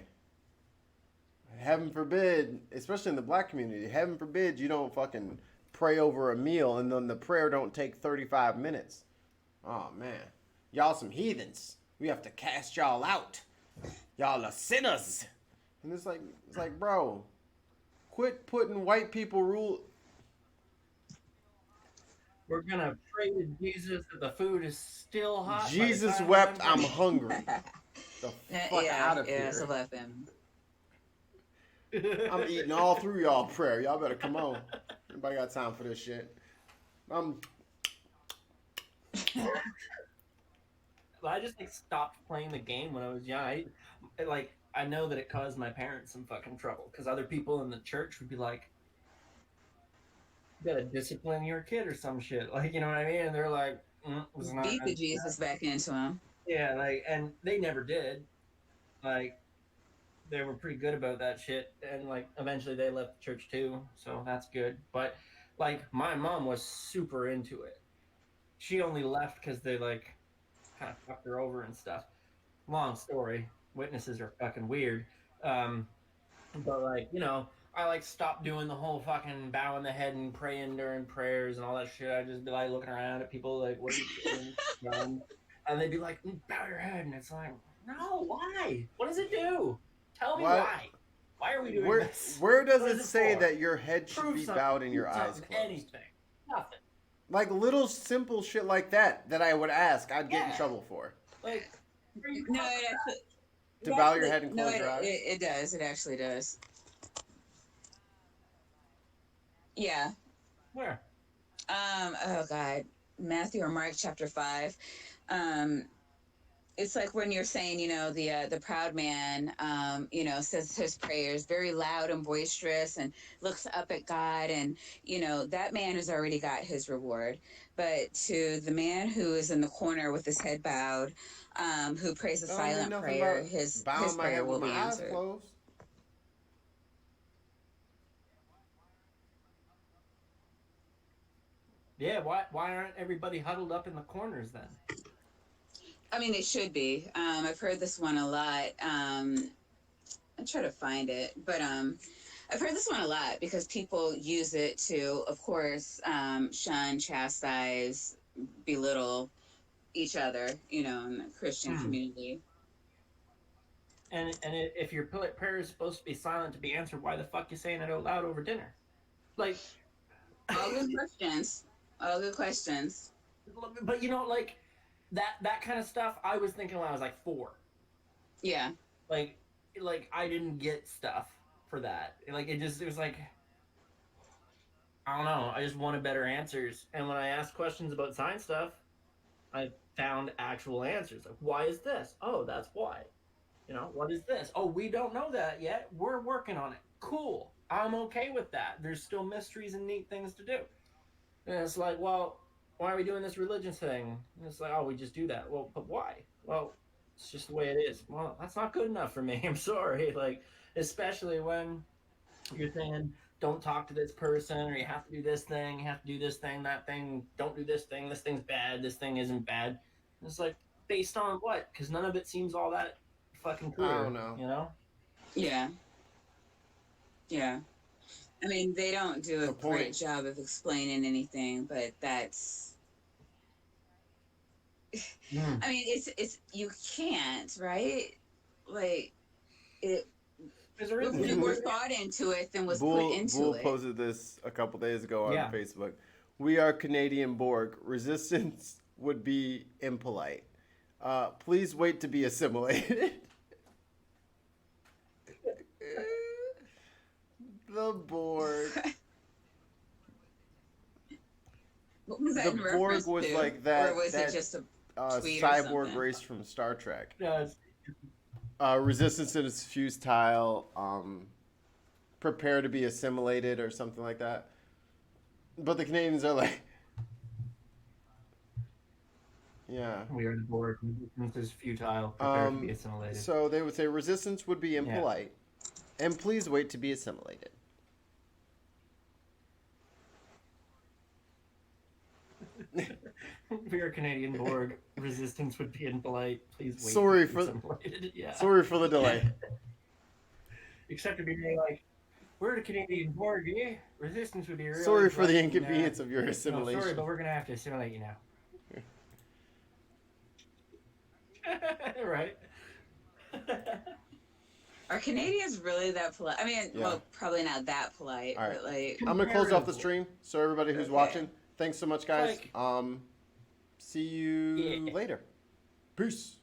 heaven forbid, especially in the black community, heaven forbid you don't fucking pray over a meal, and then the prayer don't take 35 minutes. Oh man, y'all some heathens. We have to cast y'all out. Y'all are sinners. And it's like, bro, quit putting white people rule. We're gonna pray to Jesus that the food is still hot. by the Jesus time wept, I'm I'm hungry. The fuck out of yeah, so here. left him. I'm eating all through y'all prayer. Y'all better come on. Nobody got time for this shit. I just like stopped playing the game when I was young. I know that it caused my parents some fucking trouble because other people in the church would be like, "You gotta discipline your kid or some shit," like, you know what I mean? And they're like, "It's not." Beat the Jesus back into him. Yeah, like, and they never did. Like, they were pretty good about that shit, and like, eventually they left the church too, so that's good. But like, my mom was super into it. She only left because they like kind of fucked her over and stuff. Long story. Witnesses are fucking weird. Um, but like, I like stopped doing the whole fucking bowing the head and praying during prayers and all that shit. I'd just be like looking around at people like, what are you doing? And they'd be like, bow your head. And it's like, no, why? What does it do? Tell me why. Why are we doing this? Where does What it is say for? that your head should Prove be something, bowed and do your eyes something, closed? anything. Nothing. Like little simple shit like that I would ask, I'd get in Yeah. trouble for. Like, where are you No, going it with that? actually. To bow your head and No, close your eyes? it does. It actually does. Yeah. Where? Oh God, Matthew or Mark chapter 5. It's like when you're saying, the proud man, says his prayers very loud and boisterous and looks up at God, and that man has already got his reward. But to the man who is in the corner with his head bowed, who prays a I don't mean silent nothing prayer, about his bowing my prayer head will with my be eyes answered. closed. Yeah, why aren't everybody huddled up in the corners then? I mean, they should be. I've heard this one a lot. I try to find it, but I've heard this one a lot because people use it to, of course, shun, chastise, belittle each other, in the Christian community. And if your prayer is supposed to be silent to be answered, why the fuck you saying it out loud over dinner? Like, All good questions. All good questions. but like that kind of stuff. I was thinking when I was like 4. Yeah. Like I didn't get stuff for that. Like it was like, I don't know. I just wanted better answers. And when I asked questions about science stuff, I found actual answers. Like, why is this? Oh, that's why. What is this? Oh, we don't know that yet. We're working on it. Cool. I'm okay with that. There's still mysteries and neat things to do. And it's like, well, why are we doing this religion thing? And it's like, oh, we just do that. Well, but why? Well, it's just the way it is. Well, that's not good enough for me. I'm sorry. Like, especially when you're saying, don't talk to this person, or you have to do this thing, you have to do this thing, that thing, don't do this thing's bad, this thing isn't bad. And it's like, based on what? Because none of it seems all that fucking clear. I don't know. Yeah. Yeah. I mean, they don't do a great job of explaining anything, but that's. I mean, it's you can't, right? Like it. Would put more thought into it than was put into Bull it. posted this a couple days ago on Facebook. We are Canadian Borg. Resistance would be impolite. Please wait to be assimilated. The Borg. What was that The Borg was to? like that. Or was that, it just a tweet cyborg or something? race from Star Trek. Yes. Resistance is futile. Prepare to be assimilated or something like that. But the Canadians are like, yeah. We are the Borg. Resistance is futile. Prepare to be assimilated. So they would say resistance would be impolite, and please wait to be assimilated. We are Canadian Borg. Resistance would be impolite. Please wait. Sorry for the delay. Except to be like, We're the Canadian Border, yeah. Resistance would be really Sorry for the right, inconvenience of your no, assimilation. sorry, but we're gonna have to assimilate you now. Right. Are Canadians really that polite? I mean, Yeah. well, probably not that polite, All right. but like, I'm gonna close off the Comparatively. stream. So everybody who's Okay. watching, thanks so much, guys. Like- See you Yeah. later. Peace.